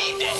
need that.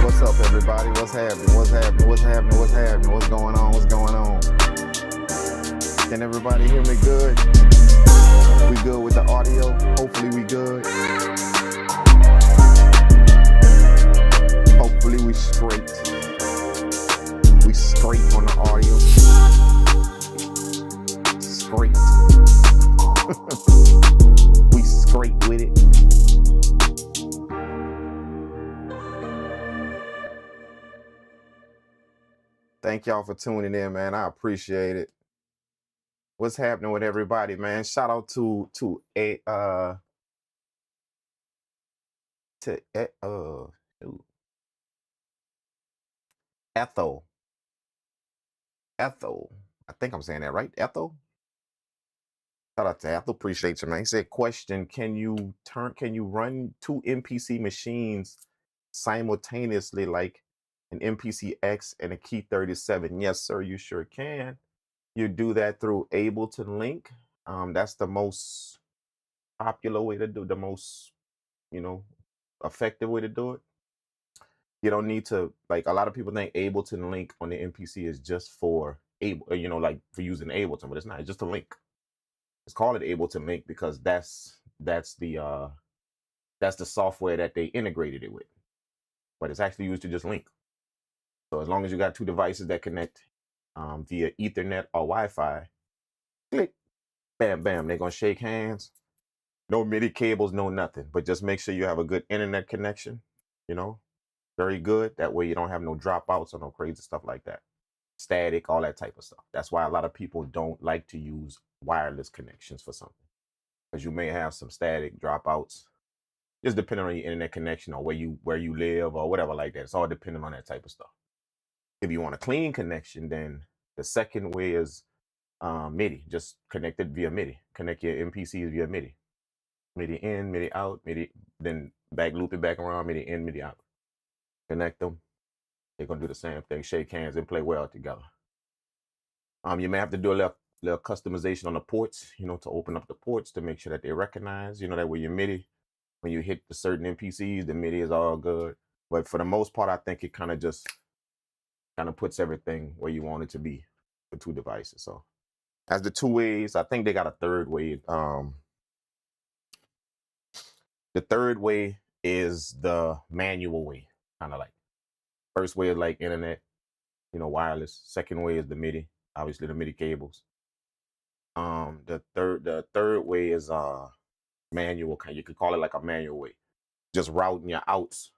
What's up, everybody? What's happening? What's happening? What's happening? What's happening? What's going on? What's going on? Can everybody hear me good? We good with the audio? Hopefully we good. Hopefully we straight. We straight on the audio. Straight. We straight with it. Thank y'all for tuning in, man. I appreciate it. What's happening with everybody, man? Shout out to Ethel. I think I'm saying that right. Ethel. Shout out to Ethel. Appreciate you, man. He said, question, can you run two MPC machines simultaneously, like an MPC X and a Key 37? Yes, sir, you sure can. You do that through Ableton link. That's the most popular way to do, the most, effective way to do it. You don't need to, like, a lot of people think Ableton link on the MPC is just for like for using Ableton, but it's not. It's just a link. It's called it Ableton link because that's the software that they integrated it with. But it's actually used to just link. So as long as you got two devices that connect via Ethernet or Wi-Fi, click, bam, bam, they're gonna shake hands. No MIDI cables, no nothing. But just make sure you have a good internet connection, very good. That way you don't have no dropouts or no crazy stuff like that. Static, all that type of stuff. That's why a lot of people don't like to use wireless connections for something. Because you may have some static dropouts, just depending on your internet connection or where you live or whatever like that. It's all depending on that type of stuff. If you want a clean connection, then the second way is MIDI. Just connect it via MIDI. Connect your MPCs via MIDI. MIDI in, MIDI out, MIDI, then back loop it back around, MIDI in, MIDI out. Connect them. They're gonna do the same thing, shake hands and play well together. You may have to do a little customization on the ports, to open up the ports to make sure that they recognize, that way your MIDI, when you hit the certain MPCs, the MIDI is all good. But for the most part, I think it kind of puts everything where you want it to be for two devices. So as the two ways, I think they got a third way. The third way is the manual way, kind of like. First way is like internet, wireless. Second way is the MIDI, obviously the MIDI cables. The third way is manual. You could call it like a manual way, just routing your outs,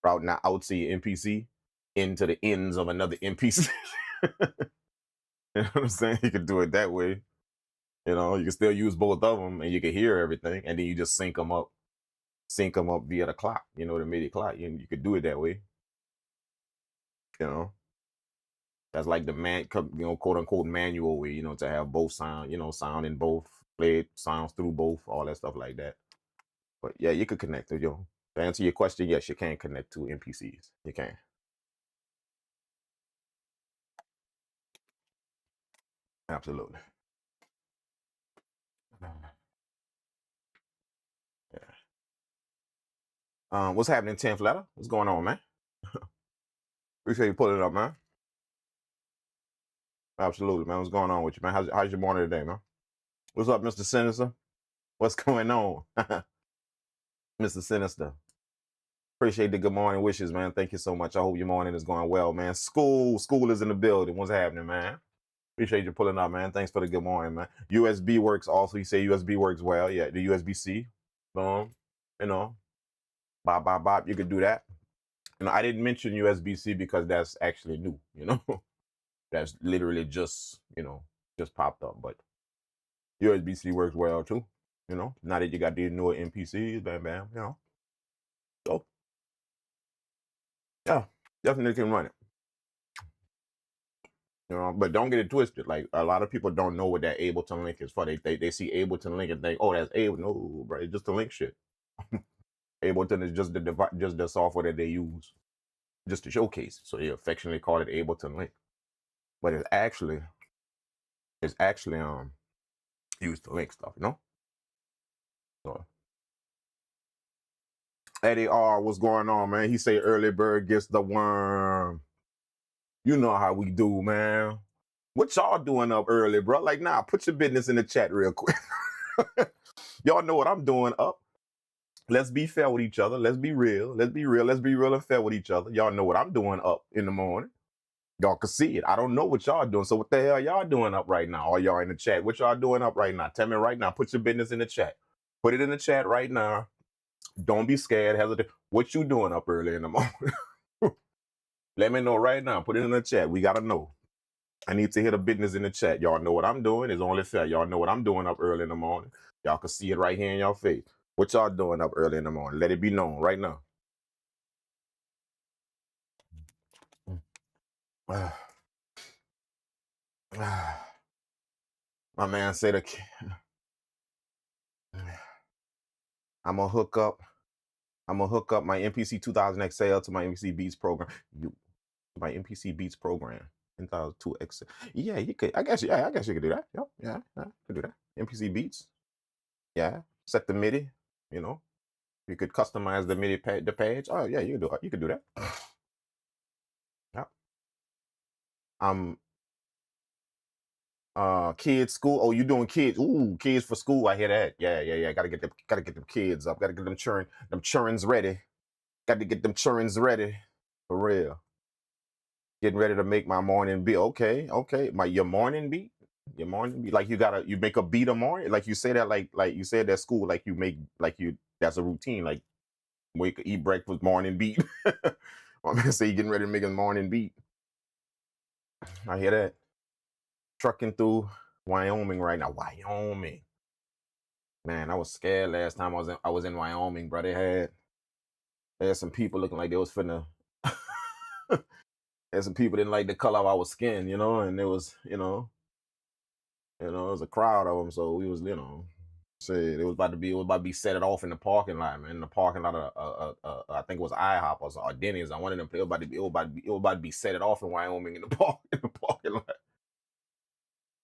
routing the outs of your MPC into the ends of another MPC. You know what I'm saying? You could do it that way. You know, you can still use both of them, and you can hear everything, and then you just sync them up via the clock. You know, the MIDI clock. You could do it that way. You know, that's like the quote unquote manual way. You know, to have both sound. You know, sound in both, play it, sounds through both, all that stuff like that. But yeah, you could connect to To answer your question, yes, you can connect to MPCs. You can. Absolutely. Yeah. What's happening, 10th letter? What's going on, man? Appreciate you pulling it up, man. Absolutely, man. What's going on with you, man? How's your morning today, man? What's up, Mr. Sinister? What's going on? Mr. Sinister. Appreciate the good morning wishes, man. Thank you so much. I hope your morning is going well, man. School is in the building. What's happening, man? Appreciate you pulling up, man. Thanks for the good morning, man. USB works also. You say USB works well. Yeah, the USB-C. You know, bop, bop, bop. You could do that. You know, I didn't mention USB-C because that's actually new, you know. That's literally just, just popped up. But USB-C works well too, you know. Now that you got these newer MPCs, bam, bam, you know. So, yeah, definitely can run it. You know, but don't get it twisted. Like, a lot of people don't know what that Ableton link is for. They see Ableton link and think, oh, that's Ableton. No, bro, it's just the link shit. Ableton is just the software that they use just to showcase. So they affectionately call it Ableton link. But it's actually used to link stuff, you know? So Eddie R, what's going on, man? He say early bird gets the worm. You know how we do, man. What y'all doing up early, bro? Like, nah, put your business in the chat real quick. Y'all know what I'm doing up. Let's be fair with each other. Let's be real. Let's be real and fair with each other. Y'all know what I'm doing up in the morning. Y'all can see it. I don't know what y'all doing. So what the hell y'all doing up right now? All y'all in the chat. What y'all doing up right now? Tell me right now. Put your business in the chat. Put it in the chat right now. Don't be scared. Hesitate. What you doing up early in the morning? Let me know right now. Put it in the chat. We gotta know. I need to hear the business in the chat. Y'all know what I'm doing. It's only fair. Y'all know what I'm doing up early in the morning. Y'all can see it right here in your face. What y'all doing up early in the morning? Let it be known right now. My man said, I'm gonna hook up my MPC 2000 XL to my MPC Beats program. My MPC Beats program. 1002 XL. Yeah, you could. I guess you could do that. Yep. Yeah, could do that. MPC Beats. Yeah. Set the MIDI. You know, you could customize the MIDI the page. Oh yeah, you could do it. You could do that. Yep. Kids school. Oh, you doing kids? Ooh, kids for school. I hear that. Yeah. Gotta get them kids up. Gotta get them churns ready. Got to get them churns ready. For real. Getting ready to make my morning beat. Okay. Your morning beat. Your morning beat. Like you make a beat a morning. Like you say that like you said at school, like you make that's a routine. Like eat breakfast, morning beat. I'm gonna say you're getting ready to make a morning beat. I hear that. Trucking through Wyoming right now. Wyoming. Man, I was scared last time I was in Wyoming, bro. They had some people looking like they was finna. And some people didn't like the color of our skin, you know, and there was, it was a crowd of them. So we was, say it was about to be set it off in the parking lot, man. In the parking lot of, I think it was IHOP or Denny's. I wanted them. It was about to be set it off in Wyoming in the parking lot.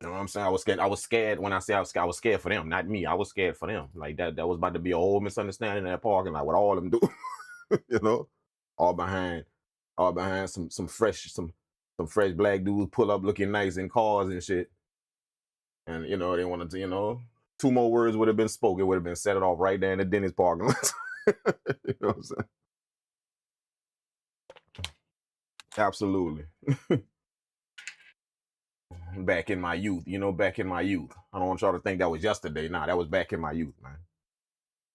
You know what I'm saying? I was scared when I say I was scared for them, not me. I was scared for them. Like that was about to be a whole misunderstanding in that parking lot. What all of them do, you know, all behind some fresh black dudes pull up looking nice in cars and shit. And they wanted to, 2 more words would have been spoken. It would have been set it off right there in the Denny's parking lot. You know what I'm saying? Absolutely. Back in my youth, back in my youth. I don't want y'all to think that was yesterday. Nah, that was back in my youth, man.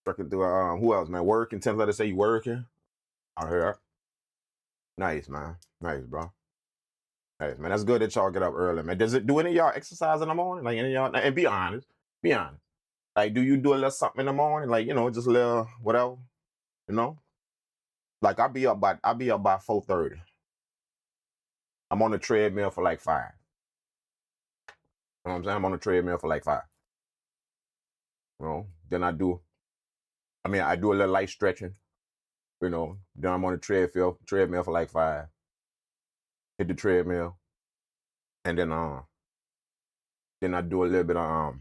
Trucking through, who else, man? Working. 10th letter say you working. I heard. Nice, man. Nice, bro. Hey, man, that's good that y'all get up early, man. Does it do any of y'all exercise in the morning? Like any of y'all, and be honest, be honest. Like, do you do a little something in the morning? Like, just a little whatever, you know? Like I'll be up by 4:30. I'm on the treadmill for like 5. You know what I'm saying? I'm on the treadmill for like 5. Then I do a little light stretching, Then I'm on the treadmill for like 5. Hit the treadmill. And then I do a little bit of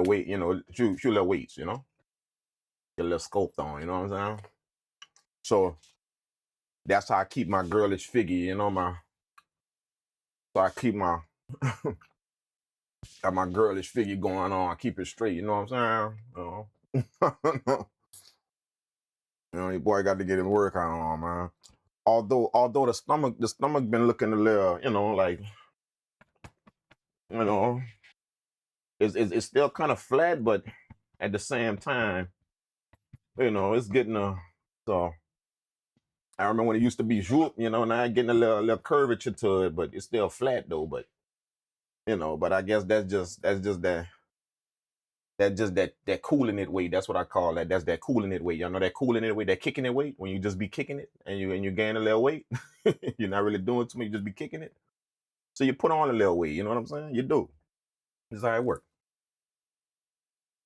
weight, shoot a little weights, Get a little sculpt on, you know what I'm saying? So that's how I keep my girlish figure, so I keep my got my girlish figure going on. I keep it straight, you know what I'm saying? Your boy got to get his workout on, man. Although the stomach been looking a little, like, it's still kind of flat, but at the same time, it's getting so I remember when it used to be zoop, now it's getting a little curvature to it, but it's still flat though. But but I guess that's just that cooling it weight. That's what I call that. That's that cooling it weight. Y'all know that cooling it weight, that kicking it weight, when you just be kicking it and you gain a little weight. You're not really doing too much, you just be kicking it. So you put on a little weight, you know what I'm saying? You do. This is how it works.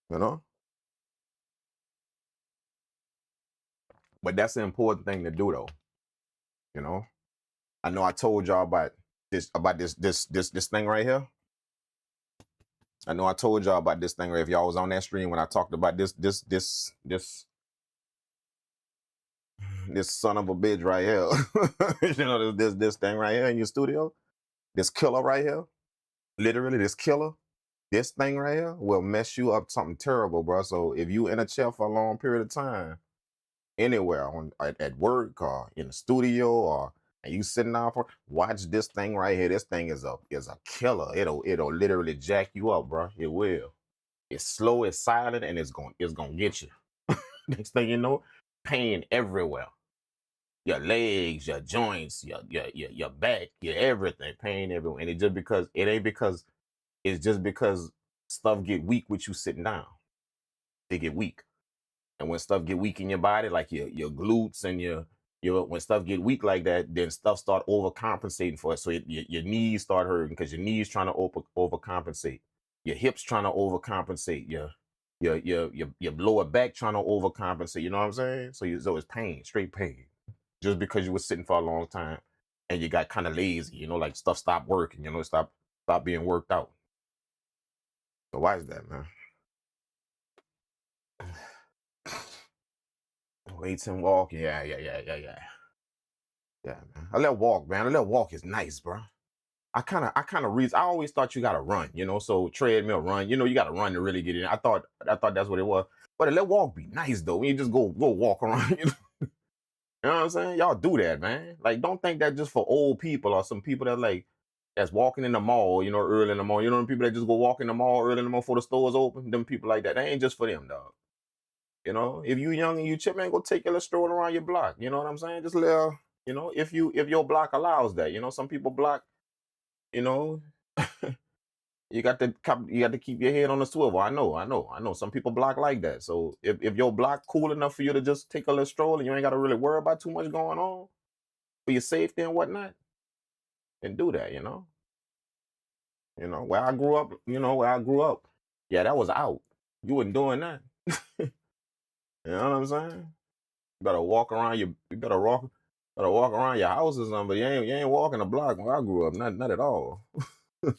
You know? But that's the important thing to do though. I know I told y'all about this thing right here. I know I told y'all about this thing right. If y'all was on that stream when I talked about this son of a bitch right here. This thing right here in your studio. This killer right here. Literally, this killer. This thing right here will mess you up something terrible, bro. So if you in a chair for a long period of time, anywhere at work or in the studio and you sitting down watch this thing right here. This thing is a killer. It'll literally jack you up, bro. It will. It's slow, it's silent, and it's gonna get you. Next thing you know, pain everywhere. Your legs, your joints, your back, your everything, pain everywhere. And it's just because stuff get weak with you sitting down. They get weak. And when stuff get weak in your body, like your glutes and when stuff get weak like that, then stuff start overcompensating for it. So your knees start hurting because your knees trying to overcompensate. Your hips trying to overcompensate. Your lower back trying to overcompensate. You know what I'm saying? So it's pain, straight pain, just because you were sitting for a long time and you got kind of lazy. Like stuff stopped working. Stop being worked out. So why is that, man? Weights and walk, yeah. Yeah, man. A little walk, man. A little walk is nice, bro. I always thought you gotta run, so treadmill run, you gotta run to really get in. I thought that's what it was. But a little walk be nice though. When you just go walk around, You know what I'm saying? Y'all do that, man. Like, don't think that just for old people or some people that's walking in the mall, early in the morning. The people that just go walk in the mall early in the morning before the stores open. Them people like that. That ain't just for them, dog. If you young and you chip, man, go take a little stroll around your block. You know what I'm saying? Just a little, if your block allows that. Some people block, you know, you got to keep your head on the swivel. I know. Some people block like that. So if your block cool enough for you to just take a little stroll and you ain't got to really worry about too much going on for your safety and whatnot, then do that. Where I grew up. Yeah, that was out. You wasn't doing that. You know what I'm saying? You better walk around your house or something, but you ain't walking the block where I grew up. Not at all. But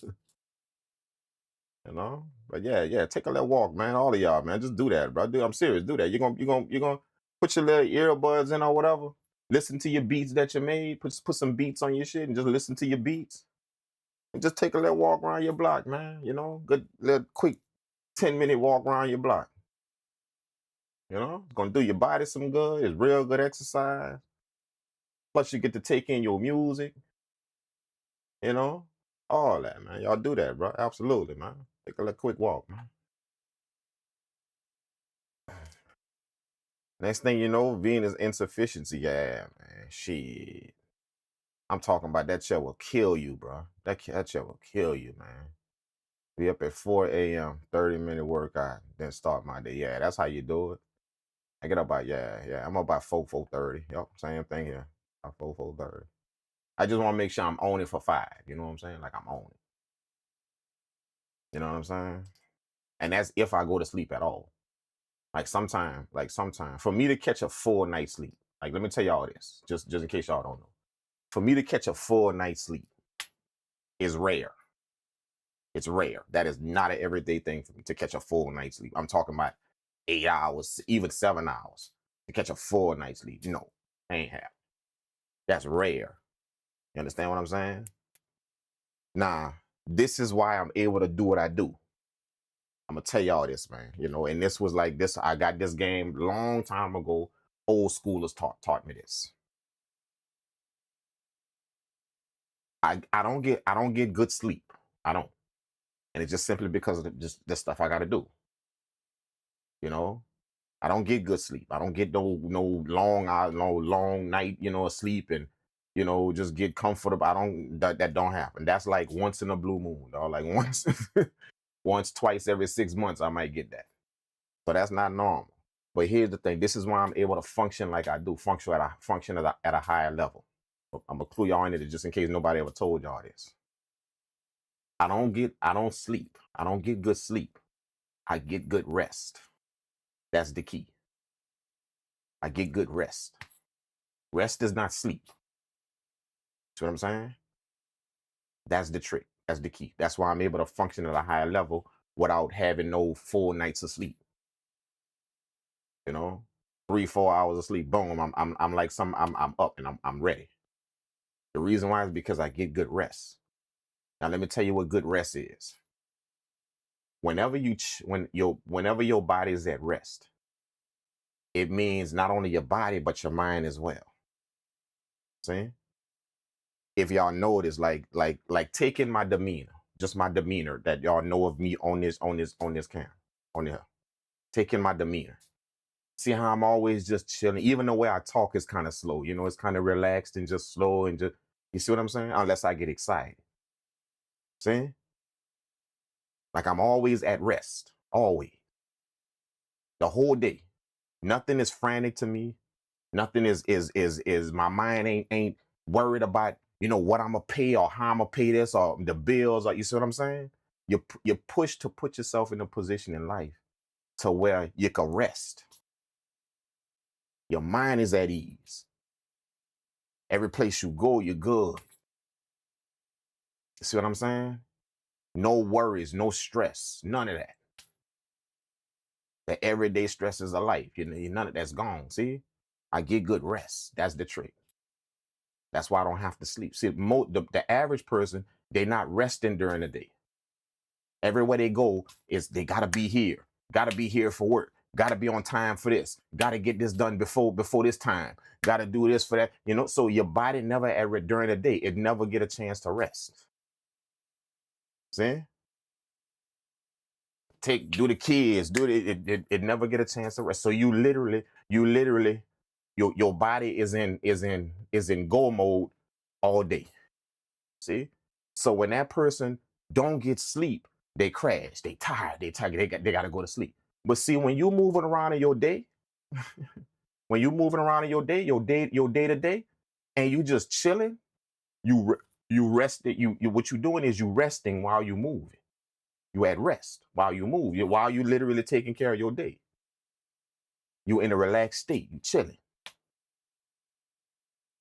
yeah, take a little walk, man. All of y'all, man, just do that, bro. I'm serious. Do that. You're gonna put your little earbuds in or whatever. Listen to your beats that you made. Put some beats on your shit and just listen to your beats. And just take a little walk around your block, man. Good little quick 10-minute walk around your block. It's gonna do your body some good. It's real good exercise. Plus you get to take in your music. All that, man. Y'all do that, bro. Absolutely, man. Take a little quick walk, man. Next thing you know, Venus insufficiency. Yeah, man. Shit. I'm talking about that shit will kill you, bro. That shit will kill you, man. Be up at 4 a.m., 30-minute workout, then start my day. Yeah, that's how you do it. I get up by, yeah. I'm up by 4:30. Yep, same thing here. By 4:30. I just want to make sure I'm on it for 5. You know what I'm saying? Like I'm on it. You know what I'm saying? And that's if I go to sleep at all. Like sometime, for me to catch a full night's sleep, like let me tell y'all this, just in case y'all don't know. For me to catch a full night's sleep is rare. It's rare. That is not an everyday thing for me to catch a full night's sleep. I'm talking about 8 hours, even 7 hours to catch a full night's sleep. No, ain't happen. That's rare. You understand what I'm saying? Nah, this is why I'm able to do what I do. I'm gonna tell y'all this, man. You know, and this was like this. I got this game long time ago. Old schoolers taught me this. I don't get good sleep. I don't, and it's just simply because of just the stuff I got to do. You know, I don't get good sleep. I don't get no long hours, no long night. You know, sleep and just get comfortable. I don't that don't happen. That's like once in a blue moon, dog. Like once, twice every 6 months, I might get that. So that's not normal. But here's the thing. This is why I'm able to function like I do. Function at a higher level. I'm gonna clue y'all in it just in case nobody ever told y'all this. I don't sleep. I don't get good sleep. I get good rest. That's the key. I get good rest. Rest is not sleep. See what I'm saying? That's the trick. That's the key. That's why I'm able to function at a higher level without having no full nights of sleep. 3-4 hours of sleep. Boom. I'm like I'm up and I'm ready. The reason why is because I get good rest. Now let me tell you what good rest is. Whenever your body is at rest, it means not only your body but your mind as well. See? If y'all notice, like taking my demeanor, just my demeanor that y'all know of me on this camera, on here, taking my demeanor. See how I'm always just chilling. Even the way I talk is kind of slow. It's kind of relaxed and just slow and just, you see what I'm saying? Unless I get excited. See? Like I'm always at rest, always, the whole day. Nothing is frantic to me. Nothing is my mind ain't worried about what I'm gonna pay or how I'm gonna pay this or the bills, or you see what I'm saying? You're pushed to put yourself in a position in life to where you can rest. Your mind is at ease. Every place you go, you're good. You see what I'm saying? No worries, no stress, none of that. The everyday stresses of life, none of that's gone. See, I get good rest. That's the trick. That's why I don't have to sleep. See, the average person, they're not resting during the day. Everywhere they go is they gotta be here. Gotta be here for work. Gotta be on time for this. Gotta get this done before this time. Gotta do this for that. So your body never during the day, it never get a chance to rest. See? Do the kids, it never get a chance to rest. So you literally, your body is in go mode all day. See? So when that person don't get sleep, they crash, they tired, they got to go to sleep. But see, when you moving around in your day, your day to day, and you just chilling, you rest. What you doing is you resting while you moving. You at rest while you move. While you literally taking care of your day. You in a relaxed state. You chilling.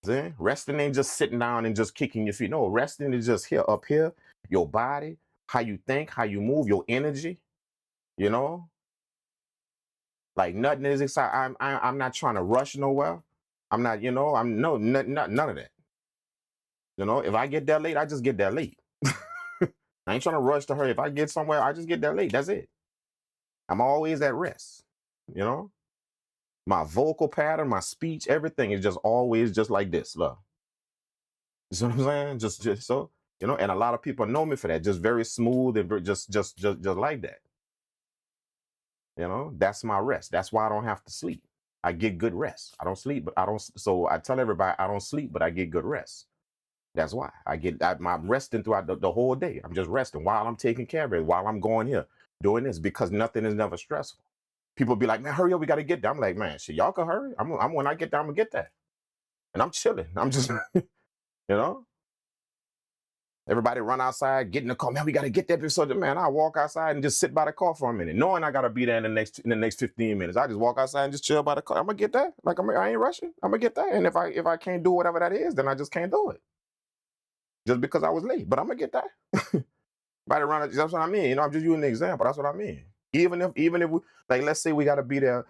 See? Resting ain't just sitting down and just kicking your feet. No, resting is just here, up here. Your body, how you think, how you move, your energy. Like nothing is exciting. I'm not trying to rush nowhere. I'm not. I'm none of that. If I get there late, I just get there late. I ain't trying to rush to hurry. If I get somewhere, I just get there late. That's it. I'm always at rest. My vocal pattern, my speech, everything is just always just like this. Look. You see what I'm saying? Just so, and a lot of people know me for that. Just very smooth and just like that. That's my rest. That's why I don't have to sleep. I get good rest. I don't sleep, but so I tell everybody I don't sleep, but I get good rest. That's why I'm resting throughout the whole day. I'm just resting while I'm taking care of it, while I'm going here, doing this, because nothing is never stressful. People be like, man, hurry up, we got to get there. I'm like, man, shit, y'all can hurry. I'm when I get there, I'm gonna get there. And I'm chilling. I'm just, everybody run outside, get in the car. Man, we got to get there. So, man, I walk outside and just sit by the car for a minute, knowing I got to be there in the next 15 minutes. I just walk outside and just chill by the car. I'm gonna get there. Like I ain't rushing. I'm gonna get there. And if I can't do whatever that is, then I just can't do it. Just because I was late, but I'm gonna get there. Right around, that's what I mean. I'm just using an example. That's what I mean. Even if we, like, let's say we got to be there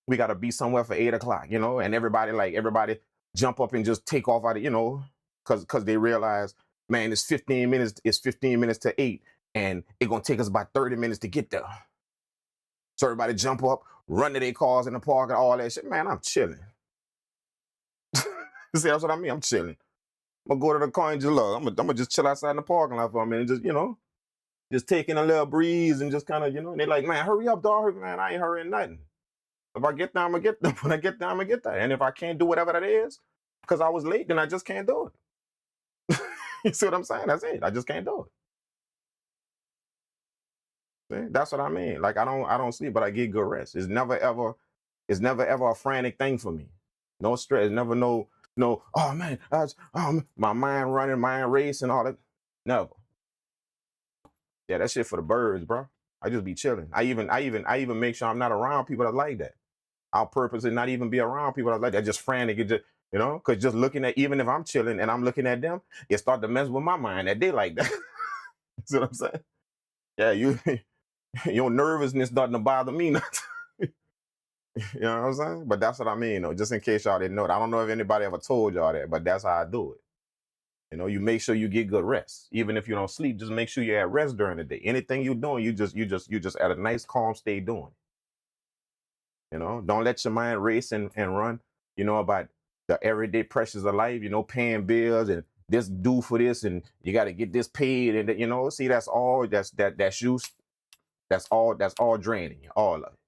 we got to be somewhere for 8 o'clock, and everybody jump up and just take off out of, because they realize, man, it's 15 minutes. It's 15 minutes to 8, and it's gonna take us about 30 minutes to get there. So everybody jump up, run to their cars in the park and all that shit. Man, I'm chilling. See, that's what I mean. I'm chilling. I'm gonna go to the car and just look. I'm gonna just chill outside in the parking lot for a minute, just taking a little breeze and just kind of, and they're like, man, hurry up, dog. Man, I ain't hurrying nothing. If I get there, I'm gonna get there. When I get there, I'm gonna get there. And if I can't do whatever that is because I was late, then I just can't do it. You see what I'm saying? That's it. I just can't do it. See? That's what I mean. Like I don't sleep, but I get good rest. It's never ever a frantic thing for me. No stress. Never no. Oh man, my mind running, mind racing, all that. Never. Yeah, that shit for the birds, bro. I just be chilling. I even make sure I'm not around people that like that. I'll purposely not even be around people that like that. Just frantic, because just looking at, even if I'm chilling and I'm looking at them, it start to mess with my mind that they like that. You see what I'm saying? Yeah, your nervousness starting to bother me. You know what I'm saying? But that's what I mean, though. Just in case y'all didn't know it. I don't know if anybody ever told y'all that, but that's how I do it. You make sure you get good rest. Even if you don't sleep, just make sure you're at rest during the day. Anything you're doing, you just at a nice calm state doing. Don't let your mind race and run, about the everyday pressures of life, paying bills and this due for this and you got to get this paid and see, that's all draining you, all of it.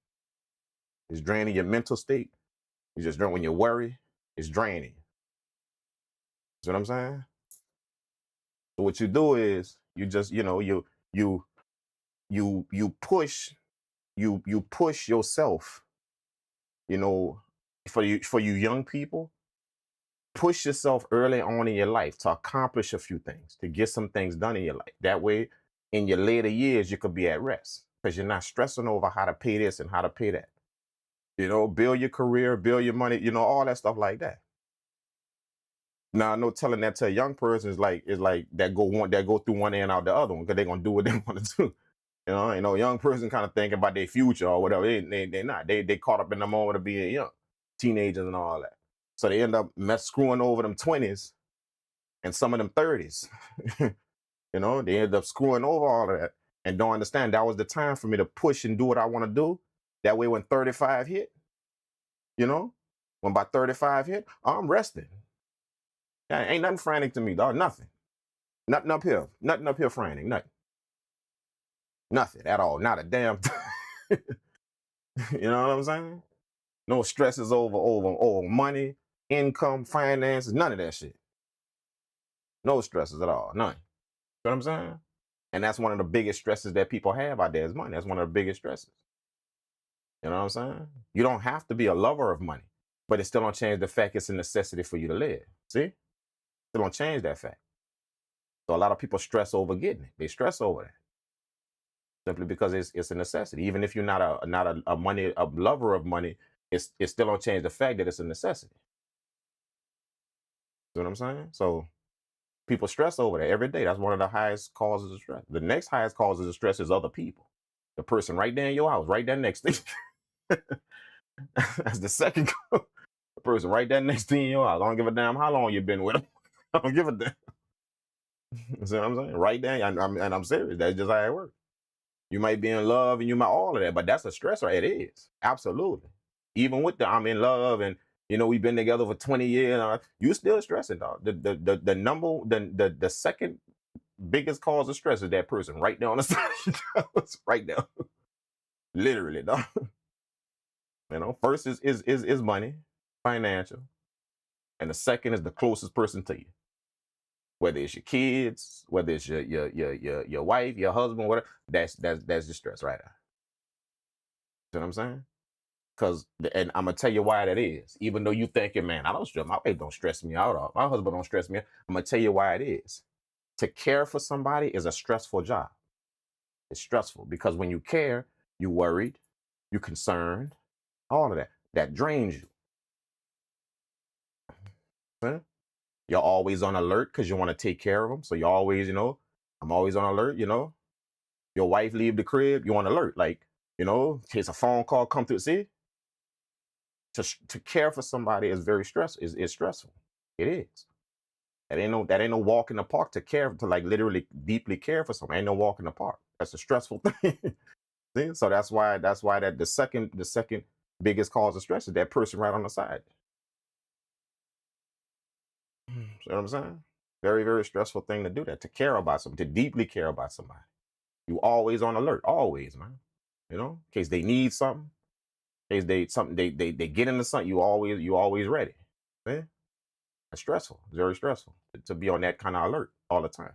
It's draining your mental state. You just when you worry, it's draining. See what I'm saying? So what you do is you just, you push yourself, for you young people, push yourself early on in your life to accomplish a few things, to get some things done in your life. That way, in your later years, you could be at rest because you're not stressing over how to pay this and how to pay that. Build your career, build your money, all that stuff like that. Now, I know telling that to a young person is like that go through one end out the other one because they're gonna do what they want to do. Young person kind of thinking about their future or whatever. They're not. They caught up in the moment of being young, teenagers and all that. So they end up screwing over them 20s and some of them 30s. They end up screwing over all of that and don't understand that was the time for me to push and do what I want to do. That way, when 35 hit, when by 35 hit, I'm resting. Yeah, ain't nothing frantic to me, dog. Nothing. Nothing up here. Nothing up here frantic. Nothing. Nothing at all. Not a damn thing. You know what I'm saying? No stresses over money, income, finances, none of that shit. No stresses at all. None. You know what I'm saying? And that's one of the biggest stresses that people have out there is money. That's one of the biggest stresses. You know what I'm saying? You don't have to be a lover of money, but it still don't change the fact it's a necessity for you to live. See? Still don't change that fact. So a lot of people stress over getting it. They stress over that. Simply because it's a necessity. Even if you're not a lover of money, it still don't change the fact that it's a necessity. You know what I'm saying? So people stress over that every day. That's one of the highest causes of stress. The next highest causes of stress is other people. The person right there in your house, right there next to you. That's the second. The person right there next to you in your house. I don't give a damn how long you've been with them. I don't give a damn. You see what I'm saying? Right there, and I'm serious. That's just how it works. You might be in love and you might all of that, but that's a stressor. It is. Absolutely. Even with I'm in love and we've been together for 20 years, you still stressing, dog. The second biggest cause of stress is that person right there on the side of your house. Right there. Literally, dog. First is money, financial. And the second is the closest person to you. whether it's your kids, whether it's your wife, your husband, whatever. That's the stress right there. You know what I'm saying? And I'm gonna tell you why that is. Even though you thinking, man, I don't stress, my wife don't stress me out, or my husband don't stress me out. I'm gonna tell you why it is. To care for somebody is a stressful job. It's stressful because when you care, you worried, you concerned, all of that. That drains you. Huh? You're always on alert because you want to take care of them. So you're always, I'm always on alert, Your wife leave the crib, you on alert. Like, in case a phone call come through. See? To care for somebody is very stressful. Is stressful. It is. That ain't no walk in the park to like literally deeply care for someone. Ain't no walk in the park. That's a stressful thing. See? So that's why that the second biggest cause of stress is that person right on the side. See what I'm saying? Very, very stressful thing to do that, to care about somebody, to deeply care about somebody. You always on alert, always, man. In case they need something, in case they get into something, you always ready. Man, it's stressful. It's very stressful to be on that kind of alert all the time.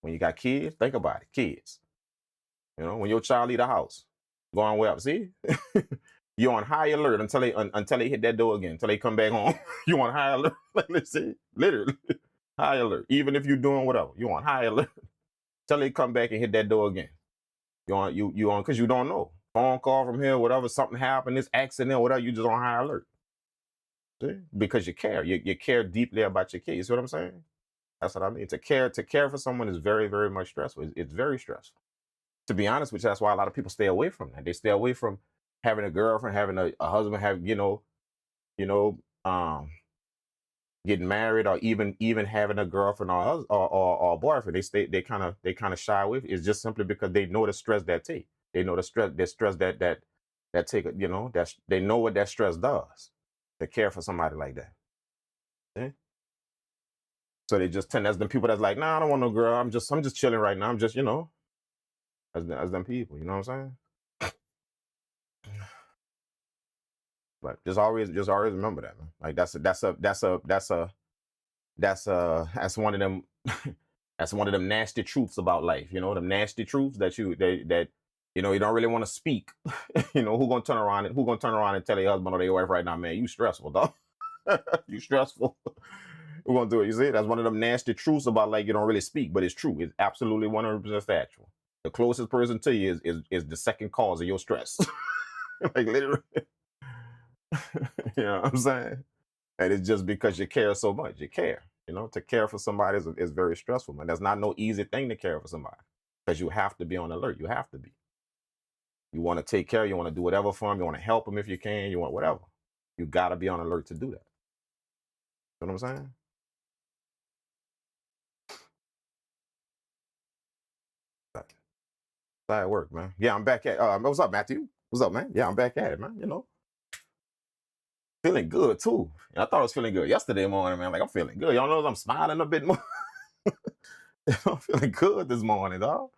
When you got kids, think about it. Kids. When your child leave the house, going well, see? You're on high alert until they hit that door again, until they come back home. You on high alert. Like, let's see, literally high alert. Even if you're doing whatever, you on high alert until they come back and hit that door again. You on because you don't know. Phone call from here, whatever, something happened, this accident, whatever, you just on high alert. See? Because you care. You care deeply about your kids. You see what I'm saying? That's what I mean. To care for someone is very, very much stressful. It's very stressful. To be honest with you, that's why a lot of people stay away from that. They stay away from having a girlfriend, having a husband, getting married, or even having a girlfriend or boyfriend. They kind of shy away. It's just simply because they know the stress that take. They know the stress that take. They know what that stress does to care for somebody like that. Yeah? So they just tend, as them people that's like, nah, I don't want no girl. I'm just chilling right now. I'm just as them people. You know what I'm saying? But just always remember that, man. Like that's one of them that's one of them nasty truths about life. Them nasty truths that you don't really want to speak. Who gonna turn around and tell their husband or their wife right now, man, you stressful, dog. You stressful. We're gonna do it. You see, that's one of them nasty truths about life you don't really speak, but it's true. It's absolutely 100% factual. The closest person to you is the second cause of your stress. Like literally. You know what I'm saying? And it's just because you care so much. You care. To care for somebody is very stressful, man. That's not no easy thing to care for somebody, because you have to be on alert. You have to be. You want to take care. You want to do whatever for them. You want to help them if you can. You want whatever. You got to be on alert to do that. You know what I'm saying? That's how it work, man. Yeah, I'm back at. What's up, Matthew? What's up, man? Yeah, I'm back at it, man. Feeling good too. I thought I was feeling good yesterday morning, man. Like, I'm feeling good. Y'all know I'm smiling a bit more. I'm feeling good this morning, dog.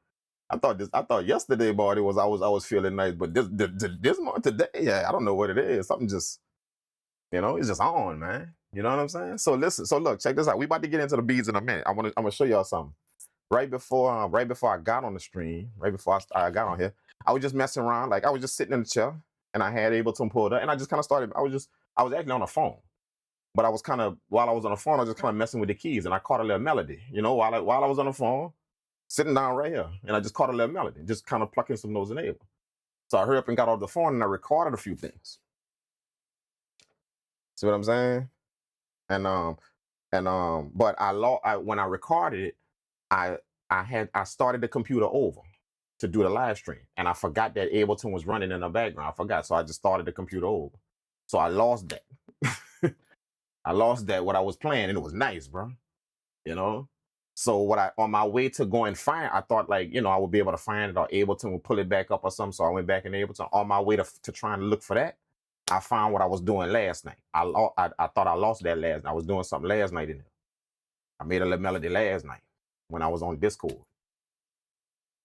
I thought yesterday morning I was feeling nice, but this morning, today, yeah, I don't know what it is. Something just, it's just on, man. You know what I'm saying? So listen, look, check this out. We about to get into the beads in a minute. I'm gonna show y'all something. Right before I got on the stream, right before I got on here, I was just messing around. Like, I was just sitting in the chair, and I had Ableton pulled up, and I just kind of started. I was actually on the phone, but I was kind of, while I was on the phone, I was just kind of messing with the keys, and I caught a little melody. While I was on the phone, sitting down right here, and I just caught a little melody, just kind of plucking some notes in Ableton. So I hurried up and got off the phone, and I recorded a few things. See what I'm saying? And but when I recorded it, I started the computer over to do the live stream, and I forgot that Ableton was running in the background. I forgot, so I just started the computer over. So I lost that. I lost that what I was playing, and it was nice, bro. So on my way to go and find, I thought, like, I would be able to find it, or Ableton would pull it back up or something. So I went back in Ableton. On my way to trying to look for that, I found what I was doing last night. I thought I lost that last night. I was doing something last night in there. I made a little melody last night when I was on Discord,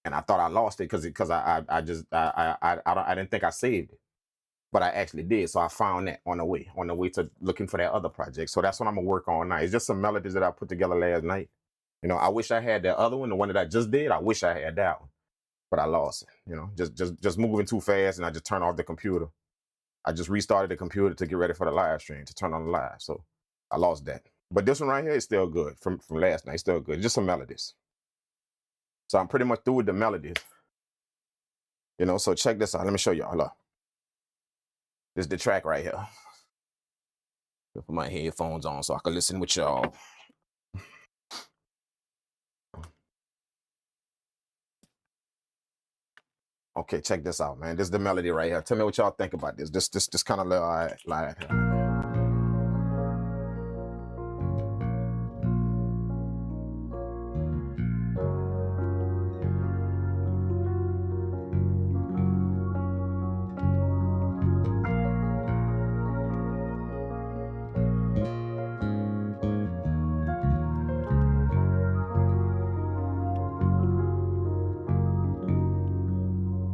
and I thought I lost it because I didn't think I saved it. but I actually did. So I found that on the way to looking for that other project. So that's what I'm gonna work on now. It's just some melodies that I put together last night. You know, I wish I had that other one, the one that I just did. I wish I had that one, but I lost it. You know, just moving too fast, and I just turned off the computer. I just restarted the computer to get ready for the live stream to turn on the live. So I lost that. But this one right here is still good from last night. Still good. Just some melodies. So I'm pretty much through with the melodies. You know, so check this out. Let me show y'all. Look. This is the track right here. Put my headphones on so I can listen with y'all. Okay, check this out, man. This is the melody right here. Tell me what y'all think about this. This kind of little like.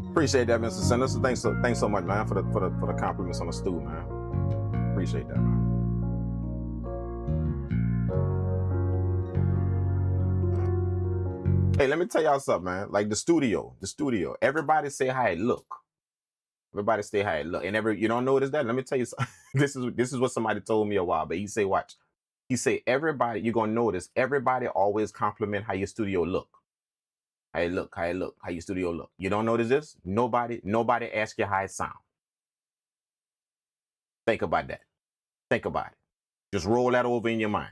Appreciate that, Mr. Senator. Thanks so much, man, for the compliments on the stew, man. Appreciate that, man. Hey, let me tell y'all something, man. Like the studio. Everybody say how it look. Everybody say how it look. And you don't notice that? Let me tell you something. This is what somebody told me a while, but he say, watch. He say everybody, you're gonna notice everybody always compliment how your studio look. How it look, how your studio look. You don't notice this? Nobody ask you how it sound. Think about that. Think about it. Just roll that over in your mind.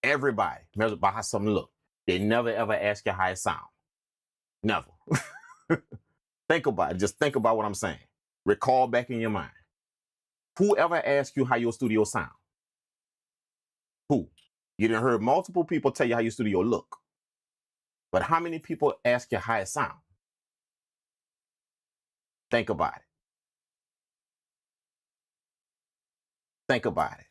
Everybody measure by how something look. They never ever ask you how it sound. Never. Think about it. Just think about what I'm saying. Recall back in your mind. Whoever asked you how your studio sound? Who? You done heard multiple people tell you how your studio look. But how many people ask you how it sound? Think about it. Think about it.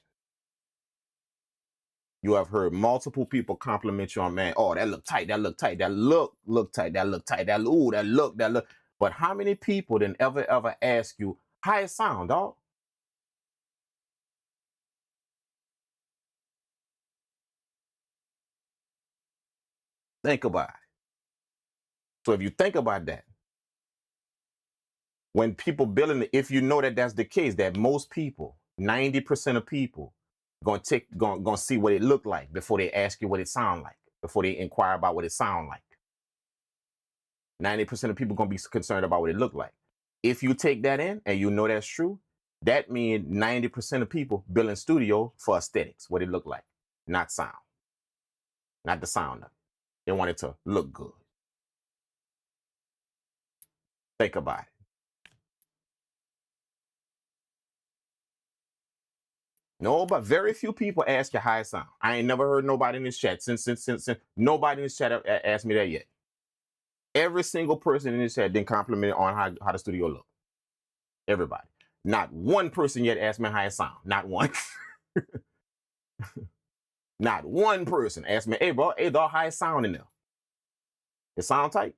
You have heard multiple people compliment you on, man, oh, that look tight, that look tight, that look tight, that look tight, that look. But how many people then ever ask you how it sound, dog? Think about it. So if you think about that, when people building it, if you know that that's the case, that most people, 90% of people, gonna see what it look like before they ask you what it sound like, before they inquire about what it sound like. 90% of people gonna be concerned about what it look like. If you take that in and you know that's true, that means 90% of people building studio for aesthetics, what it look like, not sound, not the sound of it. They want it to look good. Think about it. No, but very few people ask you how it sound. I ain't never heard nobody in this chat since nobody in this chat asked me that yet. Every single person in this chat didn't compliment on how the studio look. Everybody. Not one person yet asked me how it sound. Not one. Not one person asked me, hey dog, how it sound in there? It sound tight.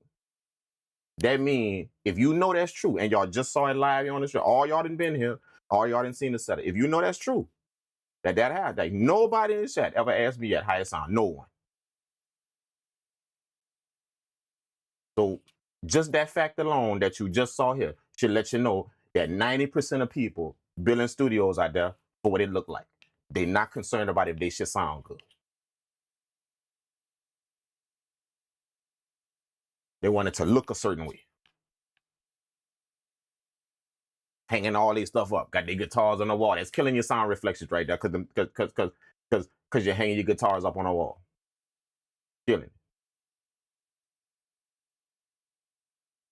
That means if you know that's true and y'all just saw it live on the show, all y'all done been here, all y'all done seen the setup. If you know that's true, that happened, like nobody in the chat ever asked me yet how it sound. No one. So just that fact alone that you just saw here should let you know that 90% of people building studios out there for what it look like. They're not concerned about if they shit sound good. They want it to look a certain way. Hanging all these stuff up, got their guitars on the wall. That's killing your sound reflections right there because you're hanging your guitars up on the wall. Killing.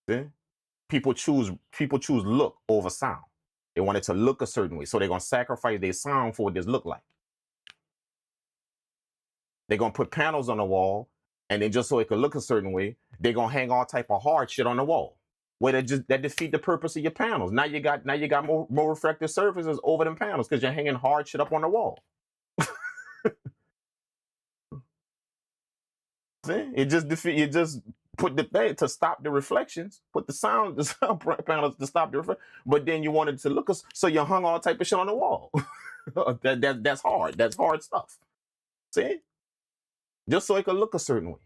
See? People choose look over sound. They want it to look a certain way. So they're gonna sacrifice their sound for what this look like. They're gonna put panels on the wall, and then just so it could look a certain way, they're gonna hang all type of hard shit on the wall. Where that defeat the purpose of your panels. Now you got more reflective surfaces over them panels because you're hanging hard shit up on the wall. See? It just put the thing to stop the reflections, put the sound panels to stop the reflection. But then you wanted to look, so you hung all type of shit on the wall. That's hard. That's hard stuff. See, just so it could look a certain way.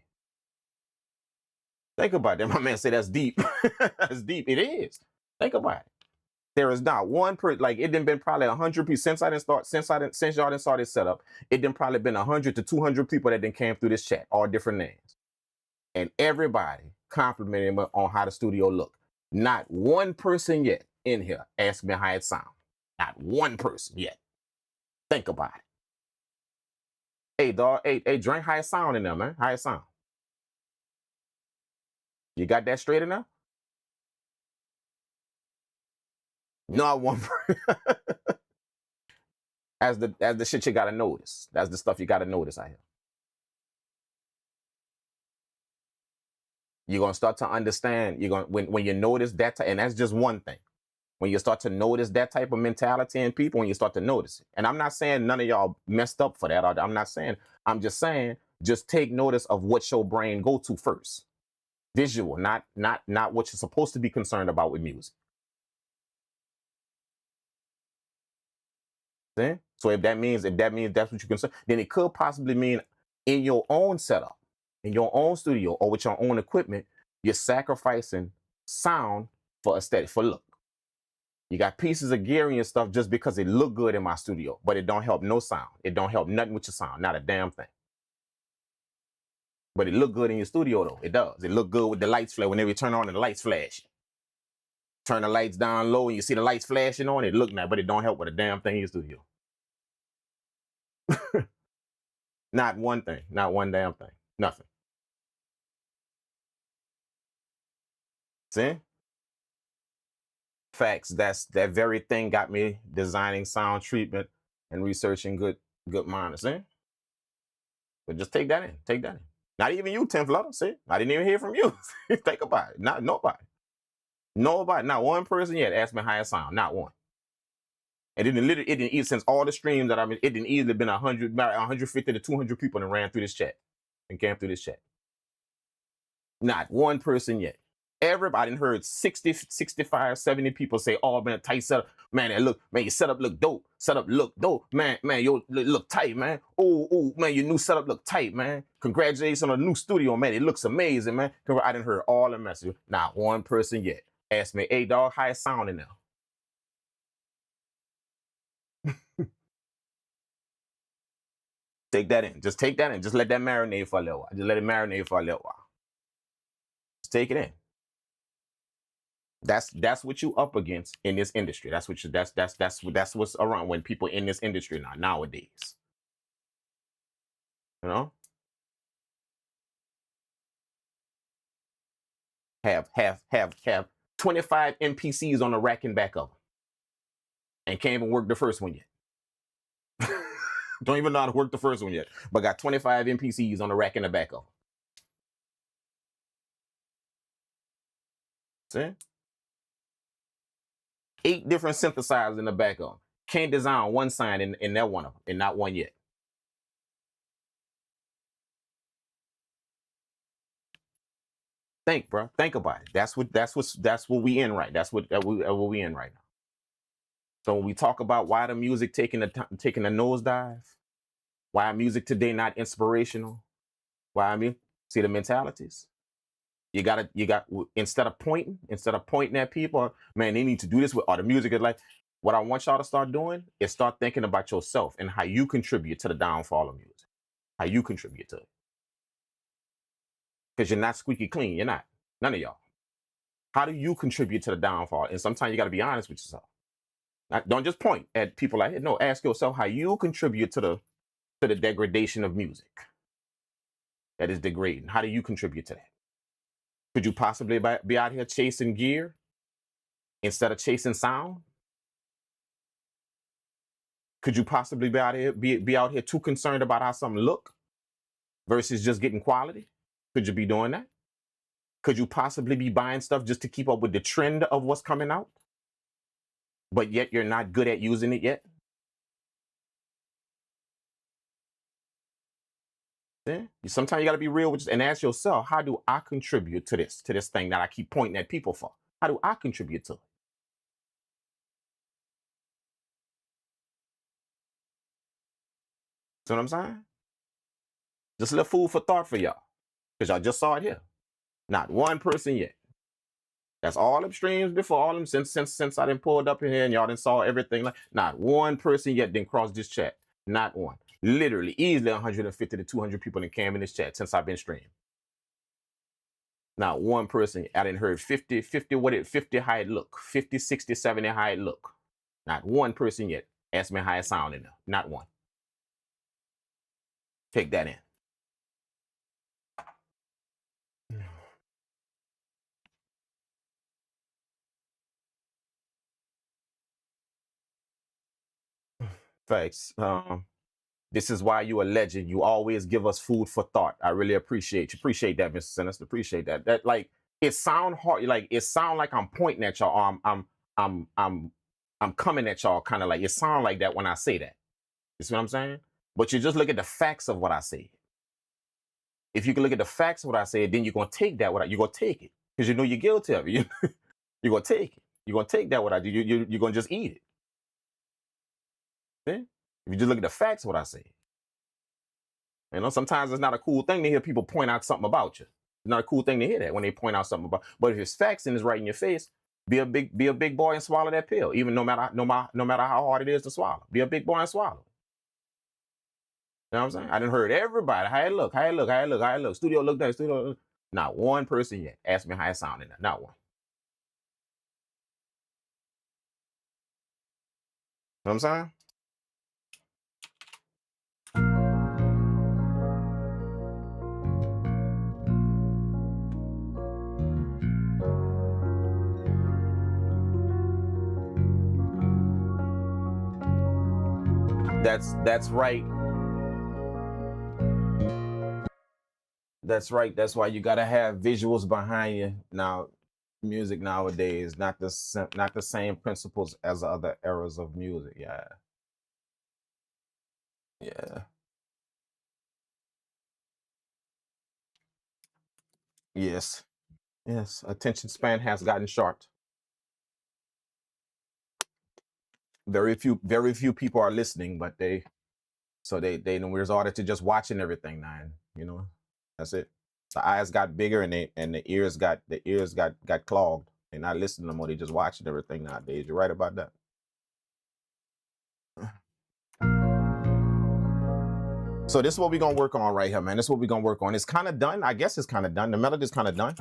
Think about that. My man said that's deep. That's deep. It is. Think about it. There is not one like it done been probably 100 people since y'all didn't start this setup. It done probably been 100 to 200 people that done came through this chat, all different names, and everybody complimented me on how the studio looked. Not one person yet in here asked me how it sound. Not one person yet. Think about it. Hey dog, hey, drink how it sound in there, man. How it sound? You got that straight enough? Not one. As the shit you gotta notice. That's the stuff you gotta notice out here. You're gonna start to understand. You're gonna when you notice that, and that's just one thing. When you start to notice that type of mentality in people, when you start to notice it. And I'm not saying none of y'all messed up for that. I'm not saying. I'm just saying just take notice of what your brain go to first. Visual, not what you're supposed to be concerned about with music. See? So if that means that's what you're concerned, then it could possibly mean in your own setup, in your own studio, or with your own equipment, you're sacrificing sound for aesthetic, for look. You got pieces of gear and stuff just because it look good in my studio, but it don't help no sound. It don't help nothing with your sound, not a damn thing. But it look good in your studio though. It does. It look good with the lights flare. Whenever you turn on and the lights flash. Turn the lights down low and you see the lights flashing on it. Look nice, but it don't help with a damn thing in your studio. Not one thing. Not one damn thing. Nothing. See? Facts. That very thing got me designing sound treatment and researching good minds. See? But just take that in. Take that in. Not even you, Tim Flutter. See? I didn't even hear from you. Think about it. Not nobody. Nobody. Not one person yet asked me how it sound. Not one. And it didn't since all the streams that it didn't easily been 150 to 200 people that ran through this chat and came through this chat. Not one person yet. Everybody heard 60, 65, 70 people say, oh man, tight setup. Man, your setup look dope. Setup look dope. Man, you look tight, man. Oh, man, your new setup look tight, man. Congratulations on a new studio, man. It looks amazing, man. I didn't hear all the messages. Not one person yet asked me, hey dog, how it sounding now? Take that in. Just take that in. Just let that marinate for a little while. Just let it marinate for a little while. Just take it in. That's what you up against in this industry. That's what's around when people in this industry nowadays. You know? Have 25 MPCs on the rack and back of them. And can't even work the first one yet. Don't even know how to work the first one yet. But got 25 MPCs on the rack and the back of them. See? 8 different synthesizers in the back of them. Can't design one sign in that one of them, and not one yet. Think, bro. Think about it. That's what we in right. That's what we in right now. So when we talk about why the music taking a nosedive, why music today not inspirational, see the mentalities. You got instead of pointing at people, man, they need to do this with, or the music is like, what I want y'all to start doing is start thinking about yourself and how you contribute to the downfall of music. How you contribute to it. Because you're not squeaky clean. You're not. None of y'all. How do you contribute to the downfall? And sometimes you got to be honest with yourself. Don't just point at people like, no, ask yourself how you contribute to the degradation of music that is degrading. How do you contribute to that? Could you possibly be out here chasing gear instead of chasing sound? Could you possibly be out here too concerned about how something look versus just getting quality? Could you be doing that? Could you possibly be buying stuff just to keep up with the trend of what's coming out? But yet you're not good at using it yet? Yeah. Sometimes you got to be real with and ask yourself, how do I contribute to this thing that I keep pointing at people for? How do I contribute to it? See what I'm saying? Just a little food for thought for y'all, because y'all just saw it here. Not one person yet. That's all them streams before, all them since I done pulled up in here and y'all done saw everything. Like, not one person yet didn't cross this chat. Not one. Literally, easily 150 to 200 people in cam in this chat since I've been streaming. Not one person. I didn't heard 50 how it look. 50, 60, 70 how it look. Not one person yet. Ask me how it sound in there. Not one. Take that in. Thanks. This is why you a legend. You always give us food for thought. I really appreciate you. Appreciate that, Mr. Sinister. Appreciate that. That, like, it sound hard. Like, it sound like I'm pointing at y'all. I'm coming at y'all, kind of like it sound like that when I say that. You see what I'm saying? But you just look at the facts of what I say. If you can look at the facts of what I said, then you're gonna take that. You're gonna take it because you know you're guilty of it. You're gonna take it. You're gonna take that what I do. You're gonna just eat it. See? If you just look at the facts of what I say. You know, sometimes it's not a cool thing to hear people point out something about you. It's not a cool thing to hear that when they point out something about. But if it's facts and it's right in your face, be a big boy and swallow that pill. Even no matter how hard it is to swallow. Be a big boy and swallow. You know what I'm saying? I done heard everybody. How it look. Studio look that. Studio look. Not one person yet asked me how it sounded. Not one. You know what I'm saying? That's right. That's right. That's why you gotta have visuals behind you. Now, music nowadays not the same principles as other eras of music. Yeah, yeah, yes, yes. Attention span has gotten short. Very few people are listening, but they resorted to just watching everything now. And, you know, that's it. The eyes got bigger and the ears got clogged. They're not listening no more. They just watching everything nowadays. You're right about that. So this is what we're gonna work on right here, man. This is what we're gonna work on. It's kind of done. I guess it's kind of done. The melody's kind of done.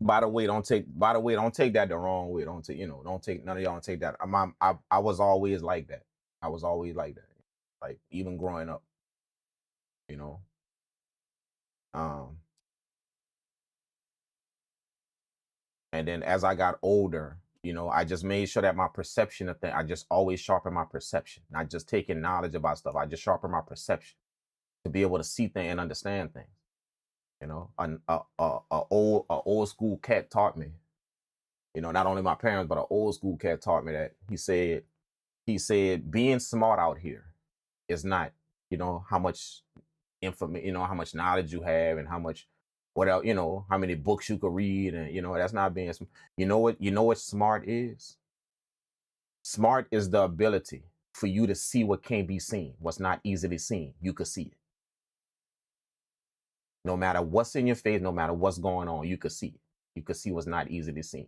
By the way, don't take that the wrong way. Don't take, don't take none of y'all take that. I was always like that. I was always like that. Like even growing up, you know. And then as I got older, I just made sure that my perception of things, I just always sharpen my perception, not just taking knowledge about stuff. I just sharpen my perception to be able to see things and understand things. An old school cat taught me, not only my parents, but an old school cat taught me that he said, being smart out here is not, how much information, how much knowledge you have and how much, what else, how many books you could read. And, that's not being, what smart is? Smart is the ability for you to see what can't be seen, what's not easily seen. You could see it. No matter what's in your face, no matter what's going on, you could see it. You could see what's not easily seen.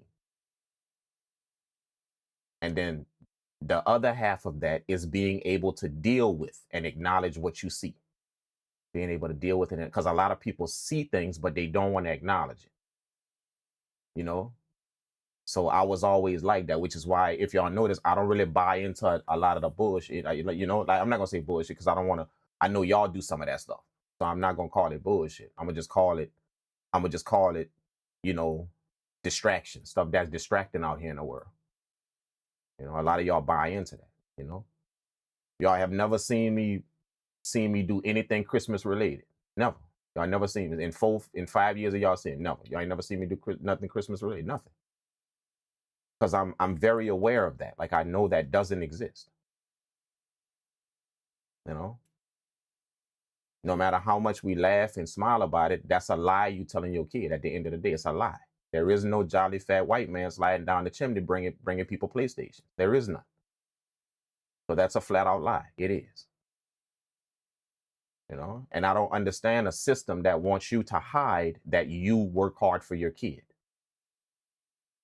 And then the other half of that is being able to deal with and acknowledge what you see. Being able to deal with it. Because a lot of people see things, but they don't want to acknowledge it. So I was always like that, which is why, if y'all notice, I don't really buy into a lot of the bullshit. I'm not going to say bullshit because I don't want to. I know y'all do some of that stuff. So I'm not gonna call it bullshit. I'm gonna just call it, you know, distraction, stuff that's distracting out here in the world. You know, a lot of y'all buy into that, you know. Y'all have never seen me do anything Christmas related. Never. Y'all never seen me. In 5 years of y'all seeing, never. Y'all ain't never seen me do nothing Christmas related, nothing. Because I'm very aware of that. Like I know that doesn't exist. You know? No matter how much we laugh and smile about it, that's a lie you telling your kid at the end of the day. It's a lie. There is no jolly fat white man sliding down the chimney bringing people PlayStation. There is none. So that's a flat out lie. It is. You know, and I don't understand a system that wants you to hide that you work hard for your kid.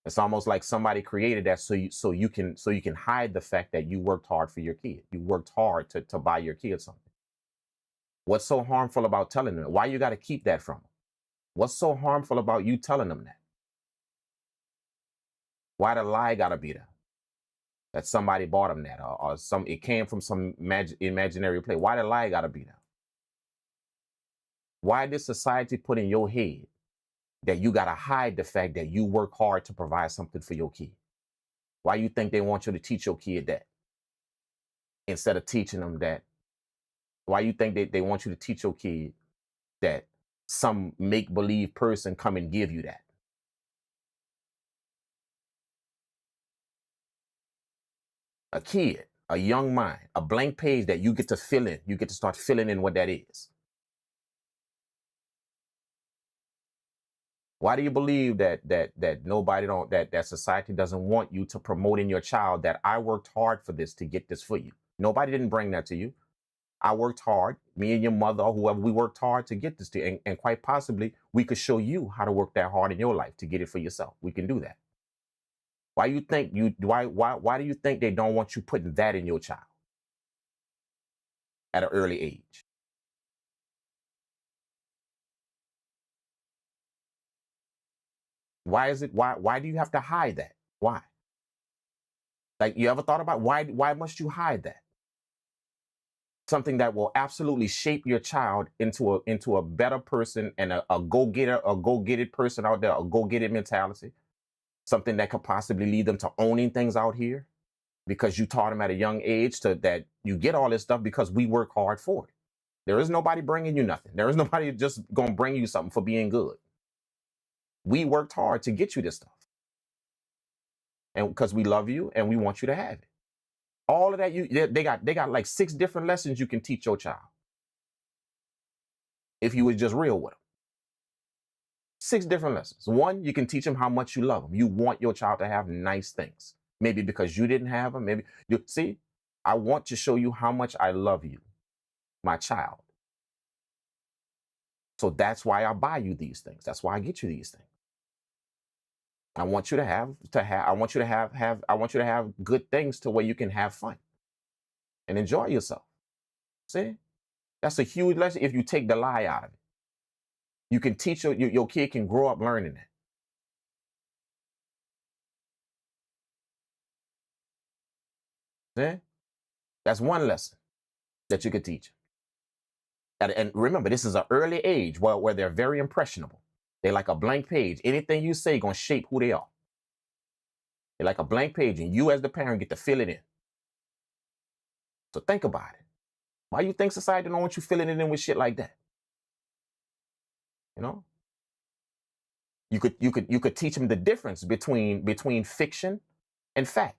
It's almost like somebody created that so you can hide the fact that you worked hard for your kid. You worked hard to buy your kid something. What's so harmful about telling them? Why you got to keep that from them? What's so harmful about you telling them that? Why the lie got to be there? That somebody bought them that, or it came from some imaginary place. Why the lie got to be there? Why did society put in your head that you got to hide the fact that you work hard to provide something for your kid? Why you think they want you to teach your kid that instead of teaching them that? Why you think they want you to teach your kid that some make-believe person come and give you that? A kid, a young mind, a blank page that you get to fill in. You get to start filling in what that is. Why do you believe that society doesn't want you to promote in your child that I worked hard for this to get this for you? Nobody didn't bring that to you. I worked hard, me and your mother or whoever, we worked hard to get this to you. And quite possibly we could show you how to work that hard in your life to get it for yourself. We can do that. Why do you think they don't want you putting that in your child at an early age? Why do you have to hide that? Why? Like, you ever thought about why must you hide that? Something that will absolutely shape your child into a better person and a go-get-it person out there, a go-get-it mentality. Something that could possibly lead them to owning things out here because you taught them at a young age that you get all this stuff because we work hard for it. There is nobody bringing you nothing. There is nobody just going to bring you something for being good. We worked hard to get you this stuff. And because we love you and we want you to have it. All of that, they got like 6 different lessons you can teach your child. If you was just real with them. 6 different lessons. 1, you can teach them how much you love them. You want your child to have nice things. Maybe because you didn't have them. Maybe you see, I want to show you how much I love you, my child. So that's why I buy you these things. That's why I get you these things. I want you to have good things to where you can have fun and enjoy yourself. See? That's a huge lesson if you take the lie out of it. You can teach your kid can grow up learning that. See? That's one lesson that you could teach. And remember, this is an early age where they're very impressionable. They're like a blank page. Anything you say gonna shape who they are. They're like a blank page, and you as the parent get to fill it in. So think about it. Why you think society don't want you filling it in with shit like that? You know? You could teach them the difference between fiction and fact.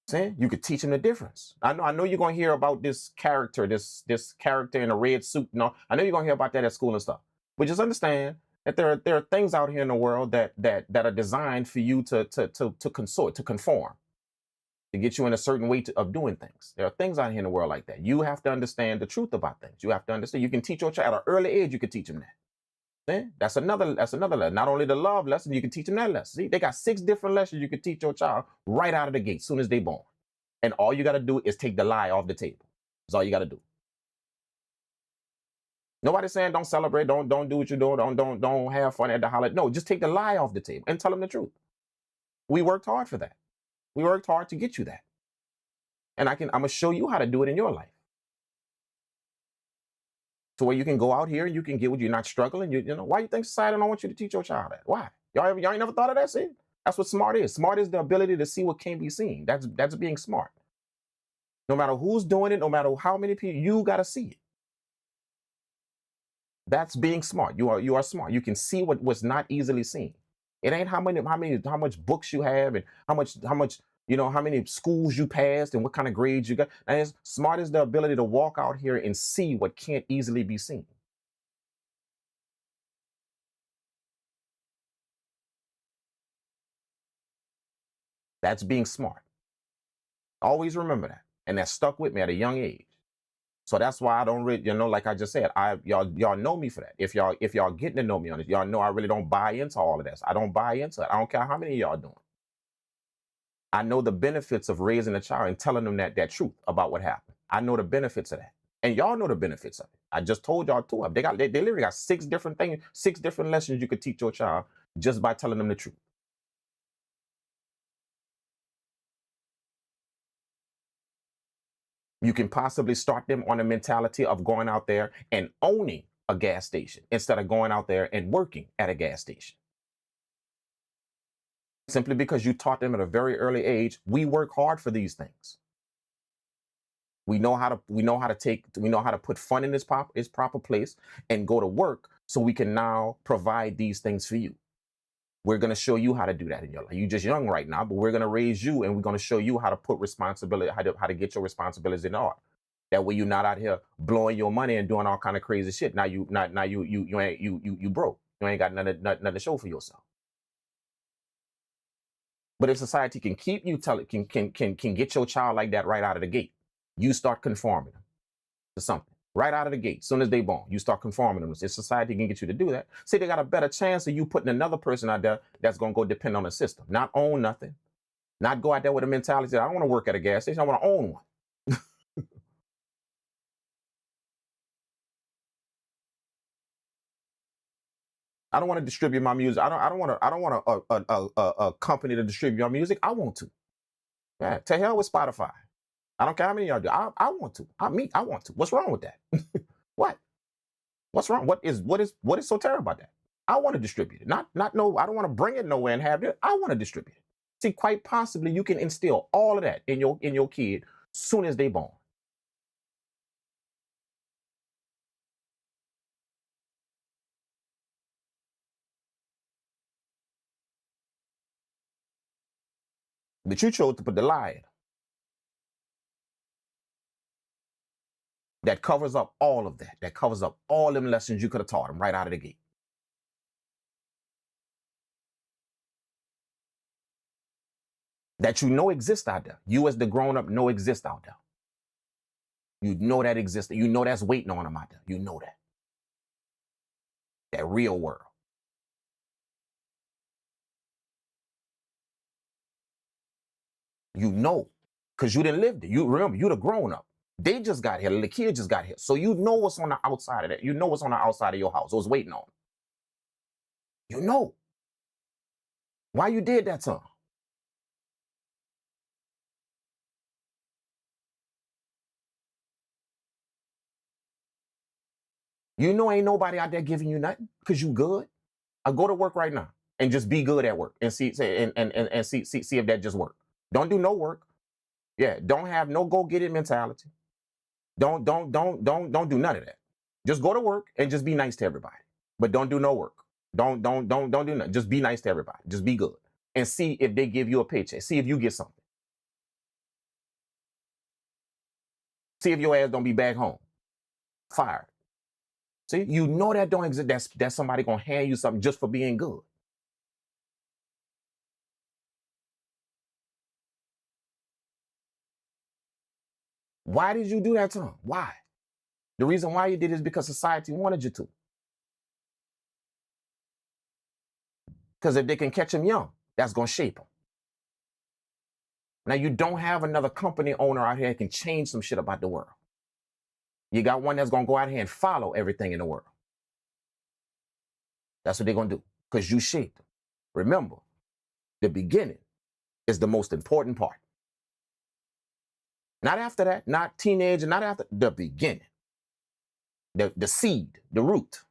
See? You could teach them the difference. I know you're gonna hear about this character, this character in a red suit. No, I know you're gonna hear about that at school and stuff. But just understand that there are things out here in the world that are designed for you to conform, to get you in a certain way of doing things. There are things out here in the world like that. You have to understand the truth about things. You have to understand. You can teach your child at an early age. You can teach them that. See? That's another lesson. Not only the love lesson, you can teach them that lesson. See, they got 6 different lessons you can teach your child right out of the gate, as soon as they born. And all you got to do is take the lie off the table. That's all you got to do. Nobody's saying don't celebrate, don't do what you're doing, don't have fun at the holiday. No, just take the lie off the table and tell them the truth. We worked hard for that. We worked hard to get you that. And I'm gonna show you how to do it in your life. So where you can go out here and you can get what you're not struggling. You know, why you think society don't want you to teach your child that? Why? Y'all ain't never thought of that? See? That's what smart is. Smart is the ability to see what can't be seen. That's being smart. No matter who's doing it, no matter how many people, you gotta see it. That's being smart. You are smart. You can see what was not easily seen. It ain't how much books you have and how much how many schools you passed and what kind of grades you got. And it's smart is the ability to walk out here and see what can't easily be seen. That's being smart. Always remember that. And that stuck with me at a young age. So that's why I don't really, like I just said, y'all know me for that. If y'all getting to know me on it, y'all know I really don't buy into all of this. I don't buy into it. I don't care how many of y'all doing. I know the benefits of raising a child and telling them that truth about what happened. I know the benefits of that. And y'all know the benefits of it. I just told y'all two of them. They literally got 6 different things, 6 different lessons you could teach your child just by telling them the truth. You can possibly start them on a mentality of going out there and owning a gas station instead of going out there and working at a gas station. Simply because you taught them at a very early age, we work hard for these things. We know how to put fun in its proper place and go to work so we can now provide these things for you. We're going to show you how to do that in your life. You're just young right now, but we're going to raise you and we're going to show you how to put responsibility, how to get your responsibilities in order. That way you're not out here blowing your money and doing all kind of crazy shit. Now you broke. You ain't got nothing to show for yourself. But if society can keep you can get your child like that right out of the gate, you start conforming them to something. Right out of the gate, soon as they born, you start conforming them. If society can get you to do that, see, they got a better chance of you putting another person out there that's going to go depend on the system, not own nothing, not go out there with a mentality that I don't want to work at a gas station, I want to own one. I don't want to distribute my music. I don't want a company to distribute your music. I want to. Yeah, to hell with Spotify. I don't care how many of y'all do. I want to. I want to. What's wrong with that? What? What's wrong? What is so terrible about that? I want to distribute it. Not no, I don't want to bring it nowhere and have it. I want to distribute it. See, quite possibly you can instill all of that in your kid soon as they born. But you chose to put the lie in. That covers up all of that. That covers up all them lessons you could have taught them right out of the gate. That you know exist out there. You as the grown up know exist out there. You know that exists. You know that's waiting on them out there. You know that. That real world. You know, because you didn't live there. You remember, you the grown up. They just got here. The kid just got here. So you know what's on the outside of that. You know what's on the outside of your house. What's waiting on. You know. Why you did that to him? You know ain't nobody out there giving you nothing because you good. I go to work right now and just be good at work and see if that just work. Don't do no work. Yeah, don't have no go get it mentality. Don't do none of that. Just go to work and just be nice to everybody. But don't do no work. Don't do nothing. Just be nice to everybody. Just be good. And see if they give you a paycheck. See if you get something. See if your ass don't be back home. Fired. See, you know that don't exist. That's somebody gonna hand you something just for being good. Why did you do that to him? Why? The reason why you did is because society wanted you to. Because if they can catch him young, that's gonna shape him. Now you don't have another company owner out here that can change some shit about the world. You got one that's gonna go out here and follow everything in the world. That's what they're gonna do. Because you shaped them. Remember, the beginning is the most important part. Not after that, not teenager, not after the beginning. The seed, the root.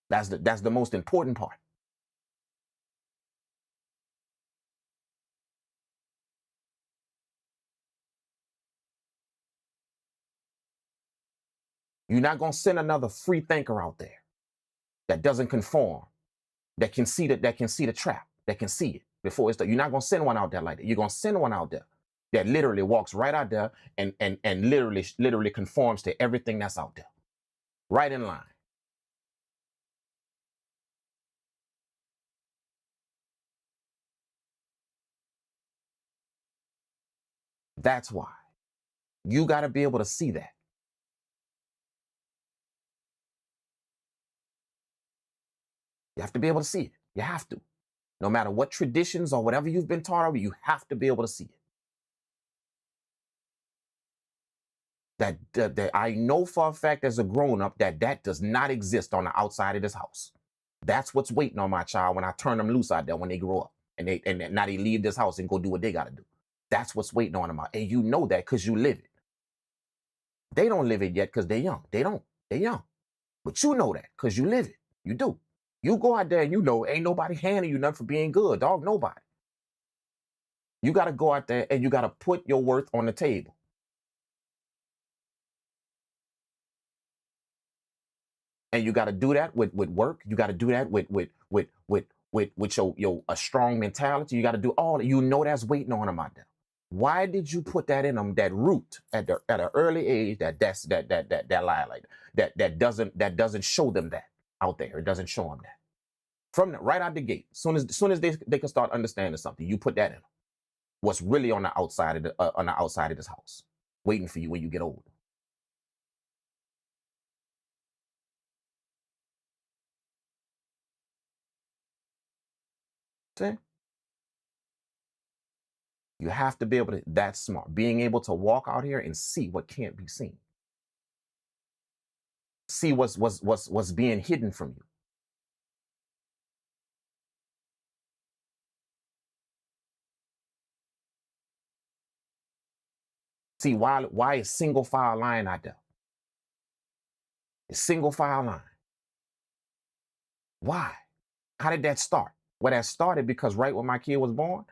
That's the most important part. You're not gonna send another free thinker out there that doesn't conform, that can see the trap, that can see it before it's done. You're not gonna send one out there like that. You're gonna send one out there that literally walks right out there and literally conforms to everything that's out there. Right in line. That's why. You gotta be able to see that. You have to be able to see it. You have to. No matter what traditions or whatever you've been taught over, you have to be able to see it. That I know for a fact as a grown-up that does not exist on the outside of this house. That's what's waiting on my child when I turn them loose out there when they grow up. And now they leave this house and go do what they gotta do. That's what's waiting on them out. And you know that because you live it. They don't live it yet because they're young. They don't. They're young. But you know that because you live it. You do. You go out there and you know ain't nobody handing you nothing for being good, dog. Nobody. You got to go out there and you got to put your worth on the table. And you got to do that with work. You got to do that with your a strong mentality. You got to do all. You know that's waiting on them out there. Why did you put that in them? That root at an early age. That lie like that doesn't show them that out there. It doesn't show them that from right out the gate. Soon as they can start understanding something, you put that in them. What's really on the outside of this house, waiting for you when you get older. See? You have to be able to. That's smart. Being able to walk out here and see what can't be seen. See what's being hidden from you. See why is single file line out there? It's single file line. Why? How did that start? Well, that started because right when my kid was born,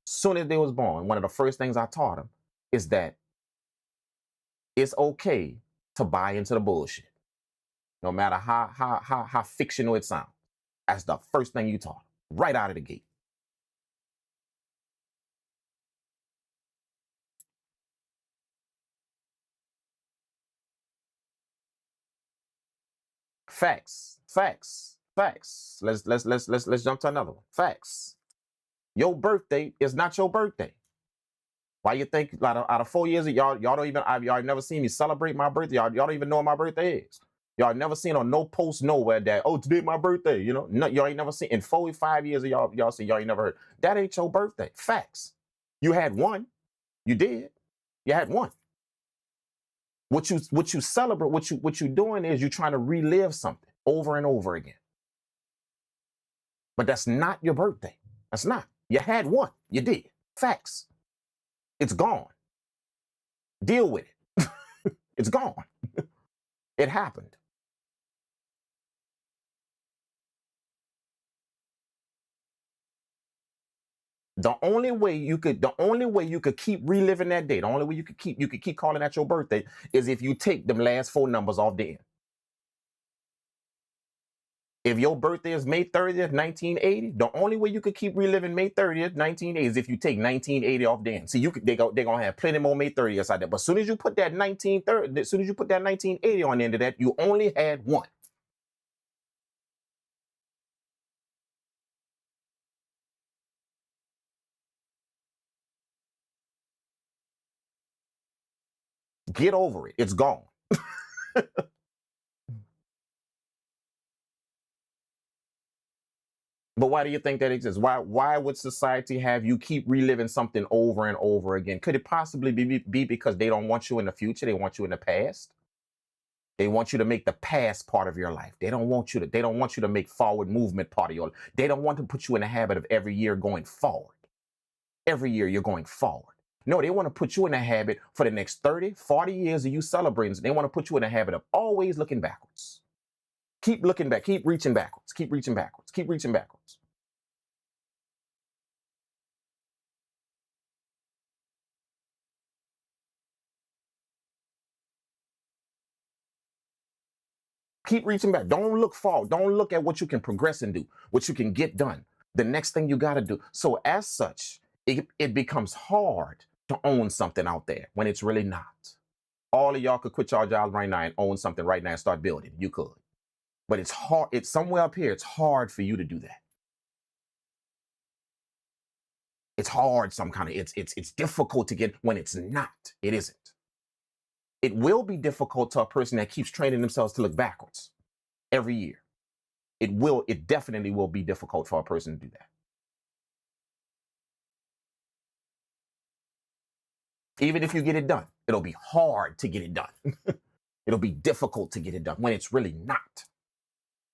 soon as they was born, one of the first things I taught them is that it's okay to buy into the bullshit, no matter how fictional it sounds. That's the first thing you taught them, right out of the gate. Facts. Let's jump to another one. Facts. Your birthday is not your birthday. Why you think out of 4 years y'all don't even y'all never seen me celebrate my birthday? Y'all don't even know what my birthday is. Y'all never seen on no post nowhere that today my birthday. You know, no, y'all ain't never seen in 45 years of y'all see y'all ain't never heard. That ain't your birthday. Facts. You had one. You did. You had one. What you celebrate, what you doing is you're trying to relive something over and over again. But that's not your birthday. That's not. You had one. You did. Facts. It's gone. Deal with it. It's gone. It happened. The only way you could keep reliving that day, the only way you could keep calling that your birthday is if you take them last 4 numbers off the end. If your birthday is May 30th, 1980, the only way you could keep reliving May 30th, 1980 is if you take 1980 off the end. See, they're gonna have plenty more May 30th out there. But as soon as you put that 1930, as soon as you put that 1980 on the end of that, you only had one. Get over it. It's gone. But why do you think that exists? Why would society have you keep reliving something over and over again? Could it possibly be because they don't want you in the future? They want you in the past. They want you to make the past part of your life. They don't want you to make forward movement part of your life. They don't want to put you in the habit of every year going forward. Every year you're going forward. No, they want to put you in a habit for the next 30, 40 years of you celebrating. They want to put you in a habit of always looking backwards. Keep looking back, keep reaching backwards, keep reaching backwards, keep reaching backwards. Keep reaching back. Don't look forward. Don't look at what you can progress and do, what you can get done. The next thing you got to do. So as such, it becomes hard to own something out there when it's really not. All of y'all could quit your jobs right now and own something right now and start building. You could. But it's hard. It's somewhere up here. It's hard for you to do that. It's hard some kind of, it's difficult to get when it's not. It isn't. It will be difficult to a person that keeps training themselves to look backwards every year. It definitely will be difficult for a person to do that. Even if you get it done, it'll be hard to get it done. It'll be difficult to get it done when it's really not.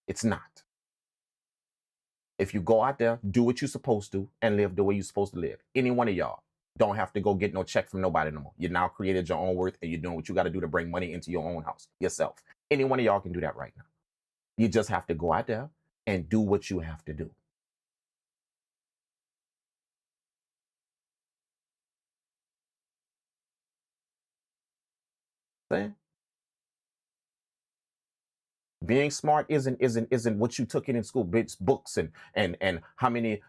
It's not. If you go out there, do what you're supposed to, and live the way you're supposed to live. Any one of y'all don't have to go get no check from nobody no more. You now created your own worth, and you're doing what you got to do to bring money into your own house yourself. Any one of y'all can do that right now. You just have to go out there and do what you have to do. See? Being smart isn't what you took in school, books and how many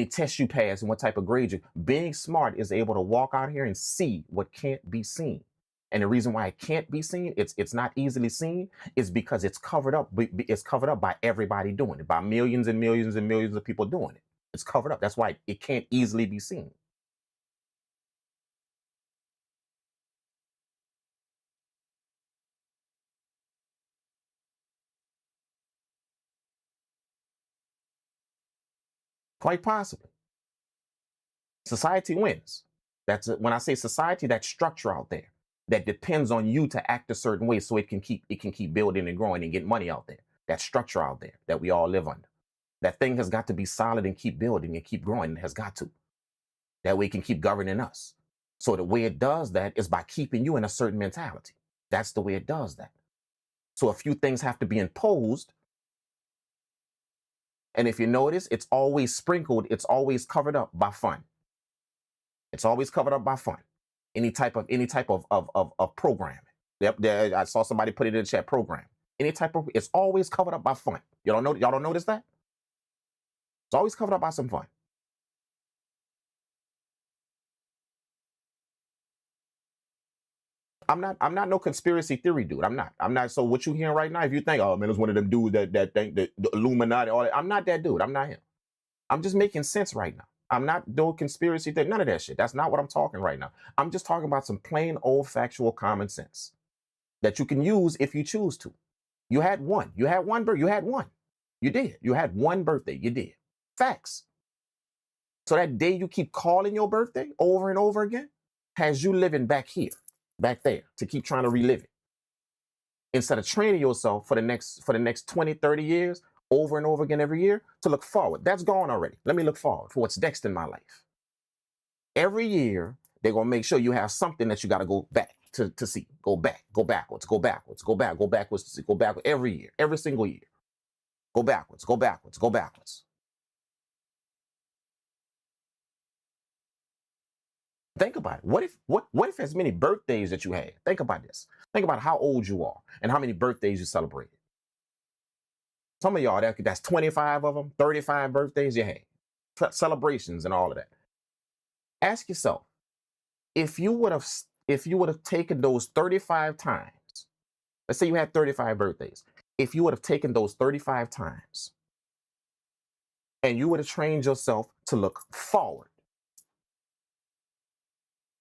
tests you pass and what type of grade you. Being smart is able to walk out here and see what can't be seen. And the reason why it can't be seen, it's not easily seen, is because it's covered up. It's covered up by everybody doing it, by millions and millions and millions of people doing it. It's covered up. That's why it can't easily be seen. Quite possibly. Society wins. That's when I say society, that structure out there that depends on you to act a certain way so it can keep building and growing and get money out there. That structure out there that we all live under. That thing has got to be solid and keep building and keep growing. It has got to. That way it can keep governing us. So the way it does that is by keeping you in a certain mentality. That's the way it does that. So a few things have to be imposed. And if you notice, it's always sprinkled, it's always covered up by fun. It's always covered up by fun. Any type of programming. Yep, I saw somebody put it in the chat. Program. Any type of, it's always covered up by fun. Y'all don't notice that? It's always covered up by some fun. I'm not no conspiracy theory dude. I'm not. So what you hearing right now, if you think, oh man, it's one of them dudes that think the Illuminati, all that, I'm not that dude. I'm not him. I'm just making sense right now. I'm not doing conspiracy theory, none of that shit. That's not what I'm talking right now. I'm just talking about some plain old factual common sense that you can use if you choose to. You had one. You had one birthday. You had one. You did. You had one birthday. You did. Facts. So that day you keep calling your birthday over and over again has you living back here, back there, to keep trying to relive it. Instead of training yourself for the next 20, 30 years, over and over again every year, to look forward. That's gone already. Let me look forward for what's next in my life. Every year, they're going to make sure you have something that you got to go back to see. Go back, go backwards, go backwards, go back, go backwards, to see, go backwards every year, every single year. Go backwards, go backwards, go backwards. Think about it. What if as many birthdays that you had? Think about this. Think about how old you are and how many birthdays you celebrated. Some of y'all, that's 25 of them, 35 birthdays you had, celebrations and all of that. Ask yourself, if you would have taken those 35 times, let's say you had 35 birthdays, if you would have taken those 35 times and you would have trained yourself to look forward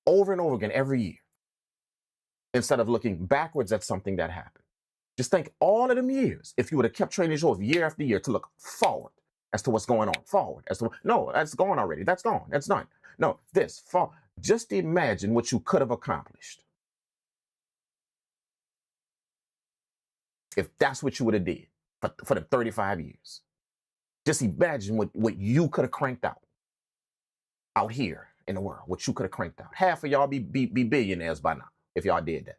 over and over again every year, instead of looking backwards at something that happened. Just think all of them years, if you would have kept training yourself year after year to look forward as to what's going on, forward as to, no, that's gone already. That's gone. That's done. No, just imagine what you could have accomplished if that's what you would have did for the 35 years. Just imagine what you could have cranked out here in the world, what you could have cranked out. Half of y'all be billionaires by now if y'all did that.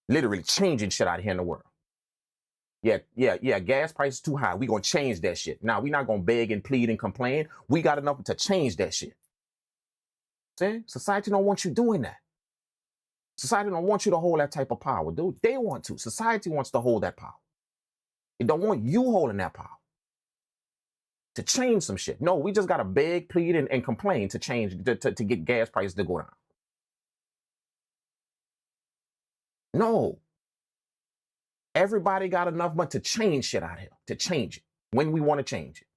Literally changing shit out here in the world. Yeah, gas prices too high. We gonna change that shit. Now, we not gonna beg and plead and complain. We got enough to change that shit. See? Society don't want you doing that. Society don't want you to hold that type of power, dude. They want to. Society wants to hold that power. It don't want you holding that power. To change some shit. No, we just gotta beg, plead, and complain to change, to get gas prices to go down. No. Everybody got enough money to change shit out here, to change it when we want to change it.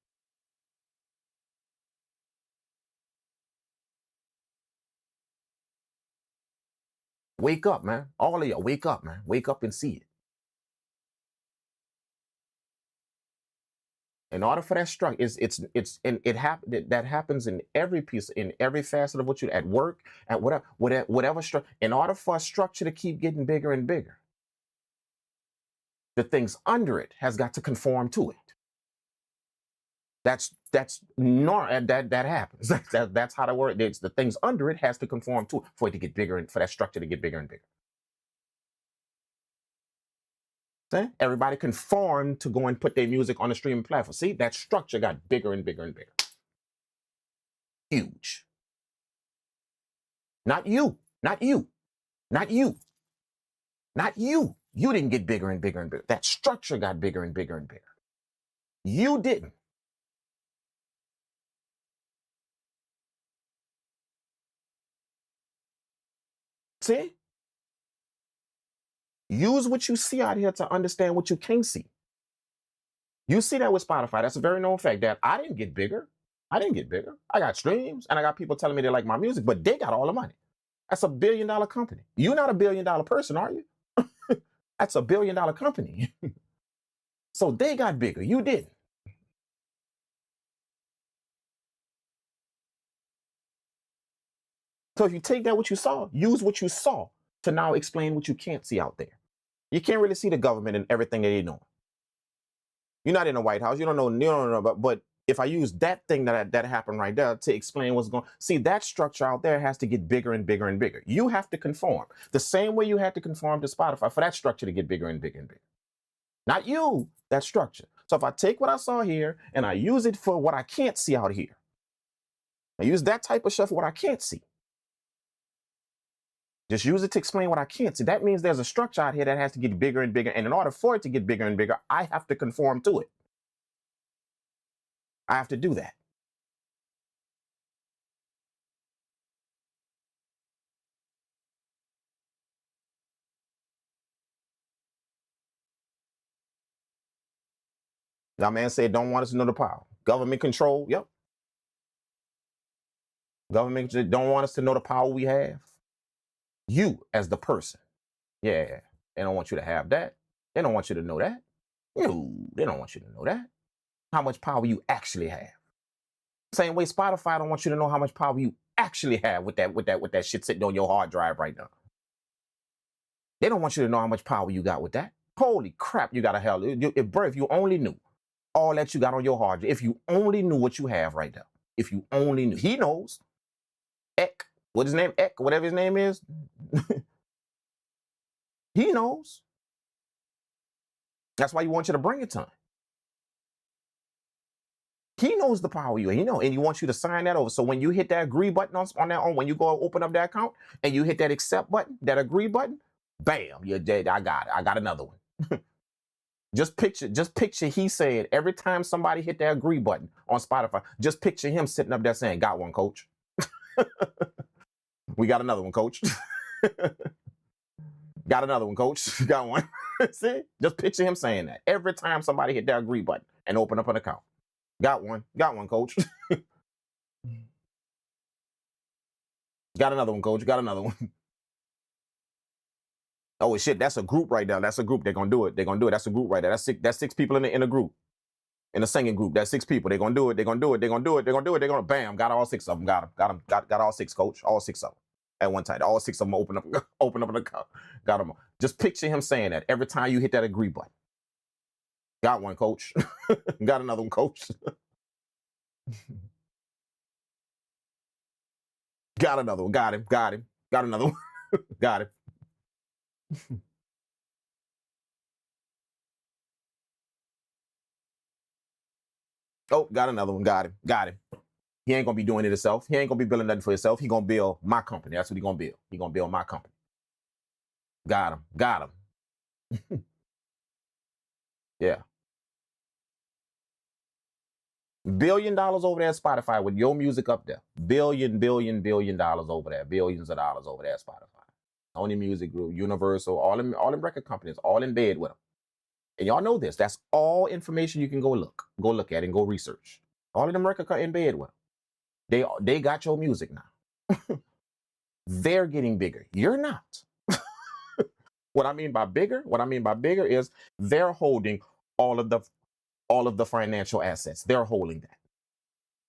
Wake up, man. All of y'all, wake up, man. Wake up and see it. In order for that structure, that happens in every piece, in every facet of what you at work, at whatever structure. In order for a structure to keep getting bigger and bigger, the things under it has got to conform to it. That happens. That's how the word. It's the things under it has to conform to it for it to get bigger and for that structure to get bigger and bigger. See? Everybody conformed to go and put their music on the streaming platform. See, that structure got bigger and bigger and bigger. Huge. Not you. Not you. Not you. Not you. You didn't get bigger and bigger and bigger. That structure got bigger and bigger and bigger. You didn't. See? Use what you see out here to understand what you can't see. You see that with Spotify. That's a very known fact that I didn't get bigger. I didn't get bigger. I got streams and I got people telling me they like my music, but they got all the money. That's $1 billion company. You're not $1 billion person, are you? That's $1 billion company. So they got bigger. You didn't. So if you take that what you saw, use what you saw to now explain what you can't see out there. You can't really see the government and everything that they're doing. You're not in the White House. You don't know, but if I use that thing that happened right there to explain what's going on, see, that structure out there has to get bigger and bigger and bigger. You have to conform the same way you had to conform to Spotify for that structure to get bigger and bigger and bigger. Not you, that structure. So if I take what I saw here and I use it for what I can't see out here, I use that type of stuff for what I can't see. Just use it to explain what I can't see. That means there's a structure out here that has to get bigger and bigger. And in order for it to get bigger and bigger, I have to conform to it. I have to do that. That man said, don't want us to know the power. Government control. Yep. Government don't want us to know the power we have. You as the person. Yeah. They don't want you to have that. They don't want you to know that. No, they don't want you to know that. How much power you actually have. Same way Spotify don't want you to know how much power you actually have with that shit sitting on your hard drive right now. They don't want you to know how much power you got with that. Holy crap, you got a hell. If you only knew all that you got on your hard drive, if you only knew what you have right now, if you only knew, he knows. Ek, what his name? Ek, whatever his name is. He knows. That's why you want you to bring it to him. He knows the power you, and he wants you to sign that over. So when you hit that agree button when you go open up that account and you hit that accept button, that agree button, bam, you're dead. I got it. I got another one. Just picture he said every time somebody hit that agree button on Spotify, just picture him sitting up there saying, got one, coach. We got another one, coach. Got another one, coach. Got one. See? Just picture him saying that every time somebody hit that agree button and open up an account. Got one, coach. Got another one, coach. Got another one. Oh shit, that's a group right now. That's a group. They're gonna do it. That's a group right there. That's six people in a group. In a singing group. That's 6 people. They're gonna do it. They're gonna bam. Got all 6 of them. Got all 6, coach. All 6 of them. At one time. All 6 of them open up an account. Got them. Just picture him saying that every time you hit that agree button. Got one, coach. Got another one, coach. Got another one. Got him. Got him. Got another one. Got him. Oh, got another one. Got him. Got him. He ain't gonna be doing it himself. He ain't gonna be building nothing for himself. He gonna build my company. That's what he gonna build. He gonna build my company. Got him. Got him. Yeah. $1 billion over there at Spotify with your music up there. Billion dollars over there. Billions of dollars over there at Spotify. Sony Music Group, Universal, all them record companies, all in bed with them. And y'all know this. That's all information you can go look at and go research. All of them record in bed with them. They got your music now. They're getting bigger. You're not. What I mean by bigger is they're holding all of the financial assets. They're holding that.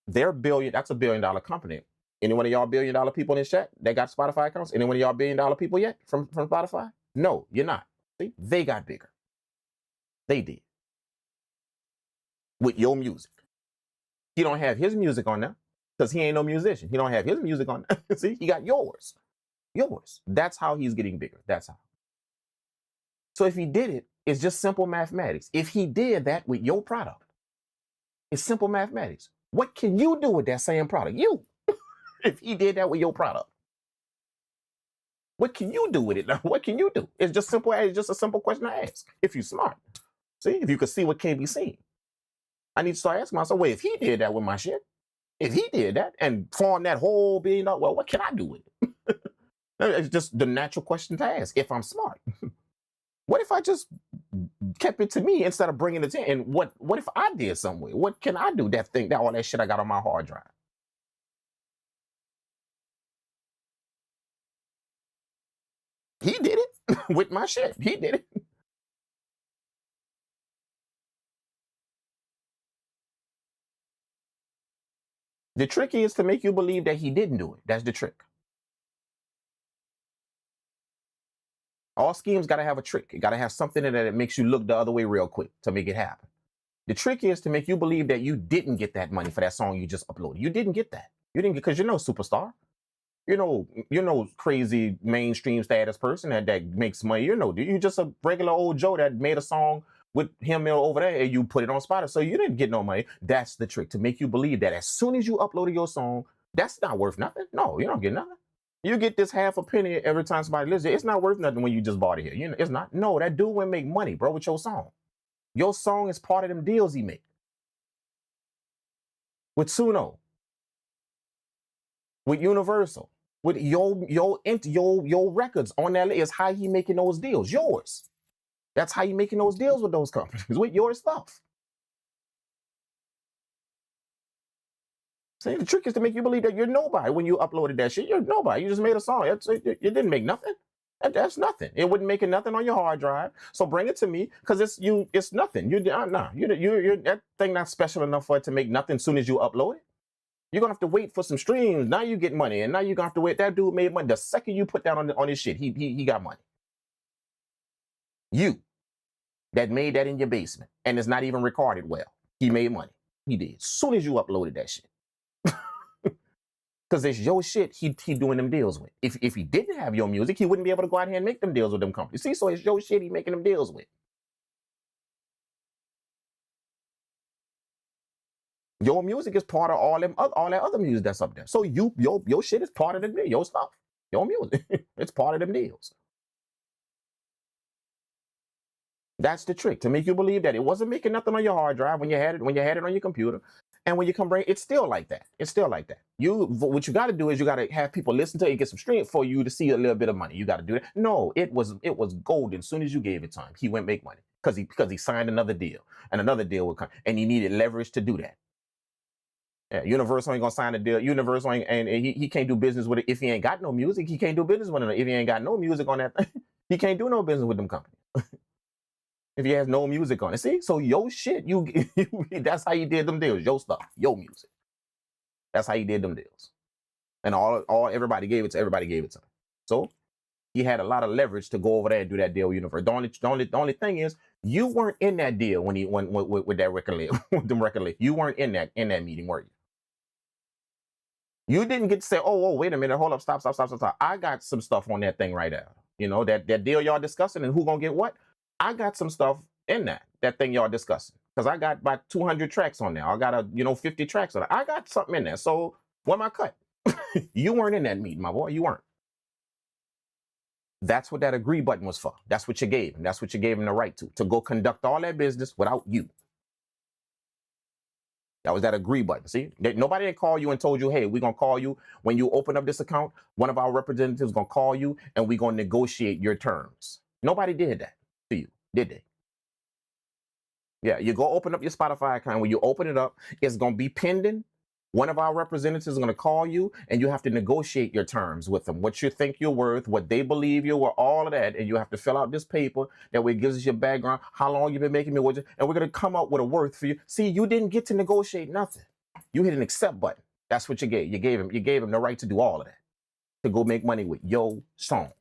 That's a $1 billion company. Any one of y'all $1 billion people in this chat that got Spotify accounts? Any one of y'all $1 billion people yet from Spotify? No, you're not. See, they got bigger. They did. With your music. He don't have his music on there because he ain't no musician. He don't have his music on there. See, he got yours. Yours. That's how he's getting bigger. That's how. So if he did it, it's just simple mathematics. If he did that with your product, it's simple mathematics. What can you do with that same product? You. If he did that with your product, what can you do with it? What can you do? It's just simple. It's just a simple question to ask. If you're smart, see, if you could see what can be seen, I need to start asking myself, wait, if he did that with my shit, if he did that and formed that whole $1 billion, well, what can I do with it? It's just the natural question to ask. If I'm smart, what if I just kept it to me instead of bringing it in? And what if I did somewhere? What can I do? That all that shit I got on my hard drive. He did it with my shit. He did it. The trick is to make you believe that he didn't do it. That's the trick. All schemes got to have a trick. It got to have something in it that makes you look the other way real quick to make it happen. The trick is to make you believe that you didn't get that money for that song you just uploaded. You didn't get that. You didn't get, because you're no superstar. You're no crazy mainstream status person that makes money. You're just a regular old Joe that made a song with him over there and you put it on Spotify. So you didn't get no money. That's the trick, to make you believe that as soon as you uploaded your song, that's not worth nothing. No, you don't get nothing. You get this half a penny every time somebody listens. It's not worth nothing when you just bought it here. It's not. No, that dude wouldn't make money, bro, with your song. Your song is part of them deals he made. With Suno. With Universal. With your records on that is how he making those deals. Yours. That's how you making those deals with those companies, with your stuff. See, the trick is to make you believe that you're nobody when you uploaded that shit. You're nobody. You just made a song. It didn't make nothing. That's nothing. It wouldn't make it nothing on your hard drive. So bring it to me, because it's nothing. You're that thing not special enough for it to make nothing as soon as you upload it. You're gonna have to wait for some streams. Now you get money, and now you're gonna have to wait. That dude made money. The second you put that on his shit, he got money. You that made that in your basement and it's not even recorded well. He made money. He did. As soon as you uploaded that shit. Because it's your shit he doing them deals with. If he didn't have your music, he wouldn't be able to go out here and make them deals with them companies. See, so it's your shit he making them deals with. Your music is part of all that other music that's up there. So your shit is part of the deal. Your stuff. Your music. It's part of them deals. That's the trick, to make you believe that it wasn't making nothing on your hard drive when you had it on your computer. And when you come bring it's still like that. It's still like that. What you got to do is you got to have people listen to it and get some stream for you to see a little bit of money. You got to do that. No, it was golden as soon as you gave it to him. He went make money because he signed another deal, and another deal would come, and he needed leverage to do that. Yeah, Universal ain't gonna sign a deal. Universal ain't, and he can't do business with it if he ain't got no music. He can't do business with it if he ain't got no music on that thing. He can't do no business with them companies. If he has no music on it. See, so your shit, that's how you did them deals. Your stuff, your music. That's how you did them deals. And everybody gave it to him. So he had a lot of leverage to go over there and do that deal with Universal. The only thing is, you weren't in that deal when he went with that record label, with them record label. You weren't in that meeting, were you? You didn't get to say, oh, wait a minute, hold up, stop, stop, stop, stop, stop. I got some stuff on that thing right there. You know, that deal y'all discussing and who gonna get what? I got some stuff in that thing y'all discussing. Because I got about 200 tracks on there. I got 50 tracks on it. I got something in there. So where my cut? You weren't in that meeting, my boy. You weren't. That's what that agree button was for. That's what you gave him. That's what you gave him the right to go conduct all that business without you. That was that agree button. See, nobody had called you and told you, hey, we're going to call you when you open up this account. One of our representatives is going to call you and we're going to negotiate your terms. Nobody did that to you, did they? Yeah, you go open up your Spotify account. When you open it up, it's going to be pending. One of our representatives is going to call you and you have to negotiate your terms with them. What you think you're worth, what they believe you're worth, all of that. And you have to fill out this paper. That way it gives us your background, how long you've been making me with you, and we're going to come up with a worth for you. See, you didn't get to negotiate nothing. You hit an accept button. That's what you gave. You gave him the right to do all of that, to go make money with your song.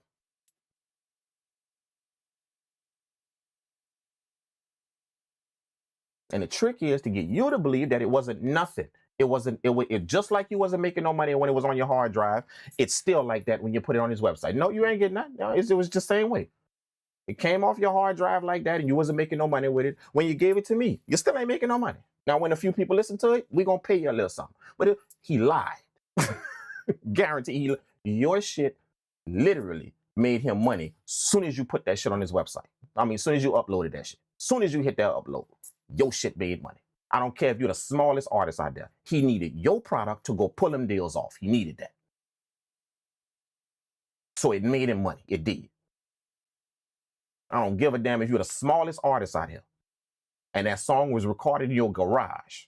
And the trick is to get you to believe that it wasn't nothing. It just like you wasn't making no money when it was on your hard drive. It's still like that when you put it on his website. No, you ain't getting nothing. No, it was just the same way. It came off your hard drive like that and you wasn't making no money with it. When you gave it to me, you still ain't making no money. Now, when a few people listen to it, we going to pay you a little something. But he lied. Guarantee your shit literally made him money soon as you put that shit on his website. I mean, soon as you uploaded that shit. Soon as you hit that upload, your shit made money. I don't care if you're the smallest artist out there. He needed your product to go pull them deals off. He needed that. So it made him money. It did. I don't give a damn if you're the smallest artist out here and that song was recorded in your garage.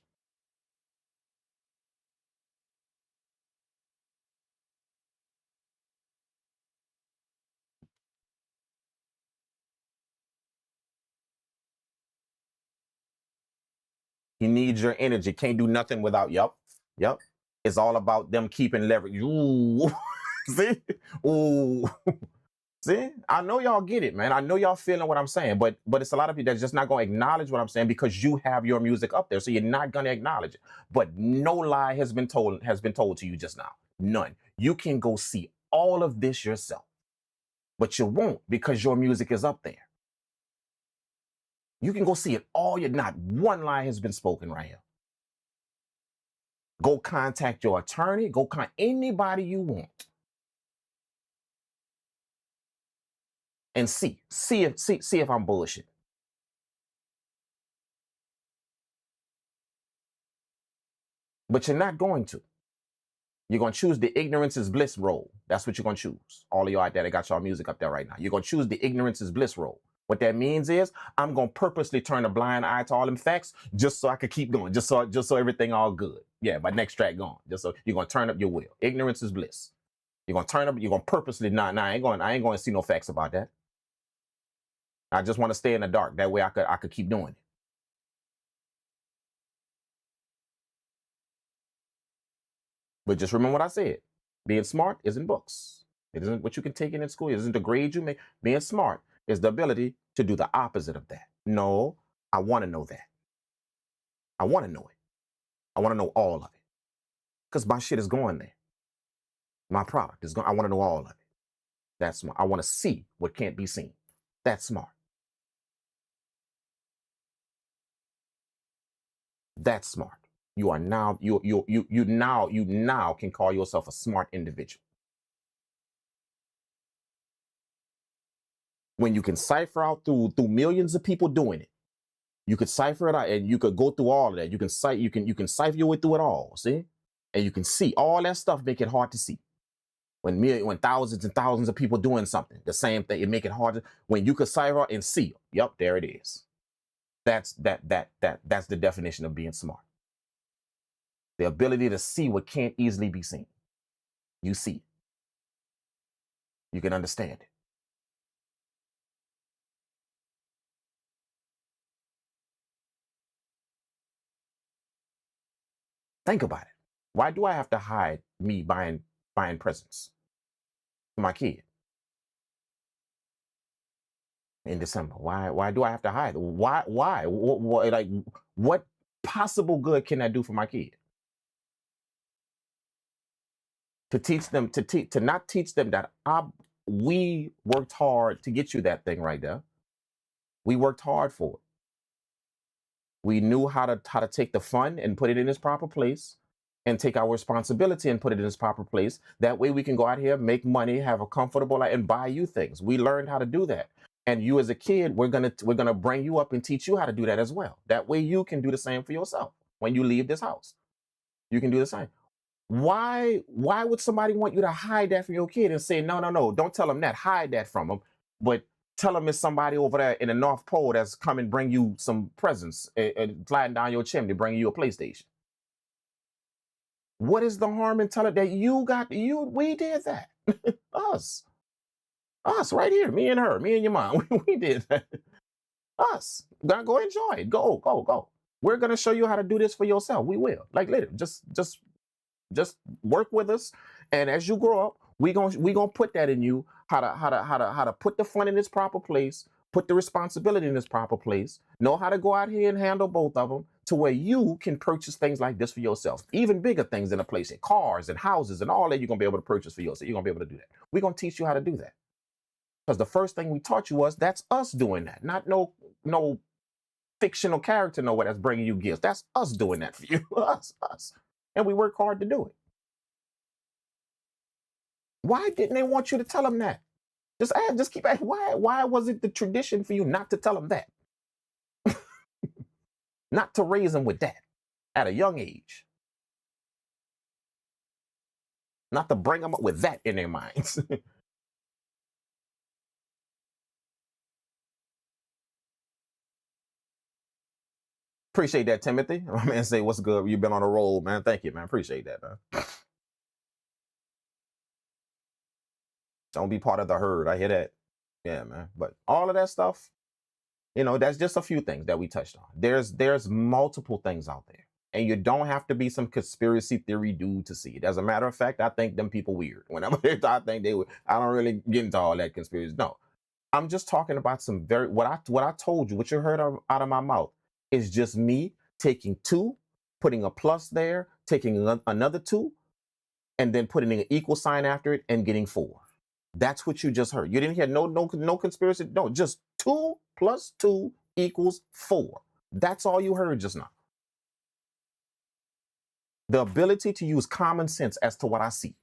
He needs your energy. Can't do nothing without. Yep. It's all about them keeping leverage. Ooh. See? Ooh. See? I know y'all get it, man. I know y'all feeling what I'm saying, but it's a lot of people that's just not going to acknowledge what I'm saying because you have your music up there, so you're not going to acknowledge it. But no lie has been told to you just now. None. You can go see all of this yourself, but you won't because your music is up there. You can go see it all. Not one lie has been spoken right here. Go contact your attorney. Go contact anybody you want. And see if I'm bullshit. But you're not going to. You're going to choose the ignorance is bliss role. That's what you're going to choose. All of you out there that got y'all music up there right now. You're going to choose the ignorance is bliss role. What that means is I'm going to purposely turn a blind eye to all them facts just so I could keep going. Just so everything all good. Yeah, my next track gone. Just so you're going to turn up your will. Ignorance is bliss. You're going to turn up, you're going to purposely, I ain't going to see no facts about that. I just want to stay in the dark. That way I could keep doing it. But just remember what I said. Being smart isn't books. It isn't what you can take in school. It isn't the grade you make. Being smart is the ability to do the opposite of that. No, I want to know that. I want to know it. I want to know all of it. Because my shit is going there. My product is going. I want to know all of it. That's smart. I want to see what can't be seen. That's smart. That's smart. You are now, you now can call yourself a smart individual. When you can cipher out through millions of people doing it, you could cipher it out and you could go through all of that. You can cipher your way through it all, see? And you can see all that stuff make it hard to see. When thousands and thousands of people doing something, the same thing, it make it hard to, when you could cipher out and see, yep, there it is. That's the definition of being smart. The ability to see what can't easily be seen. You see it. You can understand it. Think about it. Why do I have to hide me buying presents for my kid in December? Why do I have to hide? Why? What possible good can I do for my kid? to teach them to not teach them that we worked hard to get you that thing right there. We worked hard for it. We knew how to take the fun and put it in its proper place, and take our responsibility and put it in its proper place. That way we can go out here, make money, have a comfortable life, and buy you things. We learned how to do that. And you as a kid, we're gonna bring you up and teach you how to do that as well. That way you can do the same for yourself when you leave this house. You can do the same. Why would somebody want you to hide that from your kid and say, no, don't tell them that, hide that from them, but tell them it's somebody over there in the North Pole that's come and bring you some presents and sliding down your chimney, bringing you a PlayStation? What is the harm in telling that we did that? Us right here, me and her, me and your mom, we did that. Us, go enjoy it. Go. We're gonna show you how to do this for yourself. We will, like, later. Just work with us, and as you grow up, we gonna put that in you, how to put the fun in its proper place, put the responsibility in its proper place, know how to go out here and handle both of them, to where you can purchase things like this for yourself, even bigger things in a place, in cars and houses and all that. You're gonna be able to purchase for yourself. You're gonna be able to do that. We're gonna teach you how to do that, because the first thing we taught you was that's us doing that, not no fictional character nowhere that's bringing you gifts. That's us doing that for you. us. And we work hard to do it. Why didn't they want you to tell them that? Just keep asking. Why was it the tradition for you not to tell them that? Not to raise them with that at a young age. Not to bring them up with that in their minds. Appreciate that, Timothy. My man say, what's good? You've been on a roll, man. Thank you, man. Appreciate that, man. Don't be part of the herd. I hear that. Yeah, man. But all of that stuff, that's just a few things that we touched on. There's multiple things out there. And you don't have to be some conspiracy theory dude to see it. As a matter of fact, I think them people weird. Whenever I think they would, I don't really get into all that conspiracy. No. I'm just talking about some what I told you, what you heard out of my mouth is just me taking 2, putting a plus there, taking another 2, and then putting an equal sign after it and getting 4. That's what you just heard. You didn't hear no conspiracy. No, just 2 plus 2 equals 4. That's all you heard just now. The ability to use common sense as to what I see.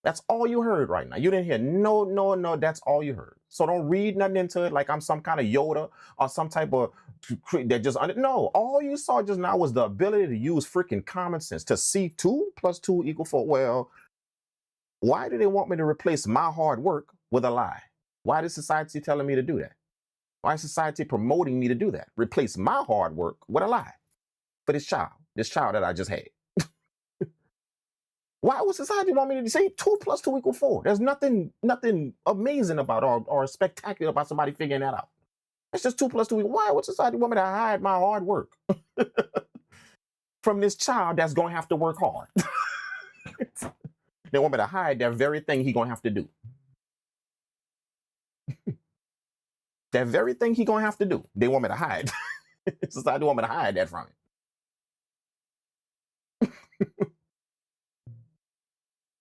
That's all you heard right now. You didn't hear no. That's all you heard. So don't read nothing into it like I'm some kind of Yoda or some type of that just no. All you saw just now was the ability to use freaking common sense to see 2 plus 2 equal 4. Well, why do they want me to replace my hard work with a lie? Why is society telling me to do that? Why is society promoting me to do that? Replace my hard work with a lie for this child that I just had. Why would society want me to say 2 plus 2 equal 4? There's nothing amazing about or spectacular about somebody figuring that out. It's just 2 plus 2 equal. Why would society want me to hide my hard work from this child that's going to have to work hard? They want me to hide that very thing he's going to have to do. That very thing he's going to have to do. They want me to hide. Society want me to hide that from him.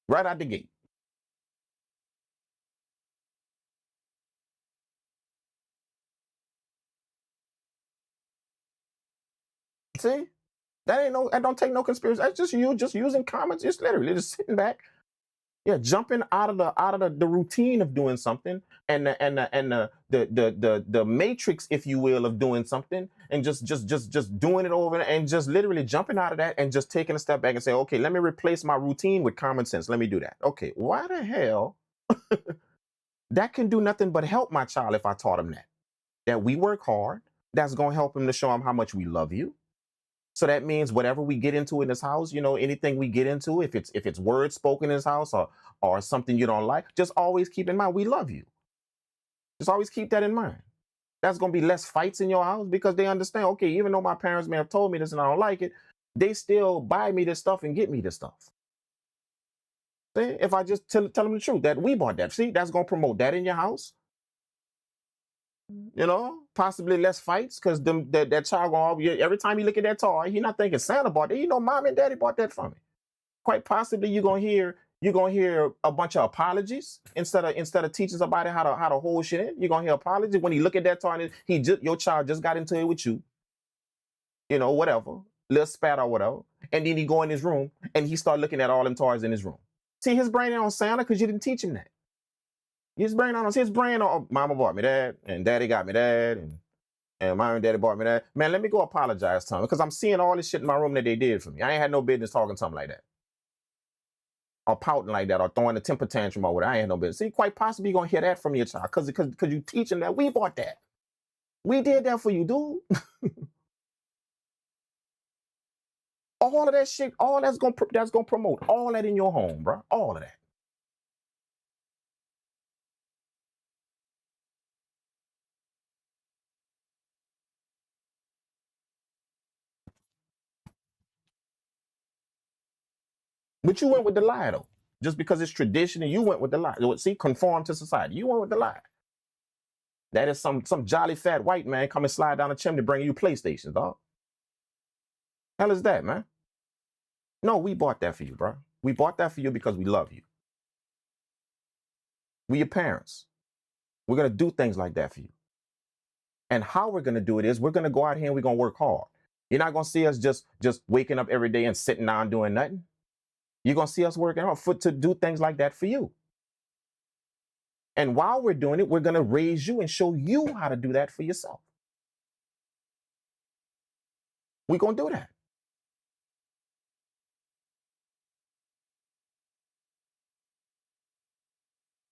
Right out the gate. See? That don't take no conspiracy. That's just you just using comments, just literally just sitting back. Yeah, jumping out of the routine of doing something and the matrix, if you will, of doing something, and just doing it over and just literally jumping out of that and just taking a step back and say, okay, let me replace my routine with common sense. Let me do that. Okay, why the hell? That can do nothing but help my child if I taught him that we work hard. That's going to help him to show him how much we love you. So that means whatever we get into in this house, anything we get into, if it's words spoken in this house or something you don't like, just always keep in mind we love you. Just always keep that in mind. That's going to be less fights in your house because they understand, okay, even though my parents may have told me this and I don't like it, they still buy me this stuff and get me this stuff. See, if I just tell them the truth that we bought that, see, that's going to promote that in your house. Possibly less fights because that child going every time you look at that toy, he's not thinking Santa bought it. Mom and daddy bought that for me. Quite possibly you're going to hear You're gonna hear a bunch of apologies instead of teaching somebody how to hold shit in. You're gonna hear apologies when he look at that toy and your child just got into it with you, whatever, little spat or whatever, and then he go in his room and he start looking at all them toys in his room. See, his brain ain't on Santa because you didn't teach him that. His brain on mama bought me that, and daddy got me that, and mom and daddy bought me that. Man, let me go apologize to him because I'm seeing all this shit in my room that they did for me. I ain't had no business talking to him like that, or pouting like that, or throwing a temper tantrum or whatever. I ain't had no business. See, quite possibly you're gonna hear that from your child because you teach him that we bought that. We did that for you, dude. All of that shit, all that's gonna promote all that in your home, bro. All of that. But you went with the lie though. Just because it's tradition and you went with the lie. See, conform to society. You went with the lie. That is some jolly fat white man come and slide down the chimney bringing you PlayStations, dog. Hell is that, man? No, we bought that for you, bro. We bought that for you because we love you. We your parents. We're gonna do things like that for you. And how we're gonna do it is we're gonna go out here and we're gonna work hard. You're not gonna see us just waking up every day and sitting down doing nothing. You're gonna see us working hard to do things like that for you. And while we're doing it, we're gonna raise you and show you how to do that for yourself. We're gonna do that.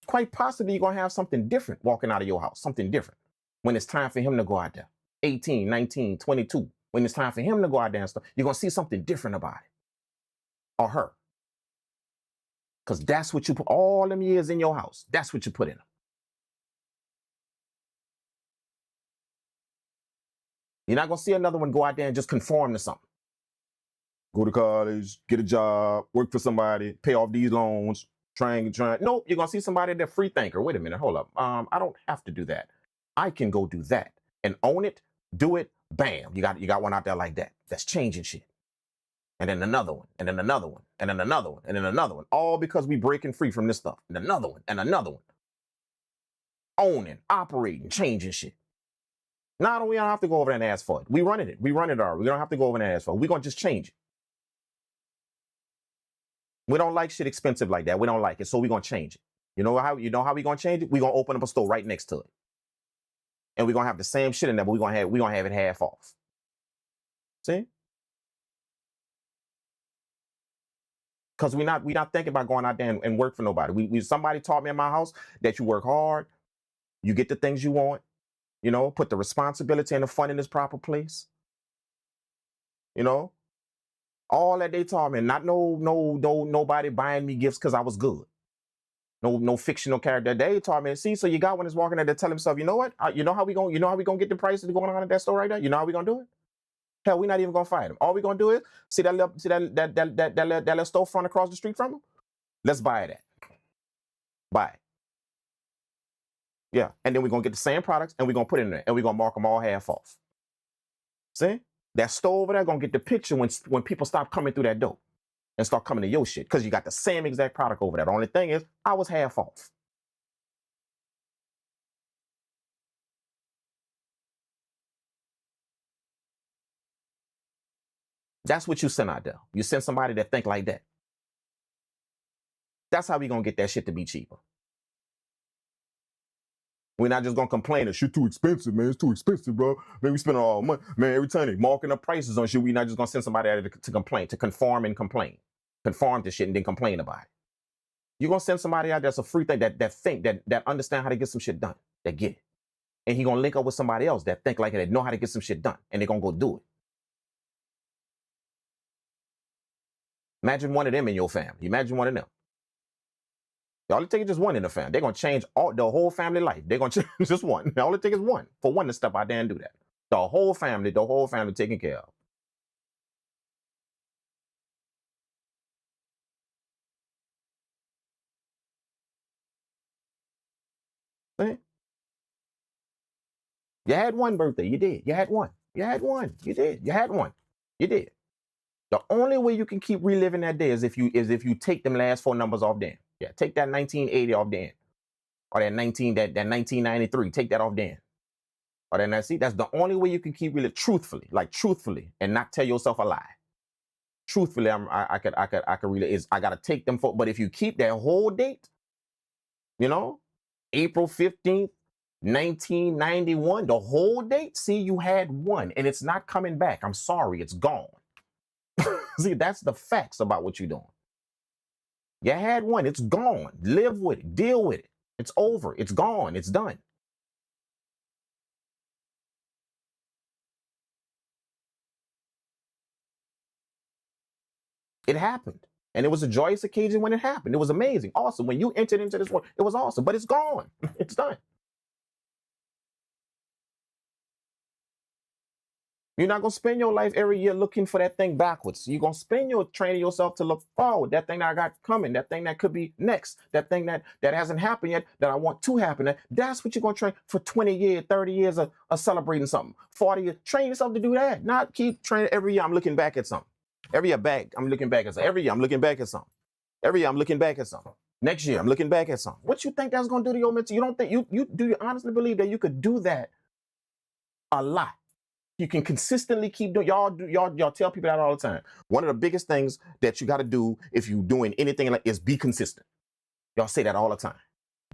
Quite possibly you're gonna have something different walking out of your house, something different when it's time for him to go out there. 18, 19, 22. When it's time for him to go out there and stuff, you're gonna see something different about it. Or her. Because that's what you put all them years in your house. That's what you put in them. You're not gonna see another one go out there and just conform to something. Go to college, get a job, work for somebody, pay off these loans, trying. Nope, you're gonna see somebody that's free thinker. Wait a minute, hold up. I don't have to do that. I can go do that and own it, do it, bam. You got one out there like that. That's changing shit. And then another one, and then another one, and then another one, and then another one. All because we breaking free from this stuff. And another one, and another one. Owning, operating, changing shit. Now we don't have to go over there and ask for it. We running it. We run it already. We don't have to go over there and ask for it. We're gonna just change it. We don't like shit expensive like that. We don't like it, so we're gonna change it. You know how we're gonna change it? We're gonna open up a store right next to it. And we're gonna have the same shit in there, but we're gonna have it half off. See? Because we're not thinking about going out there and work for nobody. Somebody taught me in my house that you work hard, you get the things you want, put the responsibility and the fun in its proper place. All that they taught me. Not nobody buying me gifts because I was good. No fictional character. They taught me. See, so you got one that's walking there to tell himself, you know what? You know how we gonna get the prices going on at that store right there? You know how we gonna do it? Hell, we're not even gonna fight him. All we're gonna do is see that little storefront across the street from him. Let's buy it at. Buy it. Yeah, and then we're gonna get the same products and we're gonna put it in there and we're gonna mark them all half off. See? That store over there gonna get the picture when people stop coming through that door and start coming to your shit because you got the same exact product over there. The only thing is, I was half off. That's what you send out there. You send somebody that think like that. That's how we gonna get that shit to be cheaper. We're not just gonna complain that shit too expensive, man. It's too expensive, bro. Man, we spend all money. Man, every time they marking up prices on shit, we're not just gonna send somebody out to complain, to conform and complain. Conform to shit and then complain about it. You're gonna send somebody out that's a free thing that understand how to get some shit done, that get it. And he gonna link up with somebody else that think like it, that know how to get some shit done, and they're gonna go do it. Imagine one of them in your family. Imagine one of them. All it takes is just one in the family. They're gonna change the whole family life. They're gonna change just one. All it takes is one for one to step out there and do that. The whole family taken care of. See? You had one birthday. You did. You had one. You had one. You did. You had one. You did. The only way you can keep reliving that day is if you take them last four numbers off then. Yeah, take that 1980 off then. Or that 1993, take that off then. Or then see, that's the only way you can keep reliving truthfully, and not tell yourself a lie. Truthfully, I could really is I gotta take them for, but if you keep that whole date, April 15th, 1991, the whole date, see, you had one and it's not coming back. I'm sorry, it's gone. See, that's the facts about what you're doing. You had one, it's gone. Live with it, deal with it. It's over, it's gone, it's done. It happened. And it was a joyous occasion when it happened. It was amazing, awesome. When you entered into this world, it was awesome, but it's gone. It's done. You're not going to spend your life every year looking for that thing backwards. You're going to spend your training yourself to look forward. That thing that I got coming, that thing that could be next, that thing that hasn't happened yet, that I want to happen. That's what you're going to train for 20 years, 30 years of celebrating something. 40 years. Train yourself to do that. Not keep training every year. I'm looking back at something. Every year back, I'm looking back at something. Every year, I'm looking back at something. Every year, I'm looking back at something. Next year, I'm looking back at something. What you think that's going to do to your mental? You don't think you honestly believe that you could do that a lot? You can consistently keep doing. Y'all tell people that all the time. One of the biggest things that you got to do if you're doing anything like is be consistent. Y'all say that all the time.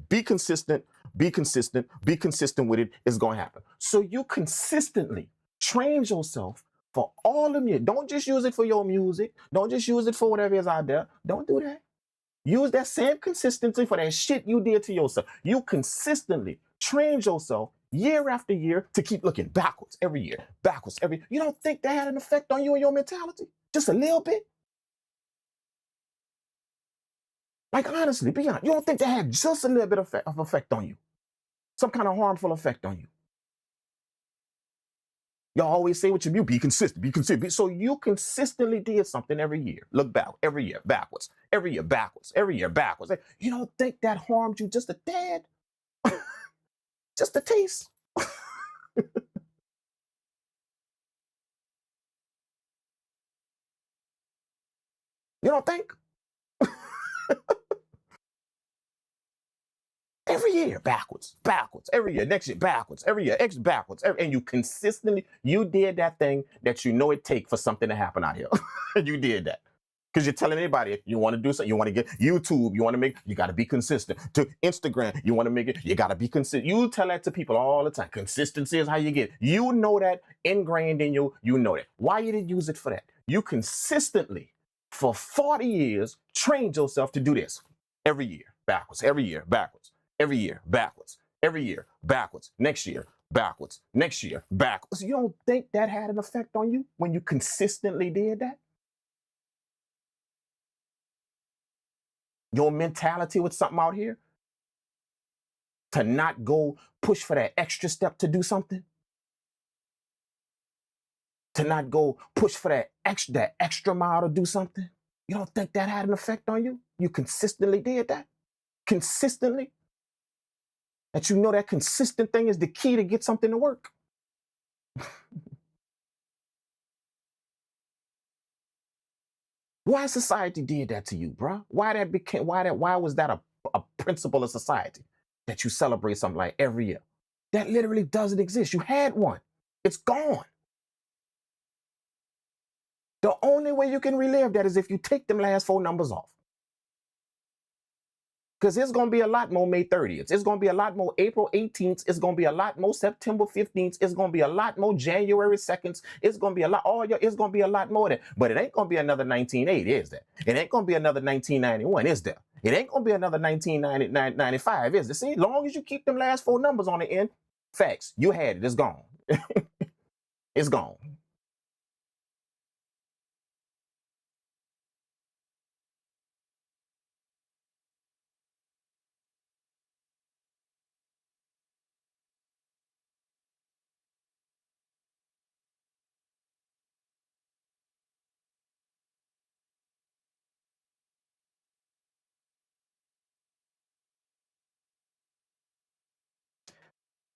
Be consistent. Be consistent. Be consistent with it. It's going to happen. So you consistently train yourself for all of you. Don't just use it for your music. Don't just use it for whatever is out there. Don't do that. Use that same consistency for that shit you did to yourself. You consistently train yourself year after year to keep looking backwards every year, backwards every. You don't think that had an effect on you and your mentality? Just a little bit? Like, honestly, be honest. You don't think that had just a little bit of effect on you? Some kind of harmful effect on you? Y'all always say what you do, be consistent. So you consistently did something every year. Look back, every year, backwards, every year, backwards, every year, backwards. You don't think that harmed you just a tad? Just a taste? You don't think? Every year, backwards, every year, next year, backwards, every year, backwards, and you consistently, you did that thing that you know it take for something to happen out here. You did that. Because you're telling anybody, you want to do something, you want to get YouTube, you want to make, you got to be consistent. To Instagram, you want to make it, you got to be consistent. You tell that to people all the time. Consistency is how you get it. You know that ingrained in you, you know that. Why you didn't use it for that? You consistently, for 40 years, trained yourself to do this. Every year, backwards, every year, backwards. Every year, backwards. Every year, backwards. Next year, backwards. Next year, backwards. You don't think that had an effect on you when you consistently did that? Your mentality with something out here to not go push for that extra step to do something, to not go push for that extra mile to do something. You don't think that had an effect on you? You consistently did that? Consistently? That you know that consistent thing is the key to get something to work. Why society did that to you, bro? Why was that a principle of society that you celebrate something like every year? That literally doesn't exist. You had one. It's gone. The only way you can relive that is if you take them last four numbers off. Because it's going to be a lot more May 30th. It's going to be a lot more April 18th. It's going to be a lot more September 15th. It's going to be a lot more January 2nd. It's going to be a lot. It's going to be a lot more than. But it ain't going to be another 1980, is there? It ain't going to be another 1991, is there? It ain't going to be another 1995, is there? See, as long as you keep them last four numbers on the end, facts, you had it. It's gone. It's gone.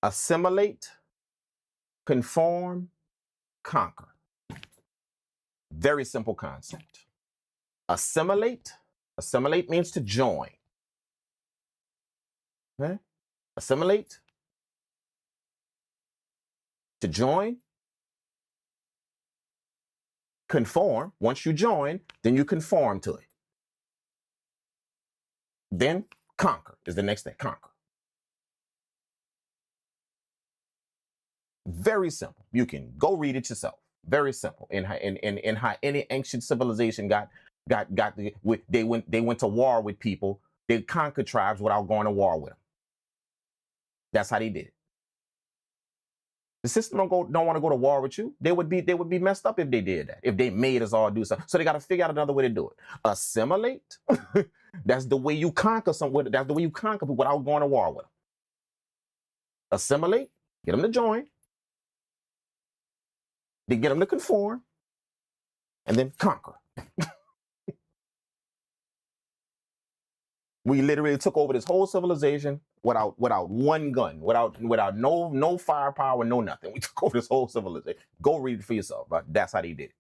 Assimilate, conform, conquer. Very simple concept. Assimilate means to join. Okay? Assimilate, to join. Conform, once you join, then you conform to it. Then conquer is the next thing, conquer. Very simple. You can go read it yourself. Very simple. In how any ancient civilization they went to war with people. They conquered tribes without going to war with them. That's how they did it. The system don't want to go to war with you. They would be messed up if they did that. If they made us all do something. So they got to figure out another way to do it. Assimilate. That's the way you conquer someone. That's the way you conquer people without going to war with them. Assimilate. Get them to join. Then get them to conform. And then conquer. We literally took over this whole civilization without one gun, without no firepower, no nothing. We took over this whole civilization. Go read it for yourself, but that's how they did it.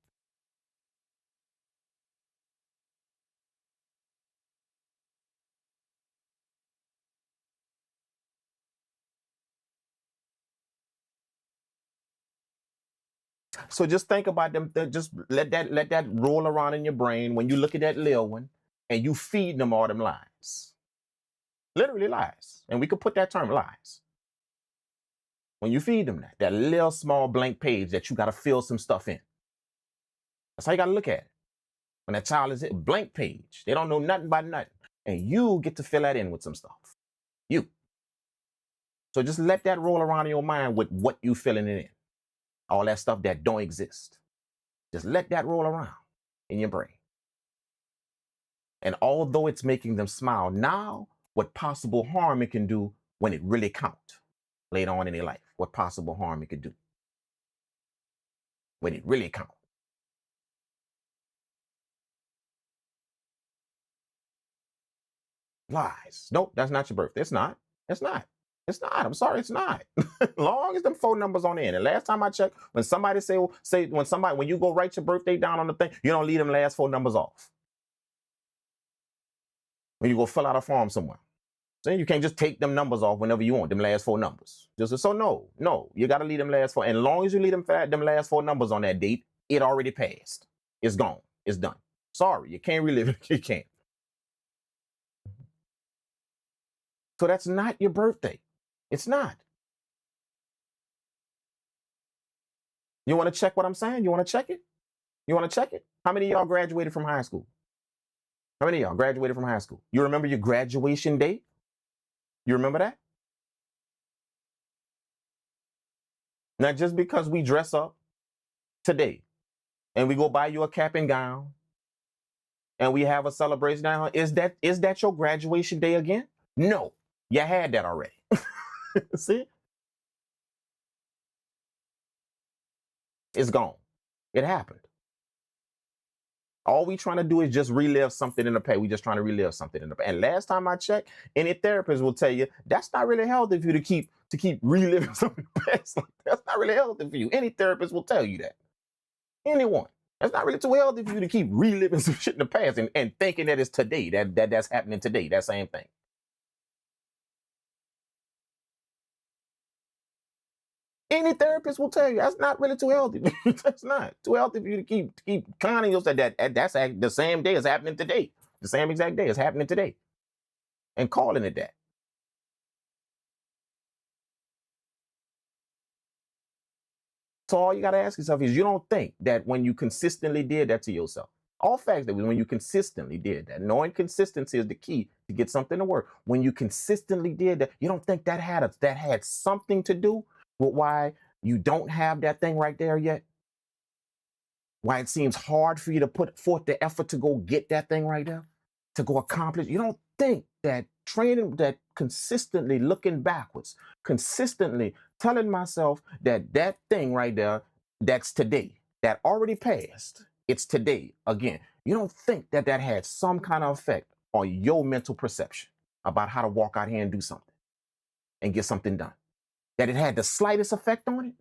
So just think about them. Just let that roll around in your brain when you look at that little one and you feed them all them lies. Literally lies. And we could put that term lies. When you feed them that little small blank page that you got to fill some stuff in. That's how you got to look at it. When that child is a blank page, they don't know nothing about nothing. And you get to fill that in with some stuff. You. So just let that roll around in your mind with what you filling it in. All that stuff that don't exist. Just let that roll around in your brain. And although it's making them smile now, what possible harm it can do when it really counts later on in their life. What possible harm it could do when it really counts. Lies. Nope, that's not your birthday. It's not. It's not. It's not. I'm sorry, it's not. Long as them phone numbers on the end. And last time I checked, when somebody when you go write your birthday down on the thing, you don't leave them last 4 numbers off. When you go fill out a form somewhere. So you can't just take them numbers off whenever you want, them last 4 numbers. No, you got to leave them last 4. And as long as you leave them last 4 numbers on that date, it already passed. It's gone. It's done. Sorry, you can't relive it. You can't. So that's not your birthday. It's not. You want to check what I'm saying? You want to check it? You want to check it? How many of y'all graduated from high school? How many of y'all graduated from high school? You remember your graduation date? You remember that? Now, just because we dress up today and we go buy you a cap and gown and we have a celebration now, is that your graduation day again? No, you had that already. See? It's gone. It happened. All we trying to do is just relive something in the past. We just trying to relive something in the past. And last time I checked, any therapist will tell you that's not really healthy for you to keep reliving something in the past. That's not really healthy for you. Any therapist will tell you that. Anyone. That's not really too healthy for you to keep reliving some shit in the past and thinking that it's today, that's happening today, that same thing. Any therapist will tell you that's not really too healthy. That's not too healthy for you to keep conning yourself that's the same day as happening today. The same exact day is happening today. And calling it that. So all you got to ask yourself is, you don't think that when you consistently did that to yourself, all facts that when you consistently did that, knowing consistency is the key to get something to work. When you consistently did that, you don't think that had something to do with why you don't have that thing right there yet? Why it seems hard for you to put forth the effort to go get that thing right there, to go accomplish? You don't think that training, that consistently looking backwards, consistently telling myself that thing right there, that's today, that already passed, it's today again. You don't think that had some kind of effect on your mental perception about how to walk out here and do something and get something done? That it had the slightest effect on it?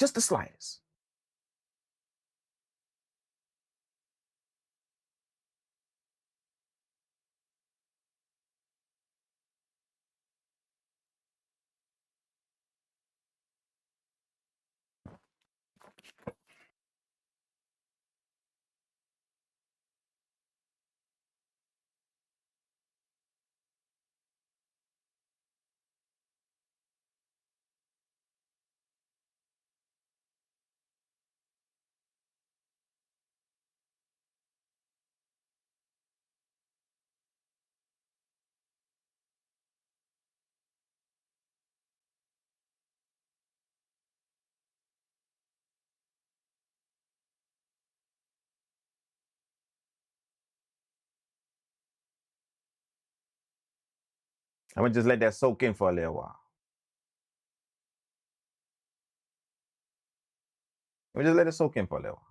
Just the slightest. I'm gonna just let that soak in for a little while. Let me just let it soak in for a little while.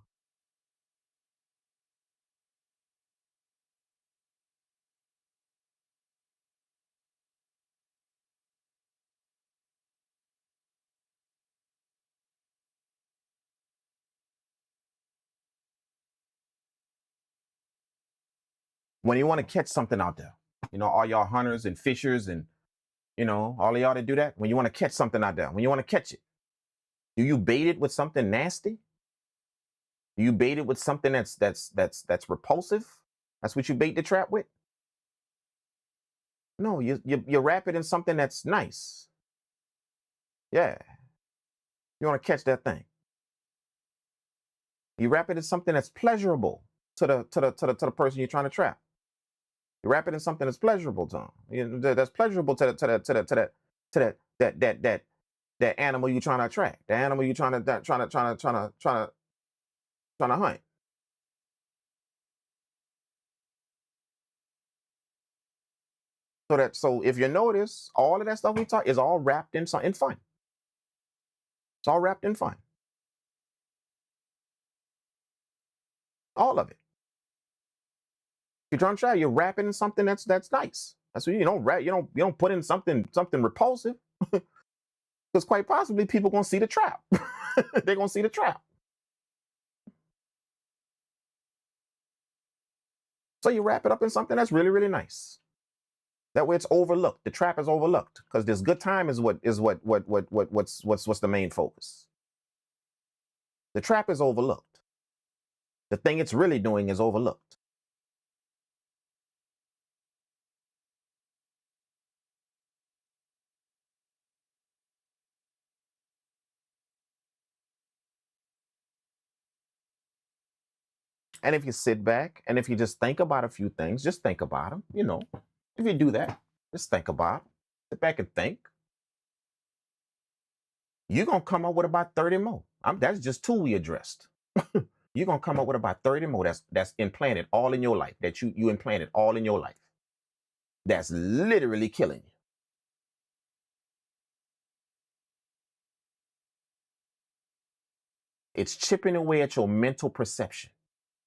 When you want to catch something out there, all y'all hunters and fishers and all of y'all that do that, when you want to catch something out there, when you want to catch it, do you bait it with something nasty? Do you bait it with something that's repulsive? That's what you bait the trap with? No, you wrap it in something that's nice. Yeah. You want to catch that thing. You wrap it in something that's pleasurable to the person you're trying to trap. You wrap it in something that's pleasurable to them. That's pleasurable to that animal you're trying to attract. The animal you're trying to hunt. So if you notice, all of that stuff we talk is all wrapped in fun. It's all wrapped in fun. All of it. You're trying to try, you're wrapping in something that's nice. That's what you don't wrap. You don't put in something repulsive, because quite possibly people gonna see the trap. They're gonna see the trap. So you wrap it up in something that's really, really nice. That way it's overlooked. The trap is overlooked because this good time is what's the main focus. The trap is overlooked. The thing it's really doing is overlooked. And if you sit back and if you just think about a few things, just think about them, if you do that, just think about it, sit back and think, you're going to come up with about 30 more. That's just 2 we addressed. You're going to come up with about 30 more that's implanted all in your life, that you implanted all in your life. That's literally killing you. It's chipping away at your mental perception,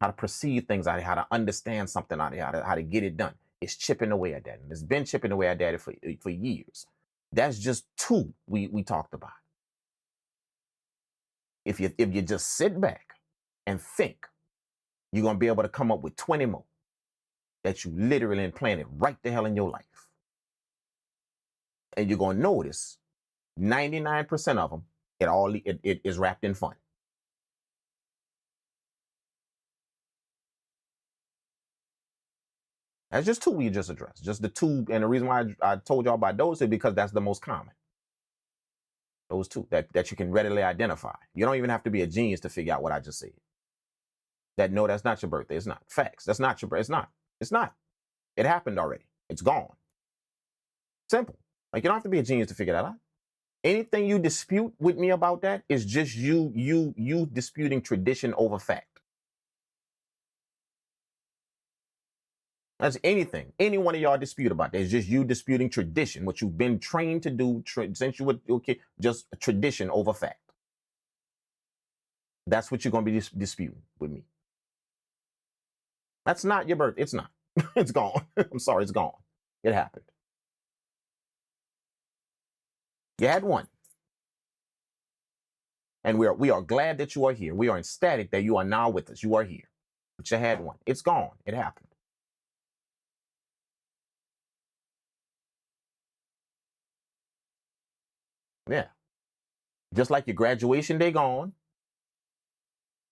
how to perceive things out of, how to understand something out of, how to get it done. It's chipping away at that. And it's been chipping away at that for years. That's just 2 we talked about. If you just sit back and think, you're going to be able to come up with 20 more that you literally implanted right the hell in your life. And you're going to notice 99% of them, it is wrapped in fun. That's just 2 we just addressed. Just the 2. And the reason why I told y'all about those is because that's the most common. Those 2 that you can readily identify. You don't even have to be a genius to figure out what I just said. No, that's not your birthday. It's not. Facts. That's not your birthday. It's not. It's not. It happened already. It's gone. Simple. Like, you don't have to be a genius to figure that out. Anything you dispute with me about that is just you disputing tradition over fact. That's anything. Any one of y'all dispute about that. It's just you disputing tradition, what you've been trained to do since you were okay, just tradition over fact. That's what you're going to be disputing with me. That's not your birthday. It's not. It's gone. I'm sorry, it's gone. It happened. You had one. And we are glad that you are here. We are ecstatic that you are now with us. You are here. But you had one. It's gone. It happened. Yeah. Just like your graduation day gone.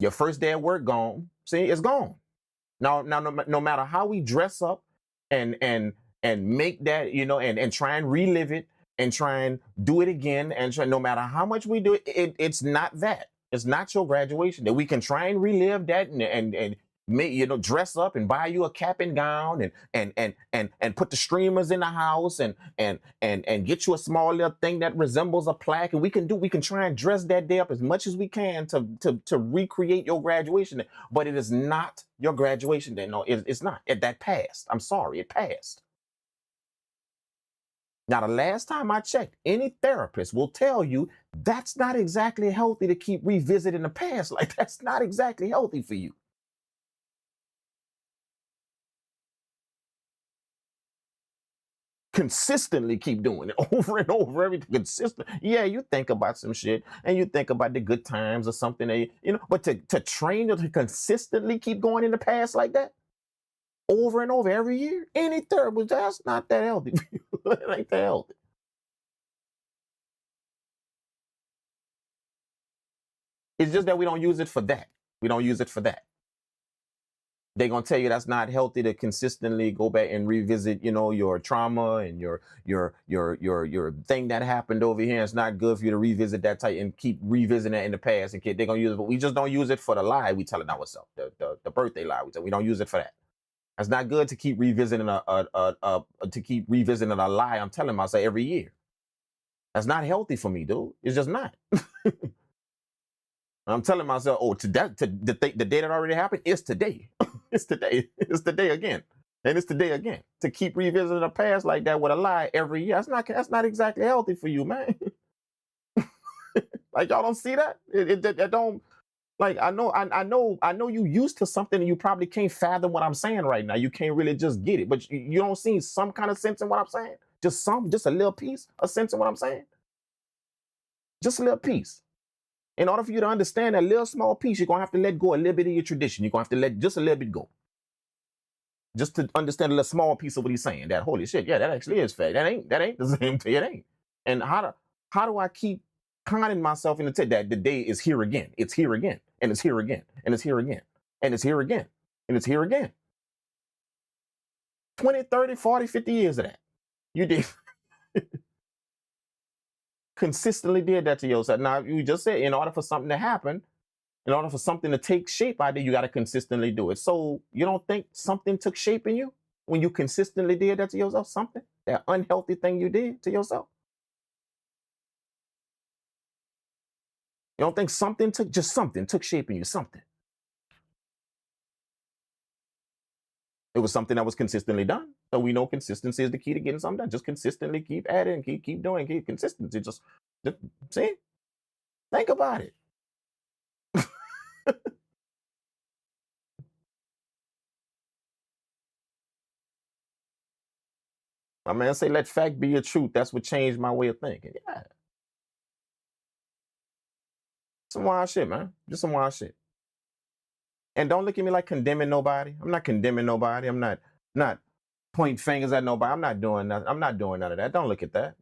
Your first day at work gone. See, it's gone. Now, no matter how we dress up and make that, and try and relive it and try and do it again, and no matter how much we do it, it's not that. It's not your graduation that we can try and relive that and make, dress up and buy you a cap and gown and put the streamers in the house and get you a small little thing that resembles a plaque, and we can try and dress that day up as much as we can to recreate your graduation day. But it is not your graduation day. No, it's not. That passed. I'm sorry, it passed. Now, the last time I checked, any therapist will tell you that's not exactly healthy to keep revisiting the past. Like, that's not exactly healthy for you. Consistently keep doing it over and over, everything consistent. Yeah, you think about some shit and you think about the good times or something, but to train you to consistently keep going in the past like that over and over every year, any therapist, that's not that healthy. It ain't that healthy. It's just that we don't use it for that. We don't use it for that. They're gonna tell you that's not healthy to consistently go back and revisit, your trauma and your thing that happened over here. It's not good for you to revisit that type and keep revisiting that in the past. And they're gonna use it, but we just don't use it for the lie we tell it ourselves, the birthday lie. We don't use it for that. That's not good to keep revisiting a lie I'm telling myself every year. That's not healthy for me, dude. It's just not. I'm telling myself, oh, the day that already happened is today. It's today. It's today again. And it's today again. To keep revisiting the past like that with a lie every year, that's not exactly healthy for you, man. Like, y'all don't see that? It don't, like, I know you used to something and you probably can't fathom what I'm saying right now. You can't really just get it, but you don't see some kind of sense in what I'm saying. Just a little piece of sense in what I'm saying. Just a little piece. In order for you to understand that little small piece, you're gonna have to let go a little bit of your tradition. You're gonna have to let just a little bit go. Just to understand a little small piece of what he's saying. That holy shit, yeah, that actually is fact. That ain't the same thing. It ain't. And how do I keep conning myself into that the day is here again? It's here again, and it's here again, and it's here again, and it's here again, and it's here again. 20, 30, 40, 50 years of that. You did consistently did that to yourself. Now, you just said in order for something to happen, in order for something to take shape out there, you got to consistently do it. So you don't think something took shape in you when you consistently did that to yourself? Something, that unhealthy thing you did to yourself? You don't think something took shape in you? Something. It was something that was consistently done. So we know consistency is the key to getting something done. Just consistently keep adding, keep doing, keep consistency. Just see, think about it. My man say, let fact be your truth. That's what changed my way of thinking. Yeah. Some wild shit, man. Just some wild shit. And don't look at me like condemning nobody. I'm not condemning nobody. I'm not pointing fingers at nobody. I'm not doing that. I'm not doing none of that. Don't look at that.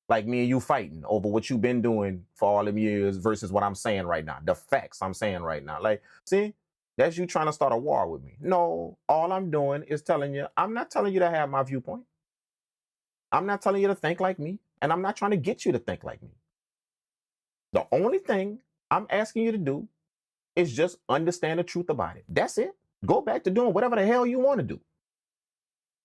Like me and you fighting over what you've been doing for all them years versus what I'm saying right now. The facts I'm saying right now. Like, see, that's you trying to start a war with me. No, all I'm doing is telling you, I'm not telling you to have my viewpoint. I'm not telling you to think like me. And I'm not trying to get you to think like me. The only thing I'm asking you to do is just understand the truth about it. That's it. Go back to doing whatever the hell you want to do.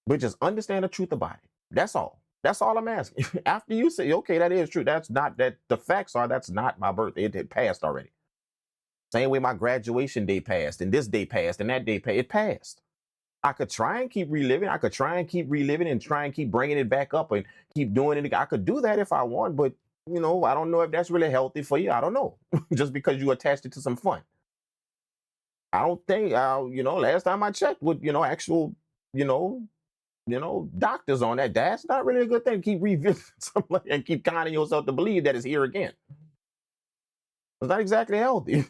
But just understand the truth about it. That's all. That's all I'm asking. After you say, okay, that is true. That's not that the facts are that's not my birthday. It had passed already. Same way my graduation day passed, and this day passed, and that day passed. It passed. I could try and keep reliving. I could try and keep reliving and try and keep bringing it back up and keep doing it. I could do that if I want, but I don't know if that's really healthy for you. I don't know. Just because you attached it to some fun. I don't think, last time I checked with, actual, doctors on that, that's not really a good thing. Keep revisiting something and keep conning yourself to believe that it's here again. It's not exactly healthy.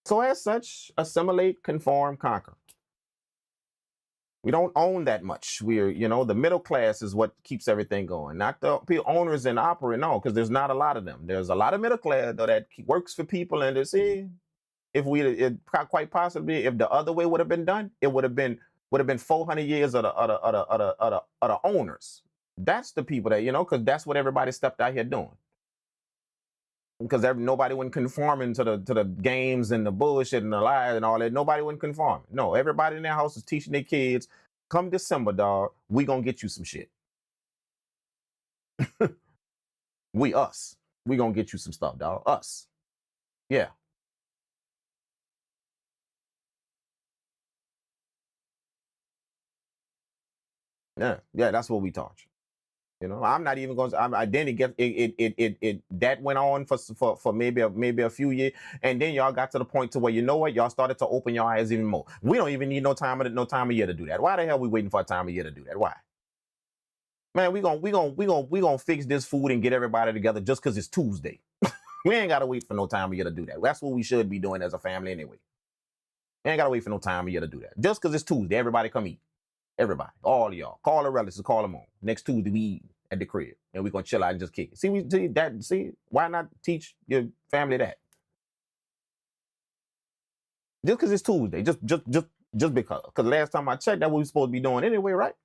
So as such, assimilate, conform, conquer. We don't own that much. We're, the middle class is what keeps everything going, not the owners and operators. No, because there's not a lot of them. There's a lot of middle class though that works for people, and they see quite possibly if the other way would have been done, it would have been 400 years of the owners. That's the people that because that's what everybody stepped out here doing. Because nobody went conforming to the games and the bullshit and the lies and all that. Nobody went conforming. No, everybody in their house is teaching their kids. Come December, dog, we gonna get you some shit. Us. We gonna get you some stuff, dog. Us. Yeah. Yeah, that's what we taught you. You know, I'm not even going to, then it get, it, that went on for maybe a few years. And then y'all got to the point to where, you know what, y'all started to open your eyes even more. We don't even need no time of year to do that. Why the hell we waiting for a time of year to do that? Why? Man, we gonna fix this food and get everybody together just because it's Tuesday. We ain't got to wait for no time of year to do that. That's what we should be doing as a family anyway. We ain't got to wait for no time of year to do that. Just because it's Tuesday, everybody come eat. Everybody, all of y'all, call the relatives, call them on. Next Tuesday, we eat at the crib, and we're gonna chill out and just kick it. See, why not teach your family that? Just because it's Tuesday, just because. Because last time I checked, that's what we're supposed to be doing anyway, right?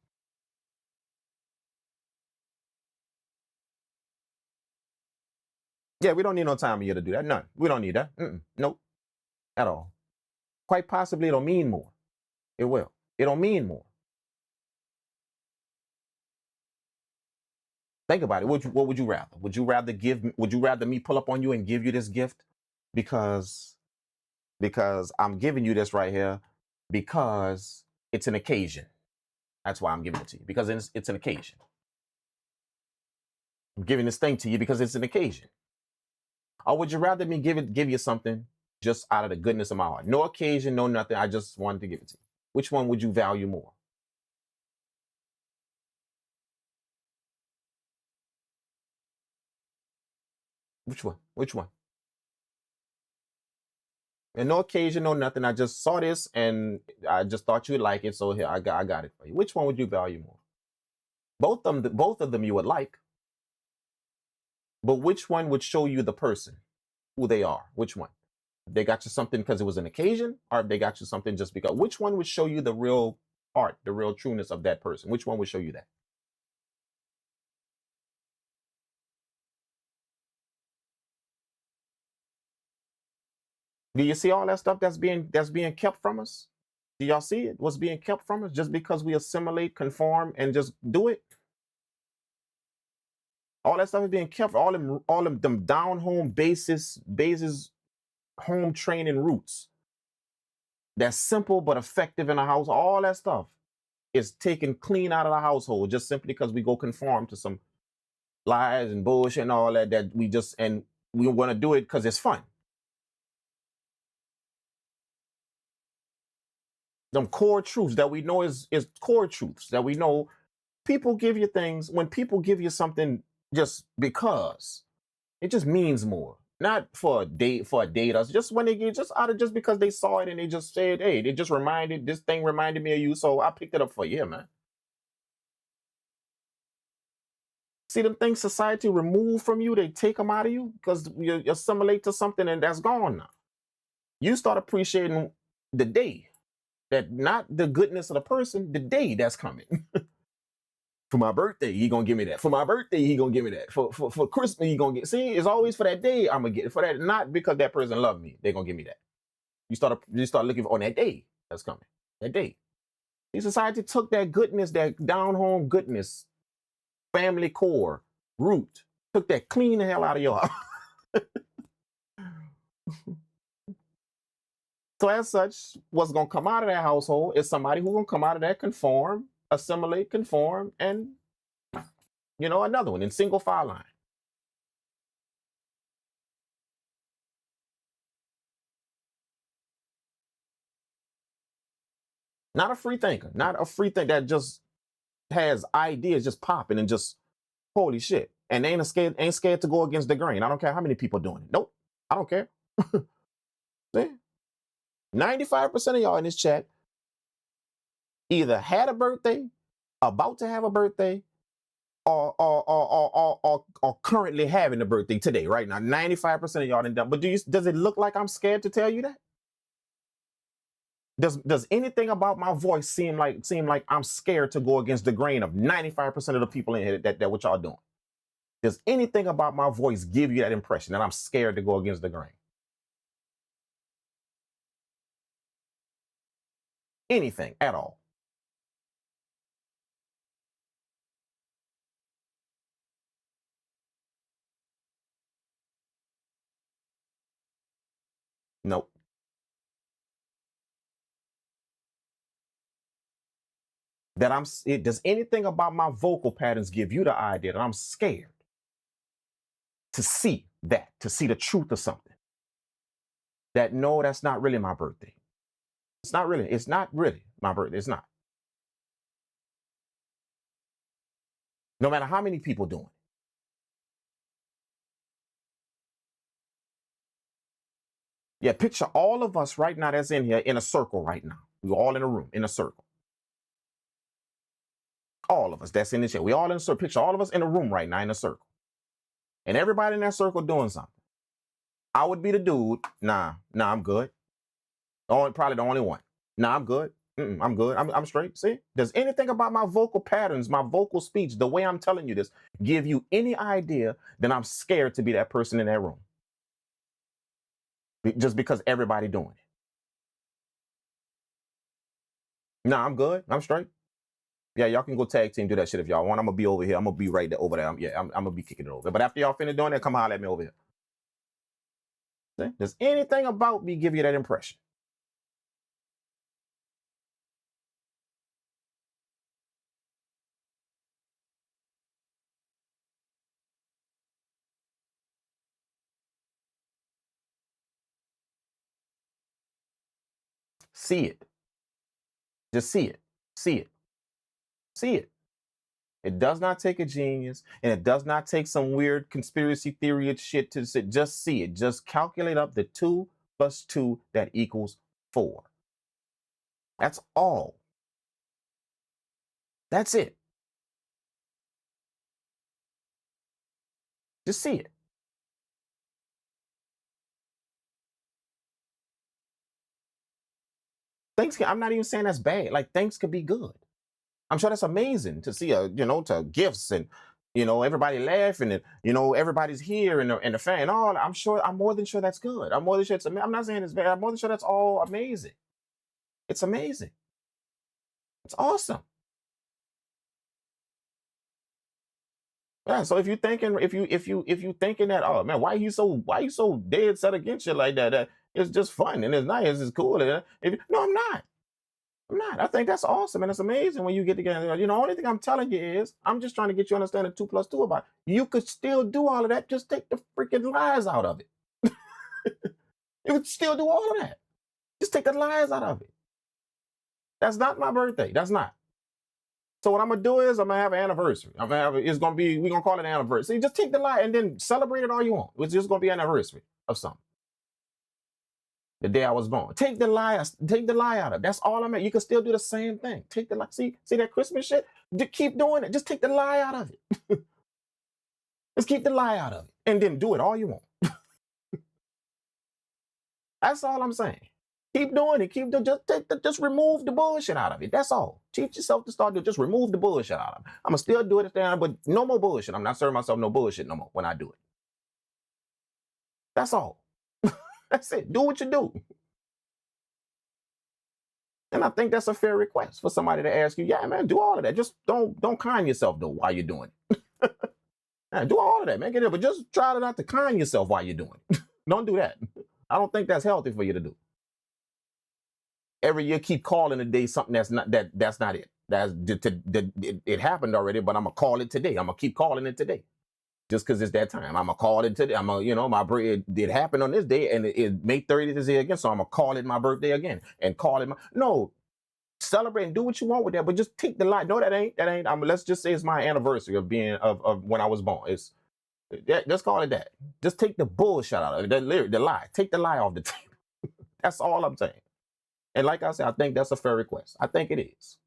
Yeah, we don't need no time of year to do that. None. We don't need that. Nope, at all. Quite possibly, it'll mean more. It will. It'll mean more. Think about it. What would you rather? Would you rather me pull up on you and give you this gift because I'm giving you this right here because it's an occasion. That's why I'm giving it to you, because it's an occasion. I'm giving this thing to you because it's an occasion. Or would you rather me give you something just out of the goodness of my heart? No occasion, no nothing. I just wanted to give it to you. Which one would you value more? Which one? Which one? And no occasion, no nothing. I just saw this and I just thought you'd like it, so here I got it for you. Which one would you value more? Both of them you would like, but which one would show you the person, who they are? Which one? They got you something because it was an occasion, or they got you something just because? Which one would show you the real heart, the real trueness of that person? Which one would show you that? Do you see all that stuff that's being kept from us? Do y'all see it? What's being kept from us just because we assimilate, conform, and just do it? All that stuff is being kept. All them down home bases, home training roots. That's simple but effective in the house. All that stuff is taken clean out of the household just simply because we go conform to some lies and bullshit and all that we want to do it because it's fun. Them core truths that we know is core truths that we know. People give you things when people give you something just because it just means more. Not for a date us, just when they get just out of just because they saw it and they just said, hey, this thing reminded me of you, so I picked it up for you, man. See them things society remove from you, they take them out of you because you assimilate to something and that's gone now. You start appreciating the day, that not the goodness of the person, the day that's coming. For my birthday, he gonna give me that. For my birthday, he gonna give me that. For Christmas, he gonna get. See, it's always for that day. I'm gonna get it for that, not because that person loved me. They gonna give me that. You start looking on that day that's coming. That day. See, society took that goodness, that down home goodness, family core root, took that clean the hell out of your house. So as such, what's gonna come out of that household is somebody who's gonna come out of that conform, assimilate, conform, and another one in single file line. Not a free thinker, not a free thinker that just has ideas just popping and just holy shit. And they ain't scared to go against the grain. I don't care how many people doing it. Nope. I don't care. See? 95% of y'all in this chat either had a birthday, about to have a birthday, or currently having a birthday today, right now. 95% of y'all done. But does it look like I'm scared to tell you that? Does anything about my voice seem like I'm scared to go against the grain of 95% of the people in here that what y'all doing? Does anything about my voice give you that impression that I'm scared to go against the grain? Anything at all? Nope. does anything about my vocal patterns give you the idea that I'm scared to see the truth of something? That no, that's not really my birthday. It's not really my birthday. It's not. No matter how many people doing it. Yeah, picture all of us right now that's in here in a circle right now. We're all in a room, in a circle. All of us that's in the chair. We all in a circle. Picture all of us in a room right now in a circle. And everybody in that circle doing something. I would be the dude. Nah, I'm good. Probably the only one. Nah, I'm good. I'm good. I'm straight. See? Does anything about my vocal patterns, my vocal speech, the way I'm telling you this, give you any idea that I'm scared to be that person in that room? Just because everybody doing it. Nah, I'm good. I'm straight. Yeah, y'all can go tag team, do that shit if y'all want. I'm gonna be over here. I'm gonna be right there over there. I'm gonna be kicking it over. But after y'all finish doing that, come holler at me over here. See? Does anything about me give you that impression? See it. Just see it. See it. See it. It does not take a genius, and it does not take some weird conspiracy theory shit to sit. Just see it. Just calculate up the 2 + 2 that equals 4. That's all. That's it. Just see it. I'm not even saying that's bad. Like, things could be good. I'm sure that's amazing to see to gifts and, everybody laughing and, everybody's here and the fan. All I'm more than sure that's good. I'm more than sure I'm not saying it's bad. I'm more than sure that's all amazing. It's amazing. It's awesome. Yeah. So if you thinking that, oh man, why you so dead set against shit like that? That it's just fun and it's nice, it's cool. No, I'm not. I'm not. I think that's awesome and it's amazing when you get together. Only thing I'm telling you is I'm just trying to get you to understand the 2 + 2 about it. You could still do all of that. Just take the freaking lies out of it. You could still do all of that. Just take the lies out of it. That's not my birthday. That's not. So what I'm gonna do is I'm gonna have an anniversary. We're gonna call it an anniversary. Just take the lie and then celebrate it all you want. It's just gonna be an anniversary of something. The day I was born. Take the lie out of it. That's all I'm at. You can still do the same thing. Take the lie. See that Christmas shit? Keep doing it. Just take the lie out of it. Just keep the lie out of it. And then do it all you want. That's all I'm saying. Keep doing it. Just remove the bullshit out of it. That's all. Teach yourself to start to just remove the bullshit out of it. I'm gonna still do it, but no more bullshit. I'm not serving myself no bullshit no more when I do it. That's all. That's it. Do what you do. And I think that's a fair request for somebody to ask you, yeah, man, do all of that. Just don't con yourself though while you're doing it. Man, do all of that, man. Get it, but just try not to con yourself while you're doing it. Don't do that. I don't think that's healthy for you to do. Every year, keep calling a day something that's not it. It happened already, but I'm gonna call it today. I'm gonna keep calling it today. Just because it's that time. I'm gonna call it today. My birthday did happen on this day, and it May 30th is here again. So I'm gonna call it my birthday again and call it no. Celebrate and do what you want with that, but just take the lie. No, that ain't. Let's just say it's my anniversary of when I was born. Just call it that. Just take the bullshit out of it. The lie. Take the lie off the table. That's all I'm saying. And like I said, I think that's a fair request. I think it is.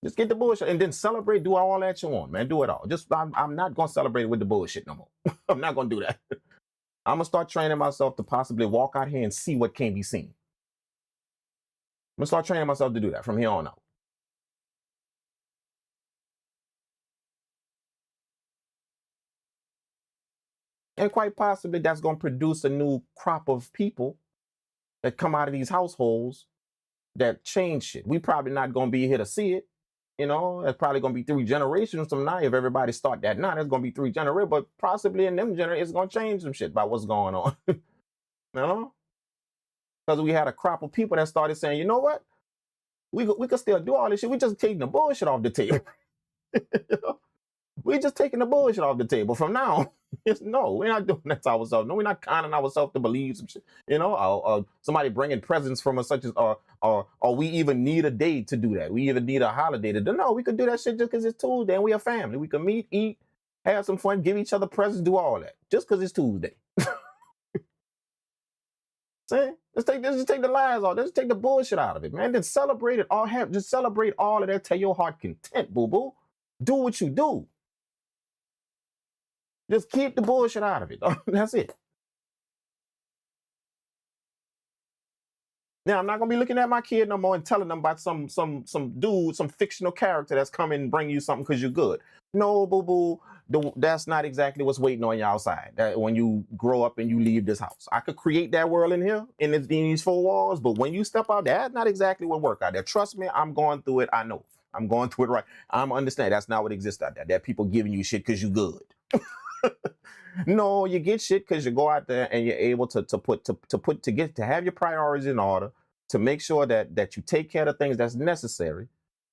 Just get the bullshit and then celebrate. Do all that you want, man. Do it all. I'm not gonna celebrate with the bullshit no more. I'm not gonna do that. I'm gonna start training myself to possibly walk out here and see what can be seen. I'm gonna start training myself to do that from here on out. And quite possibly that's gonna produce a new crop of people that come out of these households that change shit. We probably not gonna be here to see it. It's probably going to be 3 generations from now. If everybody start that now, it's going to be 3 generations, but possibly in them generations, it's going to change some shit about what's going on. Because we had a crop of people that started saying, you know what? we could still do all this shit. We just taking the bullshit off the table. We just taking the bullshit off the table from now. No, we're not doing that to ourselves. No, we're not conning ourselves to believe some shit. Somebody bringing presents from us, such as, or we even need a day to do that. We even need a holiday to do. No, we could do that shit just because it's Tuesday and we a family. We can meet, eat, have some fun, give each other presents, do all that just because it's Tuesday. See, let's just take the lies off. Let's take the bullshit out of it, man. Then celebrate it all. Just celebrate all of that till your heart content, boo boo. Do what you do. Just keep the bullshit out of it. That's it. Now, I'm not gonna be looking at my kid no more and telling them about some dude, some fictional character that's coming and bring you something because you're good. No, boo boo. That's not exactly what's waiting on you outside. That when you grow up and you leave this house, I could create that world in here in these four walls, but when you step out, that's not exactly what work out there. Trust me, I'm going through it. I know. I'm going through it right. I'm understand that's not what exists out there. That people giving you shit because you good. No, you get shit because you go out there and you're able to have your priorities in order, to make sure that you take care of things that's necessary,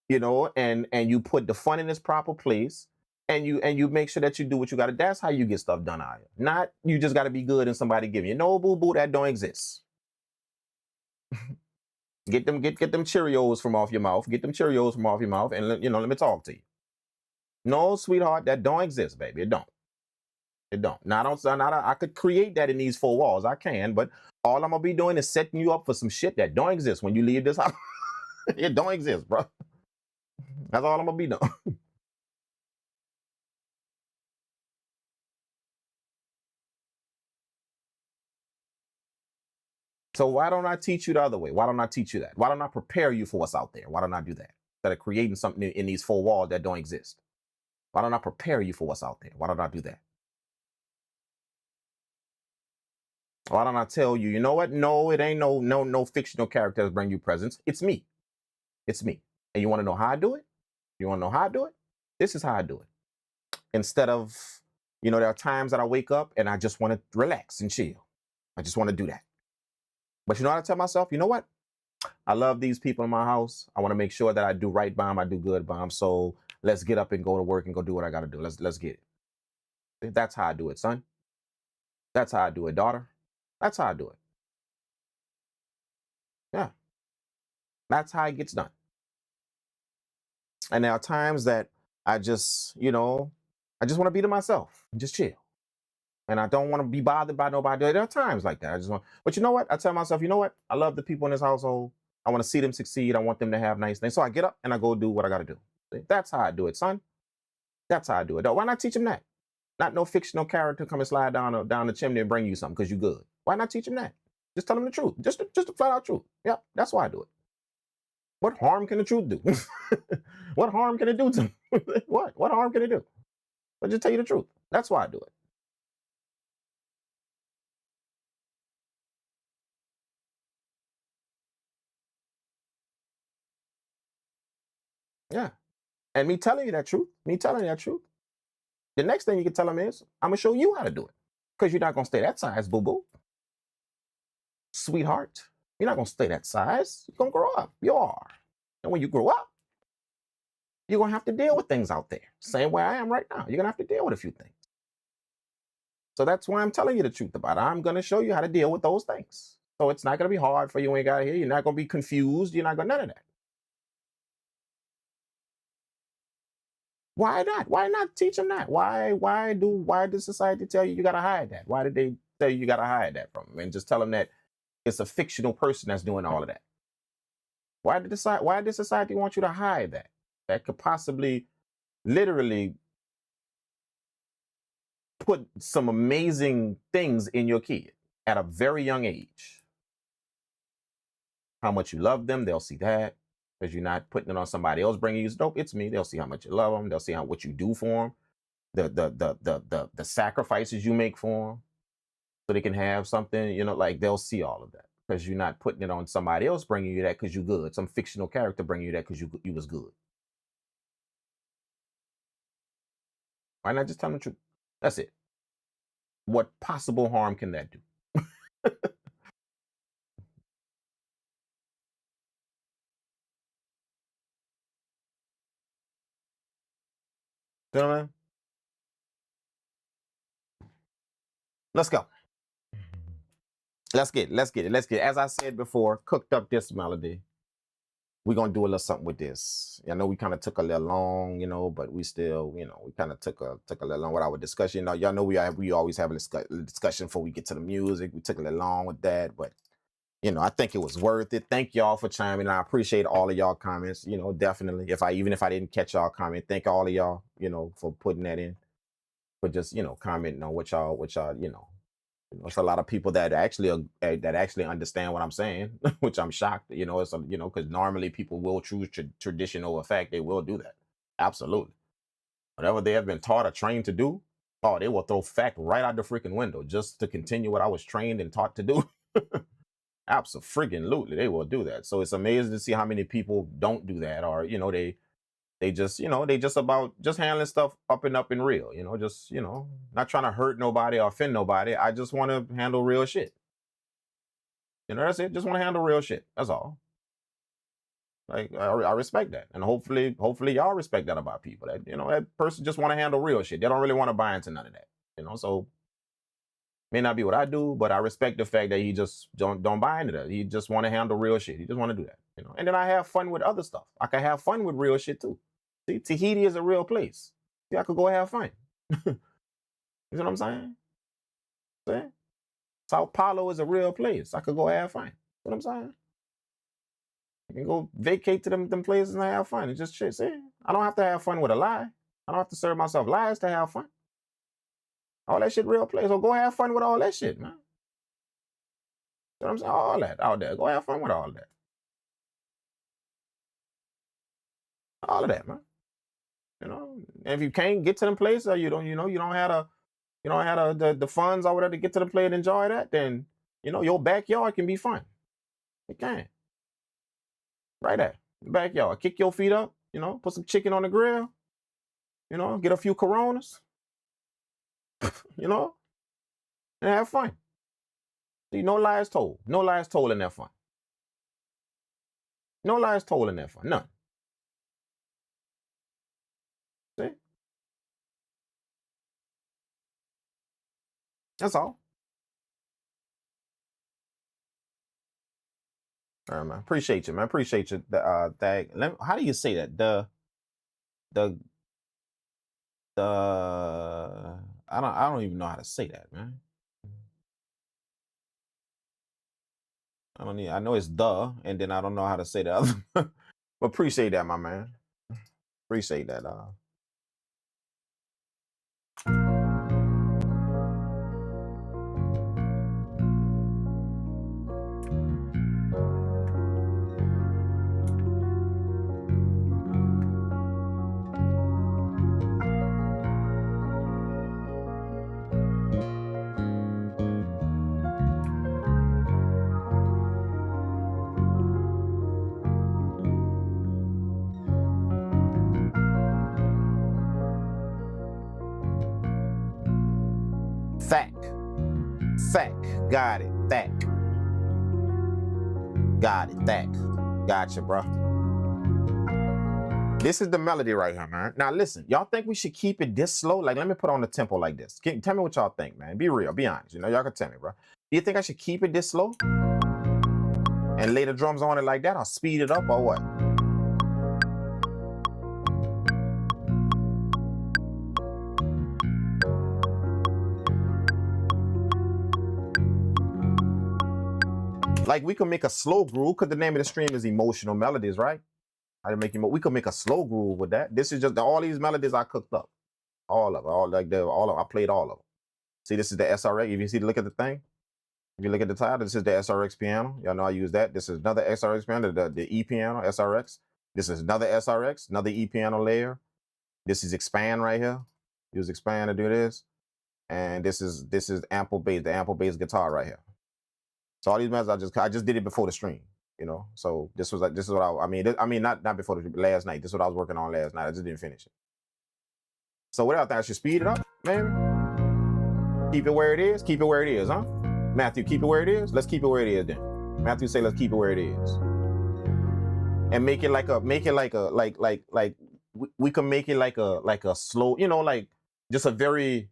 and you put the fun in its proper place, and you make sure that you do what you got to. That's how you get stuff done out here. Not you just got to be good and somebody give you. No, boo boo, that don't exist. Get them Cheerios from off your mouth. Get them Cheerios from off your mouth, and let me talk to you. No, sweetheart, that don't exist, baby. It don't. It don't. Now, I could create that in these four walls. I can, but all I'm gonna be doing is setting you up for some shit that don't exist when you leave this house. It don't exist, bro. That's all I'm gonna be doing. So why don't I teach you the other way? Why don't I teach you that? Why don't I prepare you for what's out there? Why don't I do that? Instead of creating something in these four walls that don't exist. Why don't I prepare you for what's out there? Why don't I do that? Why don't I tell you, you know what? No, it ain't no fictional characters bring you presents. It's me. It's me. And you want to know how I do it? You want to know how I do it? This is how I do it. Instead of, there are times that I wake up and I just want to relax and chill. I just want to do that. But you know what I tell myself? You know what? I love these people in my house. I want to make sure that I do right by them. I do good by them. So let's get up and go to work and go do what I got to do. Let's get it. That's how I do it, son. That's how I do it, daughter. That's how I do it. Yeah. That's how it gets done. And there are times that I just, I just want to be to myself and just chill. And I don't want to be bothered by nobody. There are times like that. But you know what? I tell myself, you know what? I love the people in this household. I want to see them succeed. I want them to have nice things. So I get up and I go do what I got to do. That's how I do it, son. That's how I do it. Why not teach them that? Not no fictional character come and slide down the chimney and bring you something because you good. Why not teach them that? Just tell them the truth. Just the flat out truth. Yep, that's why I do it. What harm can the truth do? What harm can it do to me? What harm can it do? I'll just tell you the truth. That's why I do it. Yeah. And me telling you that truth, the next thing you can tell them is, I'm going to show you how to do it. Because you're not going to stay that size, boo-boo. Sweetheart, you're not going to stay that size. You're going to grow up. You are. And when you grow up, you're going to have to deal with things out there. Same way I am right now. You're going to have to deal with a few things. So that's why I'm telling you the truth about it. I'm going to show you how to deal with those things. So it's not going to be hard for you when you got here. You're not going to be confused. You're not going to none of that. Why not? Why not teach them that? Why does society tell you got to hide that? Why did they tell you got to hide that from them and just tell them that it's a fictional person that's doing all of that? Why did society want you to hide that? That could possibly literally put some amazing things in your kid at a very young age. How much you love them, they'll see that. Because you're not putting it on somebody else bringing you. Nope, it's me. They'll see how much you love them. They'll see what you do for them, the sacrifices you make for them, so they can have something. Like they'll see all of that because you're not putting it on somebody else bringing you that because you good. Some fictional character bringing you that because you was good. Why not just tell them the truth? That's it. What possible harm can that do? You know what I mean? Let's go. Let's get it. As I said before, cooked up this melody. We're gonna do a little something with this. I know we kind of took a little long, but we still, we kind of took a little long with our discussion. Y'all know we always have a discussion before we get to the music. We took a little long with that, but I think it was worth it. Thank y'all for chiming in. I appreciate all of y'all comments. Definitely. Even if I didn't catch y'all comment, thank all of y'all, for putting that in, for just commenting on what y'all. It's a lot of people that actually understand what I'm saying, which I'm shocked. It's because normally people will choose tradition over fact. They will do that. Absolutely. Whatever they have been taught or trained to do, they will throw fact right out the freaking window just to continue what I was trained and taught to do. Absolutely, they will do that. So it's amazing to see how many people don't do that, or they just about just handling stuff up and real, just not trying to hurt nobody or offend nobody. I just want to handle real shit. That's it. Just want to handle real shit. That's all. Like I respect that, and hopefully y'all respect that about people. That that person just want to handle real shit. They don't really want to buy into none of that. So may not be what I do, but I respect the fact that he just don't buy into that. He just want to handle real shit. He just want to do that. And then I have fun with other stuff. I can have fun with real shit too. See, Tahiti is a real place. See, I could go have fun. You know what I'm saying? See? Sao Paulo is a real place. I could go have fun. You know what I'm saying? I can go vacate to them places and have fun. It's just shit. See? I don't have to have fun with a lie. I don't have to serve myself lies to have fun. All that shit real place. So go have fun with all that shit, man. You know what I'm saying? All that out there. Go have fun with all that. All of that, man. And if you can't get to them places, or you don't have the funds or whatever to get to the place and enjoy that, then your backyard can be fun. It can. Right there. The backyard. Kick your feet up, put some chicken on the grill, get a few Coronas, and have fun. See, no lies told. No lies told in that fun. No lies told in that fun. None. See? That's all. All right, man. Appreciate you, man. Appreciate you. How do you say that? I don't even know how to say that, man. I know it's and then I don't know how to say the other. But appreciate that, my man. Appreciate that. Thack. Got it. Thack. Got it. Thack. Gotcha, bro. This is the melody right here, man. Now listen, y'all think we should keep it this slow? Like, let me put on the tempo like this. Tell me what y'all think, man. Be real. Be honest. Y'all can tell me, bro. Do you think I should keep it this slow and lay the drums on it like that, or speed it up, or what? Like, we could make a slow groove, because the name of the stream is Emotional Melodies, right? We could make a slow groove with that. This is just all these melodies I cooked up. All of them. I played all of them. See, this is the SRX. If you see, look at the thing. If you look at the title, this is the SRX piano. Y'all know I use that. This is another SRX piano, the E piano, SRX. This is another SRX, another E piano layer. This is expand right here. Use expand to do this. And this is ample bass, the ample bass guitar right here. So all these melodies I just did it before the stream, So this is what I mean not before last night. This is what I was working on last night. I just didn't finish it. So what I think I should speed it up, man. Keep it where it is. Keep it where it is, huh? Matthew, keep it where it is. Let's keep it where it is then. Matthew say let's keep it where it is. And make it like we can make it like a slow, like just a very,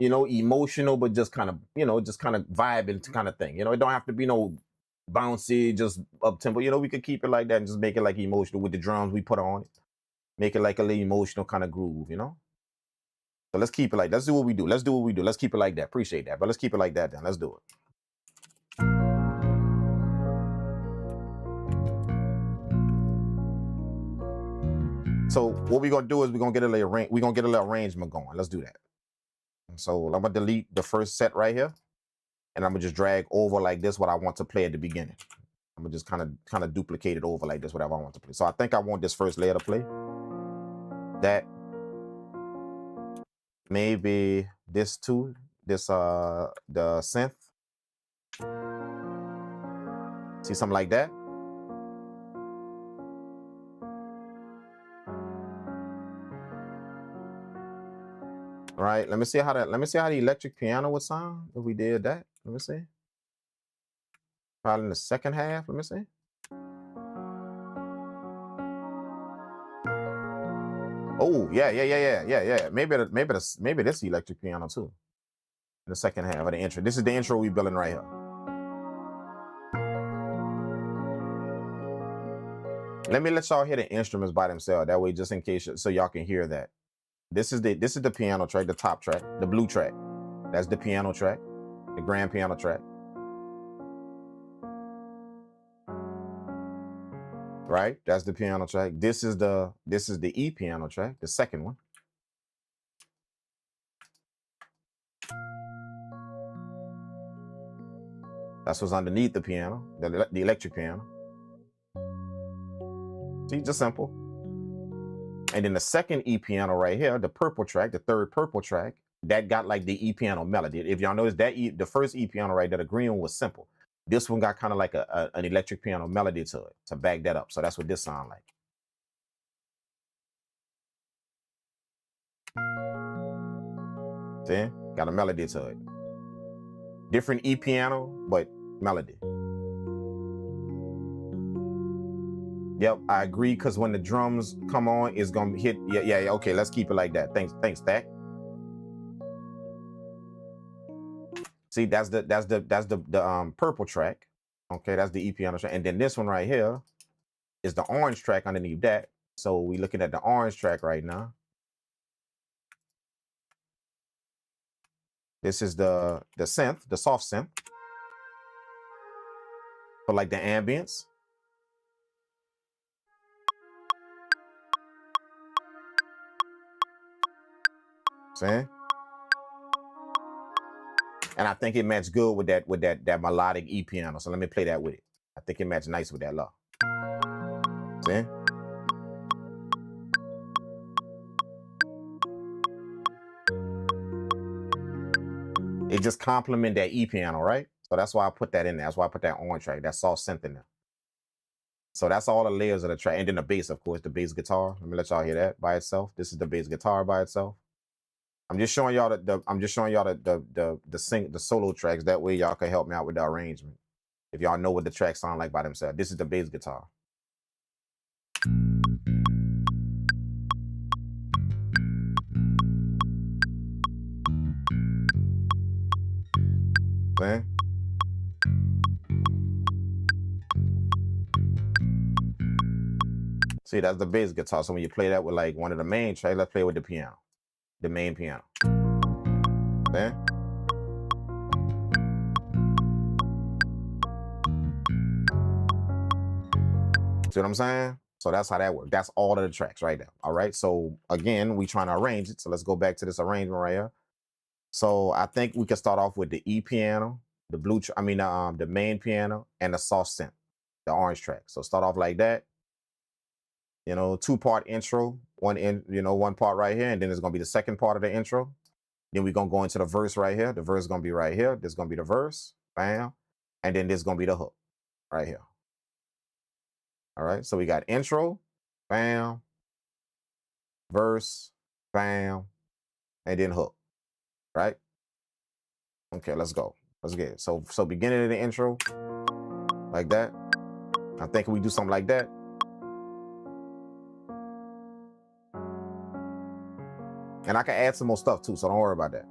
emotional, but just kind of, just kind of vibing kind of thing. It don't have to be no bouncy, just up tempo. We could keep it like that and just make it like emotional with the drums we put on it. Make it like a little emotional kind of groove, So let's keep it like, let's do what we do. Let's do what we do. Let's keep it like that. Appreciate that. But let's keep it like that then. Let's do it. So what we're gonna do is we're gonna get a little arrangement going. Let's do that. So I'm gonna delete the first set right here, and I'm gonna just drag over like this what I want to play at the beginning. I'm gonna just kind of duplicate it over like this, whatever I want to play. So I think I want this first layer to play. That maybe this too, this the synth. See something like that? All right, let me see how the electric piano would sound if we did that. Let me see. Probably in the second half. Let me see. Oh yeah. Maybe this electric piano too. In the second half of the intro. This is the intro we building right here. Let me let y'all hear the instruments by themselves. That way, just in case, so y'all can hear that. This is the piano track, the top track, the blue track. That's the piano track, the grand piano track. Right? That's the piano track. This is the E piano track, the second one. That's what's underneath the piano, the electric piano. See, just simple. And then the second E piano right here, the purple track, the third purple track, that got like the E piano melody. If y'all notice that the first E piano right there, the green one was simple. This one got kind of like an electric piano melody to it to back that up. So that's what this sound like. See? Got a melody to it. Different E piano, but melody. Yep, I agree, because when the drums come on, it's gonna hit. Yeah. Okay, let's keep it like that. Thanks, Stack. See, that's the purple track. Okay, that's the E piano track, and then this one right here is the orange track underneath that. So we looking at the orange track right now. This is the synth, the soft synth, for like the ambience. See? And I think it matched good with that melodic E piano. So let me play that with it. I think it matched nice with that law. See? It just complement that E piano, right? So that's why I put that in there. That's why I put that orange track, that soft synth in there. So that's all the layers of the track. And then the bass, of course, the bass guitar. Let me let y'all hear that by itself. This is the bass guitar by itself. I'm just showing y'all the solo tracks. That way y'all can help me out with the arrangement. If y'all know what the tracks sound like by themselves. This is the bass guitar. See? See, that's the bass guitar. So when you play that with like one of the main tracks, let's play with the piano. The main piano. See? See what I'm saying? So that's how that works. That's all of the tracks right there. All right. So again, we trying to arrange it. So let's go back to this arrangement right here. So I think we can start off with the E piano, the the main piano, and the soft synth, the orange track. So start off like that. 2-part intro, one part right here, and then there's gonna be the second part of the intro. Then we're gonna go into the verse right here. The verse is gonna be right here. There's gonna be the verse, bam, and then there's gonna be the hook right here. All right, so we got intro, bam, verse, bam, and then hook, right? Okay, let's go. Let's get it. So beginning of the intro, like that. I'm thinking we do something like that. And I can add some more stuff too, so don't worry about that.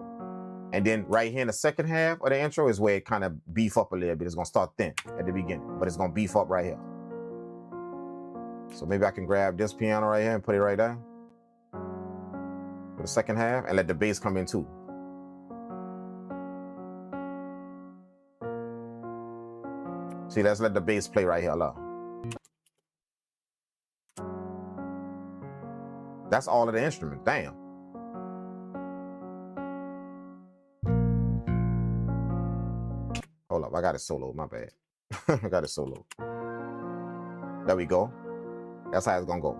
And then right here in the second half of the intro is where it kind of beef up a little bit. It's gonna start thin at the beginning, but it's gonna beef up right here. So maybe I can grab this piano right here and put it right there for the second half and let the bass come in too. See, let's let the bass play right here. Look. That's all of the instruments. Damn. Hold up, I got it solo. My bad. I got it solo. There we go. That's how it's gonna go.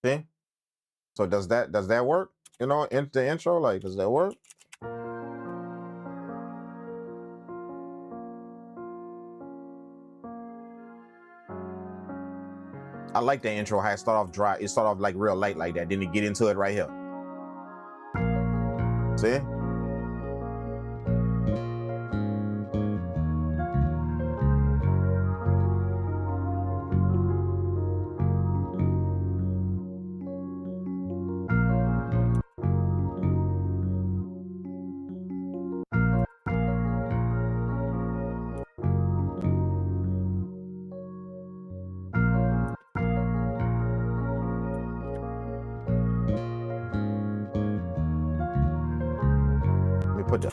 See? So does that work? You know, in the intro, like, does that work? I like the intro, how it start off dry. It start off like real light like that. Then it get into it right here. See?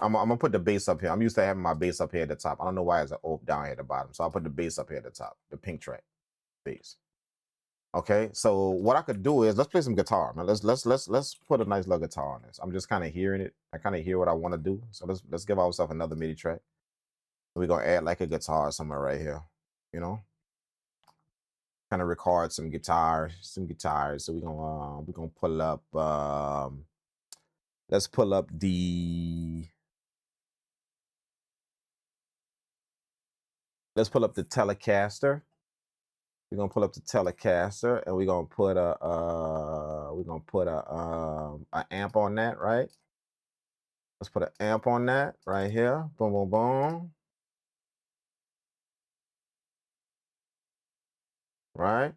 I'm gonna put the bass up here. I'm used to having my bass up here at the top. I don't know why it's down here at the bottom. So I'll put the bass up here at the top, the pink track bass. Okay, so what I could do is let's play some guitar, man. Let's put a nice little guitar on this. I'm just kind of hearing it. I kind of hear what I want to do. So let's give ourselves another MIDI track. We're gonna add like a guitar somewhere right here, you know. Kind of record some guitars. So we're gonna pull up let's pull up the Telecaster. We're gonna pull up the Telecaster and we're gonna put a amp on that, right? Let's put an amp on that right here. Boom, boom, boom. Right?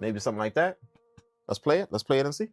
Maybe something like that. Let's play it. Let's play it and see.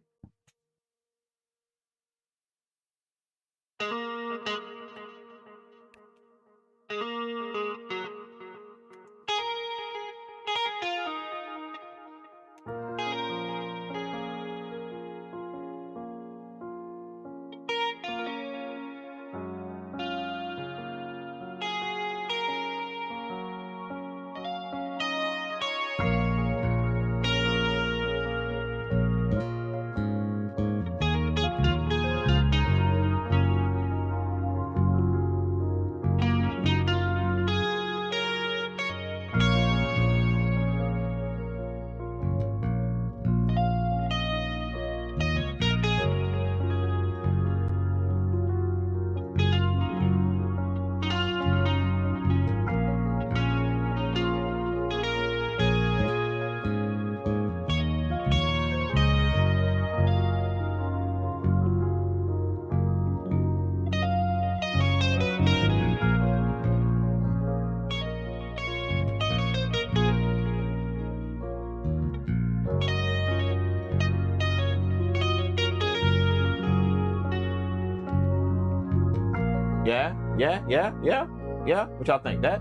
Yeah. What y'all think? That?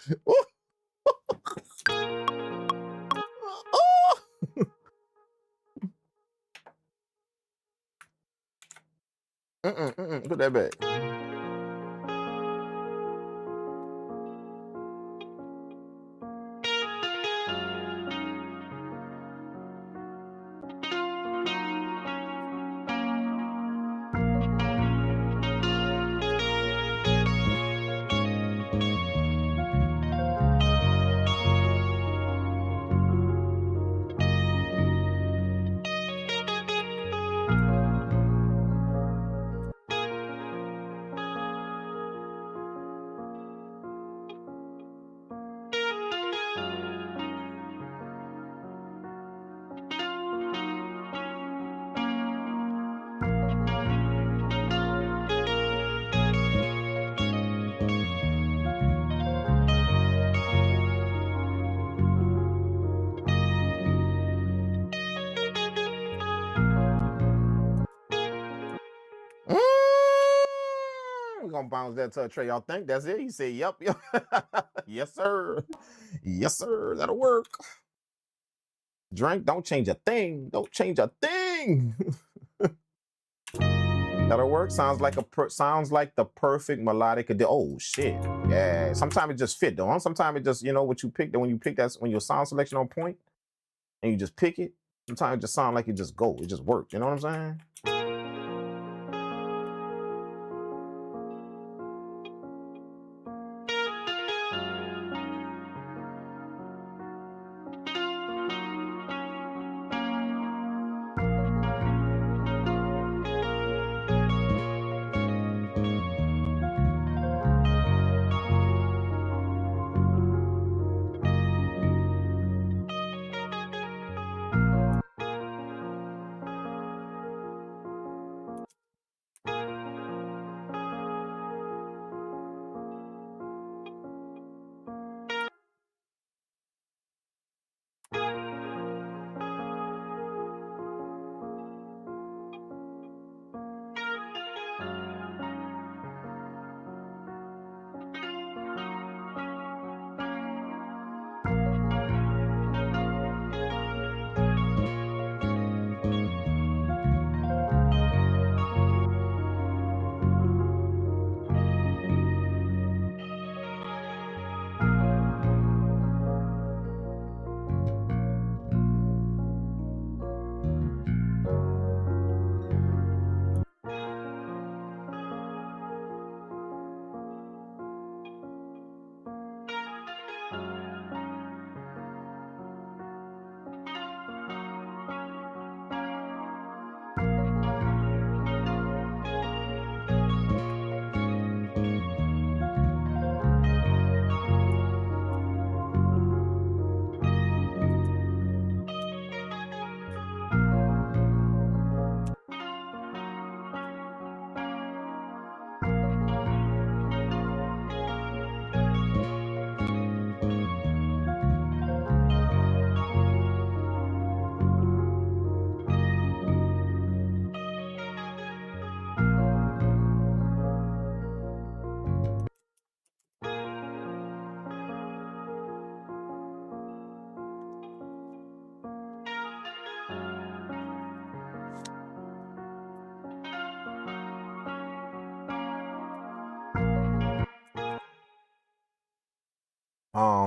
Put that back. We're gonna bounce that to a tray. Y'all think that's it? He said, yep. Yes, sir. Yes, sir. That'll work. Drink, don't change a thing. Don't change a thing. That'll work. Sounds like the perfect melodic. Oh shit. Yeah. Sometimes it just fit though. Sometimes it just, what you pick, when you pick that, when your sound selection on point and you just pick it, sometimes it just sound like it just go. It just works. You know what I'm saying?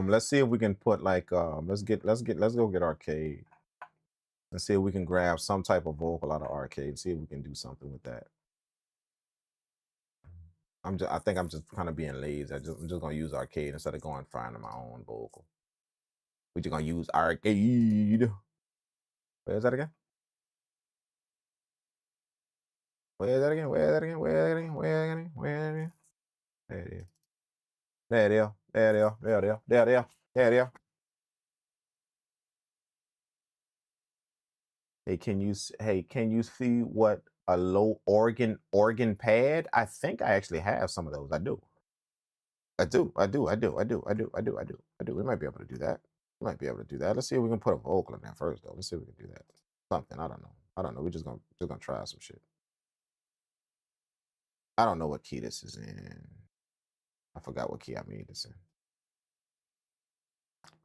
Let's see if we can put like let's go get arcade. Let's see if we can grab some type of vocal out of arcade. See if we can do something with that. I think I'm just kind of being lazy. I'm just gonna use arcade instead of going finding my own vocal. We're just gonna use arcade. Where's that again? Where's that again? Where's that again? Where's that again? Where's that again? Where's that again? There it is. There it is. There it is. There it is. There it is. There it is. Can you see what a low organ pad? I think I actually have some of those. I do. We might be able to do that. Let's see if we can put a vocal in there first though. Let's see if we can do that. Something. I don't know. We're just gonna try some shit. I don't know what key this is in. I forgot what key I made this in.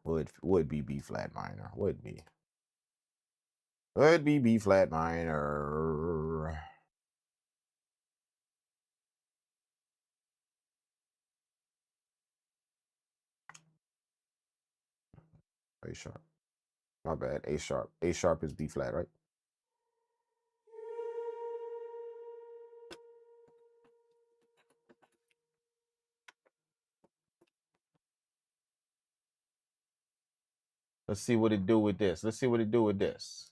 Would be B flat minor. Would be B flat minor. A sharp. My bad. A sharp. A sharp is B flat, right? Let's see what it do with this. Let's see what it do with this.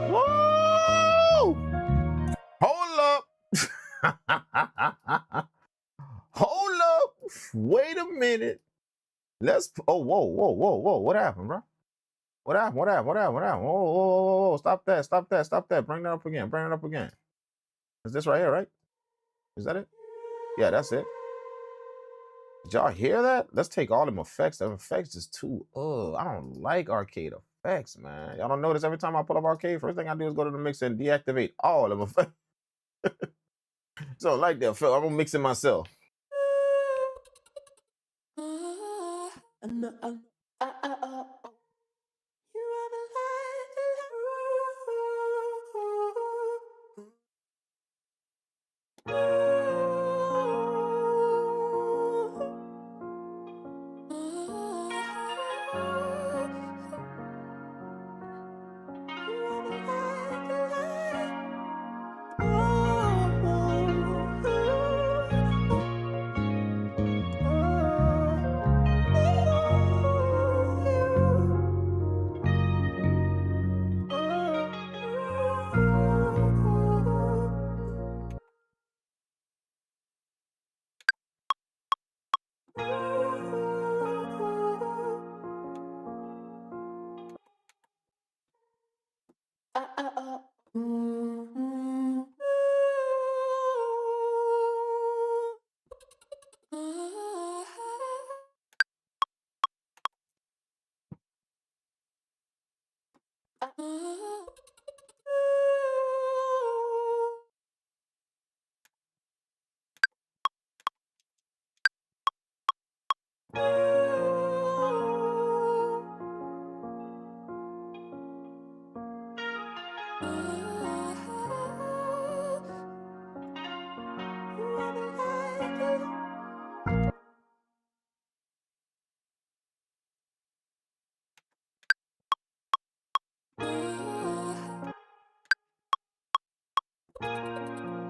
Whoa! Hold up. Hold up. Wait a minute. Let's. Oh, whoa. What happened, bro? What happened? Whoa. Stop that. Bring that up again. Is this right here, right? Is that it? Yeah, that's it. Did y'all hear that? Let's take all them effects. Them effects is too, I don't like arcade effects, man. Y'all don't notice every time I pull up arcade, first thing I do is go to the mixer and deactivate all them effects. So like that, I'm gonna mix it myself.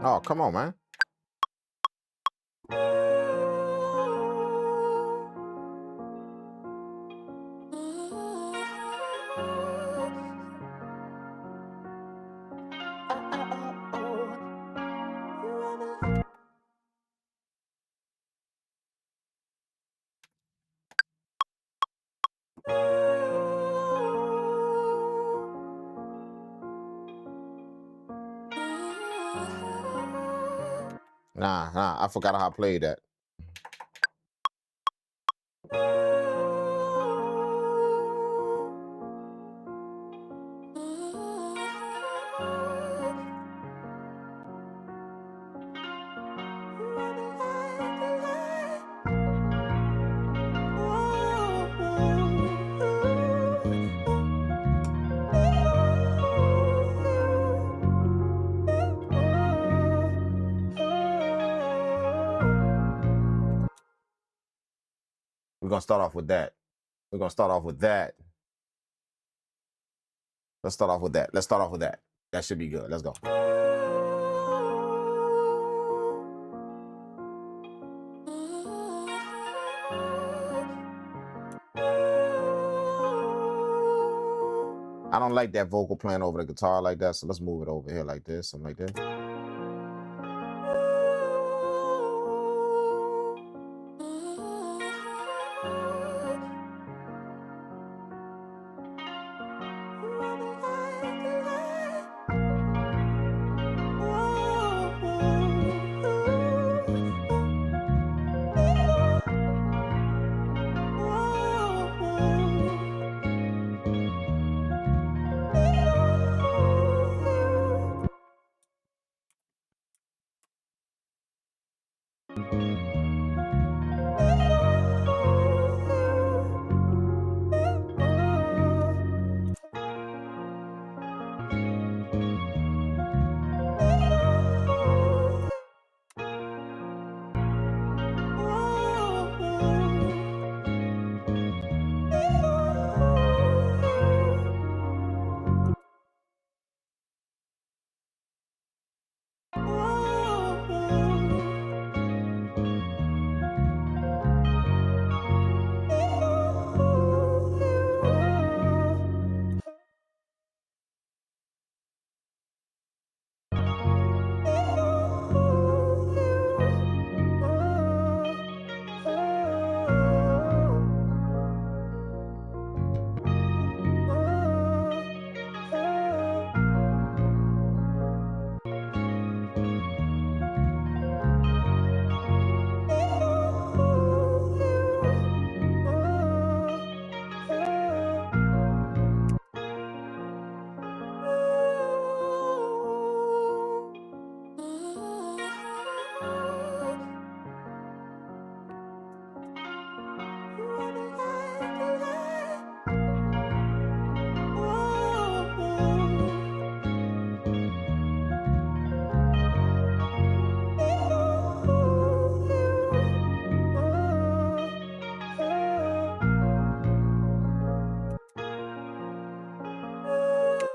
Oh, come on, man. Nah, I forgot how I played that. We're gonna start off with that. Let's start off with that. That should be good. Let's go. I don't like that vocal playing over the guitar like that, so let's move it over here like this, something like this.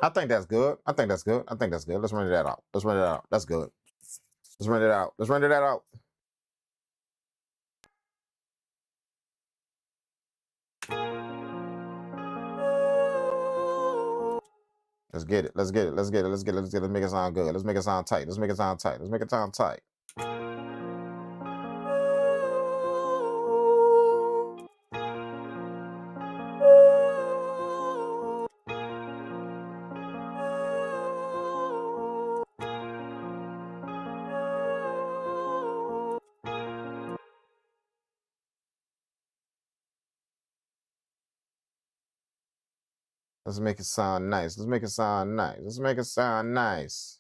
I think that's good. I think that's good. I think that's good. Let's render that out. Let's render that out. That's good. Let's render that out. Let's render that out. Let's get it. Let's get it. Let's get it. Let's get it. Let's get it. Let's make it sound good. Let's make it sound tight. Let's make it sound tight. Let's make it sound tight. Let's make it sound nice. Let's make it sound nice. Let's make it sound nice.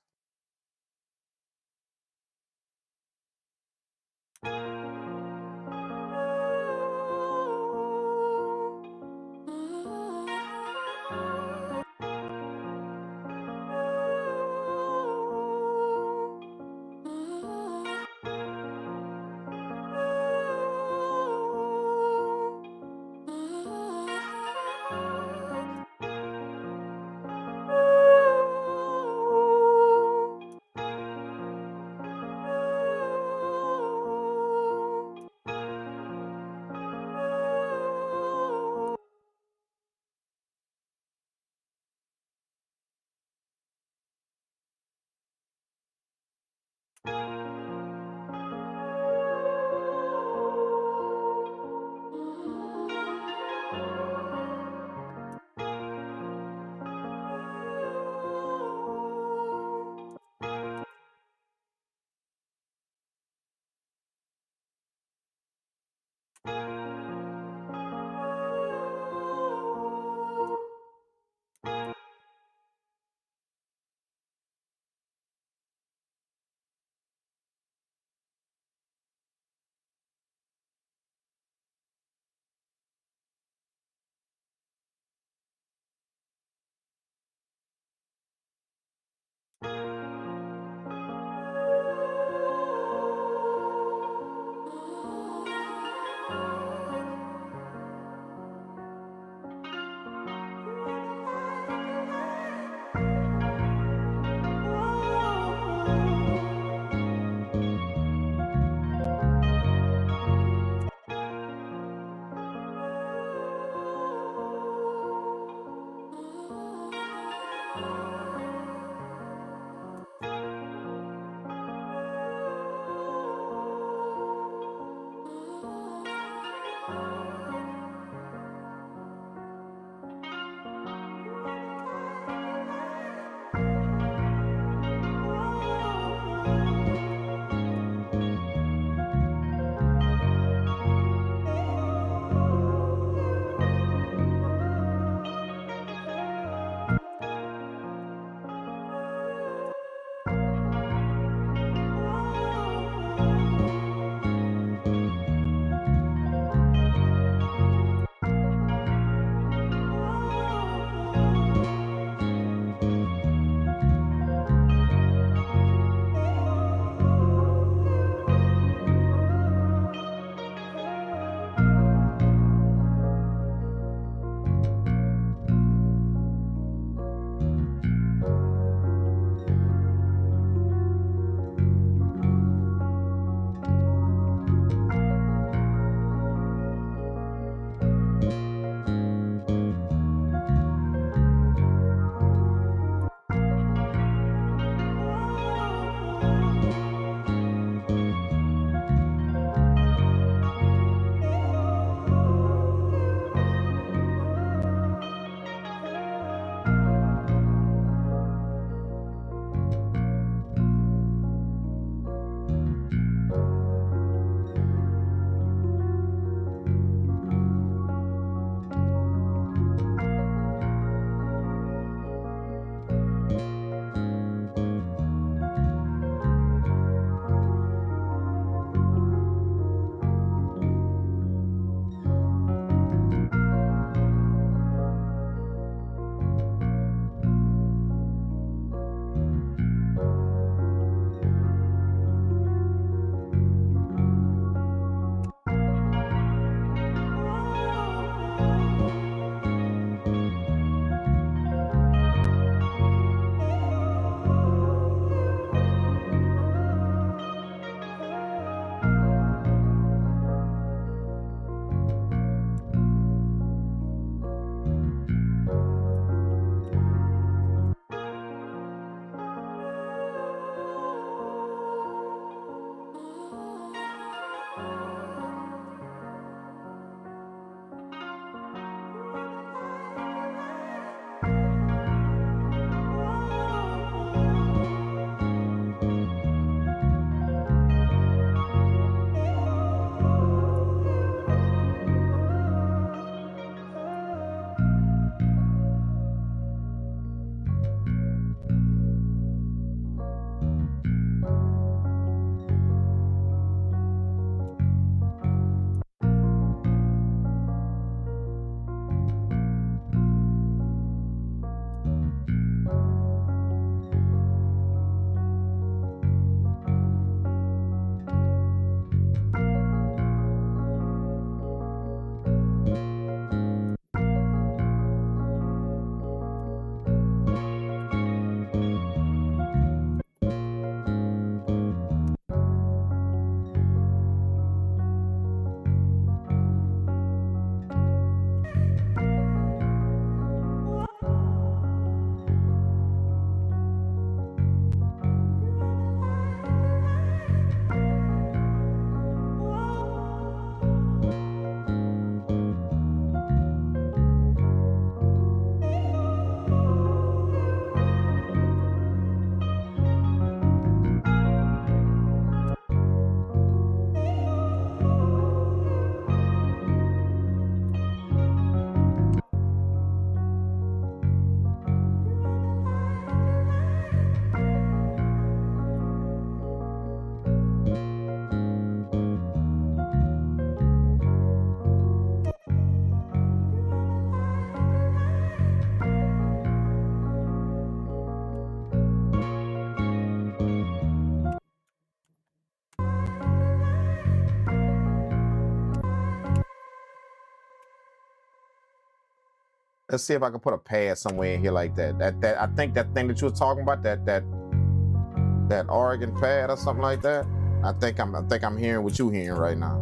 Let's see if I can put a pad somewhere in here like that. That I think that thing that you were talking about, that Oregon pad or something like that. I think I'm hearing what you're hearing right now.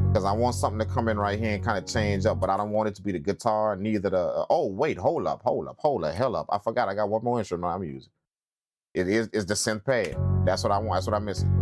Because I want something to come in right here and kind of change up, but I don't want it to be the guitar, neither the. Oh wait, hold up. I forgot I got one more instrument I'm using. It's the synth pad. That's what I want. That's what I'm missing.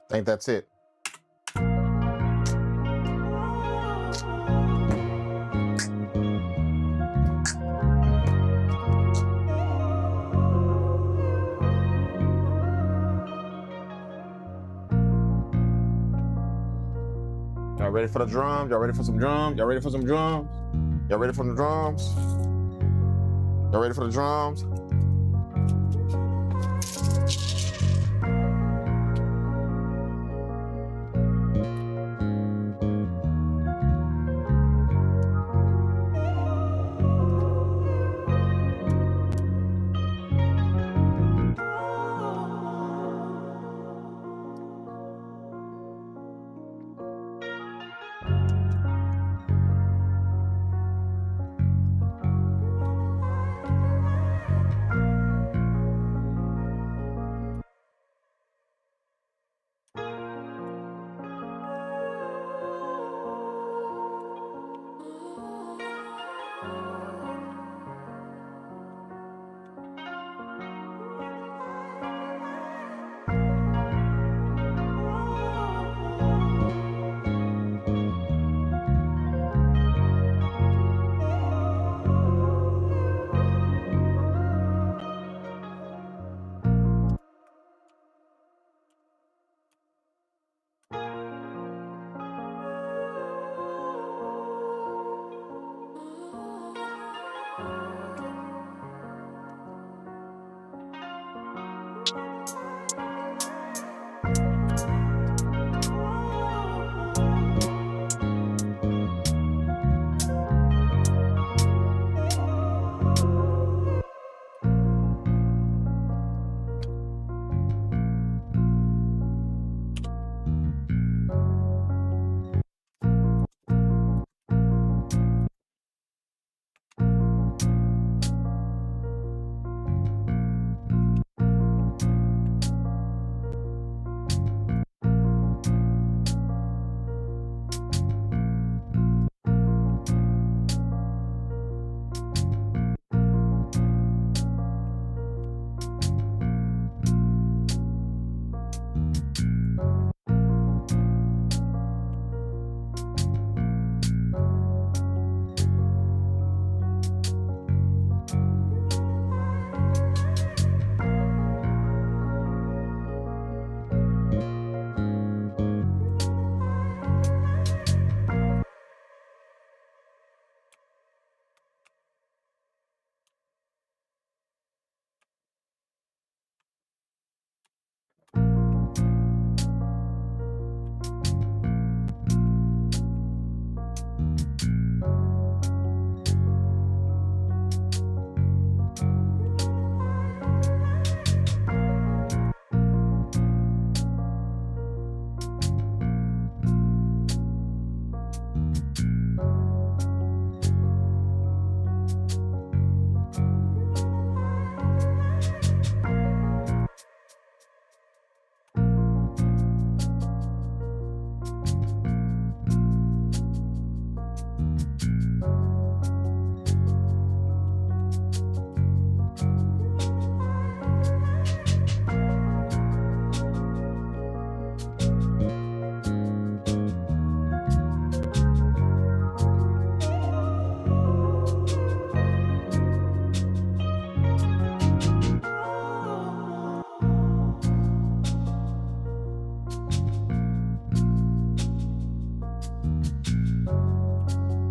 I think that's it. Y'all ready for the drums? Y'all ready for some drums? Y'all ready for some drums? Y'all ready for the drums? Y'all ready for the drums?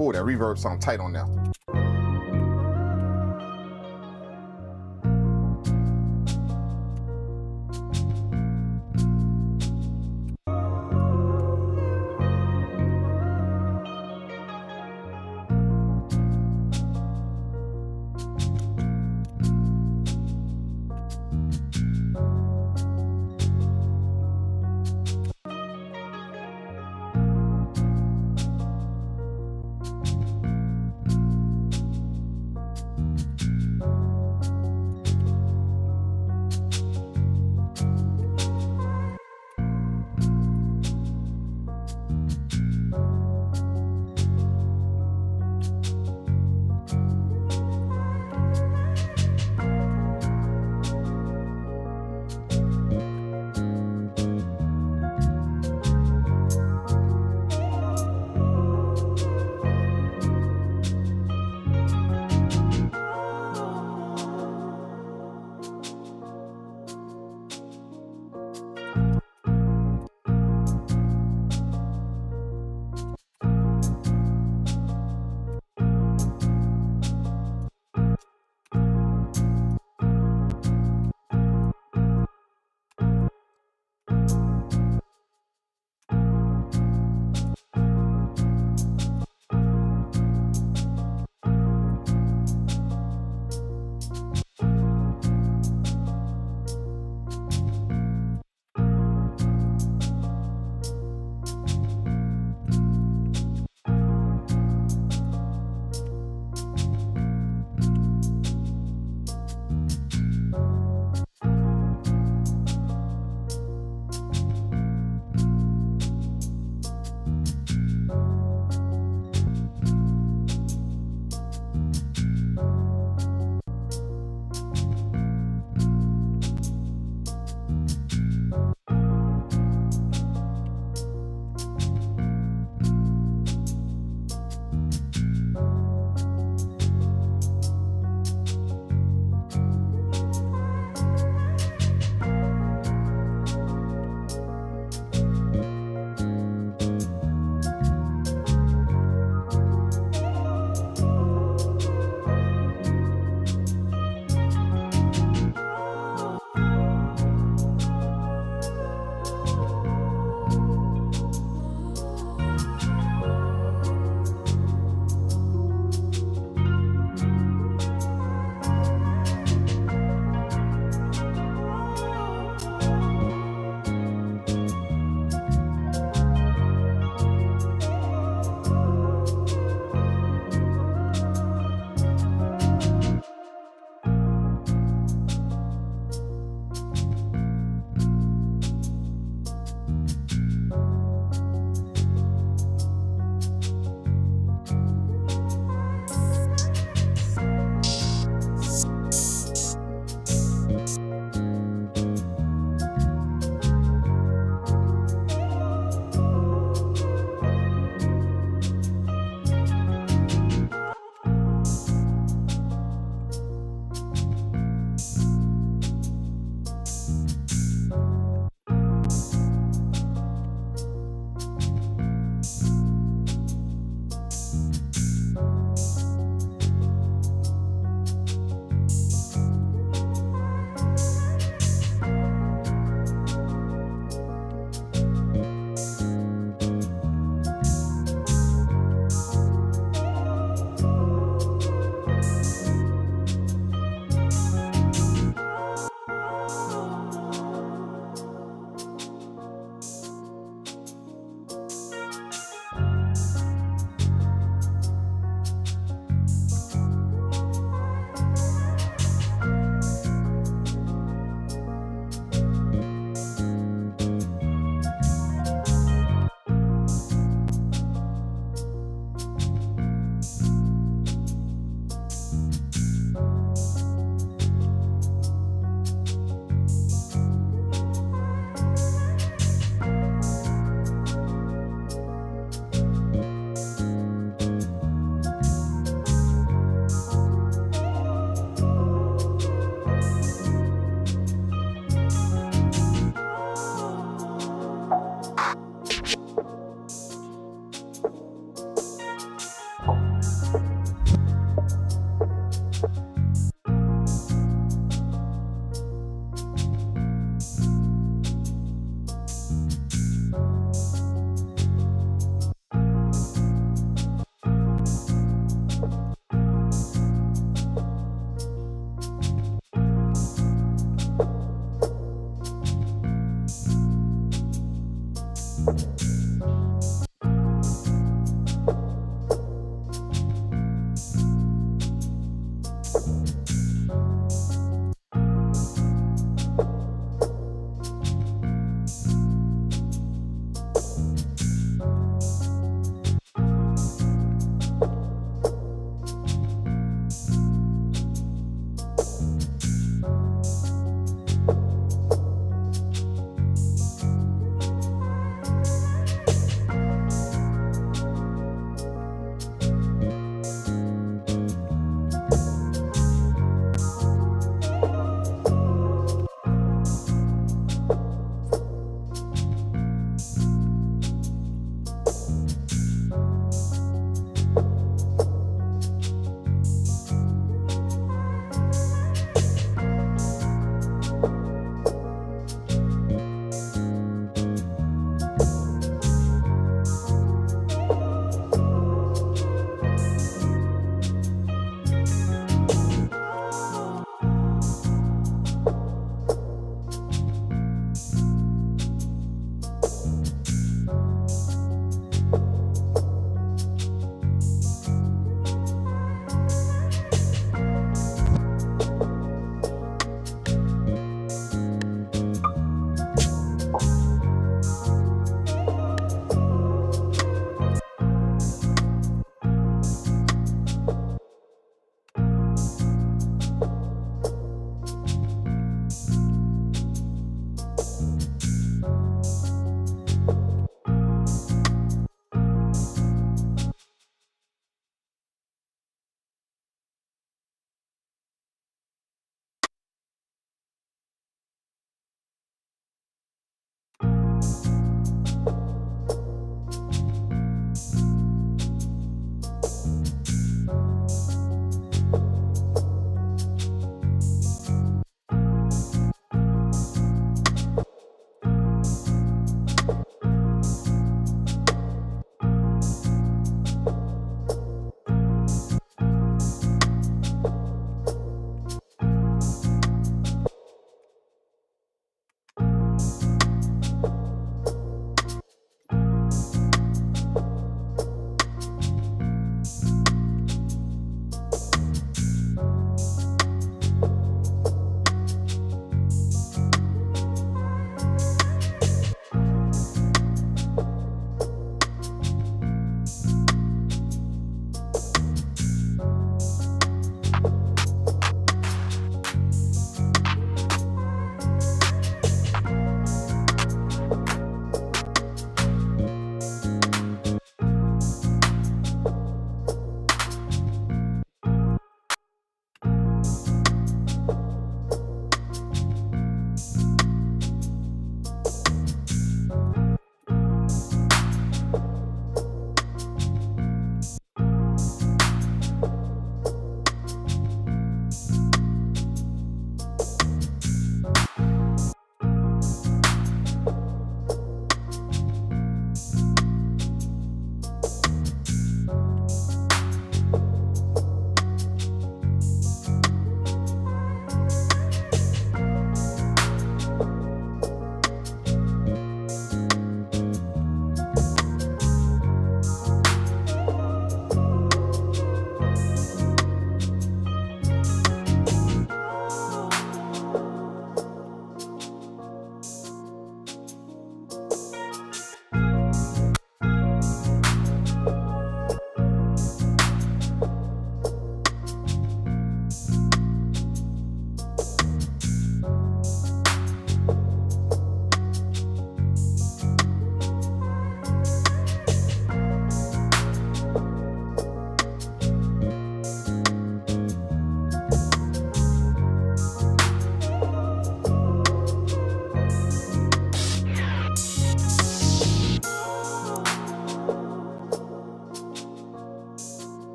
Oh, that reverb sound tight on there.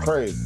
Crazy.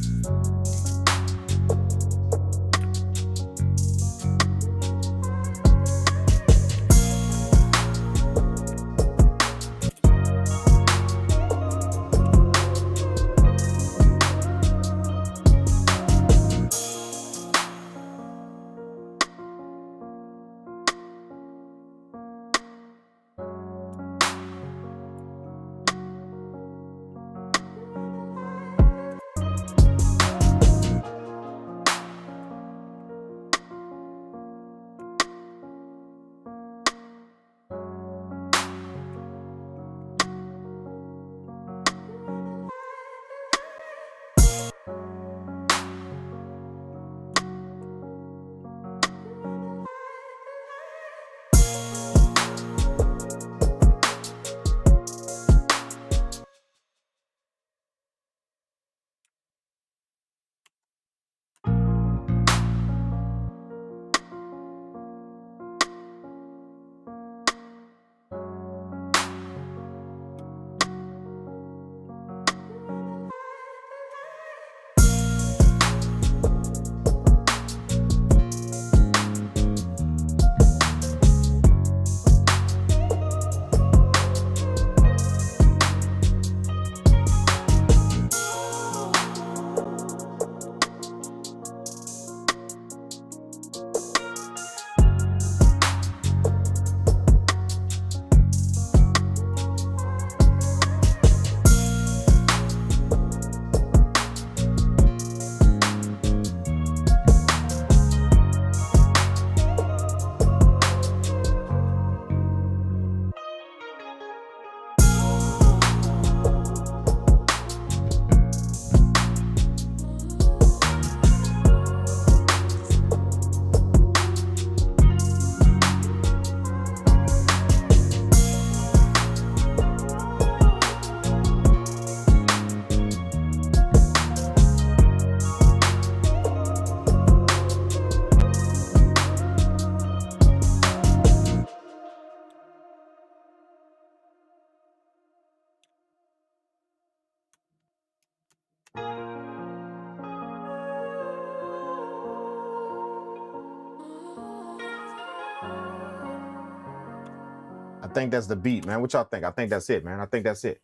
I think that's the beat, man. What y'all think? I think that's it, man. I think that's it.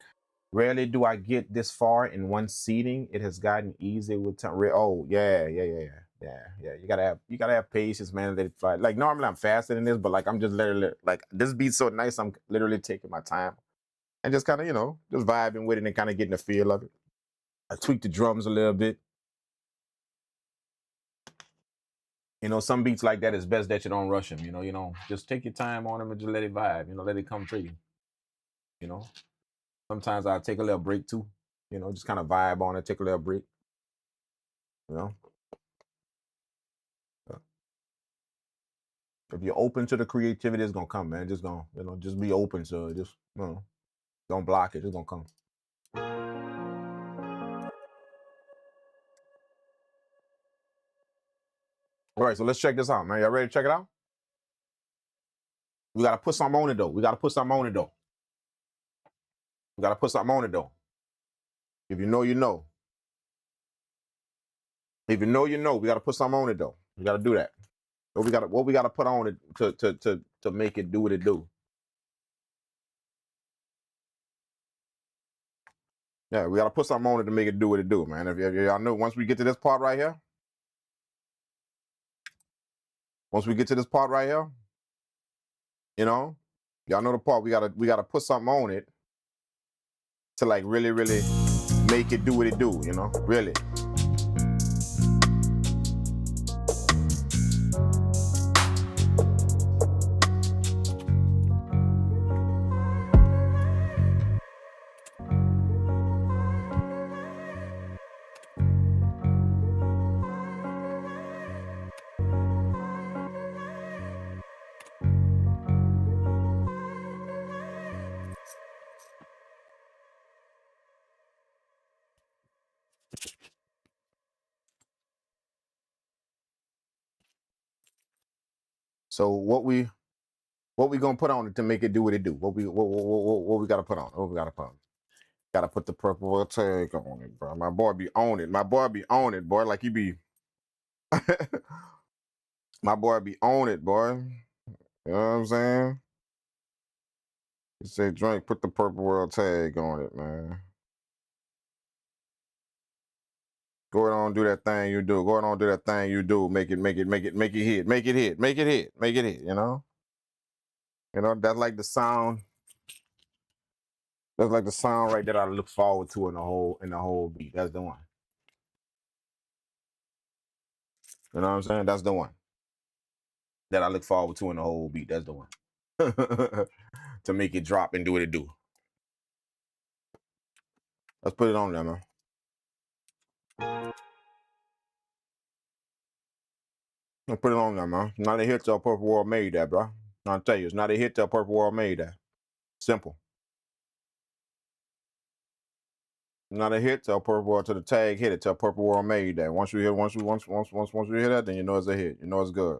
Rarely do I get this far in one seating. It has gotten easier with time. Oh, yeah. You gotta have patience, man. Let it fly. Like normally I'm faster than this, but like I'm just literally like this beat's so nice. I'm literally taking my time and just kind of just vibing with it and kind of getting the feel of it. I tweak the drums a little bit. Some beats like that, it's best that you don't rush them. Just take your time on them and just let it vibe. Let it come to you. Sometimes I'll take a little break too. Just kind of vibe on it, take a little break. If you're open to the creativity, it's gonna come, man. Just just be open to it. Just don't block it. It's gonna come. All right, so let's check this out, man. Y'all ready to check it out? We gotta put something on it though. We gotta put something on it though. If you know, you know. If you know, you know. We gotta put something on it though. We gotta do that. What we gotta put on it to make it do what it do. Yeah, we gotta put something on it to make it do what it do, man. If y'all know, once we get to this part right here, y'all know the part we gotta put something on it to like really, really make it do what it do, really. So what we gonna put on it to make it do what it do? What we gotta put on? What we gotta put on? Gotta put the purple world tag on it, bro. My boy be on it. My boy be on it, boy. Like he be. My boy be on it, boy. You know what I'm saying? He said, drink, put the purple world tag on it, man. Go ahead on, do that thing you do. Go ahead on, do that thing you do. Make it hit. Make it hit, you know? You know, that's like the sound. That's like the sound right that I look forward to in the whole beat. That's the one. You know what I'm saying? That's the one that I look forward to in the whole beat. That's the one. To make it drop and do what it do. Let's put it on there, man. Let's put it on there, man. Not a hit till Purple World made that, bro. I'll tell you, it's not a hit till Purple World made that. Simple. Not a hit till Purple World, till the tag hit it, till Purple World made that. Once you hear that, then you know it's a hit. You know it's good.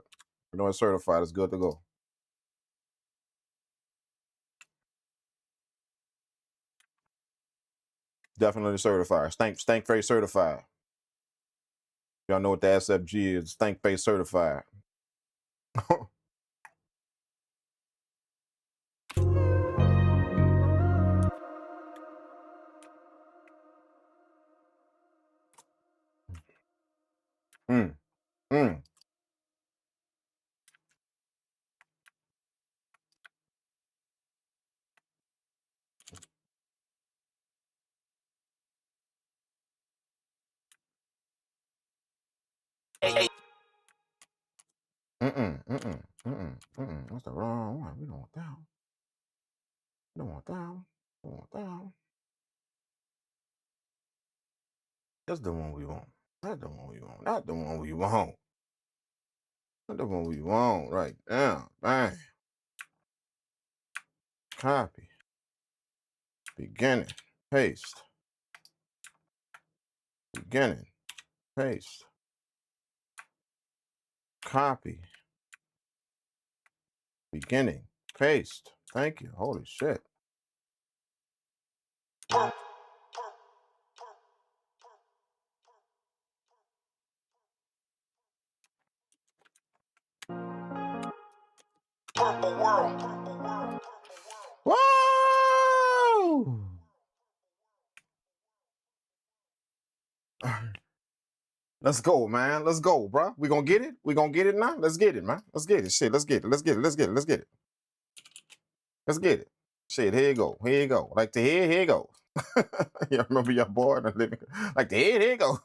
You know it's certified. It's good to go. Definitely certified. Stank face certified. Y'all know what the SFG is. Stank face certified. Mm. That's the wrong one. We don't want that. Don't want that. Don't want that. That's the one we want. That's the one we want. That's the one we want. That's the one we want right now. Bang. Copy. Beginning. Paste. Beginning. Paste. Copy. Beginning. Paste. Thank you. Holy shit. Purple world. Whoa! Let's go, man. Let's go, bro. We gonna get it? We gonna get it now? Let's get it, man. Let's get it. Shit, let's get it. Let's get it. Let's get it. Let's get it. Let's get it. Shit, here you go. Here you go. Like the head, here you go. You remember your boy in the living? Like the head, here you go.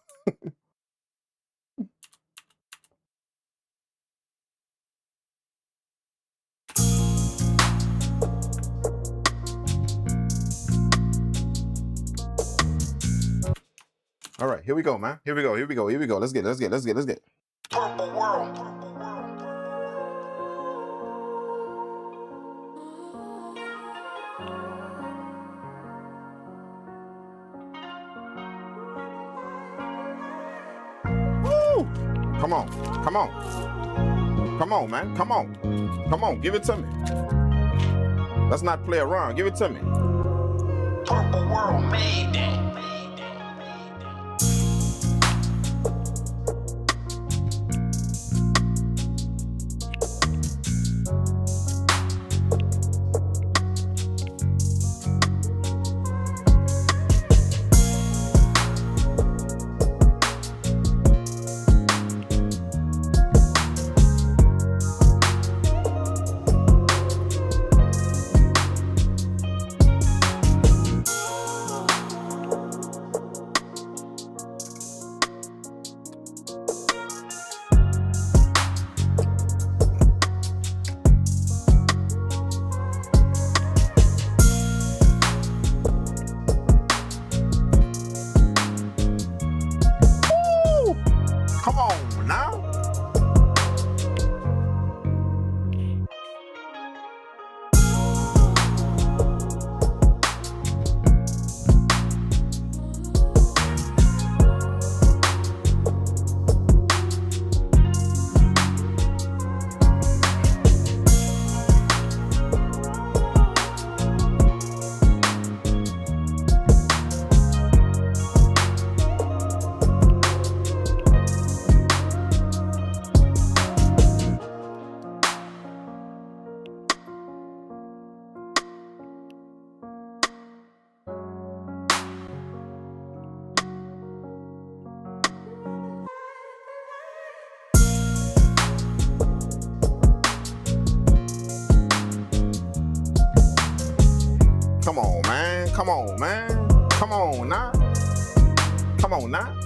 All right, here we go, man. Here we go. Here we go. Here we go. Let's get it. Let's get it. Let's get it. Let's get it. Purple world. Woo! Come on. Come on. Come on, man. Come on. Come on. Give it to me. Let's not play around. Give it to me. Purple world made that. Come on, man. Come on now. Come on now.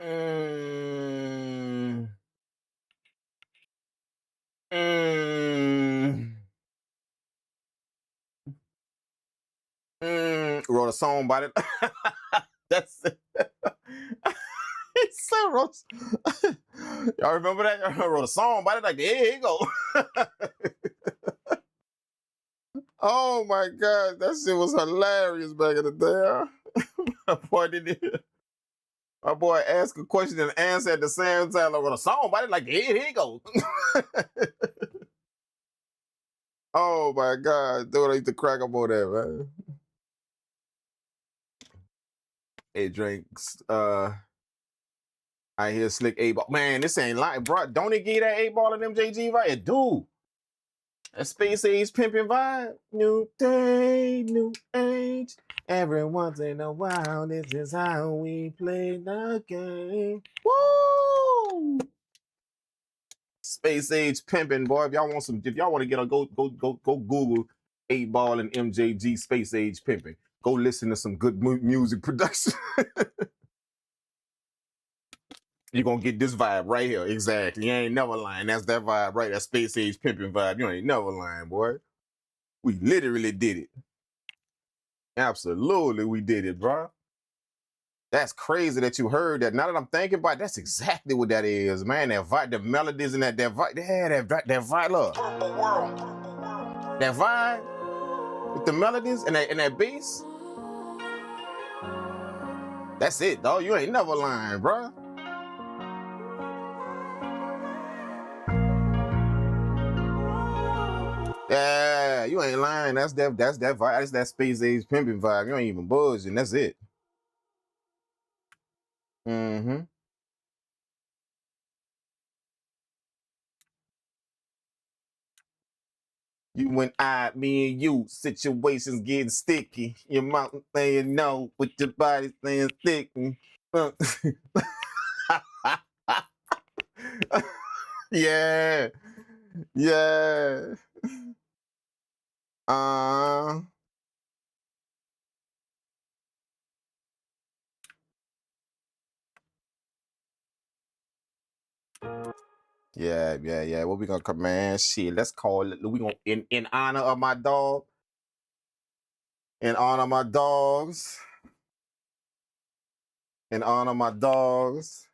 Mm, mm, wrote a song about it. That's it. He said, y'all remember that? Y'all wrote a song about it. Like, here you go. Oh my God, that shit was hilarious back in the day. My boy My boy asked a question and answer at the same time. I wrote a song about it. Like, here you go. Oh my God, dude, I used to crack up on that, man. Hey, drinks. I hear slick 8-ball. Man, this ain't lying, bro. Don't it give that 8-ball and MJG right? It do. A space age pimping vibe. New day, new age. Every once in a while, this is how we play the game. Woo! Space age pimping, boy. If y'all want to get a go Google 8-ball and MJG space age pimping. Go listen to some good music production. You're gonna get this vibe right here. Exactly. You ain't never lying. That's that vibe, right? That space age pimping vibe. You ain't never lying, boy. We literally did it. Absolutely, we did it, bro. That's crazy that you heard that. Now that I'm thinking about it, that's exactly what that is, man. That vibe, the melodies and that vibe. Yeah, that vibe, look. That vibe with the melodies and that bass. That's it, dog. You ain't never lying, bro. Yeah, you ain't lying. That's that vibe. That's that space age pimping vibe. You ain't even buzzing. That's it. Mm-hmm. You and I, me and you, situations getting sticky. Your mouth saying no, with your body saying sticky. Yeah. Yeah. Yeah. What we gonna come, man? Shit, let's call it. We gonna in honor of my dog. In honor of my dogs. In honor of my dogs.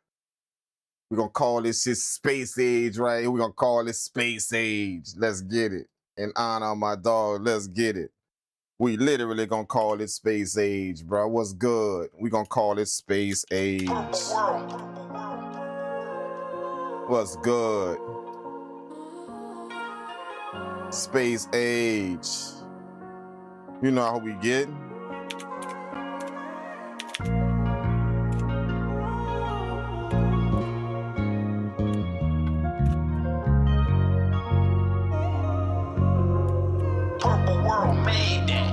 We're gonna call this shit space age, right? We're gonna call it space age. Let's get it. In honor of my dog, let's get it. We literally gonna call it space age, bro. What's good? We gonna call it space age. What's good? Space age. You know how we get? Purple World made that.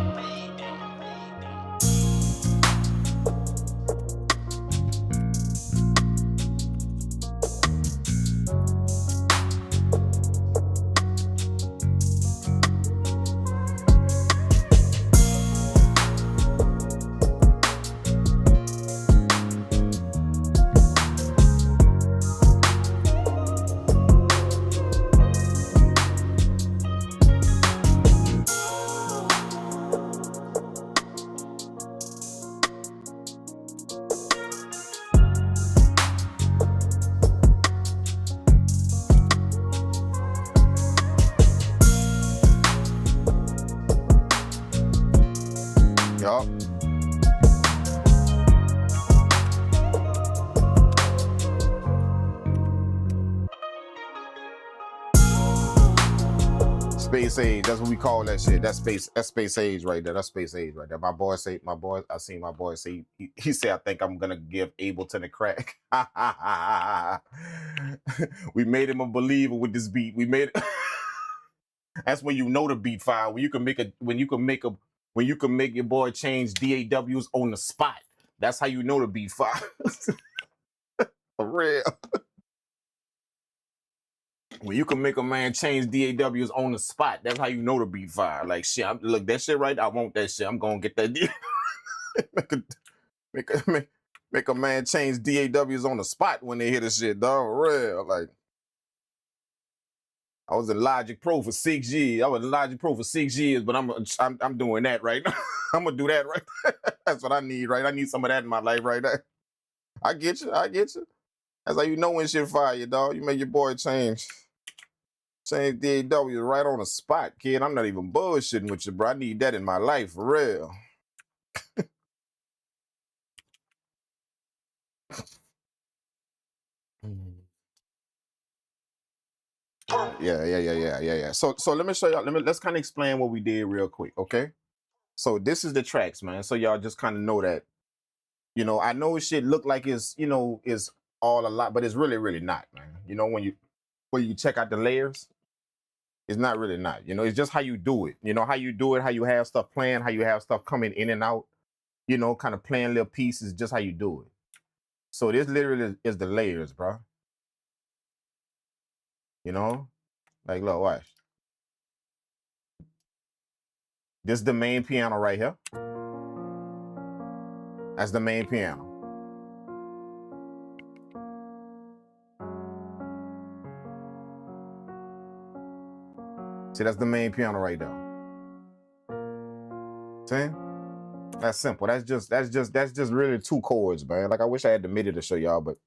Yup. Space age, that's what we call that shit. That's space age right there. That's space age right there. I seen my boy say, he said, I think I'm gonna give Ableton a crack. We made him a believer with this beat. We made that's when you know the beat file. When you can make your boy change DAWs on the spot. That's how you know the beat file. For real. When you can make a man change DAWs on the spot, that's how you know the beat fire. Like shit, look, that shit right. I want that shit. I'm gonna get that. make a man change DAWs on the spot when they hear the shit, dog. Real. Like, I was in Logic Pro for 6 years. But I'm doing that right now. I'm gonna do that right. That's what I need, right? I need some of that in my life right there. I get you. That's how you know when shit fire, dog. You make your boy change DAW right on the spot, kid. I'm not even bullshitting with you, bro. I need that in my life, for real. Yeah. So let me show y'all. Let's kind of explain what we did real quick, okay? So this is the tracks, man. So y'all just kind of know that. You know, I know shit look like it's all a lot, but it's really, really not, man. You know, when you check out the layers, it's not really not. You know, it's just how you do it. You know, how you do it, how you have stuff playing, how you have stuff coming in and out, you know, kind of playing little pieces, just how you do it. So this literally is the layers, bro. You know? Like, look, watch. This is the main piano right here. That's the main piano. See, that's the main piano right there. See? That's simple. That's just really 2 chords, man. Like, I wish I had the MIDI to show y'all, but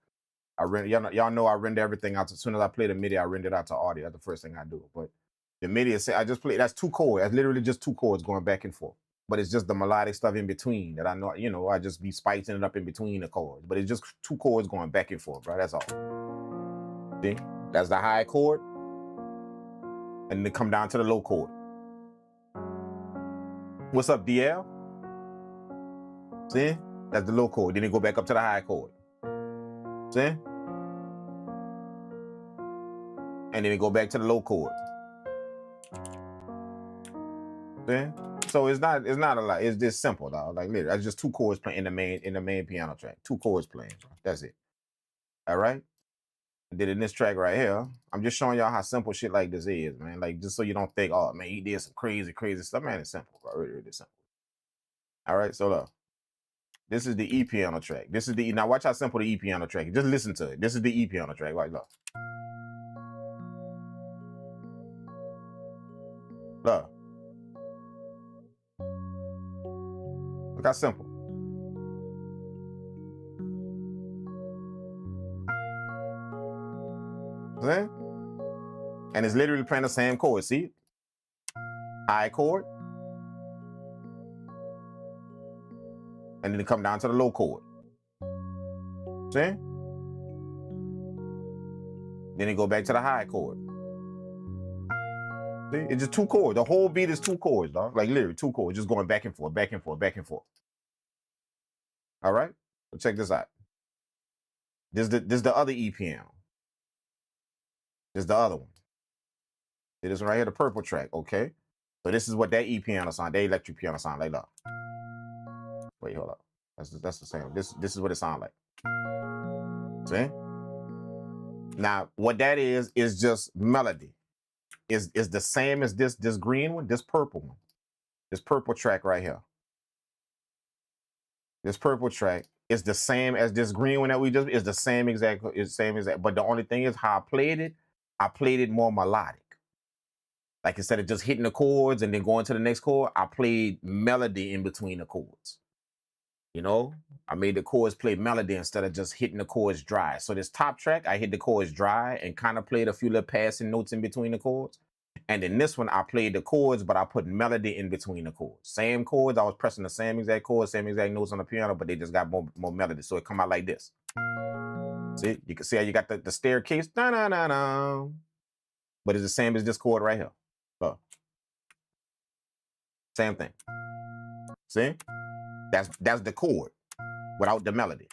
y'all know I render everything out. As soon as I play the MIDI, I render it out to audio. That's the first thing I do. But the MIDI is, I just play. That's 2 chords. That's literally just 2 chords going back and forth. But it's just the melodic stuff in between that I know. You know, I just be spicing it up in between the chords. But it's just 2 chords going back and forth, bro. That's all. See, that's the high chord, and then come down to the low chord. What's up, DL? See, that's the low chord. Then it go back up to the high chord. See? And then it go back to the low chord. See? So it's not a lot. It's just simple, dog. Like literally, that's just 2 chords playing in the main piano track. 2 chords playing. That's it. All right. And then in this track right here, I'm just showing y'all how simple shit like this is, man. Like, just so you don't think, oh man, he did some crazy stuff. Man, it's simple, bro. Really, really simple. All right. So look, this is the E piano track. This is the E. Now watch how simple the E piano track is. Just listen to it. This is the E piano track. Right, look. Look. Look how simple. See? And it's literally playing the same chord. See? High chord. And then it come down to the low chord. See? Then it go back to the high chord. See? It's just 2 chords. The whole beat is 2 chords, dog. Like literally 2 chords, just going back and forth, back and forth, back and forth. All right? So check this out. This is the other E piano. This is the other one. See this one right here, the purple track, okay? So this is what that E piano sound, that electric piano sound like. Look. Wait, hold up. That's the same. This is what it sounds like. See? Now, what that is just melody. Is the same as this green one, this purple one. This purple track right here. This purple track is the same as this green one that we just is the same exact. But the only thing is how I played it more melodic. Like instead of just hitting the chords and then going to the next chord, I played melody in between the chords. You know, I made the chords play melody instead of just hitting the chords dry. So this top track, I hit the chords dry and kind of played a few little passing notes in between the chords. And then this one, I played the chords, but I put melody in between the chords. Same chords, I was pressing the same exact chords, same exact notes on the piano, but they just got more melody. So it come out like this. See, you can see how you got the staircase, but it's the same as this chord right here. So, same thing. See, that's the chord without the melody.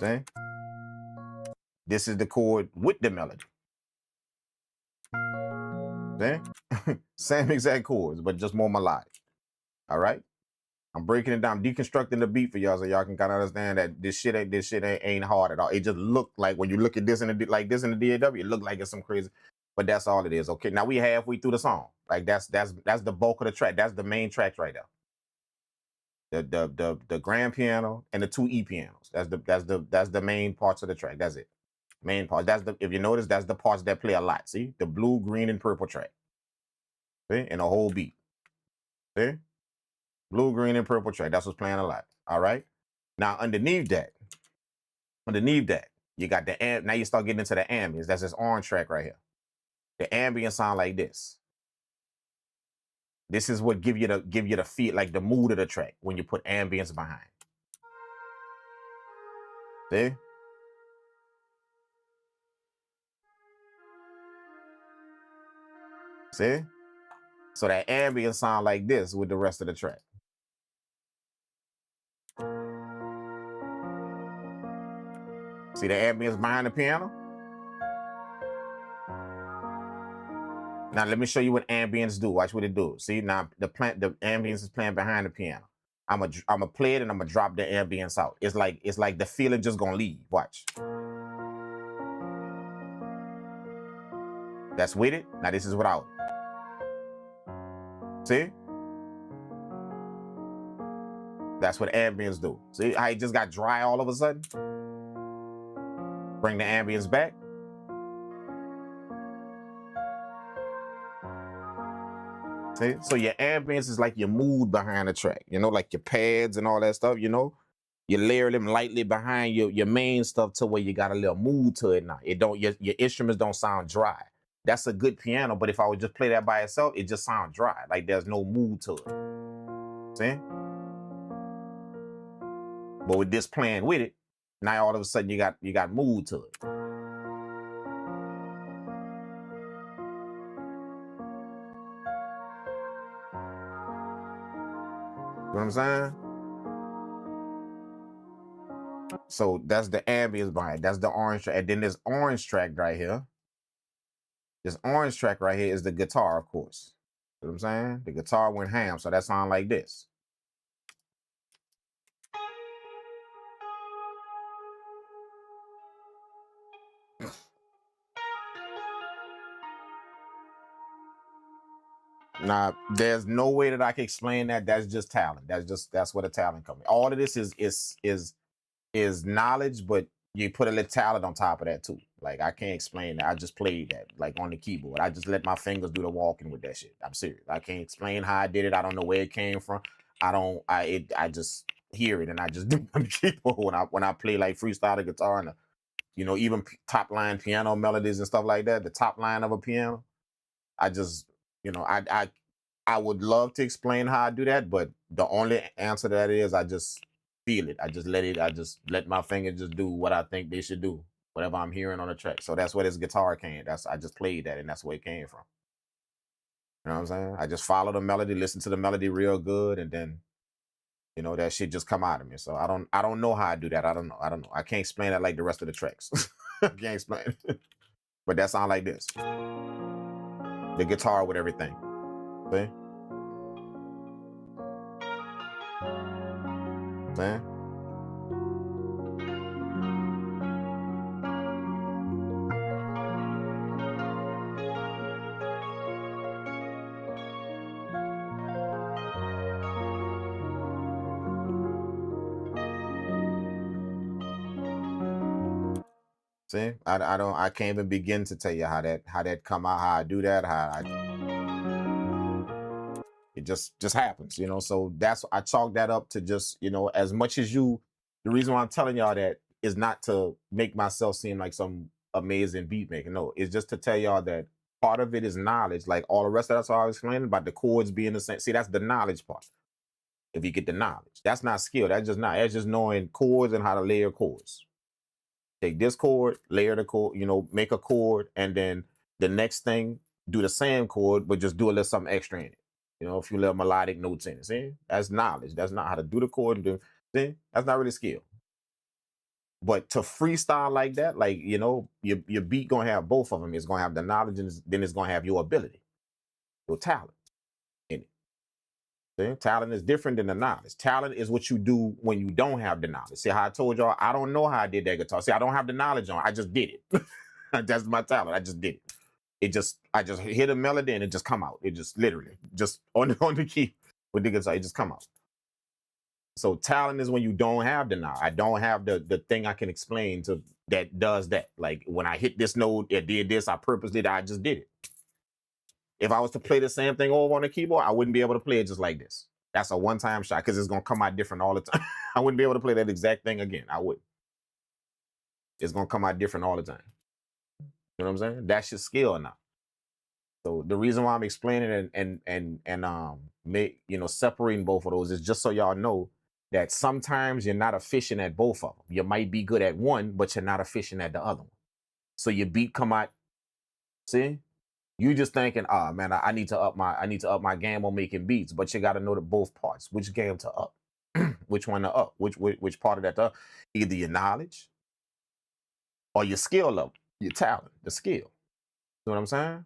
See, this is the chord with the melody. See, same exact chords, but just more melodic. All right. I'm breaking it down, deconstructing the beat for y'all, so y'all can kind of understand that this shit ain't hard at all. It just looked like when you look at this in the DAW, it looked like it's some crazy, but that's all it is. Okay, now we halfway through the song. Like that's the bulk of the track. That's the main tracks right there. The grand piano and the 2 E pianos. That's the main parts of the track. That's it. Main part. If you notice, that's the parts that play a lot. See, the blue, green, and purple track. See, and the whole beat. See. Blue, green, and purple track. That's what's playing a lot. All right. Now underneath that, you got the amp. Now you start getting into the ambience. That's this orange track right here. The ambience sound like this. This is what give you the feel, like the mood of the track when you put ambience behind. See? See? So that ambience sound like this with the rest of the track. See the ambience behind the piano? Now let me show you what ambience do. Watch what it do. See, now the ambience is playing behind the piano. I'm a play it and I'm gonna drop the ambience out. It's like the feeling just gonna leave. Watch. That's with it. Now this is without it. See? That's what ambience do. See how it just got dry all of a sudden? Bring the ambience back. See? So your ambience is like your mood behind the track, you know, like your pads and all that stuff, you know. You layer them lightly behind your main stuff to where you got a little mood to it now. It don't your instruments don't sound dry. That's a good piano, but if I would just play that by itself, it just sounds dry. Like there's no mood to it. See? But with this playing with it, now all of a sudden you got mood to it. You know what I'm saying? So that's the ambience behind it. That's the orange track. And then this orange track right here. This orange track right here is the guitar, of course. You know what I'm saying? The guitar went ham, so that sounds like this. Now, there's no way that I can explain that. That's just talent. That's where the talent comes. All of this is knowledge, but you put a little talent on top of that too. Like I can't explain that. I just played that like on the keyboard. I just let my fingers do the walking with that shit. I'm serious. I can't explain how I did it. I don't know where it came from. I just hear it and I just do it on the keyboard when I play like freestyle the guitar and you know, even top line piano melodies and stuff like that. The top line of a piano. I just, you know, I would love to explain how I do that, but the only answer to that is I just feel it. I just let my fingers just do what I think they should do, whatever I'm hearing on the track. So that's where this guitar came. I just played that and that's where it came from. You know what I'm saying? I just follow the melody, listen to the melody real good, and then, you know, that shit just come out of me. So I don't know how I do that. I don't know. I can't explain that like the rest of the tracks. I can't explain it. But that sound like this. The guitar with everything. See? See? See, I can't even begin to tell you how that come out, how I do that, it just happens, you know. So I chalk that up to just, you know, as much as the reason why I'm telling y'all that is not to make myself seem like some amazing beat making. No, it's just to tell y'all that part of it is knowledge. Like all the rest of that's all I was explaining about the chords being the same. See, that's the knowledge part. If you get the knowledge, that's not skill. That's just not. That's just knowing chords and how to layer chords. Take this chord, layer the chord, make a chord, and then the next thing, do the same chord, but just do a little something extra in it. A few little melodic notes in it. See, that's knowledge. That's not how to do the chord. See, that's not really skill. But to freestyle like that, like, your beat gonna have both of them. It's gonna have the knowledge, and then it's gonna have your ability, your talent in it. See? Talent is different than the knowledge. Talent is what you do when you don't have the knowledge. See how I told y'all, I don't know how I did that guitar. See, I don't have the knowledge on it. I just did it. That's my talent. I just did it. I just hit a melody and it just come out. It just literally, just on the key with the guitar, it just come out. So talent is when you don't have the knowledge. I don't have the thing I can explain to that does that. Like when I hit this note, it did this. I purposely did. I just did it. If I was to play the same thing over on the keyboard, I wouldn't be able to play it just like this. That's a one-time shot because it's gonna come out different all the time. I wouldn't be able to play that exact thing again. I wouldn't. It's gonna come out different all the time. You know what I'm saying? That's your skill now. So the reason why I'm explaining and separating both of those is just so y'all know that sometimes you're not efficient at both of them. You might be good at one, but you're not efficient at the other one. So your beat come out. See, you just thinking, oh man, I need to up my game on making beats, but you got to know the both parts. Which game to up? Which one to up? Which part of that to up? Either your knowledge or your skill level, your talent, the skill. You know what I'm saying?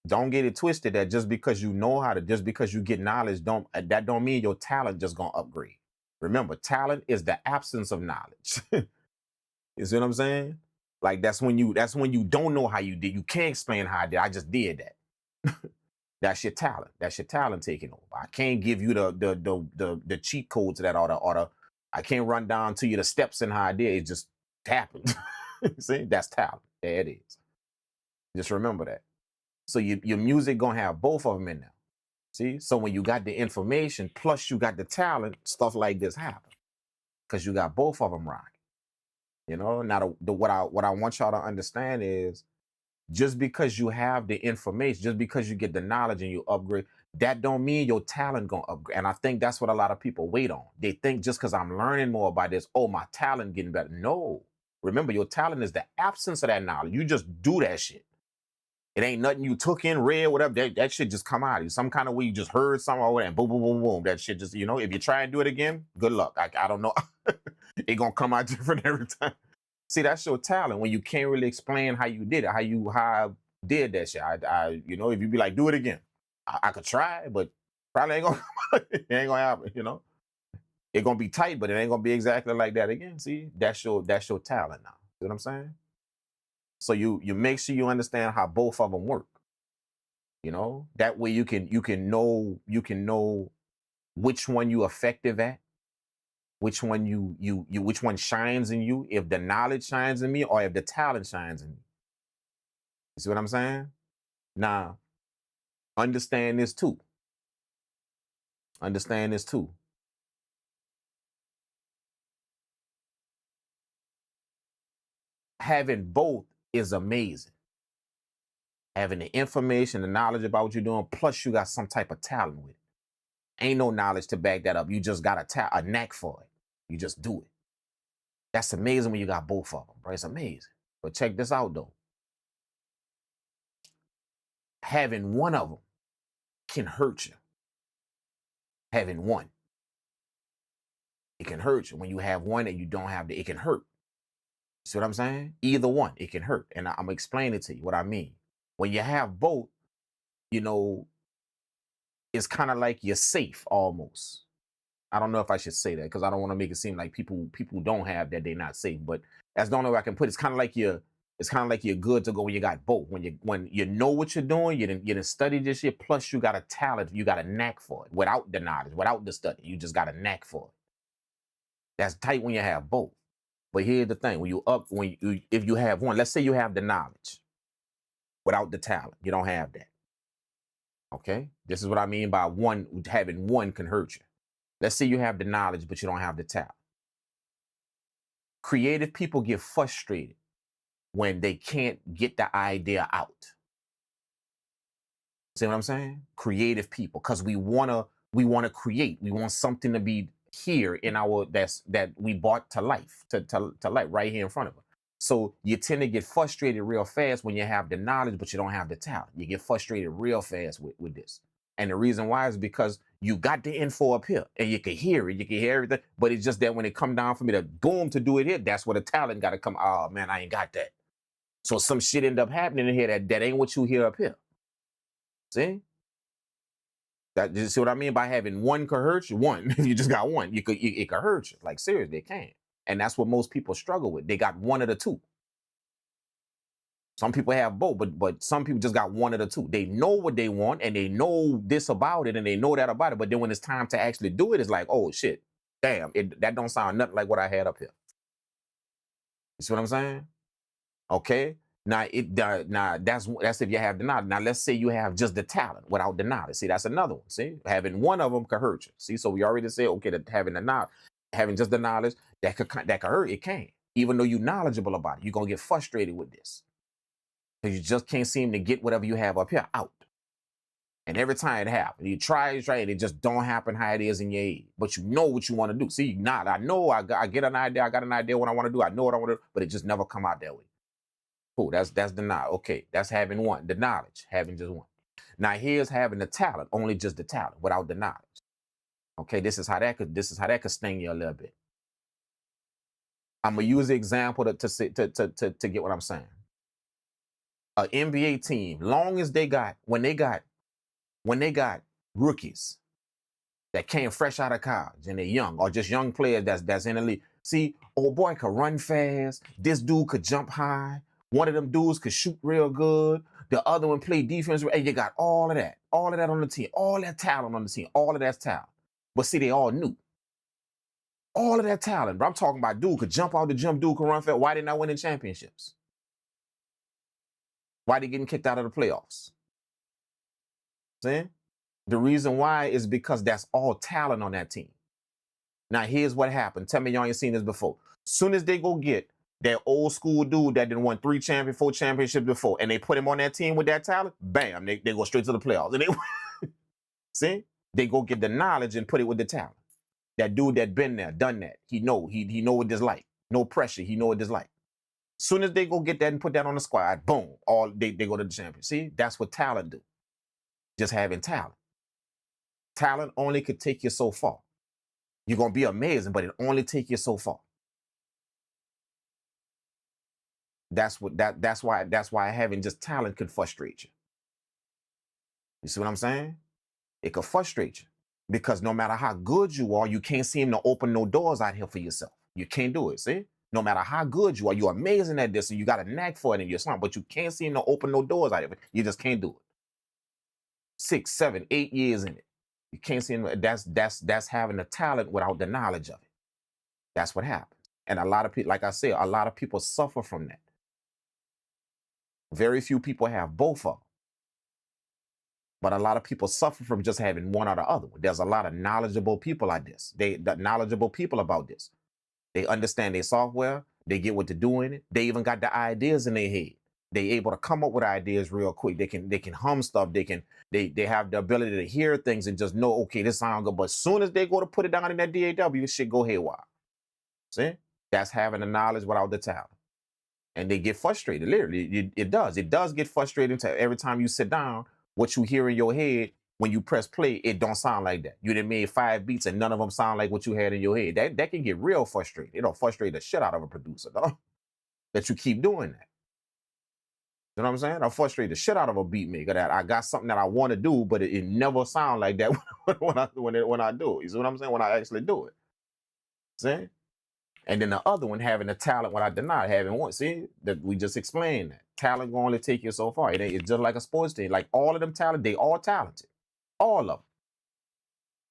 Don't get it twisted that just because you know how to, just because you get knowledge, that don't mean your talent just gonna upgrade. Remember, talent is the absence of knowledge. You see what I'm saying? Like that's when you don't know how you did. You can't explain how I did. I just did that. That's your talent. That's your talent taking over. I can't give you the cheat code to that or I can't run down to you the steps in how I did. It just happened. See, that's talent. There it is. Just remember that. So your music gonna have both of them in there. See, so when you got the information plus you got the talent, stuff like this happen because you got both of them rocking. Now what I want y'all to understand is just because you have the information, just because you get the knowledge and you upgrade, that don't mean your talent gonna upgrade. And I think that's what a lot of people wait on. They think just because I'm learning more about this, oh, my talent getting better. No, remember your talent is the absence of that knowledge. You just do that shit. It ain't nothing you took in, read, whatever. That shit just come out of you. Some kind of way you just heard something or whatever, and boom, boom, boom, boom. That shit just, if you try and do it again, good luck. I don't know. It gonna come out different every time. See, that's your talent when you can't really explain how you did it, how I did that shit. If you be like, do it again, I could try, but probably ain't gonna, it ain't gonna happen. It gonna be tight, but it ain't gonna be exactly like that again. See, that's your talent now. You know what I'm saying? So you make sure you understand how both of them work. That way you can know which one you effective at, which one which one shines in you, if the knowledge shines in me or if the talent shines in me. You see what I'm saying? Now, understand this too. Understand this too. Having both is amazing. Having the information, the knowledge about what you're doing, plus you got some type of talent with it. Ain't no knowledge to back that up. You just got a knack for it. You just do it. That's amazing when you got both of them, bro. It's amazing. But check this out, though. Having one of them can hurt you. Having one. It can hurt you. When you have one and you don't have it can hurt. See what I'm saying? Either one, it can hurt. And I'm explaining to you what I mean. When you have both, it's kind of like you're safe almost. I don't know if I should say that because I don't want to make it seem like people don't have that, they're not safe. But that's the only way I can put it. It's kind of like you're good to go when you got both. When you know what you're doing, you didn't study this shit, plus you got a talent, you got a knack for it without the knowledge, without the study. You just got a knack for it. That's tight when you have both. But here's the thing, if you have one, let's say you have the knowledge without the talent, you don't have that. Okay? This is what I mean by having one can hurt you. Let's say you have the knowledge, but you don't have the talent. Creative people get frustrated when they can't get the idea out. See what I'm saying? Creative people, because we wanna create. We want something to be here in our that we brought to life, to life right here in front of us. So you tend to get frustrated real fast when you have the knowledge, but you don't have the talent. You get frustrated real fast with this. And the reason why is because you got the info up here and you can hear it, you can hear everything, but it's just that when it come down for me to boom to do it here, that's where the talent got to come. Oh man, I ain't got that. So some shit end up happening in here that ain't what you hear up here. See? That, you see what I mean by having one could hurt you? One, if you just got one, it could hurt you. Like seriously, it can. And that's what most people struggle with. They got one of the two. Some people have both, but some people just got one of the two. They know what they want and they know this about it and they know that about it. But then when it's time to actually do it, it's like, oh shit, damn, that don't sound nothing like what I had up here. You see what I'm saying? Okay. Now that's if you have the knowledge. Now let's say you have just the talent without the knowledge. See, that's another one. See, having one of them could hurt you. See, so we already said, okay, that having the knowledge, having just the knowledge that could hurt. It can, even though you're knowledgeable about it, you're gonna get frustrated with this. You just can't seem to get whatever you have up here out. And every time it happens, you try, and it just don't happen how it is in your head. But you know what you want to do. See, I know I get an idea. I got an idea what I want to do. I know what I want to do, but it just never come out that way. Cool, that's the knowledge. Okay, that's having one, the knowledge, having just one. Now here's having the talent, only just the talent, without the knowledge. Okay, this is how that could sting you a little bit. I'm gonna use the example to get what I'm saying. An NBA team, long as when they got rookies that came fresh out of college and they're young, or just young players that's in the league. See, old boy could run fast. This dude could jump high. One of them dudes could shoot real good. The other one played defense. And you got all of that on the team, all that talent on the team, all of that talent. But see, they all knew. All of that talent. But I'm talking about dude could jump out the jump, dude could run fast. Why they not winning championships? Why they getting kicked out of the playoffs? See? The reason why is because that's all talent on that team. Now, here's what happened. Tell me y'all ain't seen this before. Soon as they go get that old school dude that didn't won 4 championships before, and they put him on that team with that talent, bam, they go straight to the playoffs. And they see? They go get the knowledge and put it with the talent. That dude that been there, done that. He know what this like. No pressure. He know what this like. Soon as they go get that and put that on the squad, boom, they go to the champion. See, that's what talent do. Just having talent. Talent only could take you so far. You're gonna be amazing, but it only take you so far. That's why having just talent could frustrate you. You see what I'm saying? It could frustrate you because no matter how good you are, you can't seem to open no doors out here for yourself. You can't do it. See? No matter how good you are, you're amazing at this and you got a knack for it in your slump, but you can't seem to open no doors out of it. You just can't do it. 6, 7, 8 years in it. You can't seem that's having the talent without the knowledge of it. That's what happens. And a lot of people, like I said, a lot of people suffer from that. Very few people have both of them. But a lot of people suffer from just having one or the other. There's a lot of knowledgeable people like this. Knowledgeable people about this. They understand their software. They get what to do in it. They even got the ideas in their head. They able to come up with ideas real quick. They can hum stuff. They have the ability to hear things and just know, okay, this sounds good. But as soon as they go to put it down in that DAW, this shit go haywire. See? That's having the knowledge without the talent. And they get frustrated. Literally, it does. It does get frustrating to every time you sit down. What you hear in your head when you press play, it don't sound like that. You done made 5 beats and none of them sound like what you had in your head. That can get real frustrating. It'll frustrate the shit out of a producer, though. That you keep doing that. You know what I'm saying? I'll frustrate the shit out of a beat maker that I got something that I want to do, but it never sound like that when I do it. You see what I'm saying? When I actually do it. See? And then the other one, having the talent without the not having one. See, that we just explained that. Talent will only take you so far. It's just like a sports team. Like all of them talent, they all talented. All of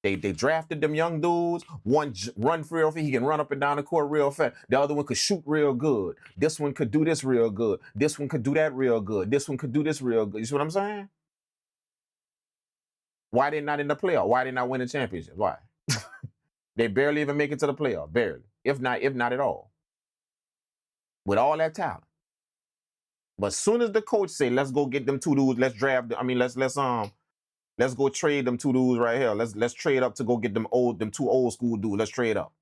them. They drafted them young dudes. One run real fast. He can run up and down the court real fast. The other one could shoot real good. This one could do this real good. This one could do that real good. This one could do this real good. You see what I'm saying? Why they not in the playoff? Why they not winning championships? Why? They barely even make it to the playoff. Barely. If not at all. With all that talent. But as soon as the coach say, let's go get them 2 dudes, let's draft, let's go trade them 2 dudes right here. Let's trade up to go get them 2 old school dudes. Let's trade up.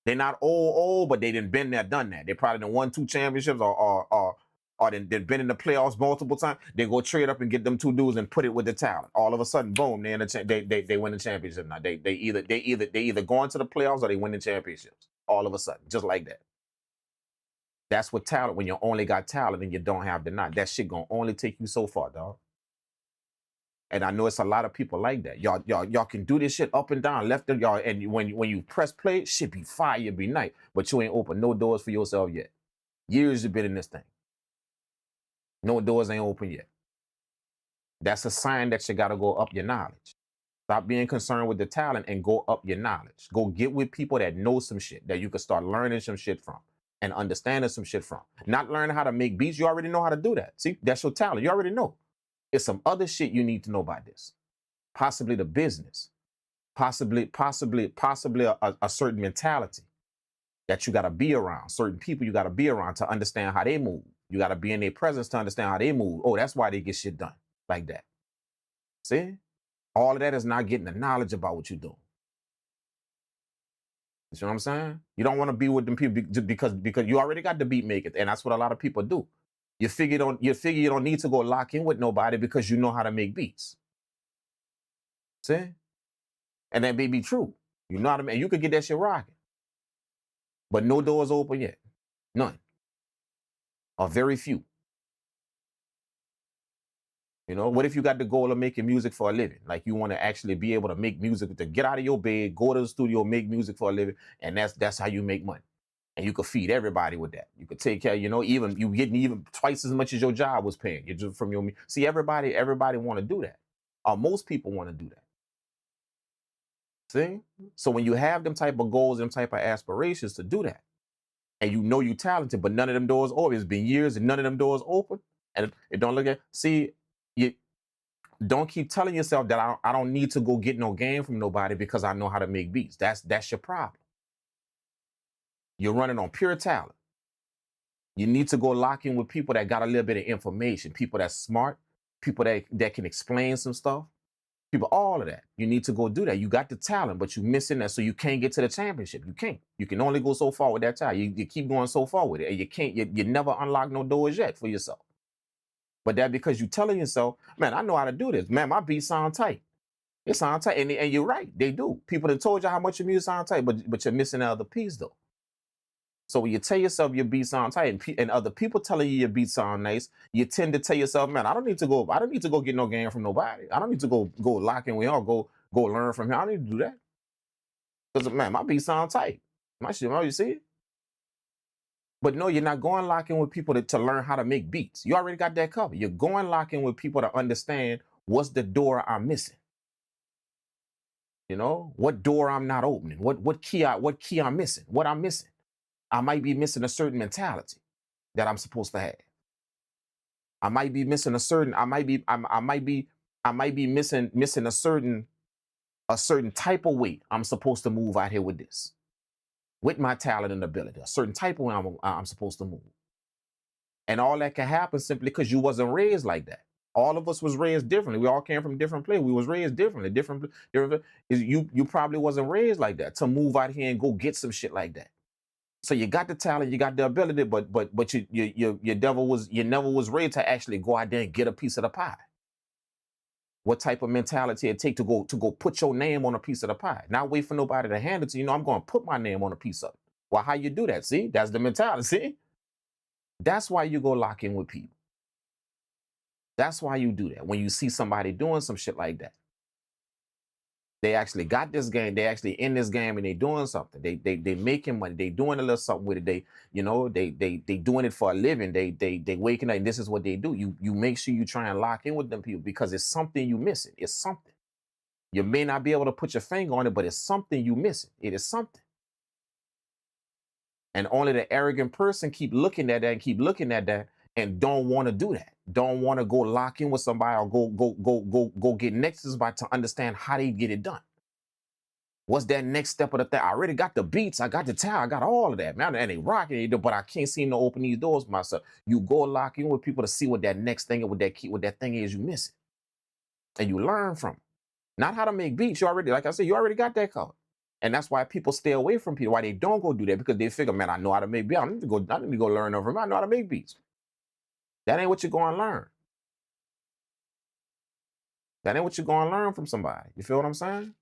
They're not old, but they didn't been there, done that. They probably done won 2 championships or they've been in the playoffs multiple times. They go trade up and get them 2 dudes and put it with the talent. All of a sudden, boom, they in they win the championship now. They either go into the playoffs or they win the championships. All of a sudden, just like that. That's what talent. When you only got talent and you don't have the knowledge, that shit gonna only take you so far, dog. And I know it's a lot of people like that. Y'all can do this shit up and down, left and y'all. And when you press play, shit be fire, be nice. But you ain't open no doors for yourself yet. Years you've been in this thing. No doors ain't open yet. That's a sign that you gotta go up your knowledge. Stop being concerned with the talent and go up your knowledge. Go get with people that know some shit that you can start learning some shit from and understanding some shit from. Not learning how to make beats. You already know how to do that. See, that's your talent. You already know. It's some other shit you need to know about this. Possibly the business. Possibly a certain mentality that you got to be around. Certain people you got to be around to understand how they move. You got to be in their presence to understand how they move. Oh, that's why they get shit done like that. See? All of that is not getting the knowledge about what you're doing. You know what I'm saying? You don't want to be with them people because you already got the beat makers, and that's what a lot of people do. You figure you don't need to go lock in with nobody because you know how to make beats. See? And that may be true. You know what I mean? You could get that shit rocking. But no doors open yet. None. Or very few. You know, what if you got the goal of making music for a living? Like you want to actually be able to make music, to get out of your bed, go to the studio, make music for a living, and that's how you make money. And you could feed everybody with that. You could take care, even you getting even twice as much as your job was paying. You just from your see everybody want to do that. Or most people want to do that. See? So when you have them type of goals, them type of aspirations to do that, and you know you're talented, but none of them doors open. It's been years and none of them doors open, and it don't look at you don't keep telling yourself that I don't need to go get no game from nobody because I know how to make beats. That's your problem. You're running on pure talent. You need to go lock in with people that got a little bit of information, people that's smart, people that can explain some stuff, people, all of that. You need to go do that. You got the talent, but you're missing that, so you can't get to the championship. You can't. You can only go so far with that talent. You keep going so far with it, and you can't. You never unlock no doors yet for yourself. But that because you're telling yourself, man, I know how to do this. Man, my beats sound tight. It sound tight, and you're right. They do. People that told you how much your music sound tight, but you're missing the other piece though. So when you tell yourself your beats sound tight, and other people telling you your beats sound nice, you tend to tell yourself, man, I don't need to go get no game from nobody. I don't need to go lock in with y'all, go learn from him. I don't need to do that. Because man, my beats sound tight. My shit, you see it? But no, you're not going lock in with people to learn how to make beats. You already got that covered. You're going lock in with people to understand what's the door I'm missing. What door I'm not opening, what key I'm missing, what I'm missing. I might be missing a certain mentality that I'm supposed to have. I might be missing a certain, I might be missing a certain type of way I'm supposed to move out here with this. With my talent and ability, a certain type of way I'm supposed to move. And all that can happen simply because you wasn't raised like that. All of us was raised differently. We all came from different places. We was raised differently. Different. You probably wasn't raised like that to move out here and go get some shit like that. So you got the talent, you got the ability, but you never was raised to actually go out there and get a piece of the pie. What type of mentality it take to go put your name on a piece of the pie? Not wait for nobody to hand it to you. I'm going to put my name on a piece of it. Well, how you do that? See, that's the mentality. See, that's why you go lock in with people. That's why you do that. When you see somebody doing some shit like that, they actually got this game. They actually in this game and they doing something. They making money. They doing a little something with it. They doing it for a living. They waking up and this is what they do. You make sure you try and lock in with them people because it's something you missing. It's something. You may not be able to put your finger on it, but it's something you missing. It is something. And only the arrogant person keep looking at that and don't want to do that. Don't want to go lock in with somebody or go get next to somebody to understand how they get it done. What's that next step of the thing? I already got the beats, I got the towel, I got all of that, man, and they rocking it, but I can't seem to open these doors myself. You go lock in with people to see what that next thing, what that key, what that thing is, you miss it. And you learn from it. Not how to make beats. You already, like I said, you already got that covered. And that's why people stay away from people, why they don't go do that, because they figure, man, I know how to make beats. I need to go learn over them. I know how to make beats. That ain't what you're going to learn. That ain't what you're going to learn from somebody. You feel what I'm saying?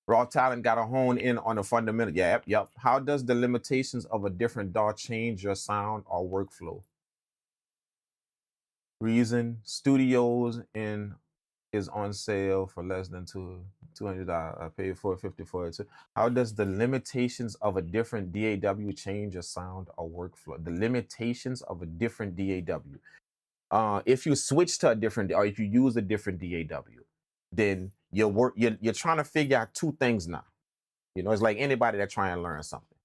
Raw talent got to hone in on the fundamental. Yep. How does the limitations of a different DAW change your sound or workflow? Reason, studios is on sale for less than $200. I paid $450 for it too. How does the limitations of a different DAW change your sound or workflow? The limitations of a different DAW. If you switch to a different, or if you use a different DAW, then you're trying to figure out two things now. You know, it's like anybody that trying to learn something.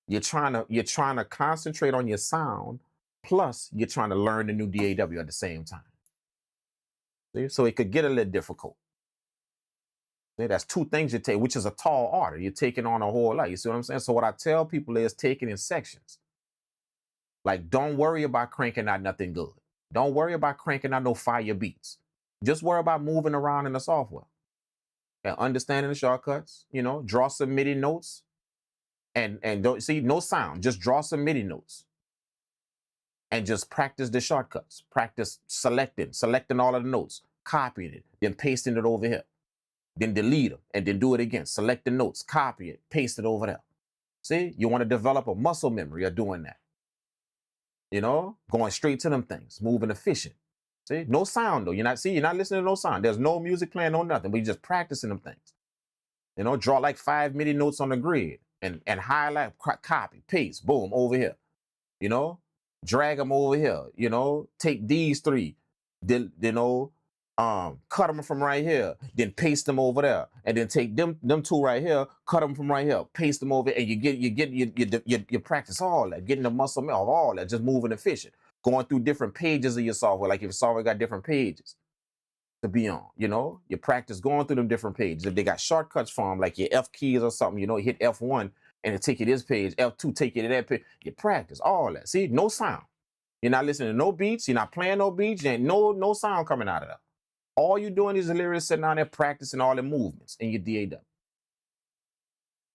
You're trying to concentrate on your sound, plus you're trying to learn the new DAW at the same time. See? So it could get a little difficult. See? That's two things you take, which is a tall order. You're taking on a whole lot. You see what I'm saying? So what I tell people is take it in sections. Like, don't worry about cranking out nothing good. Don't worry about cranking out no fire beats. Just worry about moving around in the software and understanding the shortcuts, you know, draw some MIDI notes and don't see no sound, just draw some MIDI notes and just practice the shortcuts. Practice selecting all of the notes, copying it, then pasting it over here, then delete them and then do it again. Select the notes, copy it, paste it over there. See, you want to develop a muscle memory of doing that. You know, going straight to them things, moving efficient. See, no sound though. You're not listening to no sound. There's no music playing, no nothing, but you're just practicing them things. You know, draw like 5 MIDI notes on the grid and highlight, copy, paste, boom, over here. You know, drag them over here. You know, take these three, then cut them from right here, then paste them over there, and then take them two right here, cut them from right here, paste them over, and you practice all that, getting the muscle of all that, just moving efficient, going through different pages of your software. Like if your software got different pages to be on, you know, you practice going through them different pages. If they got shortcuts for them, like your F keys or something, you know, hit F1 and it take you this page, F2 take you to that page. You practice all that. See, no sound. You're not listening to no beats. You're not playing no beats. There ain't no sound coming out of that. All you're doing is literally sitting down there practicing all the movements in your DAW.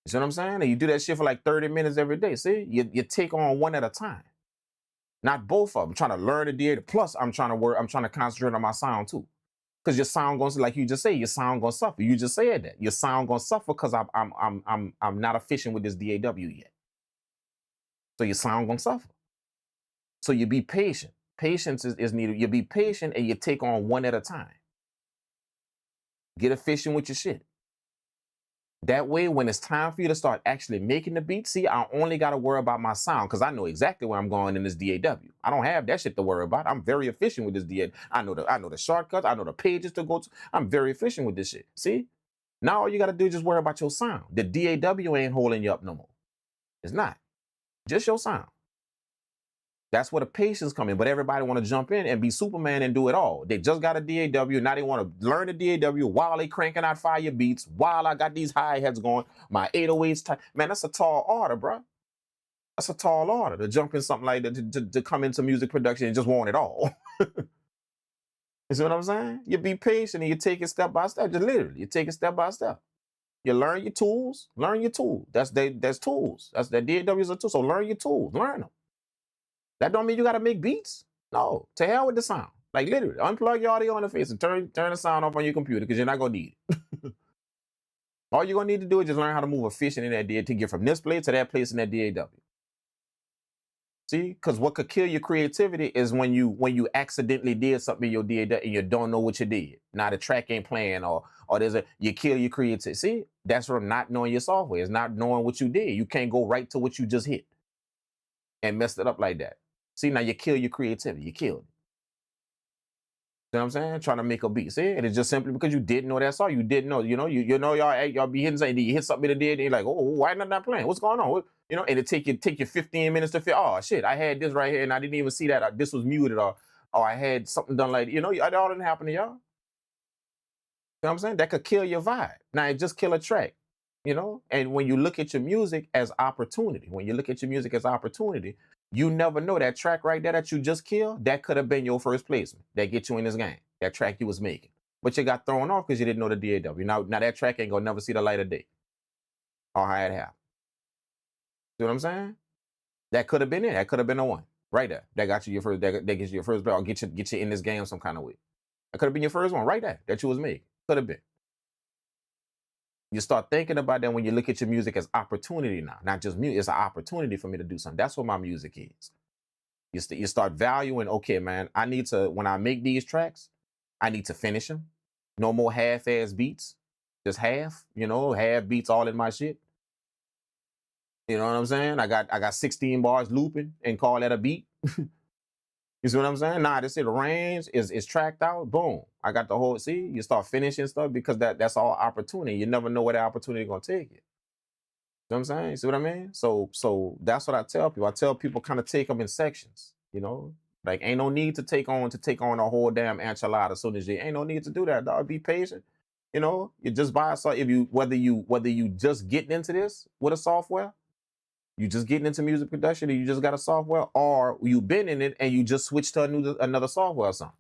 You see what I'm saying? And you do that shit for like 30 minutes every day. See, you take on one at a time. Not both of them. I'm trying to learn the DAW. Plus, I'm trying to concentrate on my sound too. Because your sound going to, like you just say, your sound going to suffer. You just said that. Your sound going to suffer because I'm not efficient with this DAW yet. So your sound going to suffer. So you be patient. Patience is needed. You be patient and you take on one at a time. Get efficient with your shit. That way, when it's time for you to start actually making the beat, see, I only got to worry about my sound because I know exactly where I'm going in this DAW. I don't have that shit to worry about. I'm very efficient with this DAW. I know the shortcuts. I know the pages to go to. I'm very efficient with this shit. See? Now all you got to do is just worry about your sound. The DAW ain't holding you up no more. It's not. Just your sound. That's where the patience come in. But everybody want to jump in and be Superman and do it all. They just got a DAW. Now they want to learn the DAW while they cranking out fire beats, while I got these hi-hats going, my 808s. Man, that's a tall order, bro. That's a tall order to jump in something like that, to come into music production and just want it all. You see what I'm saying? You be patient and you take it step by step. Just literally, you take it step by step. You learn your tools. Learn your tools. That's tools. That's that DAWs are tools. So learn your tools. Learn them. That don't mean you got to make beats. No, to hell with the sound. Like literally, unplug your audio interface and turn the sound off on your computer because you're not gonna need it. All you're gonna need to do is just learn how to move efficient in that DAW to get from this place to that place in that DAW. See, because what could kill your creativity is when you accidentally did something in your DAW and you don't know what you did. Now the track ain't playing or you kill your creativity. See, that's from not knowing your software. It's not knowing what you did. You can't go right to what you just hit and messed it up like that. See, now you kill your creativity. You killed it. You know what I'm saying? Trying to make a beat. See, and it's just simply because you didn't know that song. You didn't know. You know, you know y'all be hitting something. You hit something in the dead, and you're like, oh, why not playing? What's going on? What, you know, and it take you 15 minutes to feel. Oh shit, I had this right here, and I didn't even see that. Or this was muted, or I had something done like, you know, all didn't happen to y'all. know what I'm saying? That could kill your vibe. Now it just kill a track, you know? And when you look at your music as opportunity, you never know that track right there that you just killed, that could have been your first placement. That get you in this game. That track you was making. But you got thrown off because you didn't know the DAW. Now that track ain't gonna never see the light of day. Or how it happened. See what I'm saying? That could have been it. That could have been the one. Right there. That got you your first, that gets you your first belt, or get you in this game some kind of way. That could have been your first one right there that you was making. Could have been. You start thinking about that when you look at your music as opportunity now, not just music. It's an opportunity for me to do something. That's what my music is. You start valuing, okay, man, I need to, when I make these tracks, I need to finish them. No more half-ass beats. Just half, half beats all in my shit. You know what I'm saying? I got 16 bars looping and call that a beat. You see what I'm saying? Nah, this is the range is tracked out. Boom. I got the whole, see, you start finishing stuff because that's all opportunity. You never know where that opportunity gonna take you. You know what I'm saying? You see what I mean? So that's what I tell people. I tell people kind of take them in sections, Like ain't no need to take on a whole damn enchilada as soon as you ain't no need to do that, dog. Be patient. You just buy a software. Whether you just getting into this with a software, you just getting into music production and you just got a software, or you been in it and you just switched to another software or something.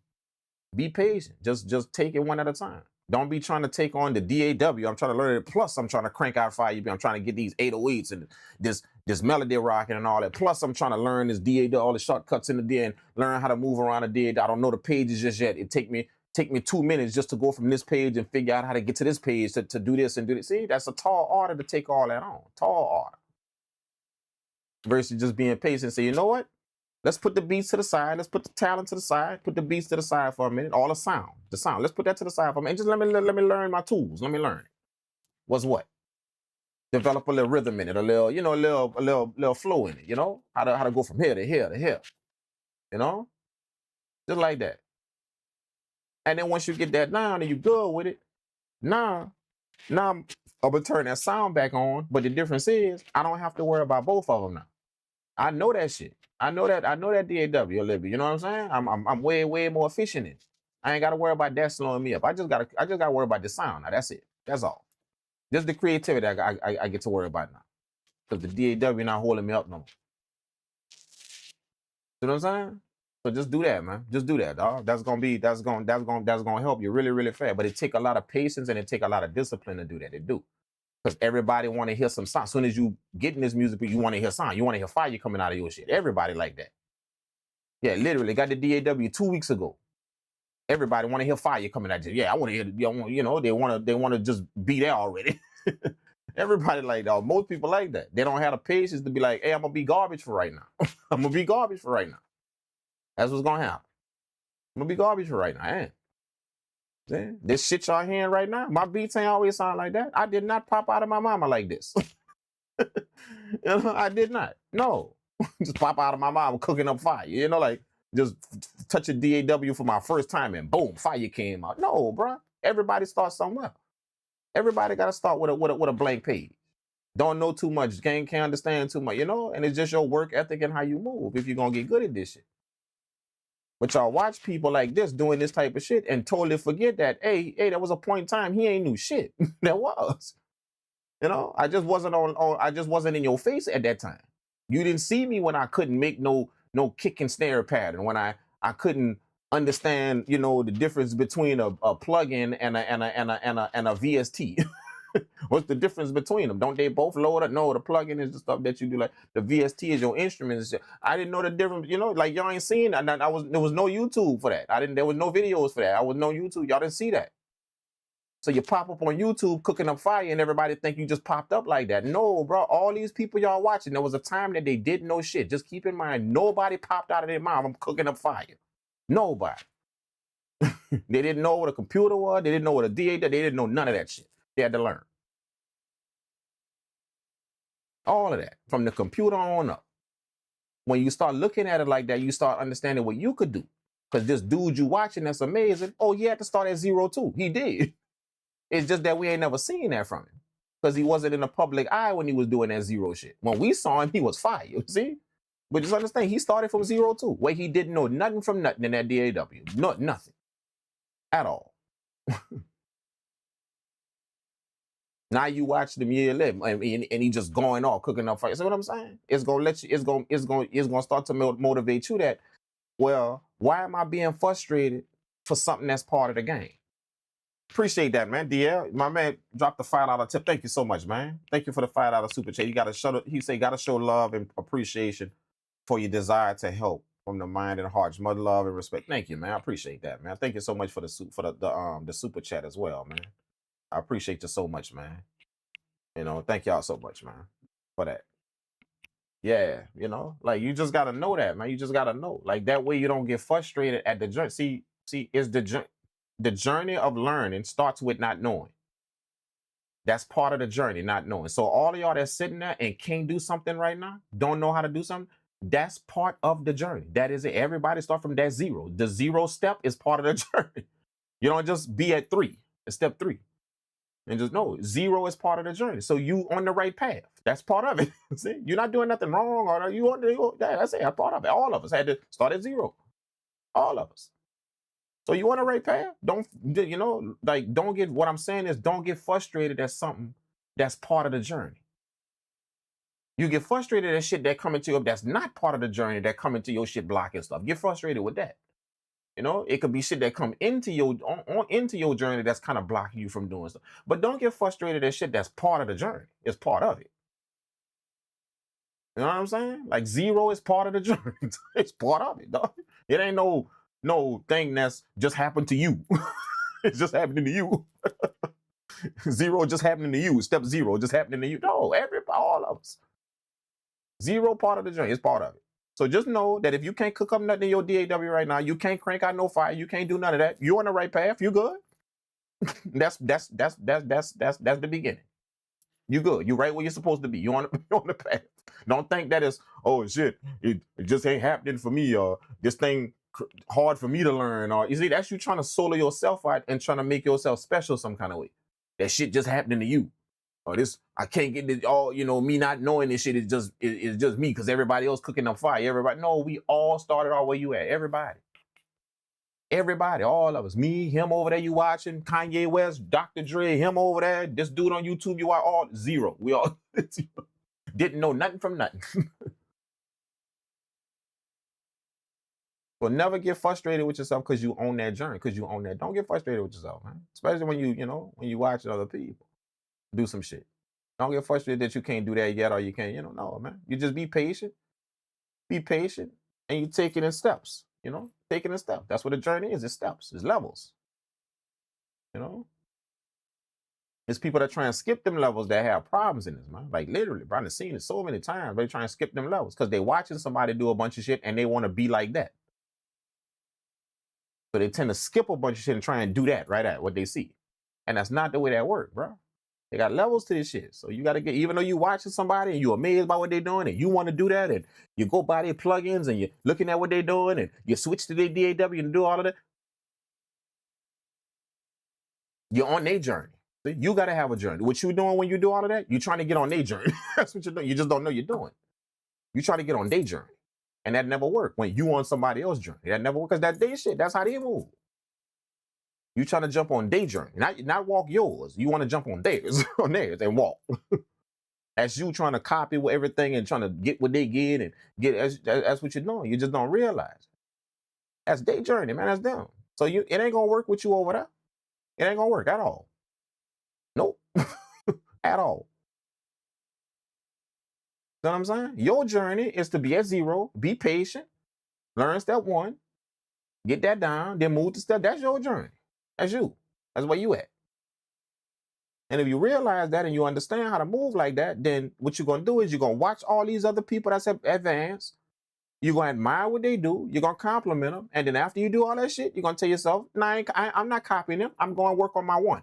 Be patient. Just take it one at a time. Don't be trying to take on the DAW. I'm trying to learn it. Plus, I'm trying to crank out 5UB. I'm trying to get these 808s and this melody rocking and all that. Plus, I'm trying to learn this DAW, all the shortcuts in the DAW, and learn how to move around the DAW. I don't know the pages just yet. It take me 2 minutes just to go from this page and figure out how to get to this page to do this and do this. See, that's a tall order to take all that on. Tall order. Versus just being patient and say, you know what? Let's put the beats to the side. Let's put the talent to the side. Put the beats to the side for a minute. All the sound. Let's put that to the side for a minute. Just let me learn my tools. Let me learn it. What's what? Develop a little rhythm in it, a little, a little flow in it, How to go from here to here to here. Just like that. And then once you get that down and you good with it, now I'm gonna turn that sound back on. But the difference is I don't have to worry about both of them now. I know that shit. I know that DAW a little bit. You know what I'm saying? I'm way more efficient in it. I ain't gotta worry about that slowing me up. I just gotta worry about the sound. Now that's it. That's all. Just the creativity I get to worry about now. Because the DAW not holding me up no more. You know what I'm saying? So just do that, man. Just do that, dog. That's gonna help you really fast. But it take a lot of patience and it take a lot of discipline to do that. It do. Because everybody want to hear some sound. As soon as you get in this music, you want to hear sound. You want to hear fire coming out of your shit. Everybody like that. Yeah, literally got the DAW 2 weeks ago. Everybody want to hear fire coming out of you. Yeah, I want to hear. They want to just be there already. Everybody like that. Most people like that. They don't have the patience to be like, hey, I'm gonna be garbage for right now. I'm gonna be garbage for right now. That's what's gonna happen. I'm gonna be garbage for right now. This shit y'all hearing right now, my beats ain't always sound like that. I did not pop out of my mama like this. I did not. No. Just pop out of my mama cooking up fire. Like just touch a DAW for my first time and boom, fire came out. No, bro. Everybody starts somewhere. Everybody got to start with a blank page. Don't know too much. Can't understand too much, and it's just your work ethic and how you move if you're going to get good at this shit. But y'all watch people like this doing this type of shit and totally forget that, hey, there was a point in time he ain't knew shit. There was. I just wasn't in your face at that time. You didn't see me when I couldn't make no kick and snare pattern, when I couldn't understand, the difference between a plugin and a VST. What's the difference between them? Don't they both load up? No, the plugin is the stuff that you do. Like the VST is your instruments. I didn't know the difference. Like y'all ain't seen that. There was no YouTube for that. There was no videos for that. I was no YouTube. Y'all didn't see that. So you pop up on YouTube cooking up fire and everybody think you just popped up like that. No, bro. All these people y'all watching, there was a time that they didn't know shit. Just keep in mind, nobody popped out of their mouth, I'm cooking up fire. Nobody. They didn't know what a computer was. They didn't know what a DA did. They didn't know none of that shit. They had to learn. All of that from the computer on up. When you start looking at it like that, you start understanding what you could do. Because this dude you watching that's amazing, oh, he had to start at 0 too. He did. It's just that we ain't never seen that from him. Because he wasn't in the public eye when he was doing that 0 shit. When we saw him, he was fire, you see? But just understand, he started from 0 too. Where he didn't know nothing from nothing in that DAW. Nothing. At all. Now you watch them year 11, and he just going off, cooking up fire. See what I'm saying? It's gonna let you. It's gonna start to motivate you that. Well, why am I being frustrated for something that's part of the game? Appreciate that, man. DL, my man, dropped the $5 tip. Thank you so much, man. Thank you for the $5 super chat. You gotta show. He said, gotta show love and appreciation for your desire to help from the mind and heart. Much love and respect. Thank you, man. I appreciate that, man. Thank you so much for the super chat as well, man. I appreciate you so much, man. You know, thank y'all so much, man, for that. Yeah, you know, like you just gotta know that, man. You just gotta know, like that way you don't get frustrated at the journey. See, is the journey of learning starts with not knowing. That's part of the journey, not knowing. So all of y'all that's sitting there and can't do something right now, don't know how to do something. That's part of the journey. That is it. Everybody start from that zero. The zero step is part of the journey. You don't just be at 3, step 3. And just know 0 is part of the journey. So you on the right path. That's part of it. See, you're not doing nothing wrong, or you on the that's it. That's part of it. All of us had to start at 0. All of us. So you on the right path. Don't don't get, what I'm saying is, don't get frustrated at something that's part of the journey. You get frustrated at shit that coming to you that's not part of the journey, that coming to your shit blocking stuff. Get frustrated with that. You know, it could be shit that come into your into your journey that's kind of blocking you from doing stuff. But don't get frustrated at shit that's part of the journey. It's part of it. You know what I'm saying? Like 0 is part of the journey. It's part of it, dog. It ain't no thing that's just happened to you. It's just happening to you. 0 just happening to you. Step 0 just happening to you. No, all of us. 0 part of the journey. It's part of it. So just know that if you can't cook up nothing in your DAW right now, you can't crank out no fire, you can't do none of that, you're on the right path. You good. That's the beginning. You good. You right where you're supposed to be. You're on the path. Don't think that is, oh shit, it just ain't happening for me, or this thing hard for me to learn, or you see, that's you trying to solo yourself out and trying to make yourself special some kind of way. That shit just happening to you. Or this, I can't get this, all, me not knowing this shit is just me because everybody else cooking up fire. Everybody, no, we all started out where you at. Everybody, all of us. Me, him over there you watching, Kanye West, Dr. Dre, him over there, this dude on YouTube, you are all 0. We all didn't know nothing from nothing. Well, never get frustrated with yourself because you own that journey, because you own that. Don't get frustrated with yourself, man. Especially when when you watch other people do some shit. Don't get frustrated that you can't do that yet, or you can't, no, man. You just be patient. Be patient, and you take it in steps, take it in steps. That's what a journey is. It's steps. It's levels. It's people that try and skip them levels that have problems in this, man. Like literally, bro, I've seen it so many times. They try and skip them levels because they're watching somebody do a bunch of shit and they want to be like that. So they tend to skip a bunch of shit and try and do that right at what they see. And that's not the way that works, bro. They got levels to this shit. So you got to get, even though you're watching somebody and you're amazed by what they're doing and you want to do that, and you go buy their plugins and you're looking at what they're doing and you switch to their DAW and do all of that, you're on their journey. See? You got to have a journey. What you doing when you do all of that? You're trying to get on their journey. That's what you're doing. You just don't know you're doing. You try to get on their journey. And that never worked when you on somebody else's journey. That never worked because that's their shit. That's how they move. You trying to jump on their journey, not walk yours. You want to jump on theirs, and walk. That's you trying to copy everything and trying to get what they get and get. That's what you're doing. You just don't realize. That's their journey, man. That's them. So it ain't gonna work with you over there. It ain't gonna work at all. Nope, at all. You know what I'm saying? Your journey is to be at 0, be patient, learn step 1, get that down, then move to step. That's your journey. That's you. That's where you at. And if you realize that and you understand how to move like that, then what you're going to do is you're going to watch all these other people that's advanced. You're going to admire what they do. You're going to compliment them. And then after you do all that shit, you're going to tell yourself, nah, I'm not copying them. I'm going to work on my 1,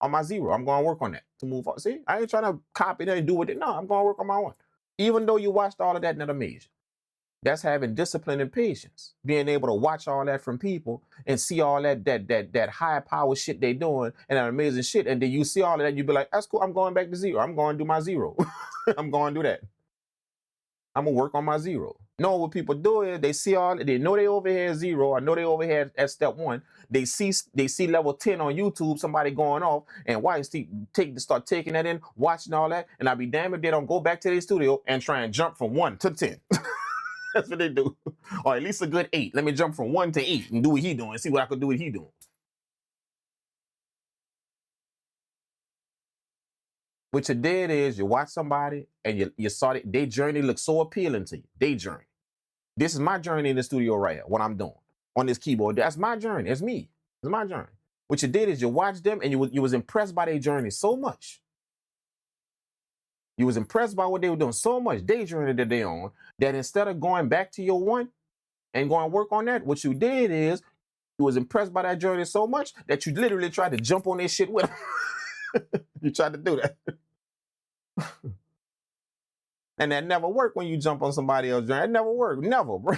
on my 0. I'm going to work on that to move on. See, I ain't trying to copy them and do what they, no, I'm going to work on my 1. Even though you watched all of that, not amazing. That's having discipline and patience, being able to watch all that from people and see all that high power shit they doing and that amazing shit. And then you see all of that, you be like, that's cool. I'm going back to 0. I'm going to do my 0. I'm going to do that. I'm gonna work on my zero. No, what people do is they see they know they over here at zero. I know they over here at step 1. They see level 10 on YouTube, somebody going off, and why start taking that in, watching all that, and I'd be damned if they don't go back to their studio and try and jump from 1 to 10. That's what they do. Or at least a good 8. Let me jump from 1 to 8 and do what he doing, see what I could do what he doing. What you did is you watch somebody and you saw that their journey looked so appealing to you. Their journey. This is my journey in the studio right here, what I'm doing on this keyboard. That's my journey. It's me. It's my journey. What you did is you watched them and you was impressed by their journey so much. You was impressed by what they were doing so much, their journey that they on, that instead of going back to your 1 and going to work on that, what you did is you was impressed by that journey so much that you literally tried to jump on their shit with them. You tried to do that. And that never worked when you jump on somebody else's journey. It never worked. Never, bro.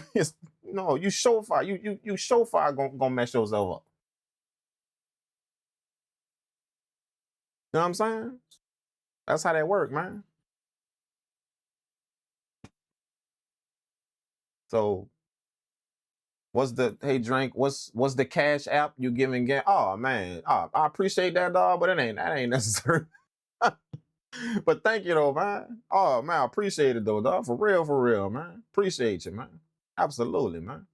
No, you show fire. You show fire gonna mess yourself up. You know what I'm saying? That's how that work, man. So what's hey Drink, what's the cash app you giving? Oh man, I appreciate that, dog, but that ain't necessary. But thank you though, man. Oh man, I appreciate it though, dog. For real, man. Appreciate you, man. Absolutely, man.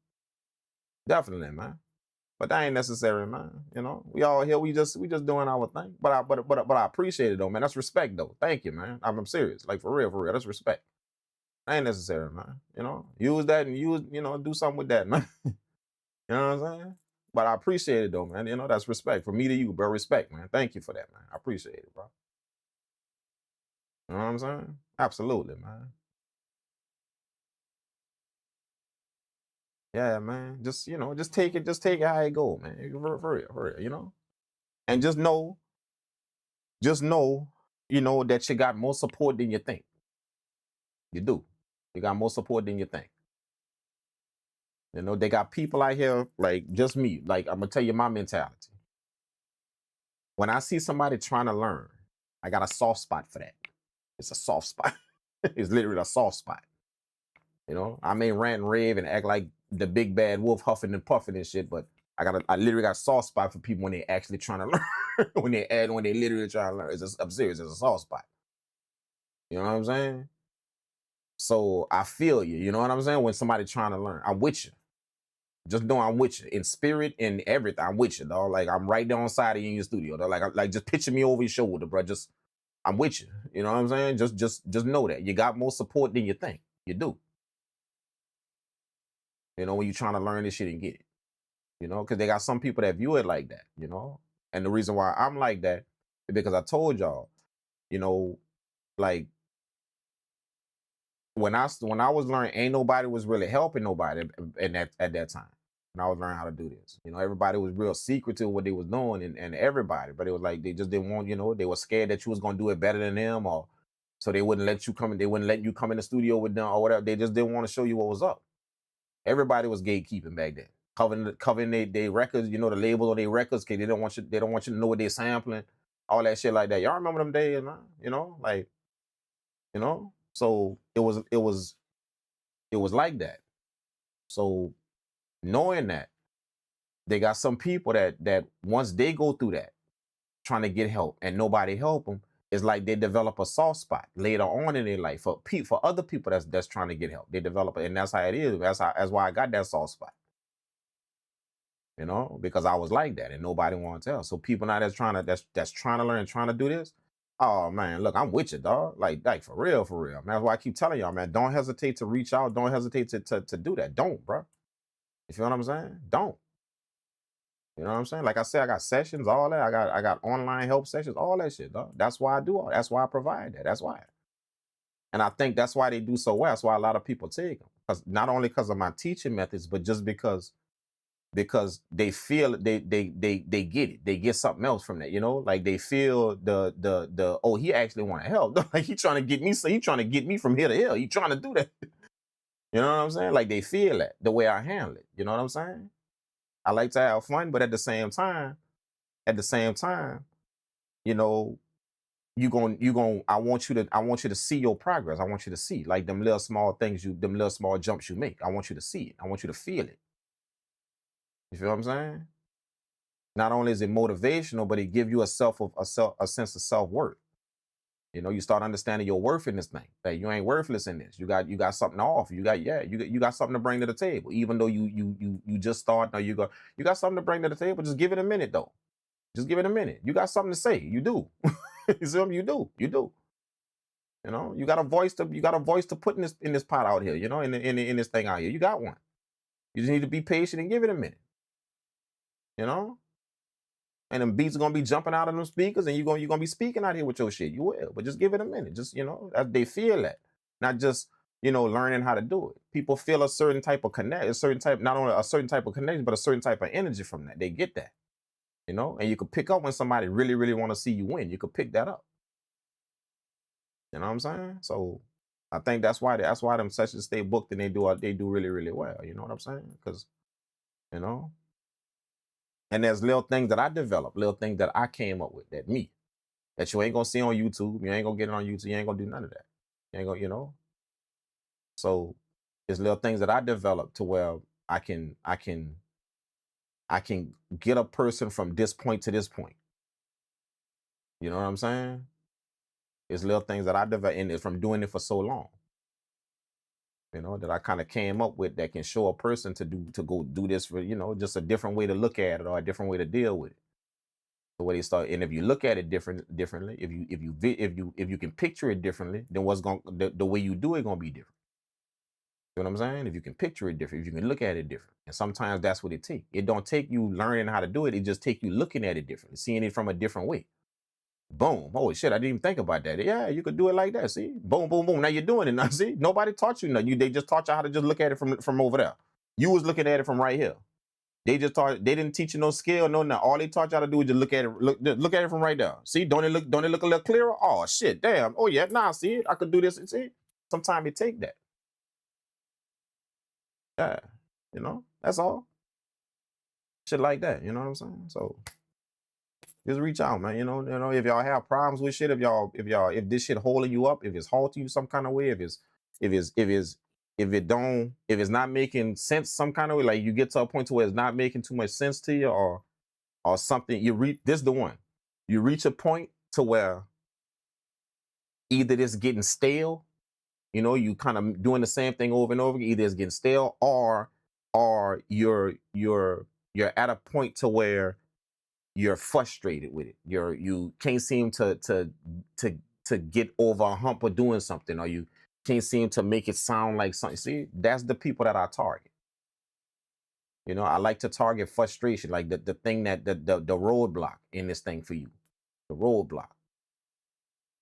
Definitely, man. But that ain't necessary, man. You know, we all here. We just doing our thing. But I appreciate it though, man. That's respect though. Thank you, man. I'm serious. Like for real. That's respect. That ain't necessary, man. You know, use that and do something with that, man. You know what I'm saying? But I appreciate it though, man. You know, that's respect from me to you, bro. Respect, man. Thank you for that, man. I appreciate it, bro. You know what I'm saying? Absolutely, man. Yeah, man. Just take it how it go, man. For real, you know. And just know, that you got more support than you think. You do. You got more support than you think. You know, they got people out here like just me. Like I'm gonna tell you my mentality. When I see somebody trying to learn, I got a soft spot for that. It's a soft spot. It's literally a soft spot. You know, I may rant and rave and act like the big bad wolf huffing and puffing and shit, but I literally got a soft spot for people when they actually trying to learn. when they literally trying to learn. I'm serious, it's a soft spot. You know what I'm saying? So I feel you, you know what I'm saying? When somebody trying to learn, I'm with you. Just know I'm with you in spirit and everything. I'm with you, dog. Like I'm right there on side of you in your studio, dog. Like just picture me over your shoulder, bro. Just I'm with you. You know what I'm saying? Just know that you got more support than you think. You do. You know, when you're trying to learn this shit and get it. You know, because they got some people that view it like that, you know. And the reason why I'm like that is because I told y'all, you know, like when I was learning, ain't nobody was really helping nobody at that time. When I was learning how to do this, you know, everybody was real secretive what they was doing, and everybody, but it was like they just didn't want, you know, they were scared that you was gonna do it better than them, or so they wouldn't let you come in. They wouldn't let you come in the studio with them or whatever. They just didn't want to show you what was up. Everybody was gatekeeping back then, covering their records, you know, the labels on their records, cause they don't want you to know what they're sampling, all that shit like that. Y'all remember them days, man? You know, like, you know. So it was like that. So knowing that they got some people that once they go through that trying to get help and nobody help them, it's like they develop a soft spot later on in their life for other people that's trying to get help. They develop it, and that's how it is. That's why I got that soft spot. You know, because I was like that and nobody wanted to tell. So people now that's trying to learn, trying to do this. Oh man, look, I'm with you, dog. Like for real, man. That's why I keep telling y'all, man. Don't hesitate to reach out. Don't hesitate to do that. Don't, bro. You feel what I'm saying? Don't. You know what I'm saying? Like I said, I got sessions, all that. I got online help sessions, all that shit, dog. That's why I do all. That's why I provide that. That's why. And I think that's why they do so well. That's why a lot of people take them. Because not only because of my teaching methods, but just because they feel they get it. They get something else from that, you know? Like they feel the oh, he actually want to help. Like he trying to get me, so he trying to get me from here to here. He trying to do that. You know what I'm saying? Like they feel that the way I handle it. You know what I'm saying? I like to have fun, but at the same time, you know, I want you to see your progress. I want you to see like them little small things them little small jumps you make. I want you to see it. I want you to feel it. You feel what I'm saying? Not only is it motivational, but it give you a sense of self-worth. You know, you start understanding your worth in this thing. That you ain't worthless in this. You got something off. You got something to bring to the table. Even though you just start, now you got something to bring to the table. Just give it a minute though. Just give it a minute. You got something to say. You do. You see what you do. You do. You know, you got a voice to put in this pot out here, you know, in this thing out here. You got one. You just need to be patient and give it a minute. You know? And them beats are gonna be jumping out of them speakers, and you're gonna be speaking out here with your shit. You will, but just give it a minute. Just, you know, they feel that. Not just, you know, learning how to do it. People feel a certain type of not only a certain type of connection, but a certain type of energy from that. They get that. You know, and you could pick up when somebody really, really want to see you win. You could pick that up. You know what I'm saying? So I think that's why them sessions stay booked and they do really, really well. You know what I'm saying? Because, you know, and there's little things that I developed, little things that I came up with, that you ain't gonna see on YouTube. You ain't gonna get it on YouTube. You ain't gonna do none of that. You ain't gonna, you know. So there's little things that I developed to where I can get a person from this point to this point. You know what I'm saying? It's little things that I developed in it from doing it for so long. You know, that I kind of came up with that can show a person to go do this for, you know, just a different way to look at it or a different way to deal with it. The way they start, and if you look at it differently, if you can picture it differently, then the way you do it gonna be different. You know what I'm saying? If you can picture it different, if you can look at it different, and sometimes that's what it takes. It don't take you learning how to do it. It just take you looking at it differently, seeing it from a different way. Boom. Holy shit, I didn't even think about that. Yeah, you could do it like that. See? Boom, boom, boom. Now you're doing it now. See? Nobody taught you nothing. They just taught you how to just look at it from over there. You was looking at it from right here. They didn't teach you no skill, no nothing. All they taught you how to do is just look at it from right there. See? Don't it look a little clearer? Oh shit, damn. Oh yeah, nah, see it? I could do this. See? Sometimes it take that. Yeah. You know, that's all. Shit like that. You know what I'm saying? So just reach out, man. You know, if y'all have problems with shit, if this shit holding you up, if it's halting you some kind of way, if it's not making sense some kind of way, like you get to a point to where it's not making too much sense to you, or something, this is the one. You reach a point to where either it's getting stale, you know, you kind of doing the same thing over and over again, either it's getting stale, or you're at a point to where you're frustrated with it. You can't seem to get over a hump of doing something, or you can't seem to make it sound like something. See, that's the people that I target. You know, I like to target frustration, like the thing that the roadblock in this thing for you, the roadblock.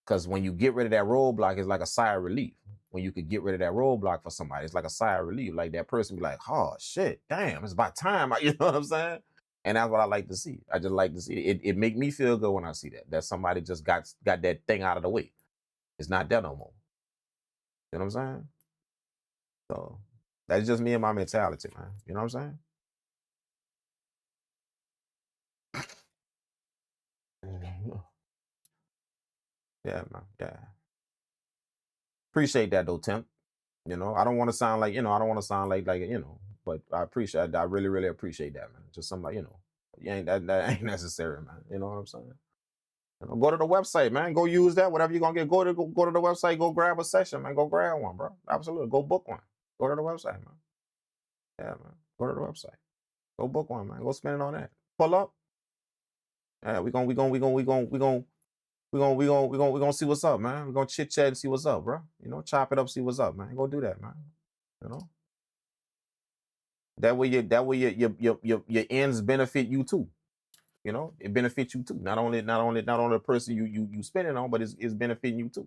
Because when you get rid of that roadblock, it's like a sigh of relief. When you could get rid of that roadblock for somebody, it's like a sigh of relief. Like that person be like, oh shit, damn, it's about time. You know what I'm saying? And that's what I like to see. I just like to see it. It make me feel good when I see that somebody just got that thing out of the way. It's not there no more. You know what I'm saying? So that's just me and my mentality, man. You know what I'm saying? Yeah, man. Yeah. Appreciate that though, Tim. You know, I don't want to sound like, you know, but I appreciate, I really, really appreciate that, man. Just somebody, you know, that ain't necessary, man. You know what I'm saying? You know, go to the website, man. Go use that. Whatever you're gonna get, go to the website, go grab a session, man. Go grab one, bro. Absolutely. Go book one. Go to the website, man. Yeah, man. Go to the website. Go book one, man. Go spend it on that. Pull up. Yeah, we gonna see what's up, man. We're gonna chit chat and see what's up, bro. You know, chop it up, see what's up, man. Go do that, man. You know, that way your ends benefit you too. You know, it benefits you too. Not only the person you spend it on, but it's benefiting you too.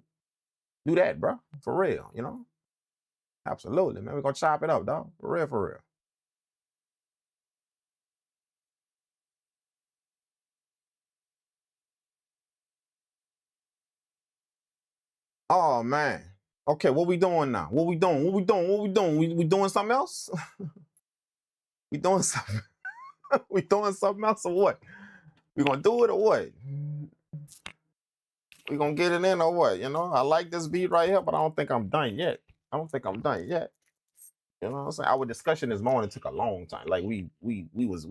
Do that, bro. For real. You know, absolutely, man. We're gonna chop it up, dog. For real, for real. Oh man. Okay, what we doing now? What we doing? We doing something else? We doing something? We doing something else or what? We gonna do it or what? We gonna get it in or what? You know, I like this beat right here, but I don't think I'm done yet. I don't think I'm done yet. You know what I'm saying? Our discussion this morning took a long time. Like we was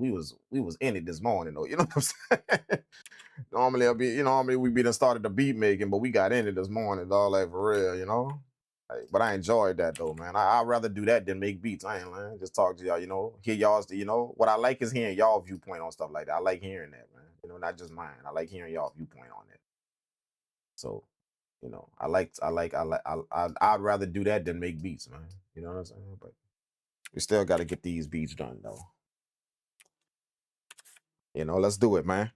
in it this morning though. You know what I'm saying? Normally I'll be, you know, normally we be done started the beat making, but we got in it this morning, all like for real, you know. Like, but I enjoyed that though, man. I'd rather do that than make beats. I ain't lying. Just talk to y'all, you know, hear y'all's, you know. What I like is hearing y'all viewpoint on stuff like that. I like hearing that, man. You know, not just mine. I like hearing y'all viewpoint on it. So, you know, I'd rather do that than make beats, man. You know what I'm saying? But we still got to get these beats done though. You know, let's do it, man.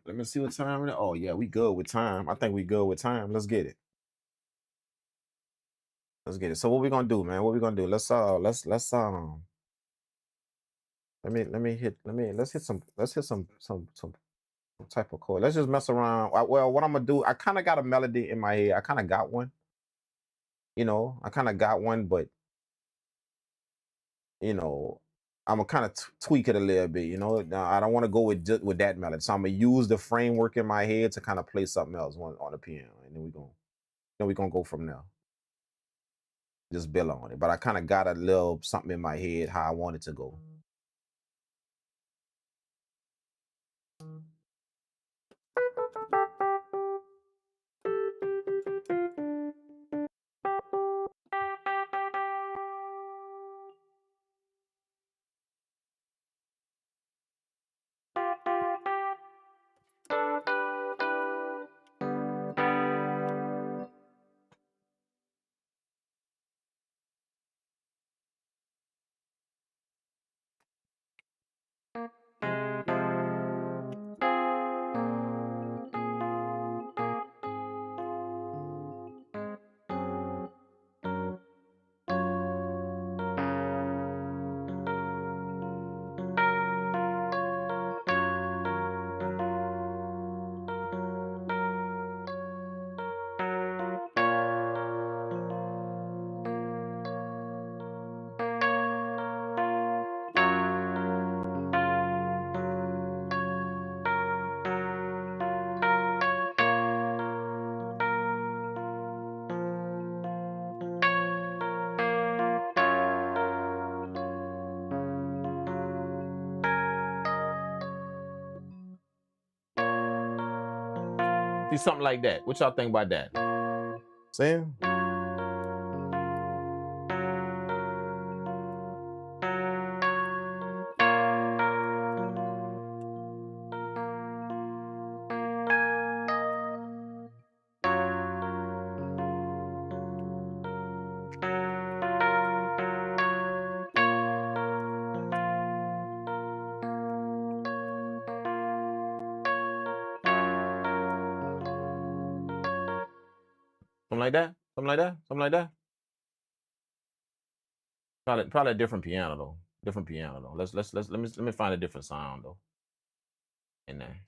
Let me see what time it is. Oh yeah, we good with time. I think we good with time. Let's get it. Let's get it. So what we gonna do, man? What we gonna do? Let's hit some type of chord. Let's just mess around. Well, what I'm gonna do, I kind of got a melody in my head. I kind of got one. You know, I kind of got one, but you know, I'm gonna kind of tweak it a little bit. You know, now, I don't want to go with that melody, so I'm gonna use the framework in my head to kind of play something else on the piano, and then we gonna go from there. Just build on it, but I kind of got a little something in my head how I want it to go. See, something like that. What y'all think about that? See? Something like that? Something like that? Something like that? Probably a different piano though. Different piano though. Let me find a different sound though. In there.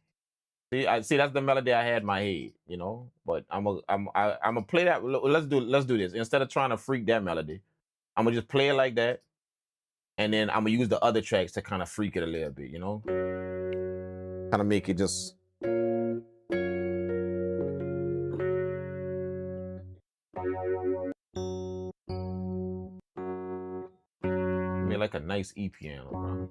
See, that's the melody I had in my head, you know. But I'm gonna play that. Let's do this. Instead of trying to freak that melody, I'm gonna just play it like that, and then I'm gonna use the other tracks to kind of freak it a little bit, you know. Kind of make it just. I mean, like a nice E piano, bro.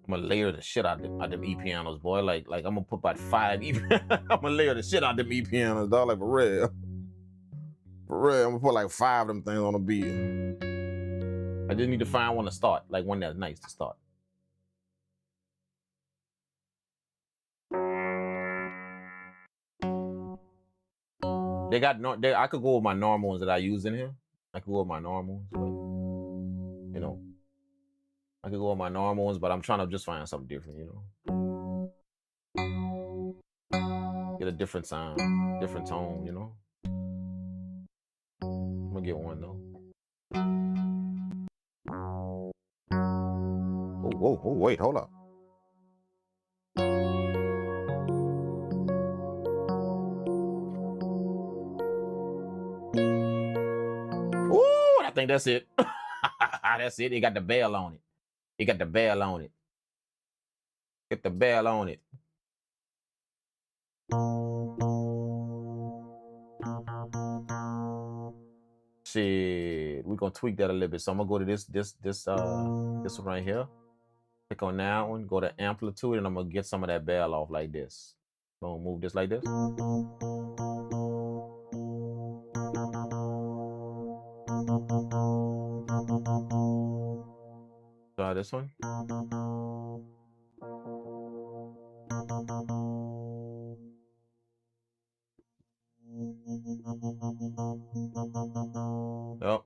I'm gonna layer the shit out them E pianos, boy. Like I'm gonna put about 5 E. I'm gonna layer the shit out them E pianos, dog. Like for real. For real, I'm gonna put like 5 of them things on the beat. I just need to find one to start, like one that's nice to start. They got I could go with my normal ones that I use in here. I could go with my normal ones, but you know, I could go with my normal ones, but I'm trying to just find something different, you know. Get a different sound, different tone, you know. I'm gonna get one though. Oh, wait, hold up. think that's it. That's it. It got the bell on it. It got the bell on it. Get the bell on it. Shit, we're gonna tweak that a little bit. So I'm gonna go to this one right here. Click on that one, go to amplitude, and I'm gonna get some of that bell off like this. Gonna move this like this. Try this one. Yep.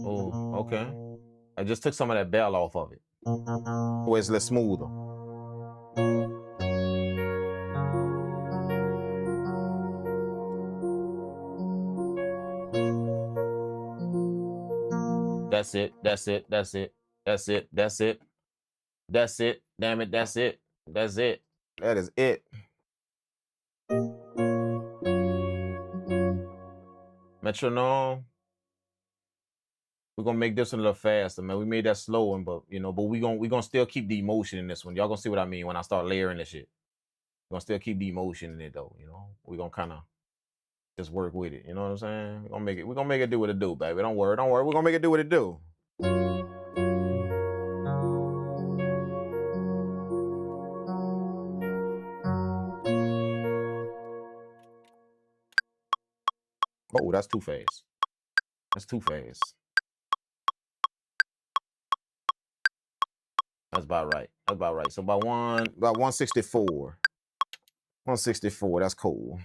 Oh, okay. I just took some of that bell off of it. So it's less smoother. That's it. That's it. That's it. That's it. That's it. That's it. Damn it. That's it. That's it. That is it. Metronome. We're gonna make this one a little faster, man. We made that slow one, but but we gonna still keep the emotion in this one. Y'all gonna see what I mean when I start layering this shit. We're gonna still keep the emotion in it though, We're gonna kinda just work with it. You know what I'm saying? We're gonna make it do what it do, baby. Don't worry. We're gonna make it do what it do. Oh, that's too fast. That's too fast. That's about right. That's about right. So about 164. 164, that's cool.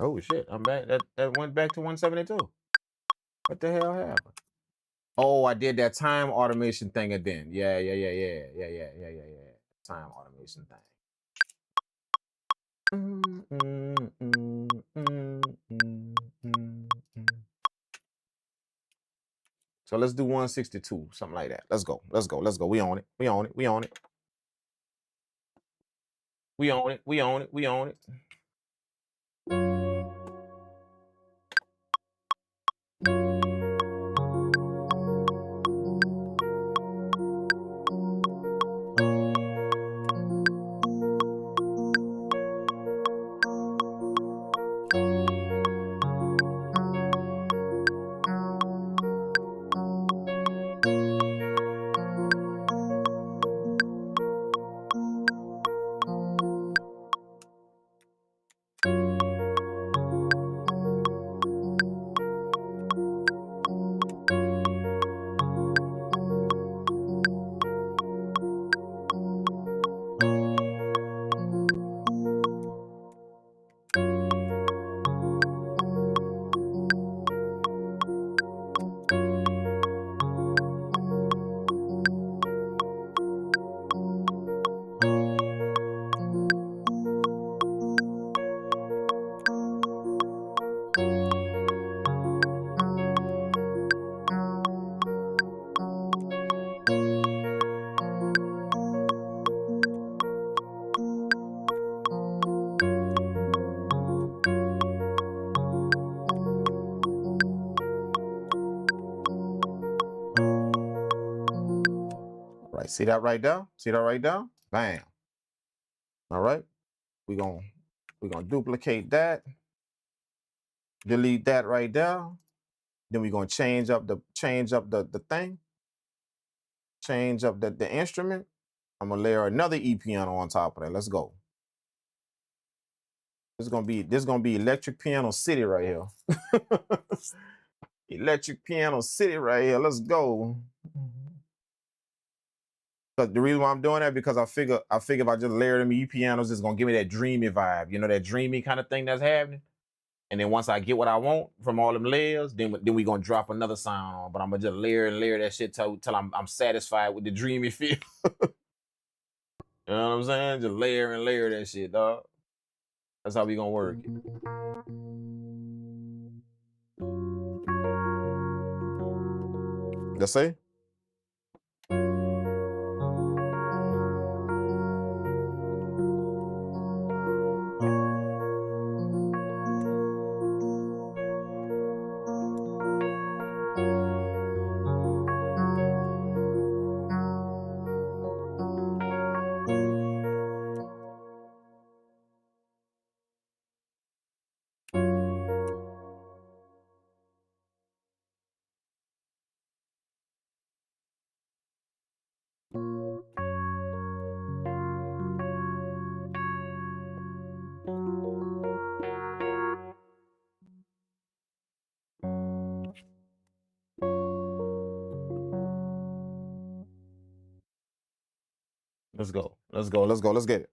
Oh shit, I'm back. That went back to 172. What the hell happened? Oh, I did that time automation thing again. Yeah. Time automation thing. So let's do 162, something like that. Let's go. We own it. We own it. Right, see that right there? Bam. All right, we're gonna duplicate that, delete that right there. Then we're gonna change up the thing, change up the instrument. I'm gonna layer another E piano on top of that. Let's go. This is gonna be Electric Piano City right here. Electric Piano City right here. Let's go. But the reason why I'm doing that because I figure if I just layer them E pianos, it's gonna give me that dreamy vibe, you know, that dreamy kind of thing that's happening. And then once I get what I want from all them layers, then we gonna drop another sound on. But I'm gonna just layer and layer that shit till I'm satisfied with the dreamy feel. You know what I'm saying? Just layer and layer that shit, dog. That's how we gonna work it. Let's see. Let's go. Let's go. Let's go. Let's get it.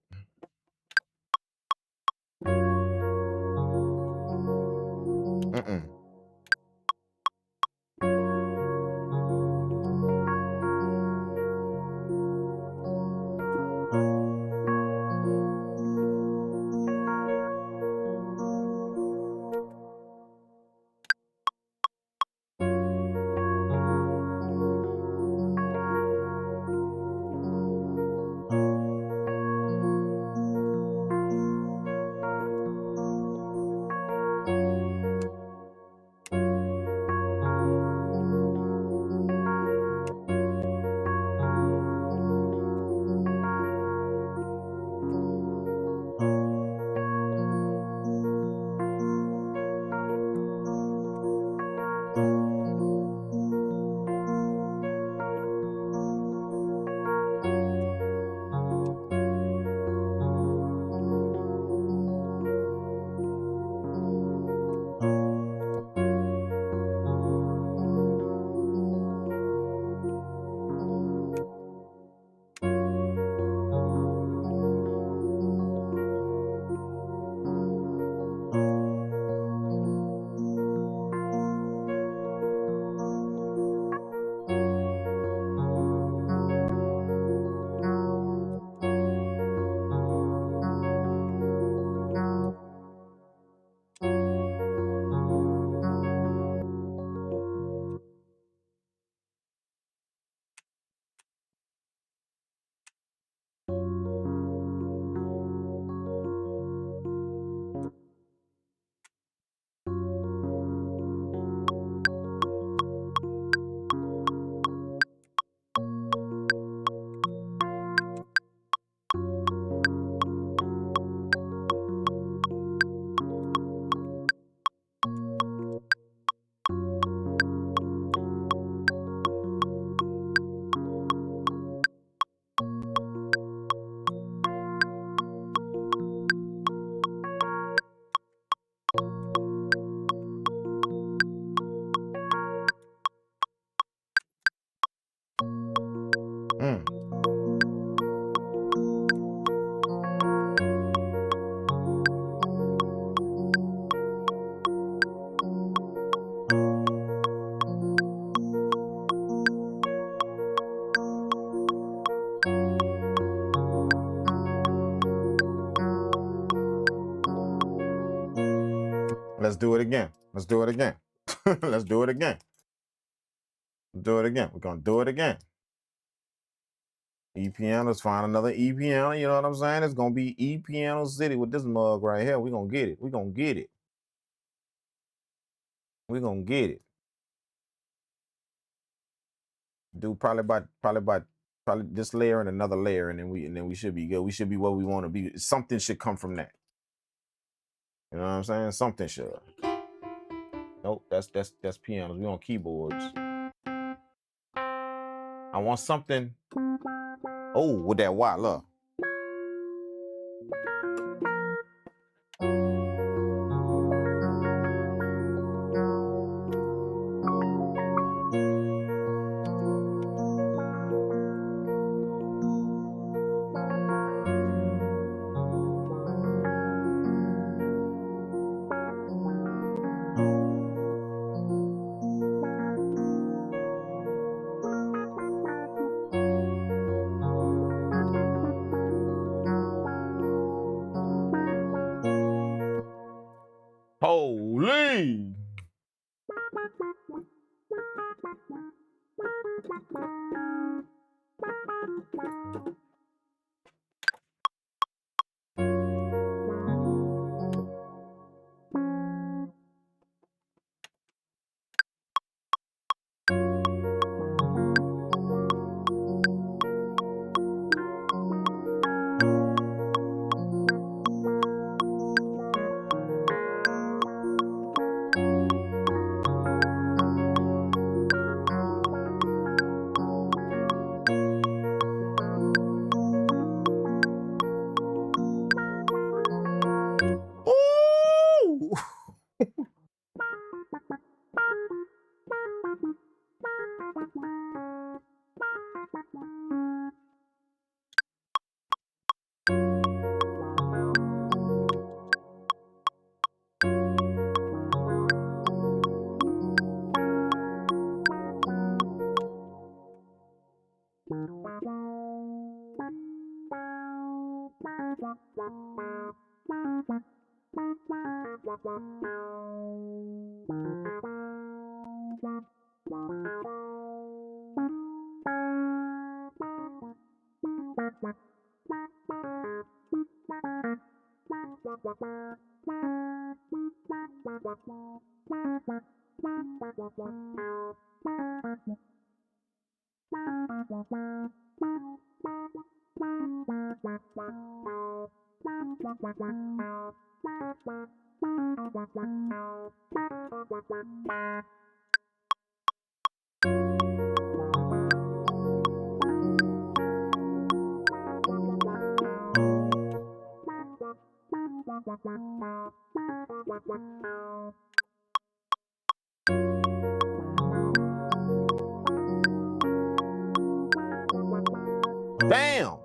Let's do it again. Let's do it again. Let's do it again. Do it again. We're gonna do it again. E piano. Let's find another E piano. You know what I'm saying? It's gonna be E piano city with this mug right here. We're gonna get it. We're gonna get it. We're gonna get it. Do probably this layer and another layer, and then we should be good. We should be where we want to be. Something should come from that. You know what I'm saying? Something should. Nope, that's pianos. We on keyboards. I want something. Oh, with that wah, look. Ooh! Damn.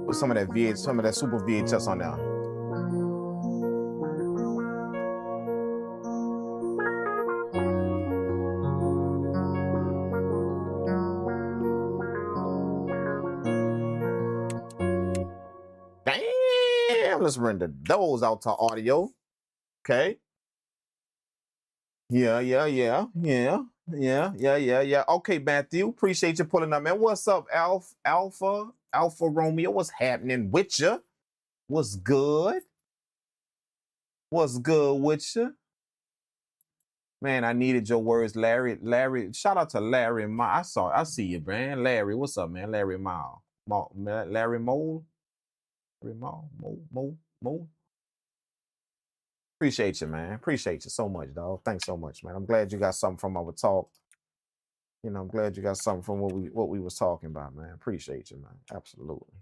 Put some of that super VHS on there. Damn, let's render those out to audio. Okay. Yeah. Okay, Matthew, appreciate you pulling up, man. What's up, Alpha Romeo? What's happening with you? What's good? What's good with you? Man, I needed your words, Larry. Larry, shout out to Larry. I see you, man. Larry, what's up, man? Larry Mole. Larry Mole. Larry Mole. Appreciate you, man. Appreciate you so much, dog. Thanks so much, man. I'm glad you got something from our talk. You know, I'm glad you got something from what we was talking about, man. Appreciate you, man. Absolutely.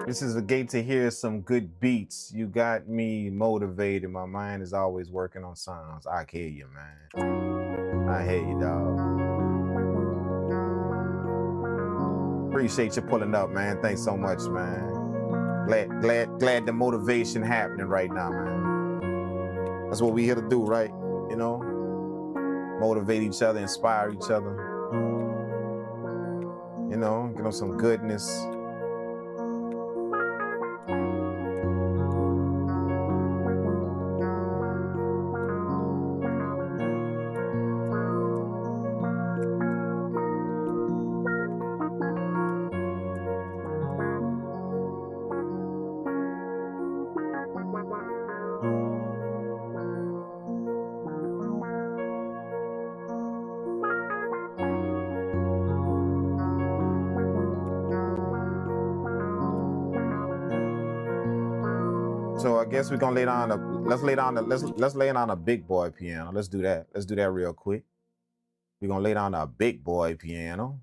This is a gate to hear some good beats. You got me motivated. My mind is always working on sounds. I hear you, man. I hear you, dog. Appreciate you pulling up, man. Thanks so much, man. Glad the motivation happening right now, man. That's what we here to do, right? You know, motivate each other, inspire each other. You know, give them some goodness. So I guess we're gonna lay down let's lay down a big boy piano. Let's do that. Let's do that real quick. We're gonna lay down a big boy piano.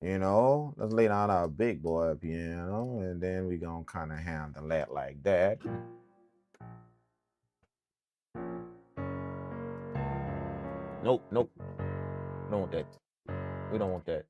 You know, let's lay down a big boy piano, and then we're gonna kind of handle that like that. Nope. We don't want that. We don't want that.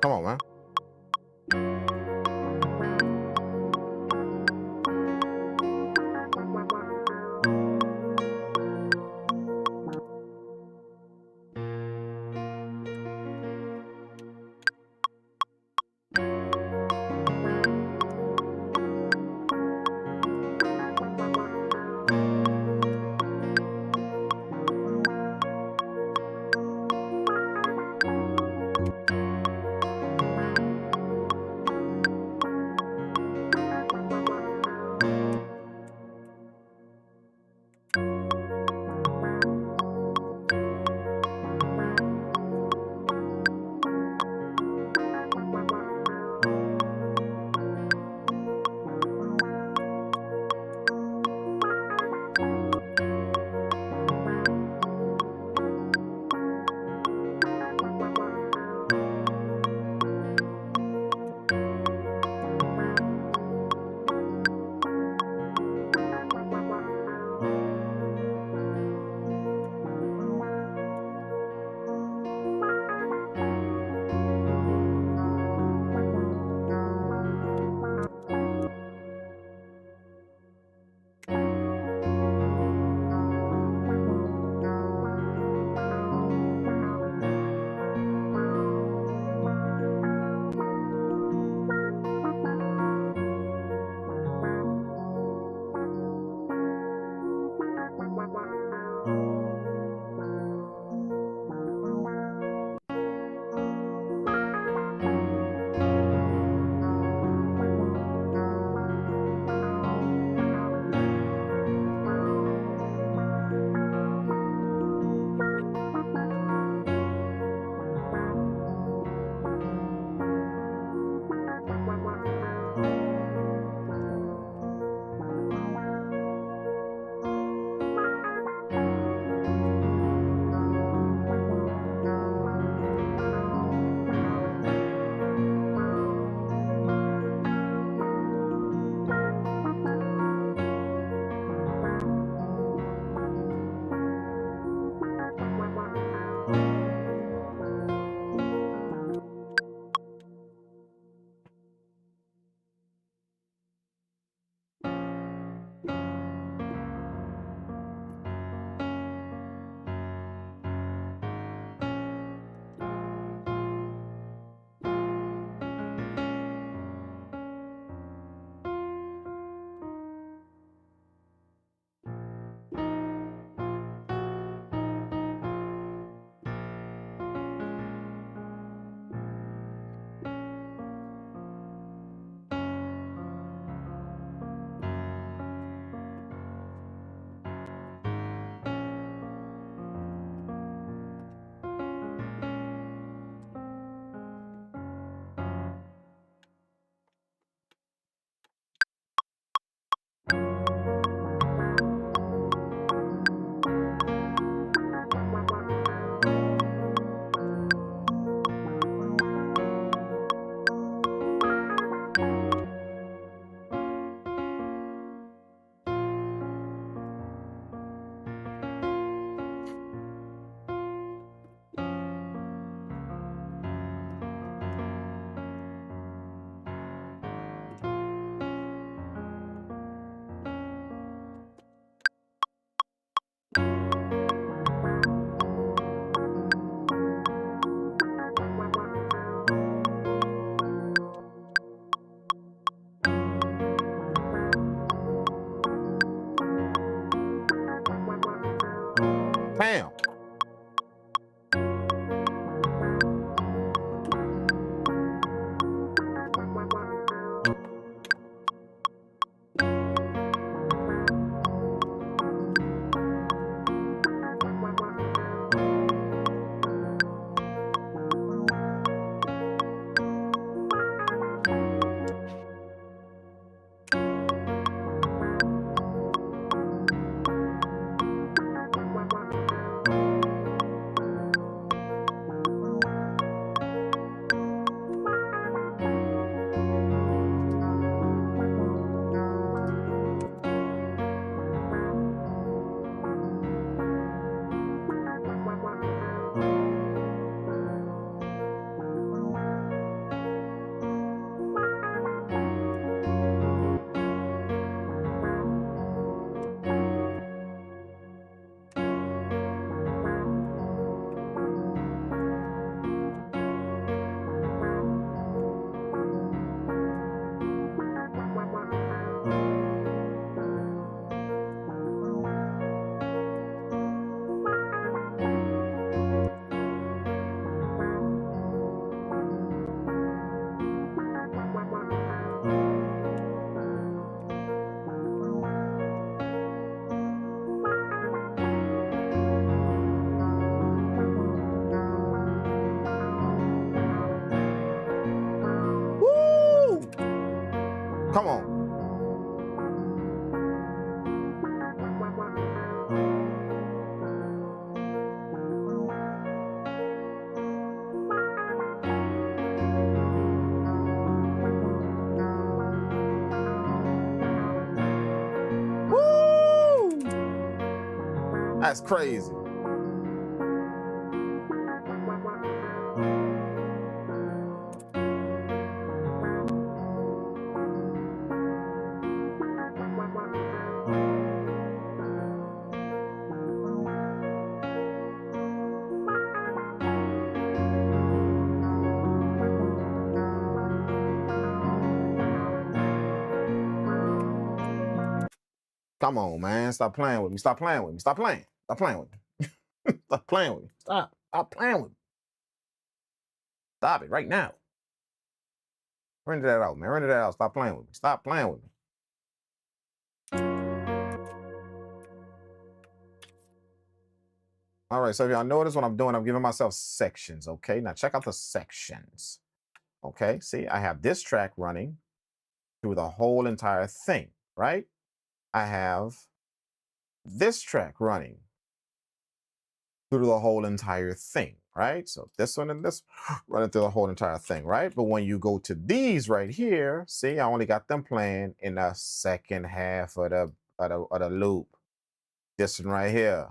Come on, man. Bam. Woo! Come on. Woo! That's crazy. Come on, man. Stop playing with me. Stop playing with me. Stop playing. Stop playing with me. Stop playing with me. Stop. Stop playing with me. Stop it right now. Render that out, man. Render that out. Stop playing with me. Stop playing with me. All right, so if y'all notice what I'm doing, I'm giving myself sections, okay? Now check out the sections, okay? See, I have this track running through the whole entire thing, right? I have this track running through the whole entire thing, right? So this one and this running through the whole entire thing, right? But when you go to these right here, see, I only got them playing in the second half of the loop. This one right here,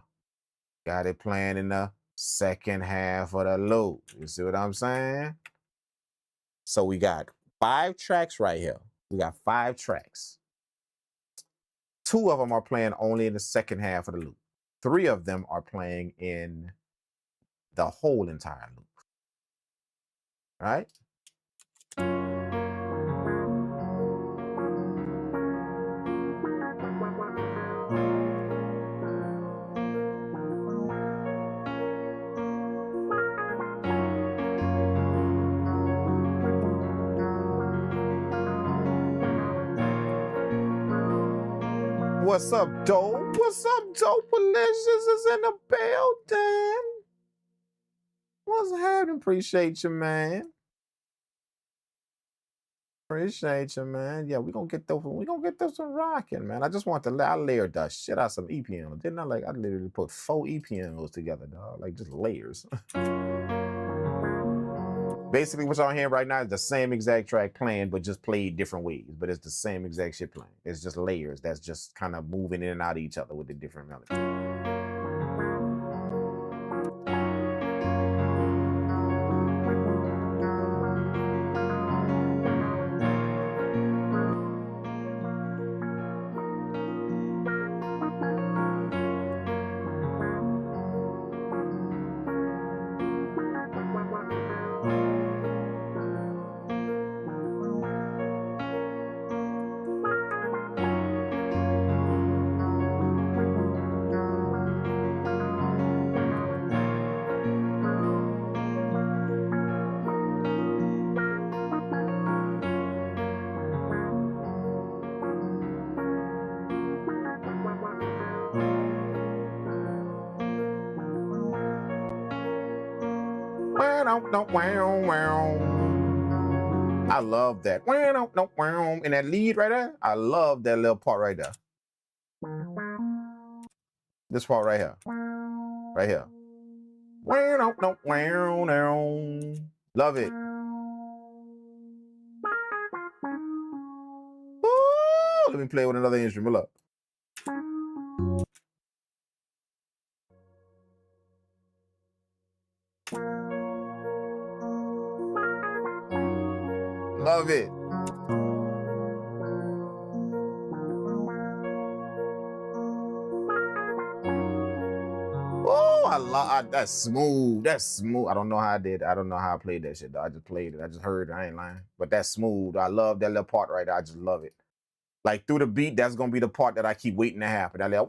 got it playing in the second half of the loop. You see what I'm saying? So we got 5 tracks right here. We got 5 tracks. 2 of them are playing only in the second half of the loop. 3 of them are playing in the whole entire loop. Right? What's up, dope? What's up, dope? Delicious is in the building. What's happening? Appreciate you, man. Appreciate you, man. Yeah, we gonna get this one rocking, man. I just want to I layered the shit out some EPM. Didn't I? Like I literally put 4 EPMs together, dog. Like just layers. Basically, what y'all hearing right now is the same exact track playing, but just played different ways. But it's the same exact shit playing. It's just layers that's just kind of moving in and out of each other with the different melodies. I love that. And that lead right there, I love that little part right there. This part right here. Right here. Love it. Ooh, let me play with another instrument. Look. Love it. Oh, I love that's smooth. That's smooth. I don't know how I did. I don't know how I played that shit though. I just played it. I just heard it. I ain't lying. But that's smooth. I love that little part right there. I just love it. Like through the beat, that's gonna be the part that I keep waiting to happen. That little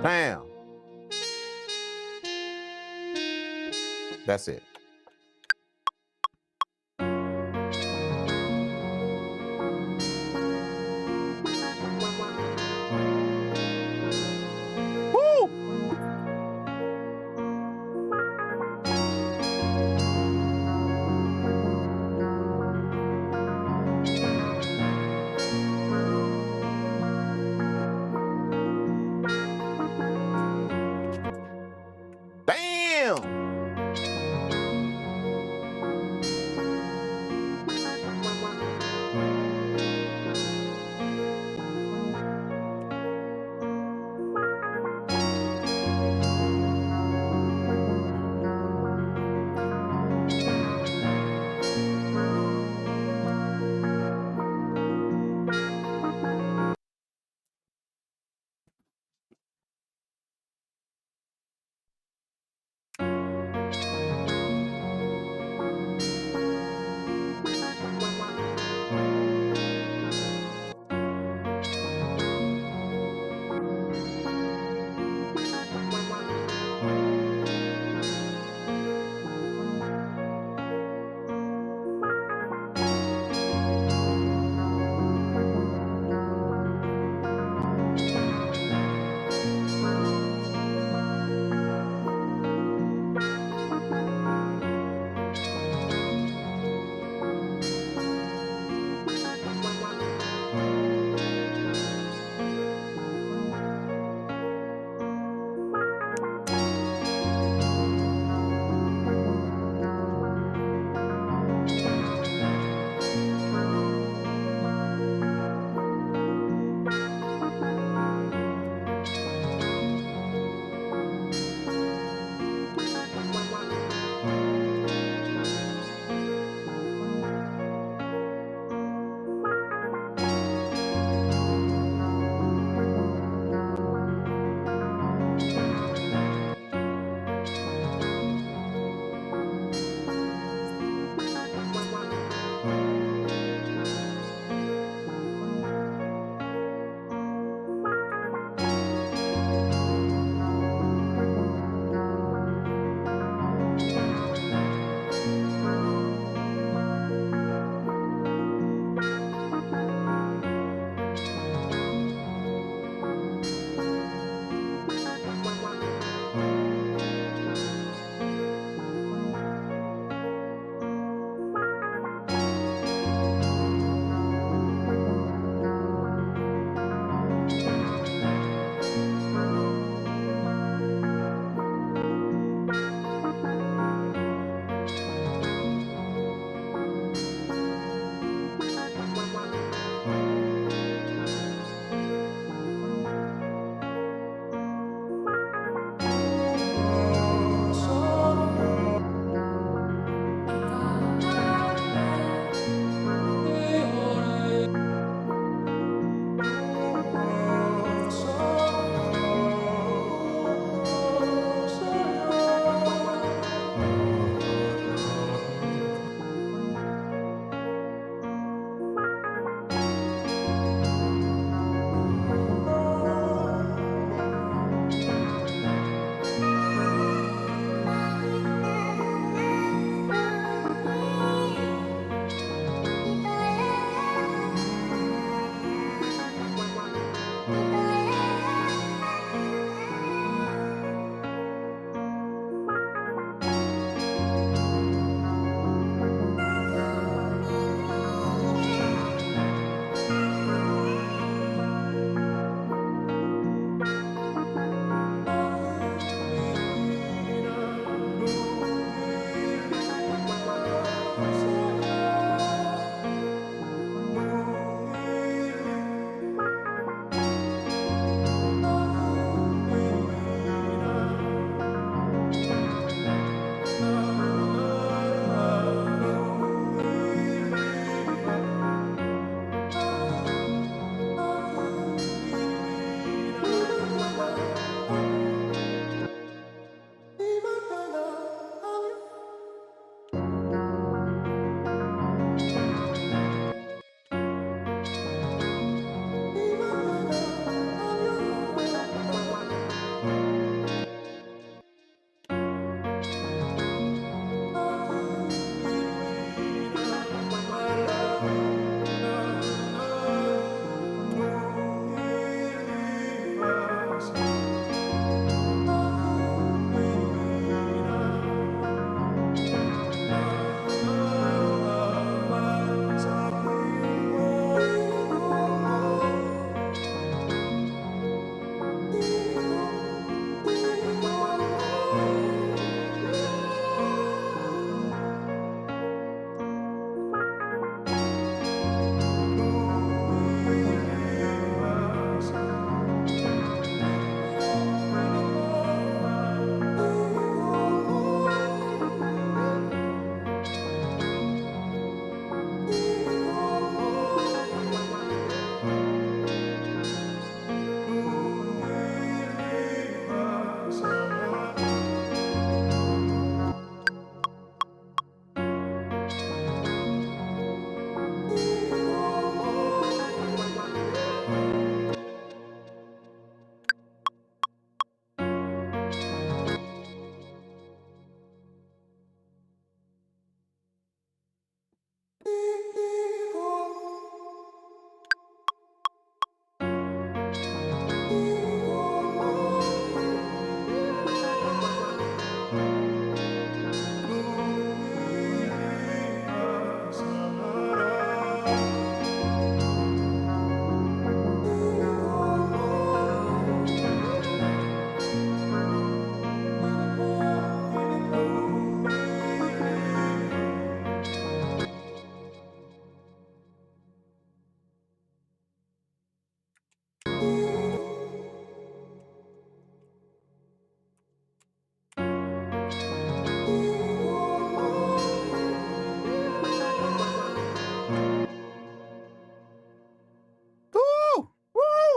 Bam. That's it. Woo! Damn!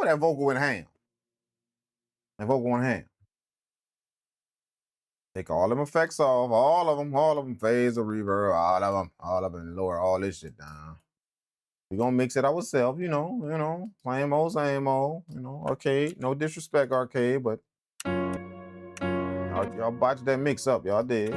that vocal went ham. That vocal went ham. Take all them effects off, all of them, phase or reverb, all of them, lower all this shit down. We're gonna mix it ourselves, you know, same old, arcade. No disrespect, arcade, but y'all botched that mix up, y'all did.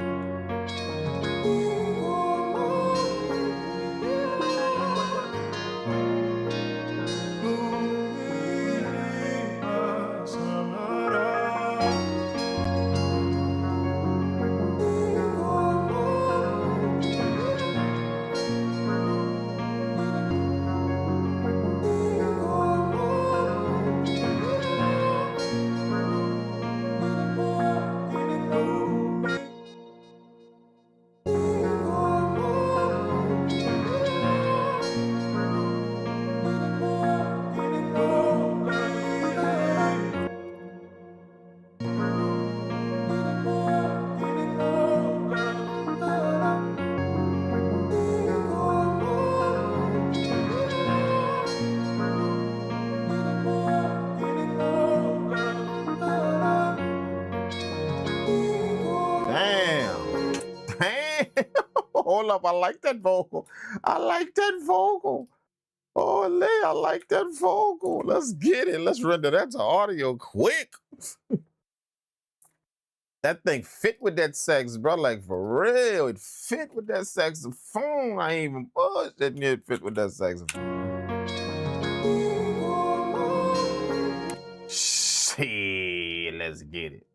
Hold up, I like that vocal. Oh, I like that vocal. Let's get it. Let's render that to audio quick. That thing fit with that sax, bro. Like, for real. It fit with that saxophone. I ain't even bullshitting. It fit with that saxophone. Shit, let's get it.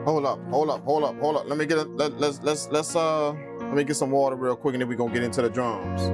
Hold up. Let me get a let me get some water real quick, and then we're gonna get into the drums.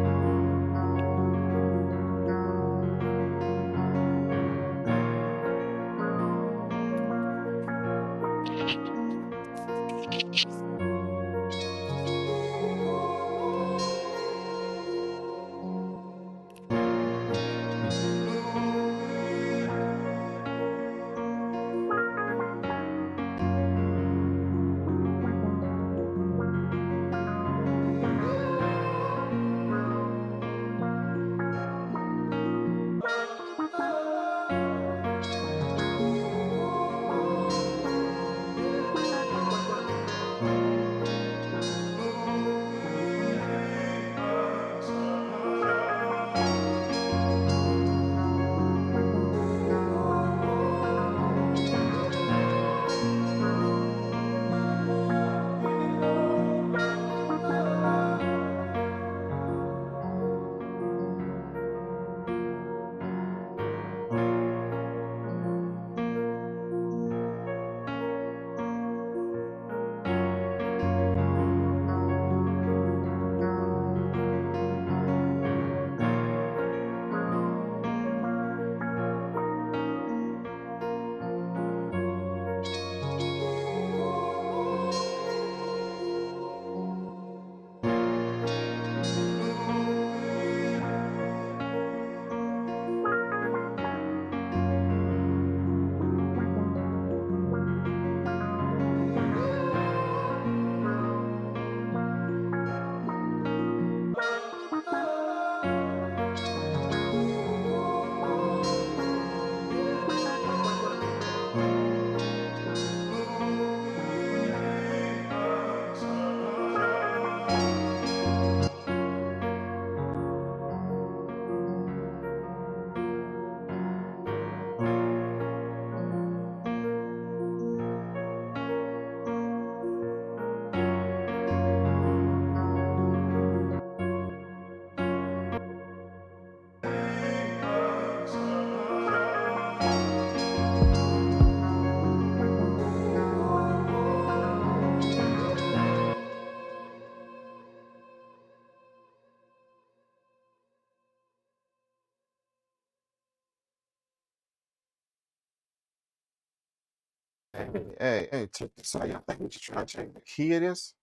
Hey, check this out. Y'all think we just trying to change the key of this?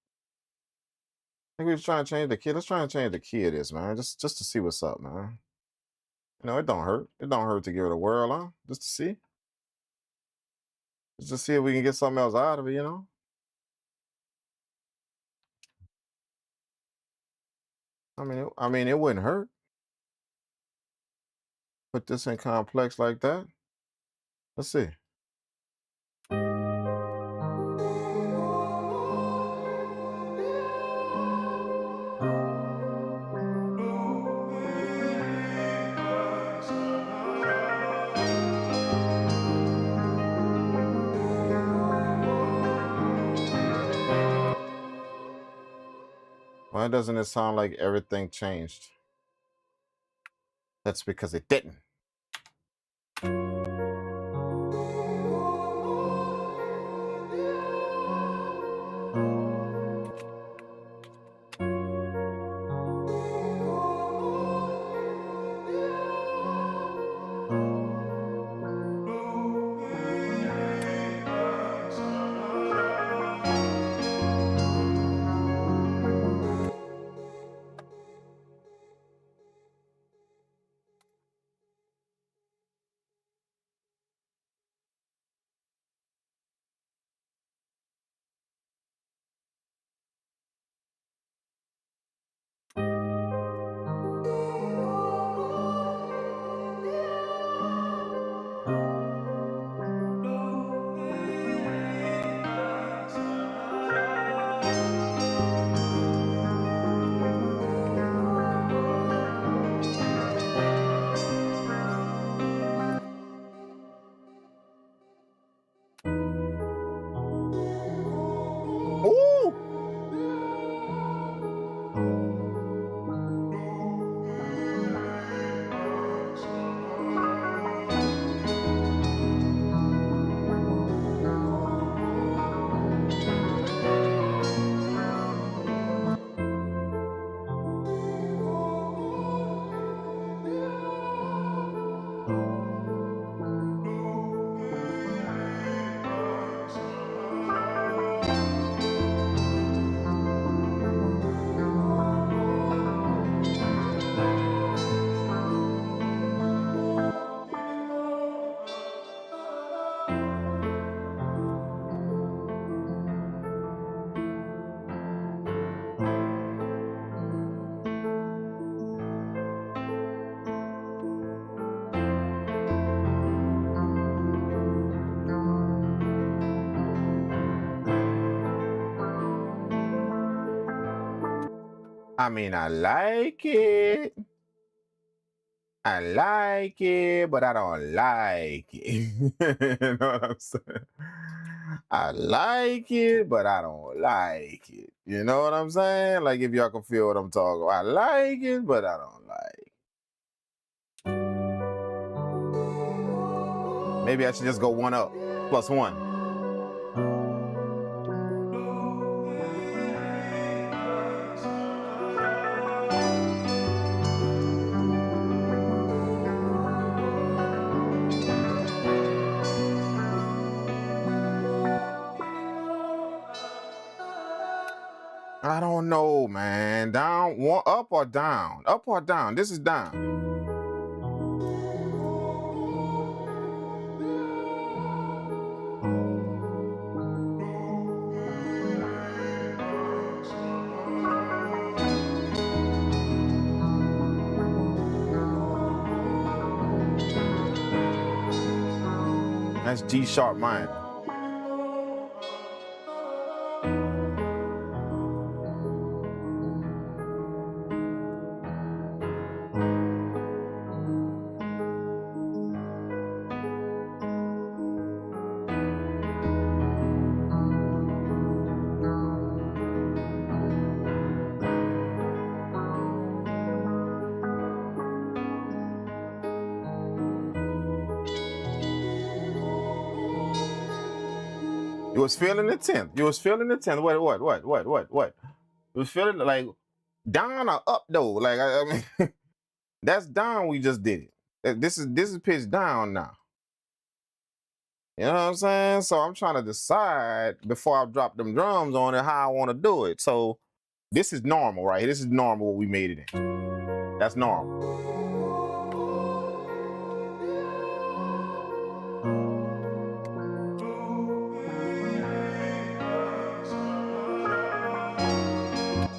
I think we just trying to change the key. Let's try and change the key of this, man. Just to see what's up, man. You know, it don't hurt. It don't hurt to give it a whirl, huh? Just to see. Just to see if we can get something else out of it, you know? I mean, it wouldn't hurt. Put this in complex like that. Let's see. Why doesn't it sound like everything changed? That's because it didn't. I mean, I like it. I like it, but I don't like it. You know what I'm saying? I like it, but I don't like it. You know what I'm saying? Like, if y'all can feel what I'm talking about. I like it, but I don't like it. Maybe I should just go one up, plus one. I don't know, man. Down, one, up or down? Up or down? This is down. That's G sharp minor. You was feeling the 10th. You was feeling the 10th. What? You was feeling like down or up though. Like I mean, that's down. We just did it. This is pitched down now. You know what I'm saying? So I'm trying to decide before I drop them drums on it how I want to do it. So this is normal, right? This is normal what we made it in. That's normal.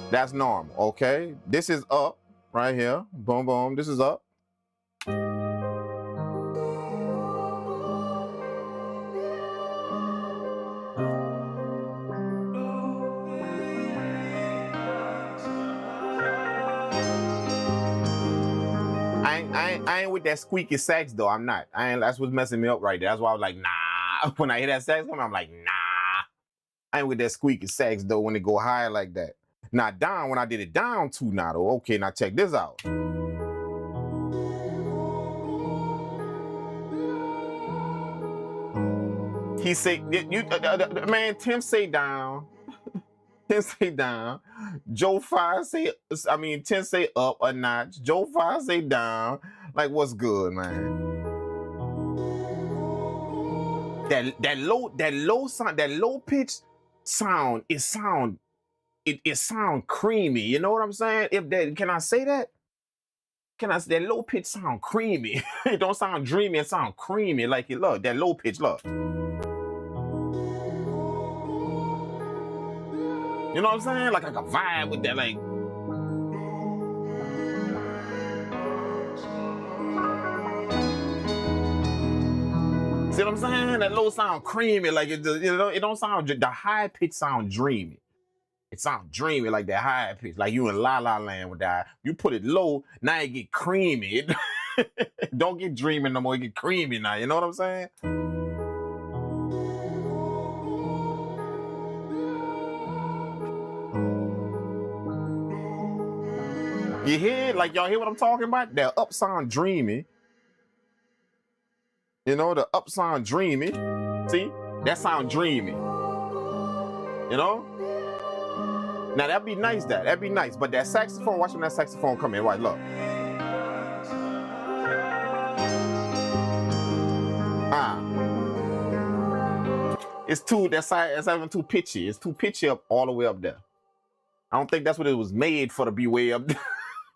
That's normal, okay? This is up right here. Boom, boom. This is up. I ain't with that squeaky sax though. I'm not. That's what's messing me up right there. That's why I was like, nah. When I hear that sax come, I'm like, nah. I ain't with that squeaky sax though when it go high like that. Now down, when I did it down too now though. Okay, now check this out. He say, man, Tim say down. Tim say down. Joe 5 say, 10 say up a notch. Joe 5 say down. Like, what's good, man? That low sound, that low pitch sound, it sound creamy. You know what I'm saying? Can I say that? That low pitch sound creamy? It don't sound dreamy, it sound creamy. Like, look, that low pitch, look. You know what I'm saying? Like a vibe with that, like. See what I'm saying? That low sound creamy, like it don't sound, the high pitch sound dreamy. It sounds dreamy, like that high pitch, like you in La La Land with that. You put it low, now it get creamy. It don't get dreamy no more, it get creamy now. You know what I'm saying? You hear? Like, y'all hear what I'm talking about? That up sound dreamy. You know, the up sound dreamy. See? That sound dreamy. You know? Now, that'd be nice, that'd be nice. But that saxophone, watch when that saxophone come in. Right, look. It's even too pitchy. It's too pitchy up all the way up there. I don't think that's what it was made for, to be way up there.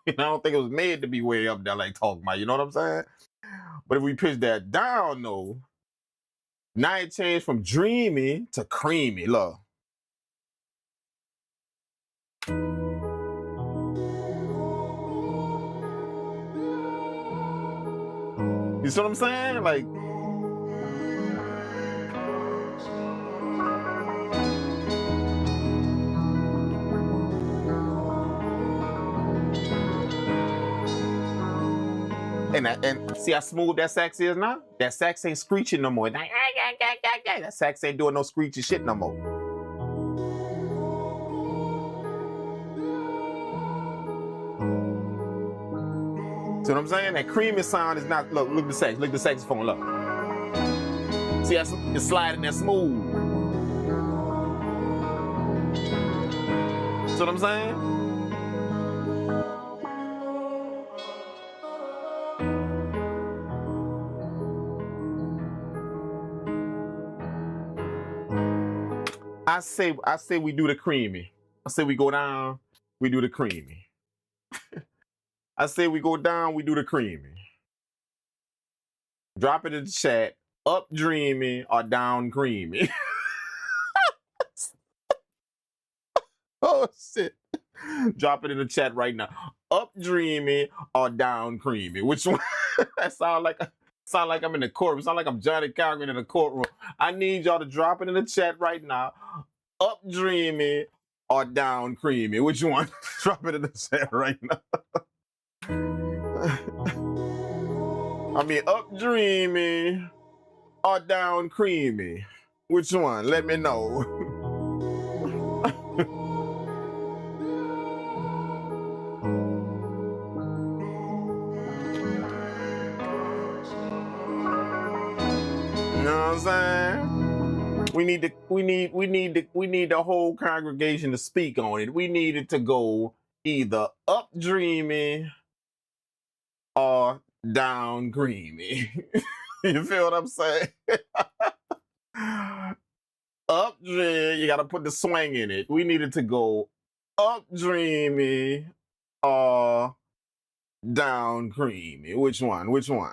I don't think it was made to be way up there like talking about, you know what I'm saying? But if we pitch that down though, now it changed from dreamy to creamy, look. You see what I'm saying? Like, And see how smooth that sax is now? That sax ain't screeching no more. Like, that sax ain't doing no screechy shit no more. See what I'm saying? That creamy sound is not. Look at the sax. Look at the saxophone. Look. See, it's sliding that smooth. See what I'm saying? I say we do the creamy. I say we go down, we do the creamy. I say we go down, we do the creamy. Drop it in the chat, up dreamy or down creamy. Oh shit. Drop it in the chat right now. Up dreamy or down creamy. Which one? That sound like I'm in the courtroom. Sound like I'm Johnny Cochran in the courtroom. I need y'all to drop it in the chat right now. Up dreamy or down creamy. Which one? Drop it in the chat right now. I mean, up dreamy or down creamy. Which one? Let me know. You know what I'm saying? We need the whole congregation to speak on it. We need it to go either up dreamy or down creamy. You feel what I'm saying? Up dreamy, you gotta put the swing in it. We need it to go up dreamy or down creamy. Which one? Which one?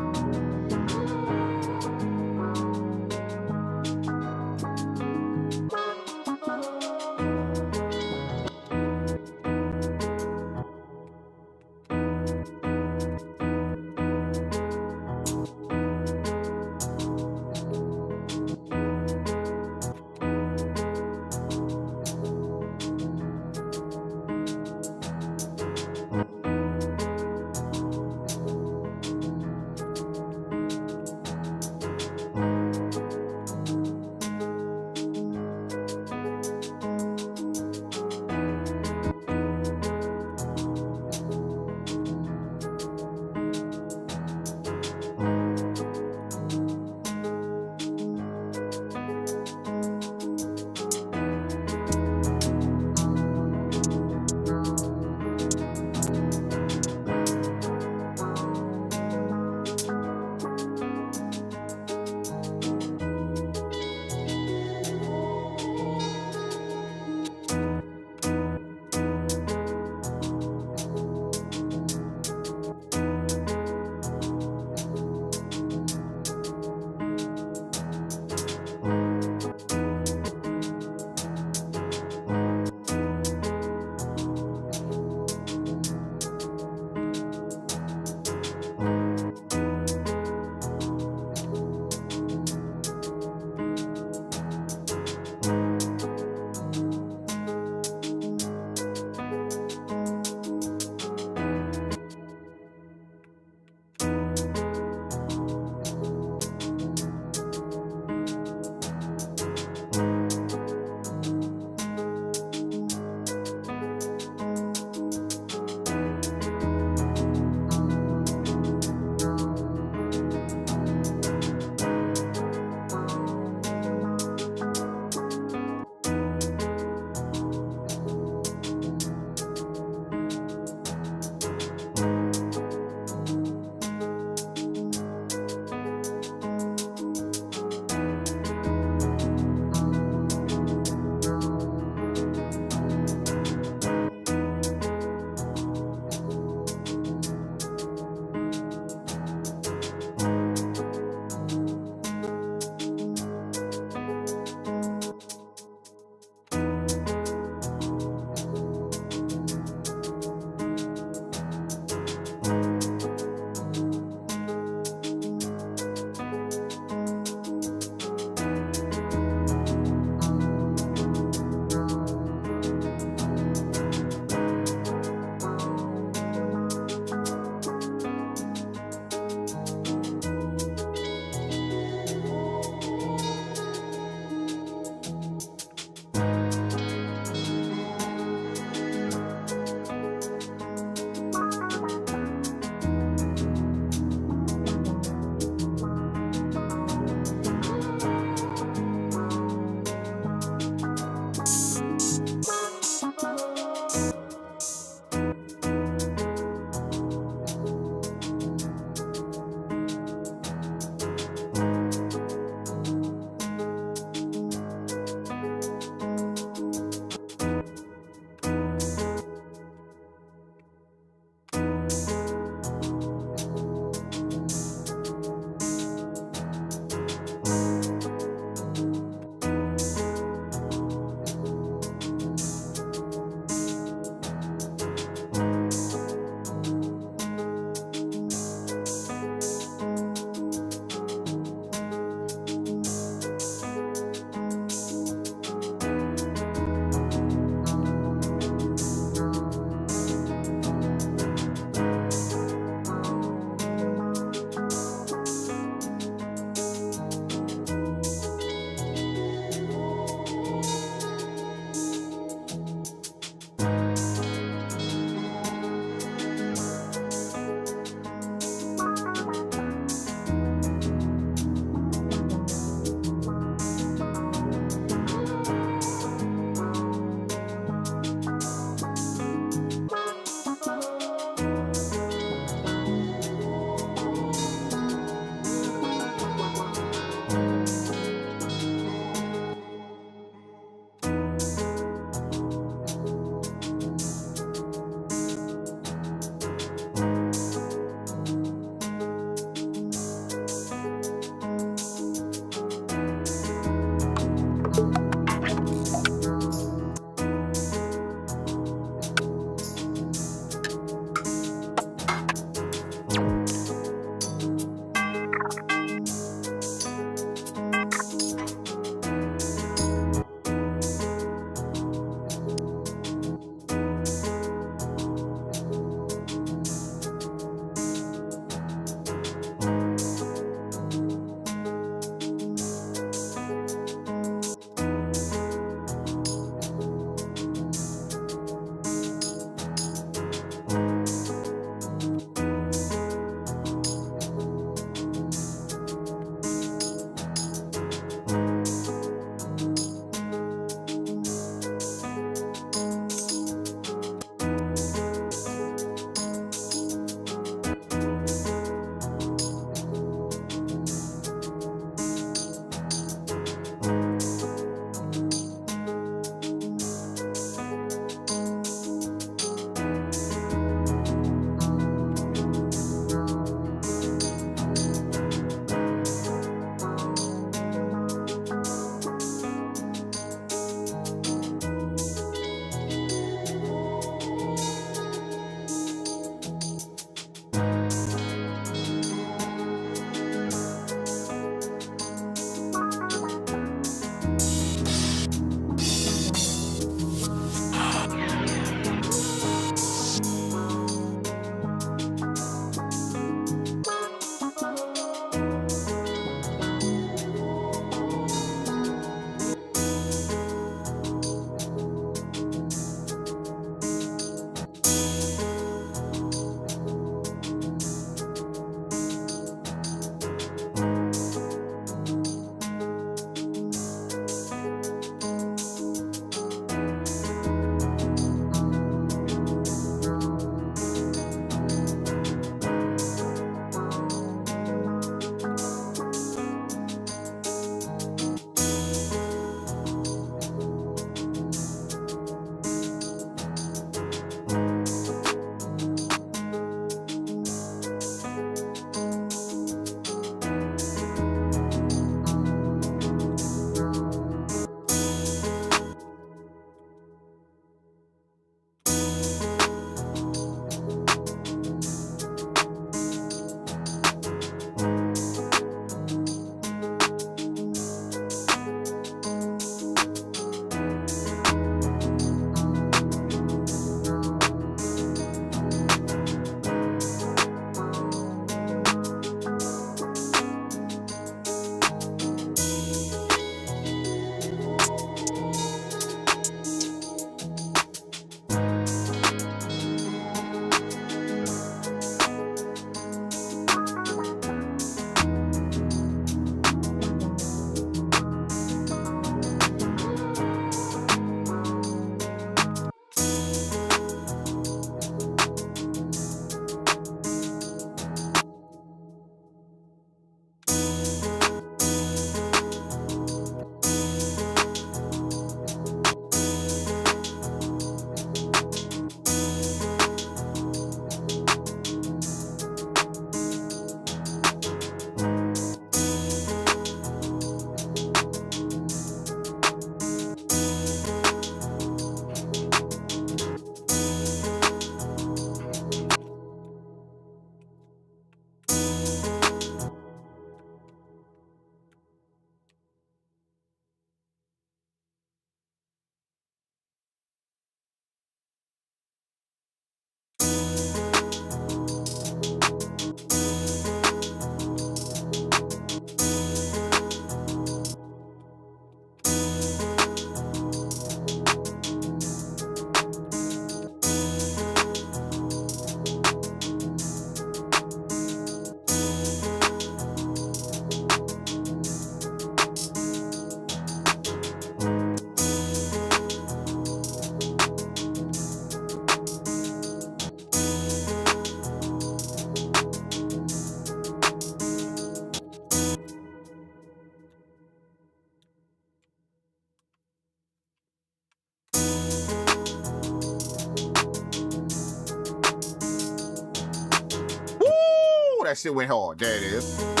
that shit went hard. There it is.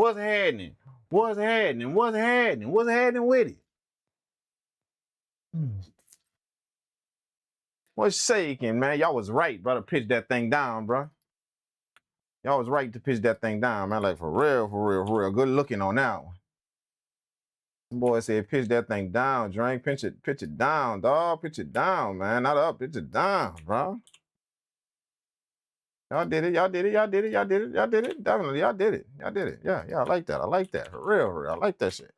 What's happening? What's happening? What's happening? What's happening with it? What's shaking, man? Y'all was right, bro, to pitch that thing down, bro. Y'all was right to pitch that thing down, man. Like, for real, for real, for real. Good looking on that one. Boy said, pitch that thing down, Drink. Pitch it down, dog. Pitch it down, man. Not up, pitch it down, bro. Y'all did it, y'all did it, y'all did it, y'all did it, y'all did it. Definitely, y'all did it. Y'all did it. Yeah, I like that. I like that. For real, for real. I like that shit.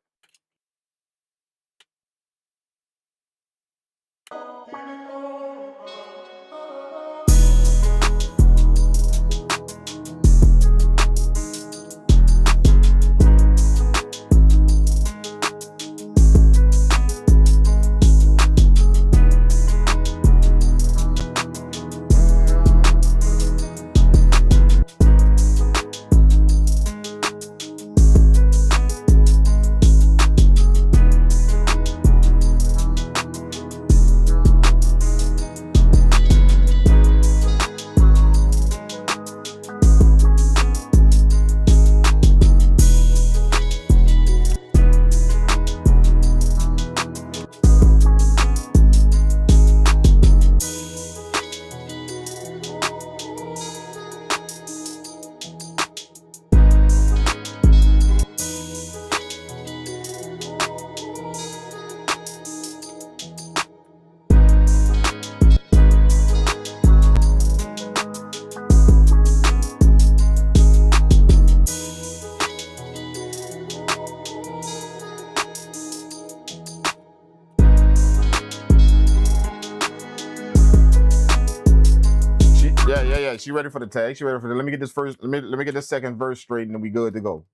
Yeah. She ready for the tag. She ready for the. Let me get this first. Let me get this second verse straight, and then we good to go.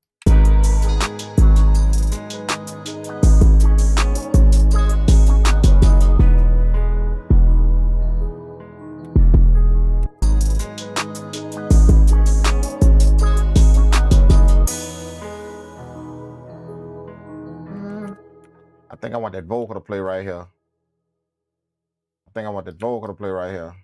I think I want that vocal to play right here. I think I want that vocal to play right here.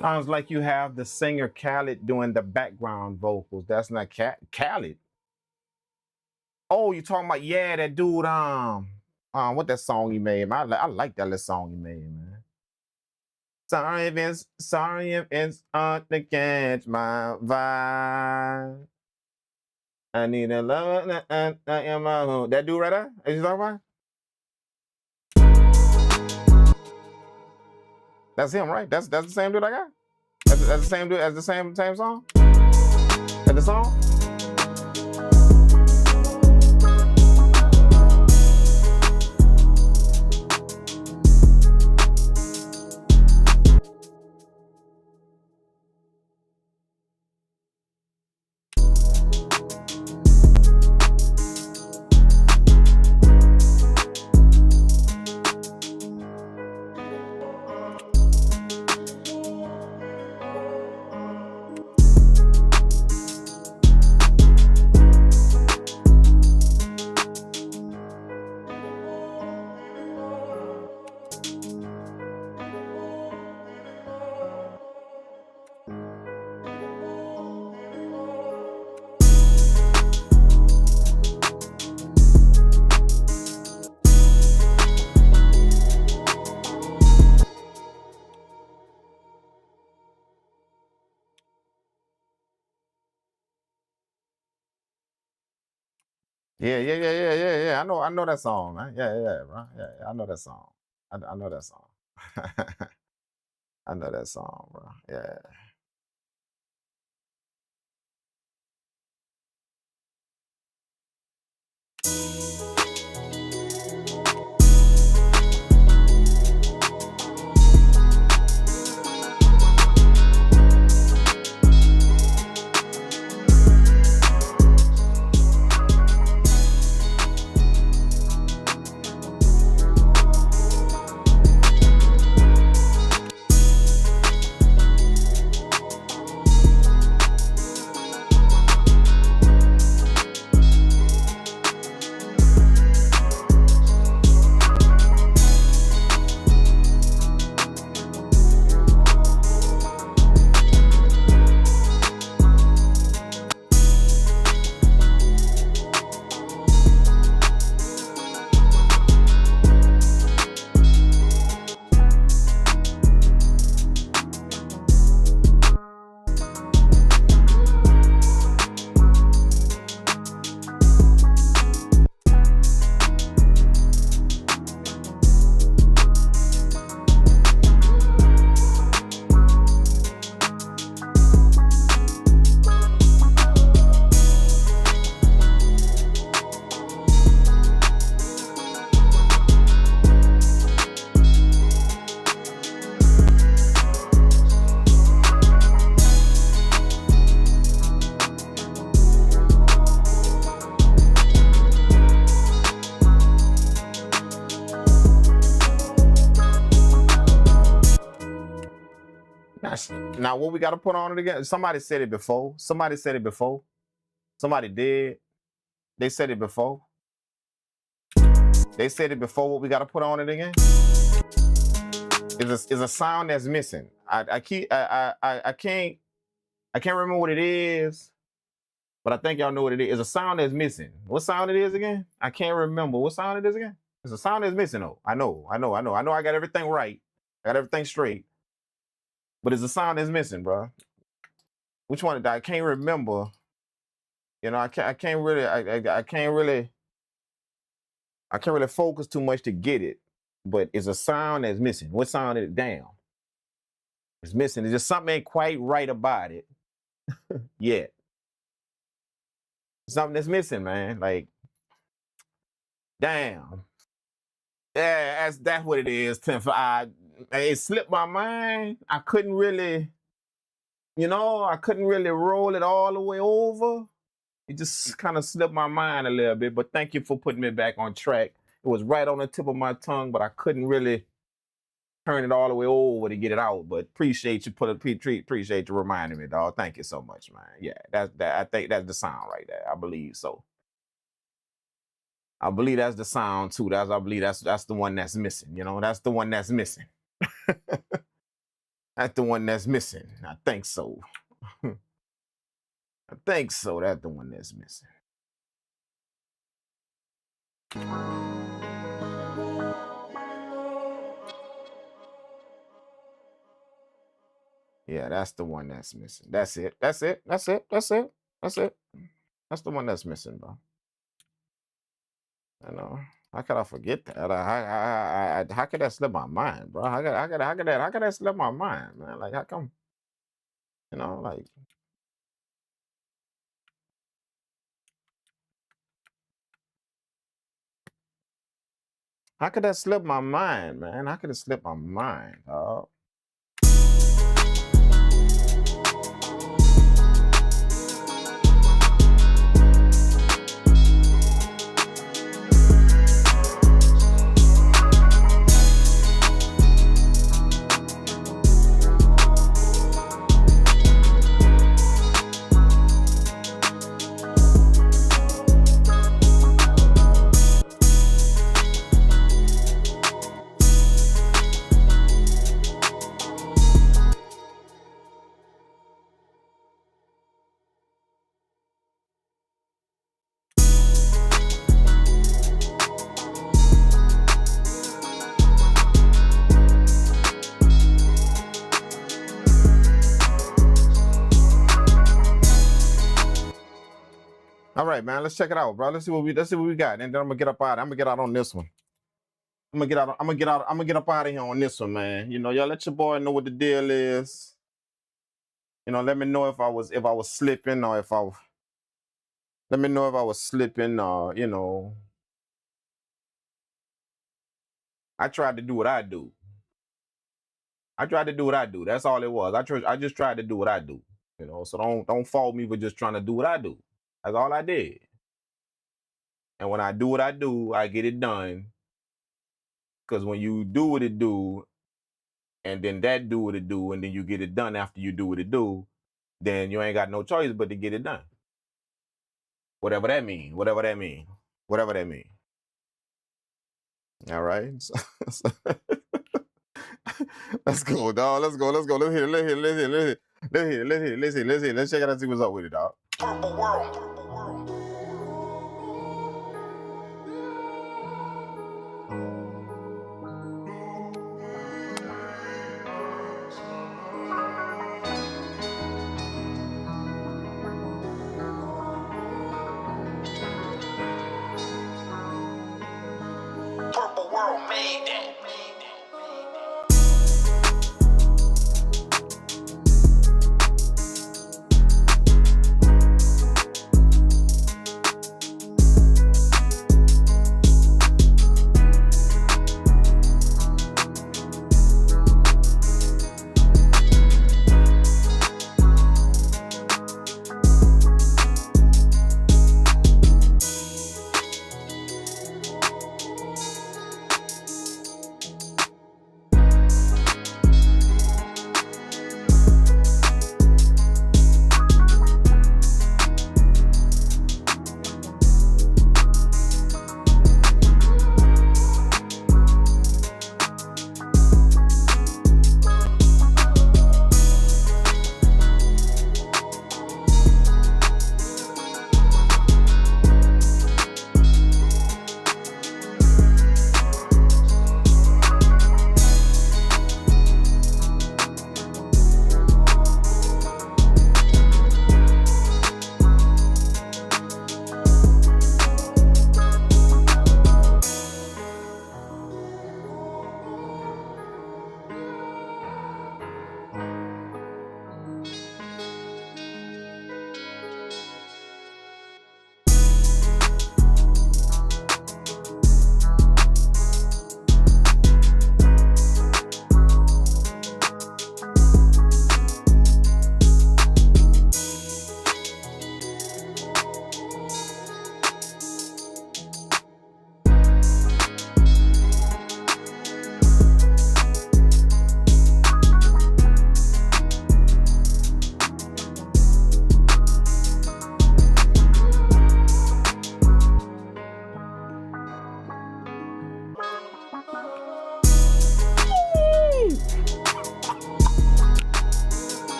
Sounds like you have the singer Khaled doing the background vocals. That's not Khaled. Oh, you talking about, yeah, that dude, what that song he made, man. I like that little song he made, man. Sorry if it's hard to catch my vibe. I need a love. That dude right there? Is you talking about? That's him, right? That's the same dude I got. That's the same dude as the same song. That's the song. Yeah. I know that song, man. Yeah, bro. Yeah, I know that song. I know that song. I know that song, bro. Yeah. Now, what we got to put on it again? Somebody said it before. Somebody did. They said it before. They said it before. What we got to put on it again? Is a sound that's missing. I can't remember what it is, but I think y'all know what it is. It's a sound that's missing. What sound it is again? I can't remember. What sound it is again? It's a sound that's missing though. I know. I got everything right. I got everything straight. But it's a sound that's missing, bro. Which one? I can't remember. You know, I can't really focus too much to get it. But it's a sound that's missing. What sound is it? Damn. It's missing. It's just something ain't quite right about it yet. Something that's missing, man. Like, damn. Yeah, that's what it is. It slipped my mind. I couldn't really roll it all the way over. It just kind of slipped my mind a little bit. But thank you for putting me back on track. It was right on the tip of my tongue, but I couldn't really turn it all the way over to get it out. But appreciate you reminding me, dog. Thank you so much, man. Yeah, I think that's the sound right there. I believe so. I believe that's the sound too. I believe that's the one that's missing. You know, that's the one that's missing. That's the one that's missing. I think so. I think so. That's the one that's missing. Yeah, that's the one that's missing. That's it. That's it. That's it. That's it. That's it. That's the one that's missing, bro. You know, how could I forget that? How could that slip my mind, bro? How could that slip my mind, man? Like, how come? You know, like, how could that slip my mind, man? How could it slip my mind, dog? All right, man. Let's check it out, bro. Let's see what we got, and then I'm gonna get up out. I'm gonna get out on this one. I'm gonna get up out of here on this one, man. You know, y'all let your boy know what the deal is. You know, let me know if I was slipping, or let me know if I was slipping, or you know. I tried to do what I do. That's all it was. I just tried to do what I do. You know, so don't fault me for just trying to do what I do. That's all I did. And when I do what I do, I get it done. Because when you do what it do, and then that do what it do, and then you get it done after you do what it do, then you ain't got no choice but to get it done. Whatever that mean. All right. Let's go, dog. Let's go. Let's hear. Let's check it out and see what's up with it, dog. Purple world. Purple world made that.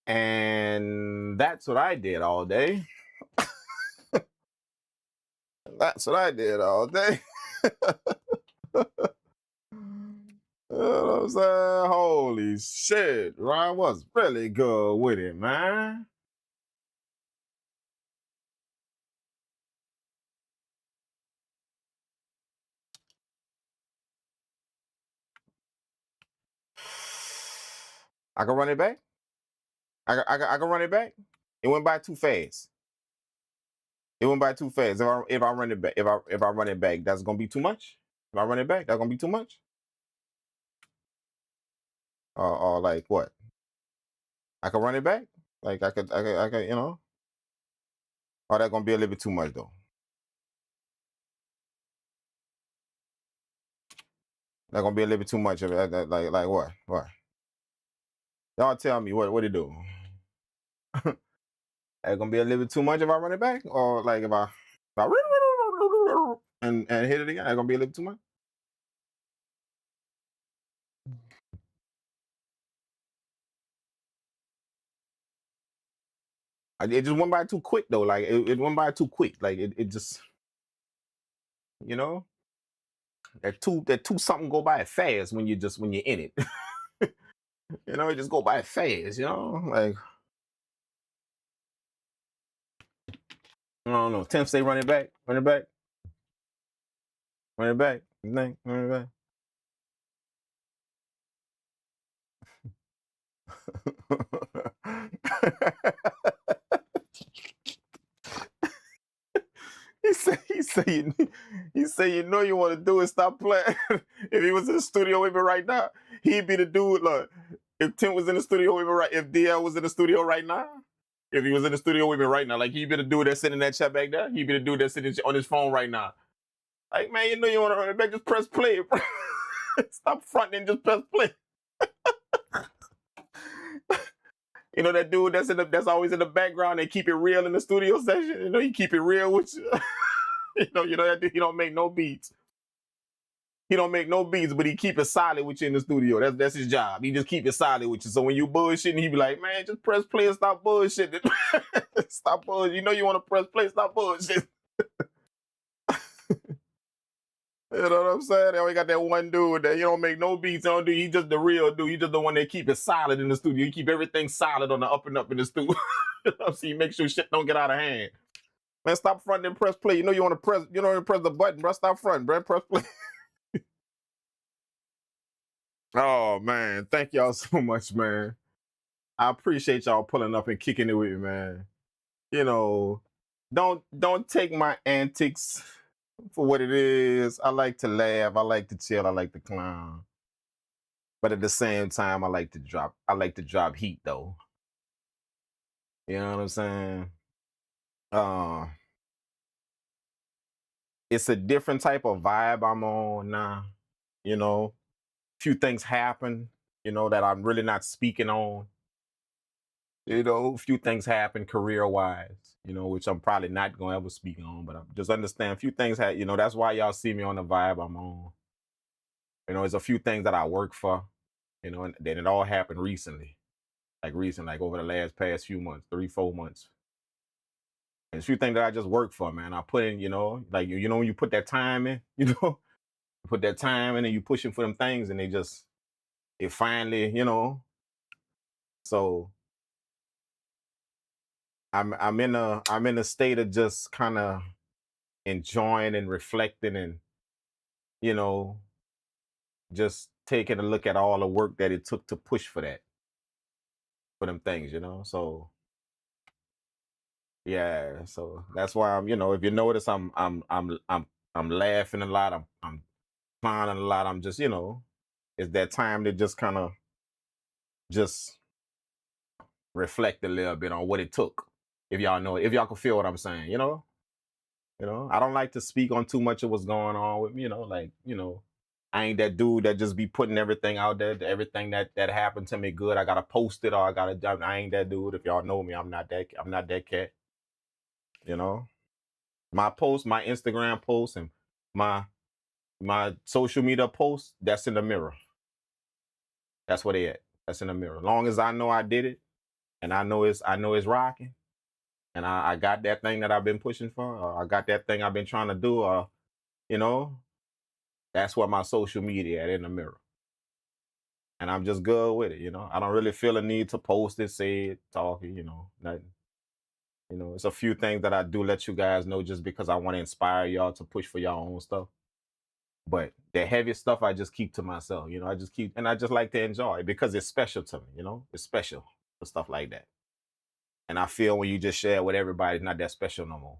And that's what I did all day. That's what I did all day. You know what I'm saying? Holy shit, Ryan was really good with it, man. I can run it back. I can run it back. It went by too fast. It went by too fast. If I run it back, if I run it back, that's gonna be too much. If I run it back, that's gonna be too much. Or like what? I can run it back. Like I could, you know. Or that's gonna be a little bit too much though. That's gonna be a little bit too much of it. Like what? What? Y'all tell me what it do. That's gonna be a little bit too much if I run it back, or like if I and hit it again, that's gonna be a little too much. It just went by too quick though. Like it went by too quick. Like it just, you know, that two something go by fast when you're in it. You know, it just go by fast. You know, like I don't know. Tim say run it back, run it back, run it back. You think run it back? He say you know you want to do it, stop playing. If he was in the studio with me right now, he'd be the dude. Look, if Tim was in the studio with me if DL was in the studio right now, if he was in the studio with me right now, like he'd be the dude that's sitting in that chat back there. He'd be the dude that's sitting on his phone right now. Like, man, you know you want to run it back, just press play. Stop fronting and just press play. You know that dude that's always in the background. They keep it real in the studio session. You know, he keep it real with you. You know that dude, he don't make no beats. He don't make no beats, but he keep it solid with you in the studio. That's his job. He just keep it solid with you. So when you bullshitting, he be like, man, just press play and stop bullshitting. Stop bullshitting. You know you want to press play, stop bullshitting. You know what I'm saying? They only got that one dude that you don't make no beats on. Dude, he just the real dude. He just the one that keep it solid in the studio. He keep everything solid on the up and up in the studio. So you make sure shit don't get out of hand. Man, stop fronting and press play. You know you want to press. You know you press the button, bro. Stop fronting, bro. Press play. Oh man, thank y'all so much, man. I appreciate y'all pulling up and kicking it with me, man. You know, don't take my antics for what it is. I like to laugh. I like to chill. I like to clown. But at the same time, I like to drop heat though. You know what I'm saying? It's a different type of vibe I'm on now. You know, few things happen, you know, that I'm really not speaking on. You know, a few things happen career-wise, you know, which I'm probably not going to ever speak on, but I just understand a few things, you know, that's why y'all see me on the vibe I'm on. You know, there's a few things that I work for, you know, and then it all happened recently, like over the past few months, 3-4 months. And a few things that I just work for, man. I put in, you know, like, you know, when you put that time in, you know, you put that time in and you pushing for them things and it finally, you know, so I'm in a state of just kind of enjoying and reflecting and, you know, just taking a look at all the work that it took to push for them things, you know. So yeah, so that's why I'm, you know, if you notice, I'm laughing a lot, I'm clowning a lot. I'm just, you know, it's that time to just kind of just reflect a little bit on what it took. If y'all can feel what I'm saying, you know. You know, I don't like to speak on too much of what's going on with me, you know, like, you know, I ain't that dude that just be putting everything out there, everything that happened to me good. I gotta post it or I ain't that dude. If y'all know me, I'm not that cat. You know, my Instagram posts and my social media posts, that's in the mirror. That's where they at. That's in the mirror. Long as I know I did it, and I know it's rocking, and I got that thing that I've been pushing for, or I got that thing I've been trying to do, or you know, that's what my social media at in the mirror. And I'm just good with it, you know. I don't really feel a need to post it, say it, talk it, you know, nothing. You know, it's a few things that I do let you guys know just because I want to inspire y'all to push for y'all own stuff. But the heavy stuff I just keep to myself, you know. I just keep, and I just like to enjoy it because it's special to me, you know. It's special for stuff like that. And I feel when you just share it with everybody, it's not that special no more.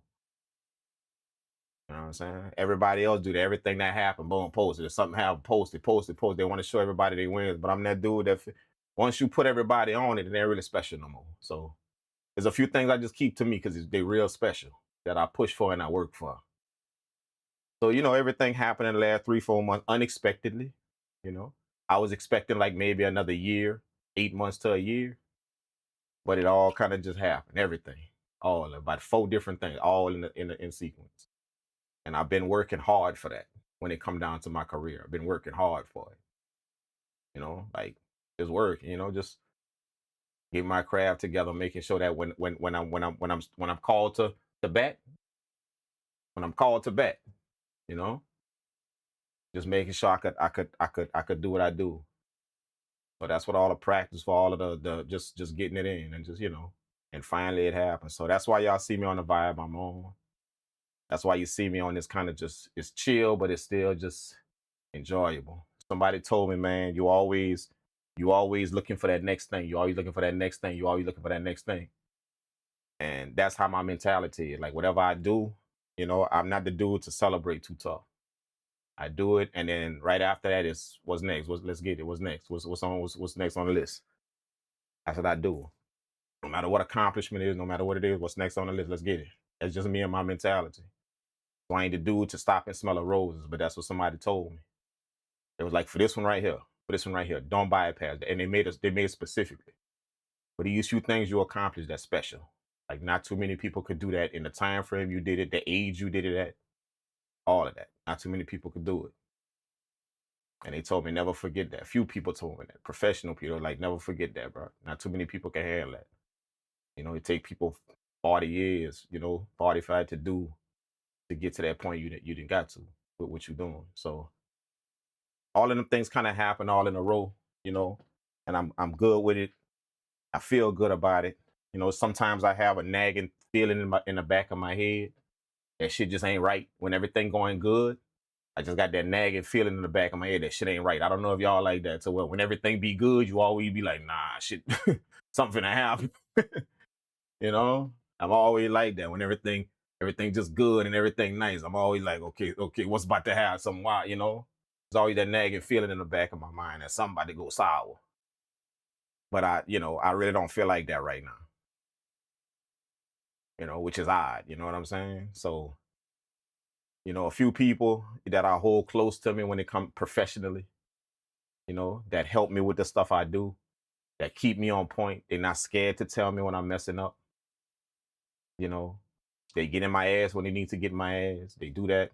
You know what I'm saying? Everybody else do that. Everything that happened, boom, post it. If something happened, post it. They want to show everybody they wins. But I'm that dude that once you put everybody on it, it ain't really special no more. So there's a few things I just keep to me because they're real special that I push for and I work for. So, you know, everything happened in the last 3-4 months unexpectedly. You know, I was expecting like maybe another year, 8 months to a year, but it all kind of just happened. Everything, all about 4 different things, all in sequence. And I've been working hard for that when it come down to my career. I've been working hard for it. You know, like just work, you know, just get my craft together, making sure that when I'm called to bat, you know, just making sure I could do what I do. So that's what all the practice for all of the just getting it in and just, you know, and finally it happened. So that's why y'all see me on the vibe I'm on. That's why you see me on this kind of just, it's chill, but it's still just enjoyable. Somebody told me, man, you always looking for that next thing. You always looking for that next thing. You always looking for that next thing. And that's how my mentality is. Like whatever I do, you know, I'm not the dude to celebrate too tough. I do it, and then right after that is what's next. Let's get it. What's next? What's next on the list? That's what I do. No matter what accomplishment is, no matter what it is, what's next on the list? Let's get it. That's just me and my mentality. So I ain't the dude to stop and smell the roses, but that's what somebody told me. It was like for this one right here, don't bypass that. And they made it specifically. For these few things you accomplished, that's special. Like not too many people could do that in the time frame you did it, the age you did it at, all of that. Not too many people could do it. And they told me never forget that. Few people told me that. Professional people, like never forget that, bro. Not too many people can handle that. You know, it take people 40 years, you know, 45 to get to that point you didn't got to with what you're doing. So all of them things kind of happen all in a row, you know, and I'm good with it. I feel good about it. You know, sometimes I have a nagging feeling in the back of my head that shit just ain't right when everything going good. I just got that nagging feeling in the back of my head that shit ain't right. I don't know if y'all like that. So well, when everything be good, you always be like, nah, shit, something finna happen. You know, I'm always like that when everything just good and everything nice. I'm always like, okay, what's about to happen? Something wild, you know? There's always that nagging feeling in the back of my mind that somebody go sour. But I really don't feel like that right now. You know, which is odd. You know what I'm saying? So, you know, a few people that I hold close to me when it comes professionally, you know, that help me with the stuff I do, that keep me on point. They're not scared to tell me when I'm messing up. You know, they get in my ass when they need to get in my ass. They do that.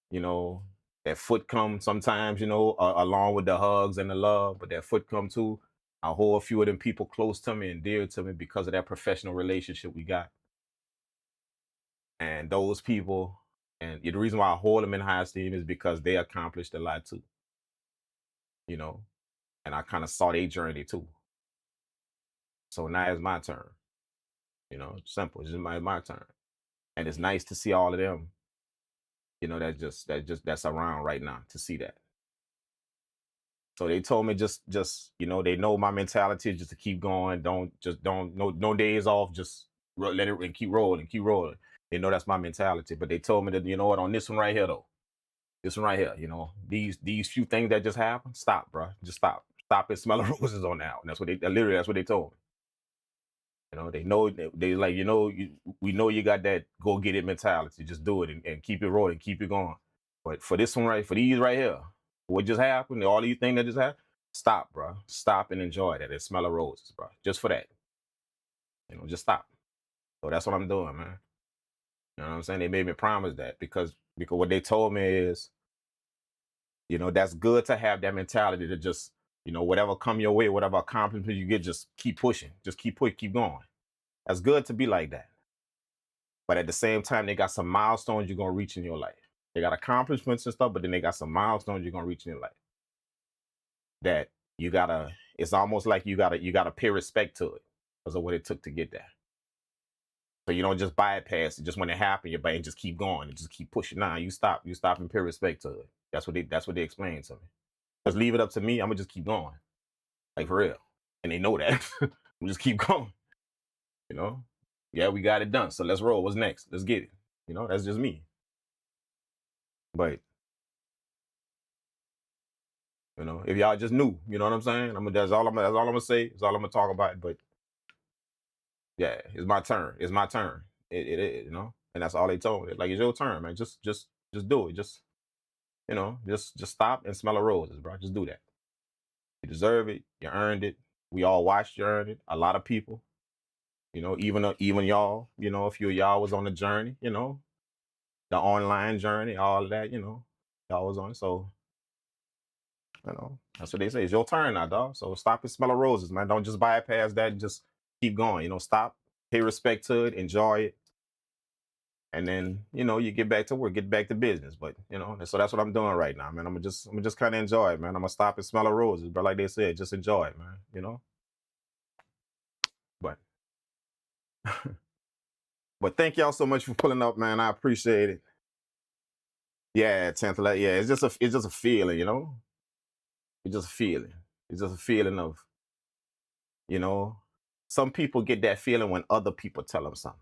You know, that foot come sometimes, you know, along with the hugs and the love, but that foot come too. I hold a few of them people close to me and dear to me because of that professional relationship we got. And those people, and the reason why I hold them in high esteem is because they accomplished a lot too. You know, and I kind of saw their journey too. So now it's my turn. You know, simple. It's just my turn. And it's nice to see all of them, you know, that's around right now to see that. So they told me just you know, they know my mentality is just to keep going. No days off. Just let it and keep rolling. They know that's my mentality. But they told me that, you know what, on this one right here though, this one right here, you know, these few things that just happened, stop, bro. Just stop and smell the roses on that. And that's what they told me. You know, they know they like, you know, we know you got that go get it mentality. Just do it and keep it rolling, keep it going. But for this one for these right here, what just happened, all these things that just happened, stop, bro. Stop and enjoy that and smell the roses, bro. Just for that. You know, just stop. So that's what I'm doing, man. You know what I'm saying? They made me promise that because what they told me is, you know, that's good to have that mentality to just You know, whatever come your way, whatever accomplishment you get, just keep pushing. Just keep going. That's good to be like that. But at the same time, they got some milestones you're gonna reach in your life. They got accomplishments and stuff, but then they got some milestones you're gonna reach in your life. That you gotta, it's almost like you gotta pay respect to it because of what it took to get there. So you don't just bypass it. Just when it happened, you just keep going and just keep pushing. Nah, you stop and pay respect to it. That's what they explained to me. Just leave it up to me. I'm gonna just keep going, like for real. And they know that. We just keep going. You know, yeah, we got it done. So let's roll. What's next? Let's get it. You know, that's just me. But you know, if y'all just knew, you know what I'm saying? That's all I'm gonna say. That's all I'm gonna talk about. But yeah, it's my turn. It's my turn. It you know, and that's all they told me. Like, it's your turn, man. Just do it. Just, you know, just stop and smell the roses, bro. Just do that. You deserve it. You earned it. We all watched you earn it. A lot of people, you know, even y'all, you know, a few of y'all was on the journey, you know, the online journey, all of that, you know, y'all was on. So, you know, that's what they say. It's your turn now, dog. So stop and smell the roses, man. Don't just bypass that. Just keep going. You know, stop, pay respect to it, enjoy it. And then, you know, you get back to work, get back to business. But, you know, so that's what I'm doing right now, man. I'm gonna just kind of enjoy it, man. I'm gonna stop and smell the roses, but like they said, just enjoy it, man. You know. But but thank y'all so much for pulling up, man. I appreciate it. Yeah, 10th, yeah, it's just a feeling, you know. It's just a feeling. It's just a feeling of, you know, some people get that feeling when other people tell them something.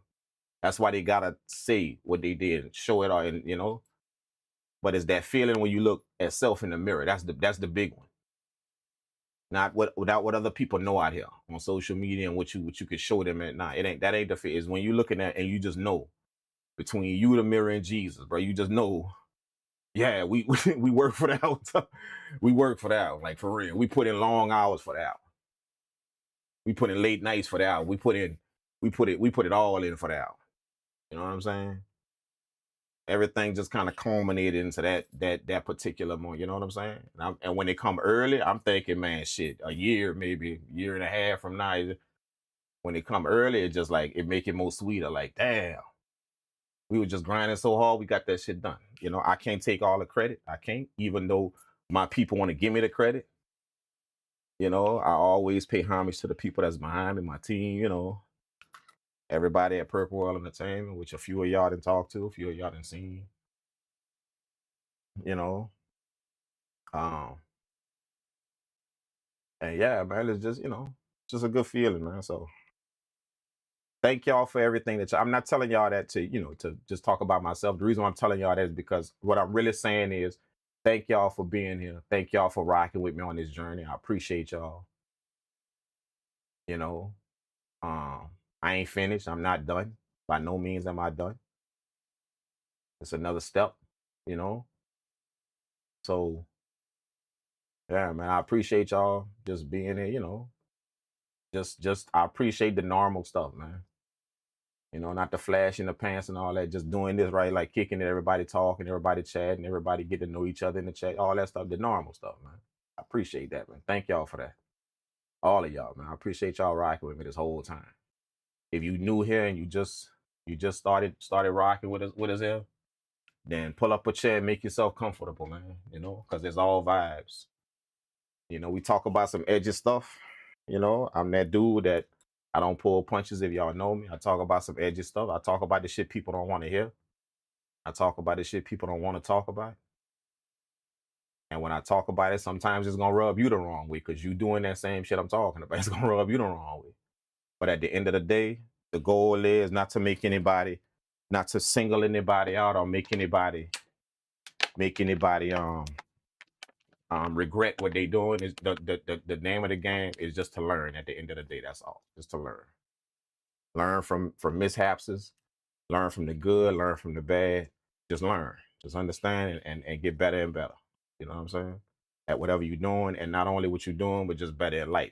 That's why they gotta say what they did and show it all, and you know. But it's that feeling when you look at self in the mirror. That's the big one. Not without what other people know out here on social media and what you could show them at night. That ain't the fit. Is when you looking at and you just know between you, the mirror, and Jesus, bro. You just know, yeah, we we work for that. We work for that, like for real. We put in long hours for that. We put in late nights for that. We put it all in for that. You know what I'm saying? Everything just kind of culminated into that particular moment. You know what I'm saying? And when they come early, I'm thinking, man, shit, a year, maybe a year and a half from now. When they come early, it just like it make it more sweeter. Like, damn, we were just grinding so hard, we got that shit done. You know, I can't take all the credit. I can't, even though my people want to give me the credit. You know, I always pay homage to the people that's behind me, my team. You know, everybody at Purple World Entertainment, which a few of y'all didn't talk to, a few of y'all didn't see. You know, and yeah, man, it's just, you know, just a good feeling, man. So thank y'all for everything that I'm not telling y'all that to, you know, to just talk about myself. The reason why I'm telling y'all that is because what I'm really saying is thank y'all for being here. Thank y'all for rocking with me on this journey. I appreciate y'all. You know, I ain't finished. I'm not done. By no means am I done. It's another step, you know. So yeah, man, I appreciate y'all just being here, you know. Just I appreciate the normal stuff, man. You know, not the flash in the pants and all that, just doing this right, like kicking it, everybody talking, everybody chatting, everybody get to know each other in the chat, all that stuff, the normal stuff, man. I appreciate that, man. Thank y'all for that. All of y'all, man. I appreciate y'all rocking with me this whole time. If you new here and you just started rocking with us here, then pull up a chair and make yourself comfortable, man. You know, because it's all vibes. You know, we talk about some edgy stuff. You know, I'm that dude that I don't pull punches if y'all know me. I talk about some edgy stuff. I talk about the shit people don't want to hear. I talk about the shit people don't want to talk about. And when I talk about it, sometimes it's going to rub you the wrong way because you doing that same shit I'm talking about. It's going to rub you the wrong way. But at the end of the day, the goal is not to make anybody, not to single anybody out or make anybody regret what they doing. Is the name of the game is just to learn at the end of the day. That's all. Just to learn. Learn from mishaps, learn from the good, learn from the bad. Just learn. Just understand and get better and better. You know what I'm saying? At whatever you're doing, and not only what you're doing, but just better in life.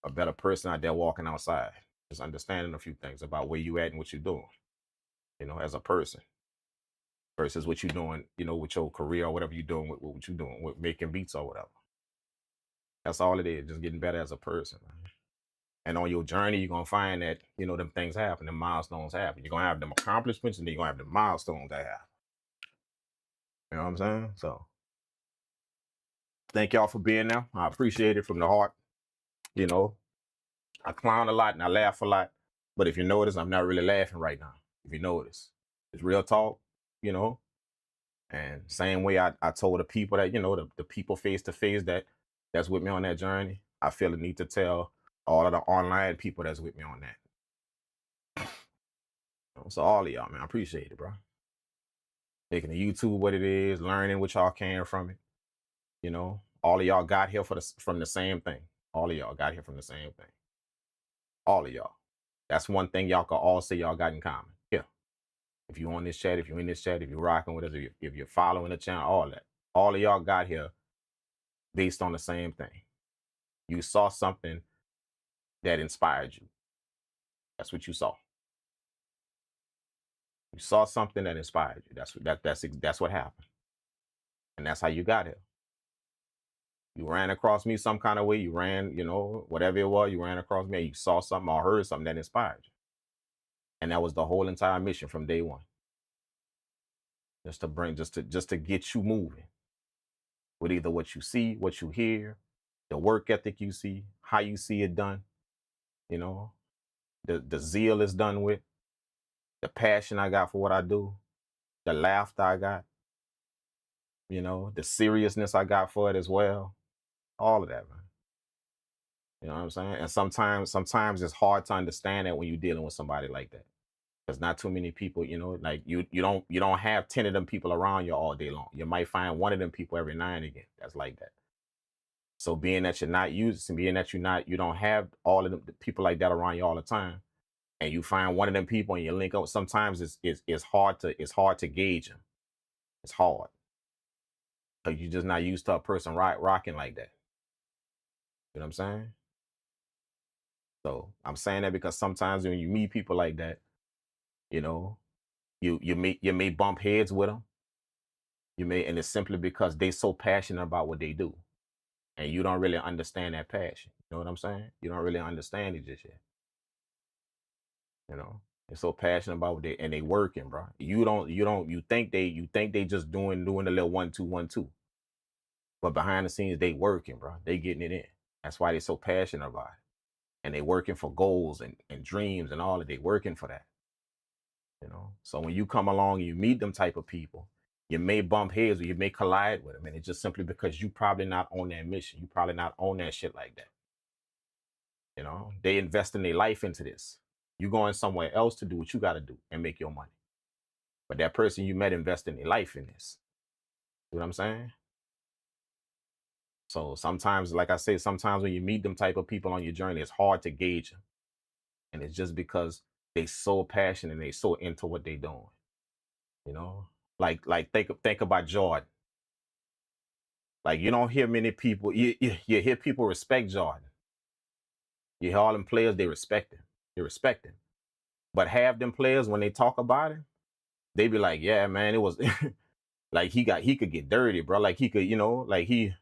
A better person out there walking outside. Just understanding a few things about where you at and what you're doing. You know, as a person. Versus what you're doing, you know, with your career or whatever you're doing with what you're doing, with making beats or whatever. That's all it is, just getting better as a person. And on your journey, you're gonna find that, you know, them things happen, them milestones happen. You're gonna have them accomplishments, and then you're gonna have the milestones that happen. You know what I'm saying? So thank y'all for being there. I appreciate it from the heart. You know, I clown a lot and I laugh a lot, but if you notice, I'm not really laughing right now. If you notice, it's real talk, you know. And same way I told the people that, you know, the people face to face that's with me on that journey, I feel the need to tell all of the online people that's with me on that. So all of y'all, man, I appreciate it, bro. Making the YouTube what it is, learning what y'all can from it. You know, all of y'all got here from the same thing. All of y'all got here from the same thing. All of y'all. That's one thing y'all can all say y'all got in common. Yeah. If you on this chat, if you're in this chat, if you're rocking with us, if you're following the channel, all that. All of y'all got here based on the same thing. You saw something that inspired you. That's what you saw. You saw something that inspired you. That's what happened. And that's how you got here. You ran across me some kind of way. You ran, you know, whatever it was, you ran across me. You saw something or heard something that inspired you. And that was the whole entire mission from day one. Just to get you moving with either what you see, what you hear, the work ethic you see, how you see it done, you know, the zeal is done with, the passion I got for what I do, the laughter I got, you know, the seriousness I got for it as well. All of that, man. You know what I'm saying? And sometimes it's hard to understand that when you're dealing with somebody like that. There's not too many people, you know, like you don't have 10 of them people around you all day long. You might find one of them people every now and again that's like that. So being that you don't have all of them people like that around you all the time, and you find one of them people and you link up, sometimes it's hard to gauge them. It's hard. Because you're just not used to a person rocking like that. You know what I'm saying? So I'm saying that because sometimes when you meet people like that, you know, you may bump heads with them. And it's simply because they so passionate about what they do, and you don't really understand that passion. You know what I'm saying? You don't really understand it just yet. You know, they're so passionate about what they working, bro. You think they just doing the little 1-2-1-2, but behind the scenes they working, bro. They getting it in. That's why they're so passionate about it, and they working for goals and dreams and all of. They working for that. You know, so when you come along and you meet them type of people, you may bump heads or you may collide with them, and it's just simply because you probably not on that mission. You probably not on that shit like that. You know, they investing their life into this. You going somewhere else to do what you got to do and make your money. But that person you met investing their life in this. You know what I'm saying? So sometimes, like I say, sometimes when you meet them type of people on your journey, it's hard to gauge them. And it's just because they so passionate and they so into what they doing. You know, like think about Jordan. Like you don't hear many people. You hear people respect Jordan. You hear all them players, they respect him. They respect him. But half them players, when they talk about him, they be like, "Yeah, man, it was like he could get dirty, bro. Like he could, you know, like he,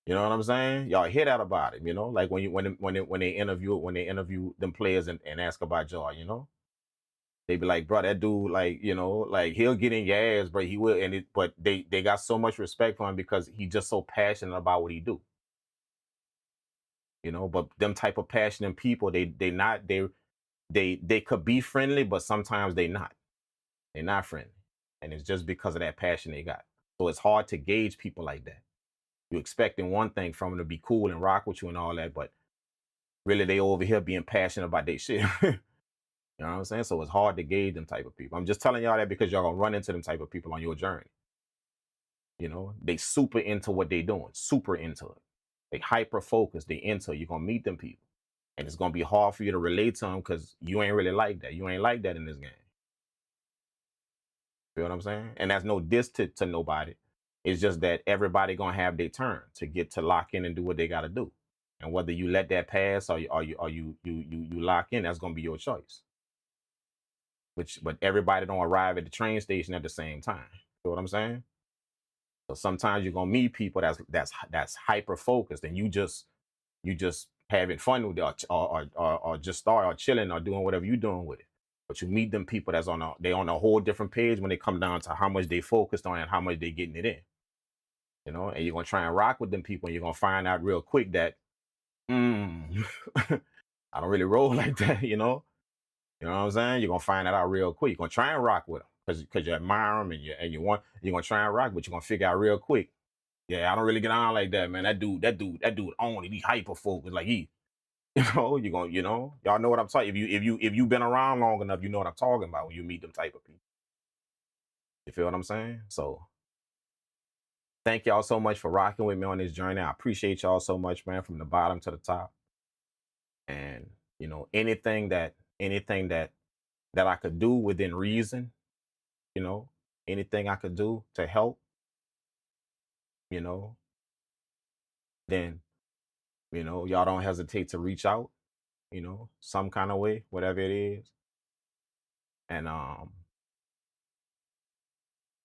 you know what I'm saying? Y'all hear that about him, you know? Like when they interview them players and ask about Jordan, you know." They be like, bro, that dude, like, you know, like he'll get in your ass, but he will. But they got so much respect for him because he just so passionate about what he do. You know, but them type of passionate people, they could be friendly, but sometimes they're not friendly. And it's just because of that passion they got. So it's hard to gauge people like that. You're expecting one thing from them to be cool and rock with you and all that, but really they over here being passionate about their shit. You know what I'm saying? So it's hard to gauge them type of people. I'm just telling y'all that because y'all gonna run into them type of people on your journey. You know, they super into what they doing, super into it. They hyper focused, they into it. You're gonna meet them people. And it's gonna be hard for you to relate to them because you ain't really like that. You ain't like that in this game. You know what I'm saying? And that's no diss to nobody. It's just that everybody gonna have their turn to get to lock in and do what they gotta do. And whether you let that pass or you lock in, that's gonna be your choice. But everybody don't arrive at the train station at the same time. You know what I'm saying? So sometimes you're gonna meet people that's hyper focused, and you just having fun with it, or just start or chilling or doing whatever you're doing with it. But you meet them people that's on a whole different page when they come down to how much they focused on and how much they getting it in. You know, and you're gonna try and rock with them people, and you're gonna find out real quick that I don't really roll like that, you know. You know what I'm saying? You're gonna find that out real quick. You're gonna try and rock with them because you admire them and you're gonna try and rock, but you're gonna figure out real quick. Yeah, I don't really get on like that, man. That dude only be hyper focused. Like he, you're gonna, y'all know what I'm talking. If you've been around long enough, you know what I'm talking about when you meet them type of people. You feel what I'm saying? So thank y'all so much for rocking with me on this journey. I appreciate y'all so much, man, from the bottom to the top. And anything that I could do within reason, anything I could do to help, then y'all don't hesitate to reach out, some kind of way, whatever it is. And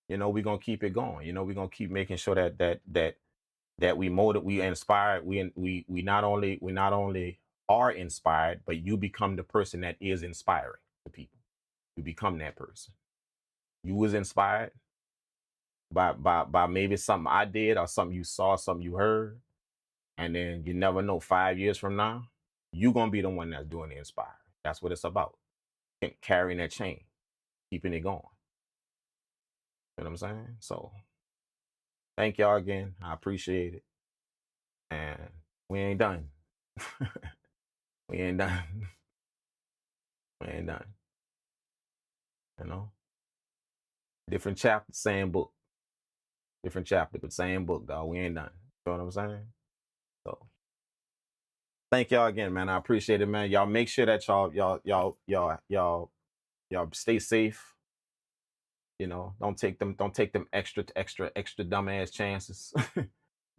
we're gonna keep it going. We're gonna keep making sure that we inspire, we not only are inspired, but you become the person that is inspiring the people. You become that person. You was inspired by maybe something I did or something you saw, something you heard, and then you never know, 5 years from now, you're gonna be the one that's doing the inspiring. That's what it's about. Carrying that chain, keeping it going. You know what I'm saying? So thank y'all again. I appreciate it. And we ain't done. We ain't done. We ain't done. Different chapter, same book. Different chapter, but same book, dog. We ain't done. You know what I'm saying? So thank y'all again, man. I appreciate it, man. Y'all make sure that y'all stay safe. Don't take them extra dumbass chances.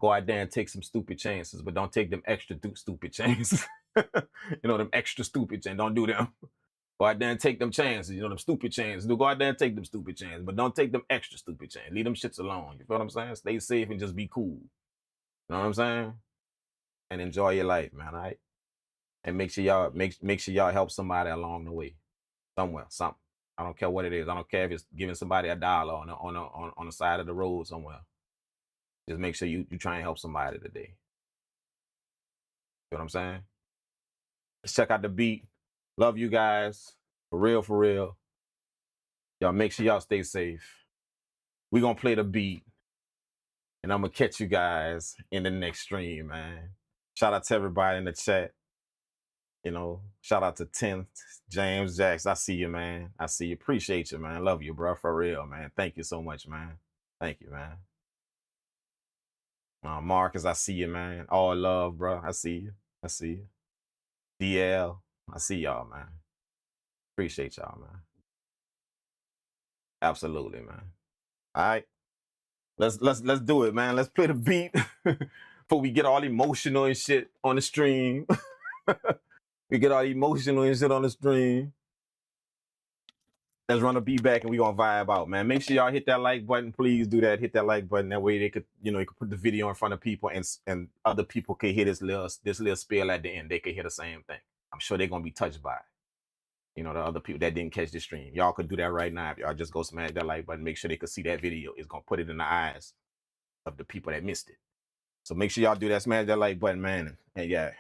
Go out there and take some stupid chances, but don't take them extra stupid chances. Them extra stupid chances. Don't do them. Go out there and take them chances, them stupid chances. Go out there and take them stupid chances, but don't take them extra stupid chances. Leave them shits alone. You feel what I'm saying? Stay safe and just be cool. You know what I'm saying? And enjoy your life, man. All right? And make sure y'all help somebody along the way, somewhere, something. I don't care what it is. I don't care if it's giving somebody $1 on the side of the road somewhere. Just make sure you try and help somebody today. You know what I'm saying? Let's check out the beat. Love you guys. For real, for real. Y'all make sure y'all stay safe. We're going to play the beat. And I'm going to catch you guys in the next stream, man. Shout out to everybody in the chat. Shout out to 10th, James Jacks. I see you, man. I see you. Appreciate you, man. Love you, bro. For real, man. Thank you so much, man. Thank you, man. Marcus, I see you, man. All love, bro. I see you. I see you. DL, I see y'all, man. Appreciate y'all, man. Absolutely, man. All right. Let's do it, man. Let's play the beat before we get all emotional and shit on the stream. We get all emotional and shit on the stream. Let's run a beat back and we gonna vibe out, man. Make sure y'all hit that like button. Please do that. Hit that like button. That way they could, you could put the video in front of people and other people could hear this little spiel at the end. They could hear the same thing. I'm sure they're gonna be touched by it. The other people that didn't catch the stream. Y'all could do that right now. If y'all just go smash that like button, make sure they could see that video. It's gonna put it in the eyes of the people that missed it. So make sure y'all do that. Smash that like button, man. And yeah,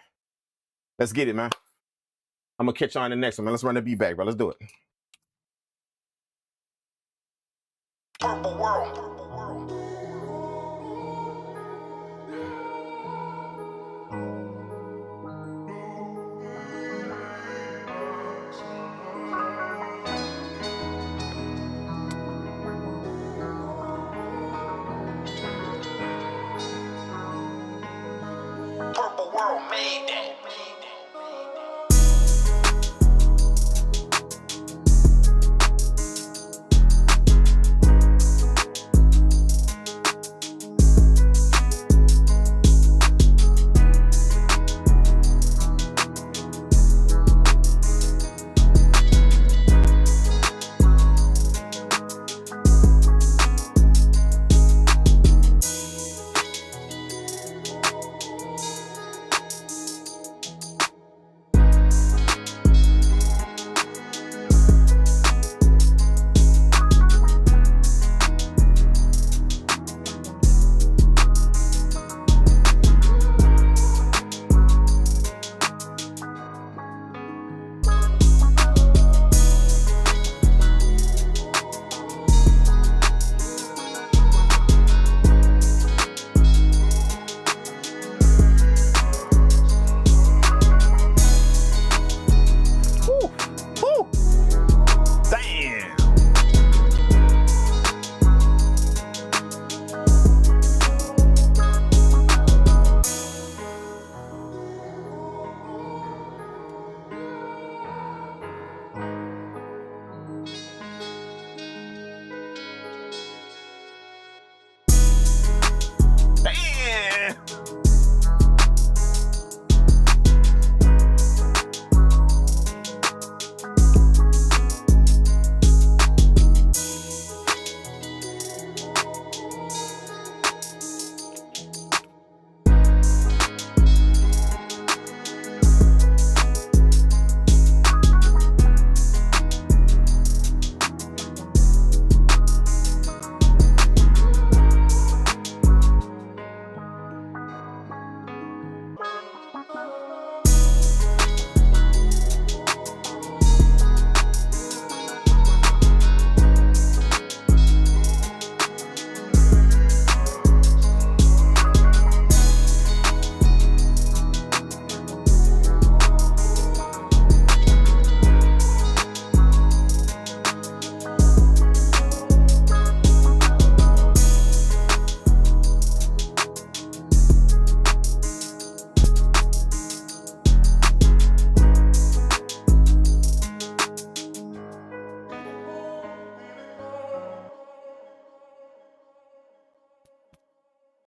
let's get it, man. I'm gonna catch y'all in the next one, man. Let's run the beat back, bro. Let's do it. Purple world. Purple world made that.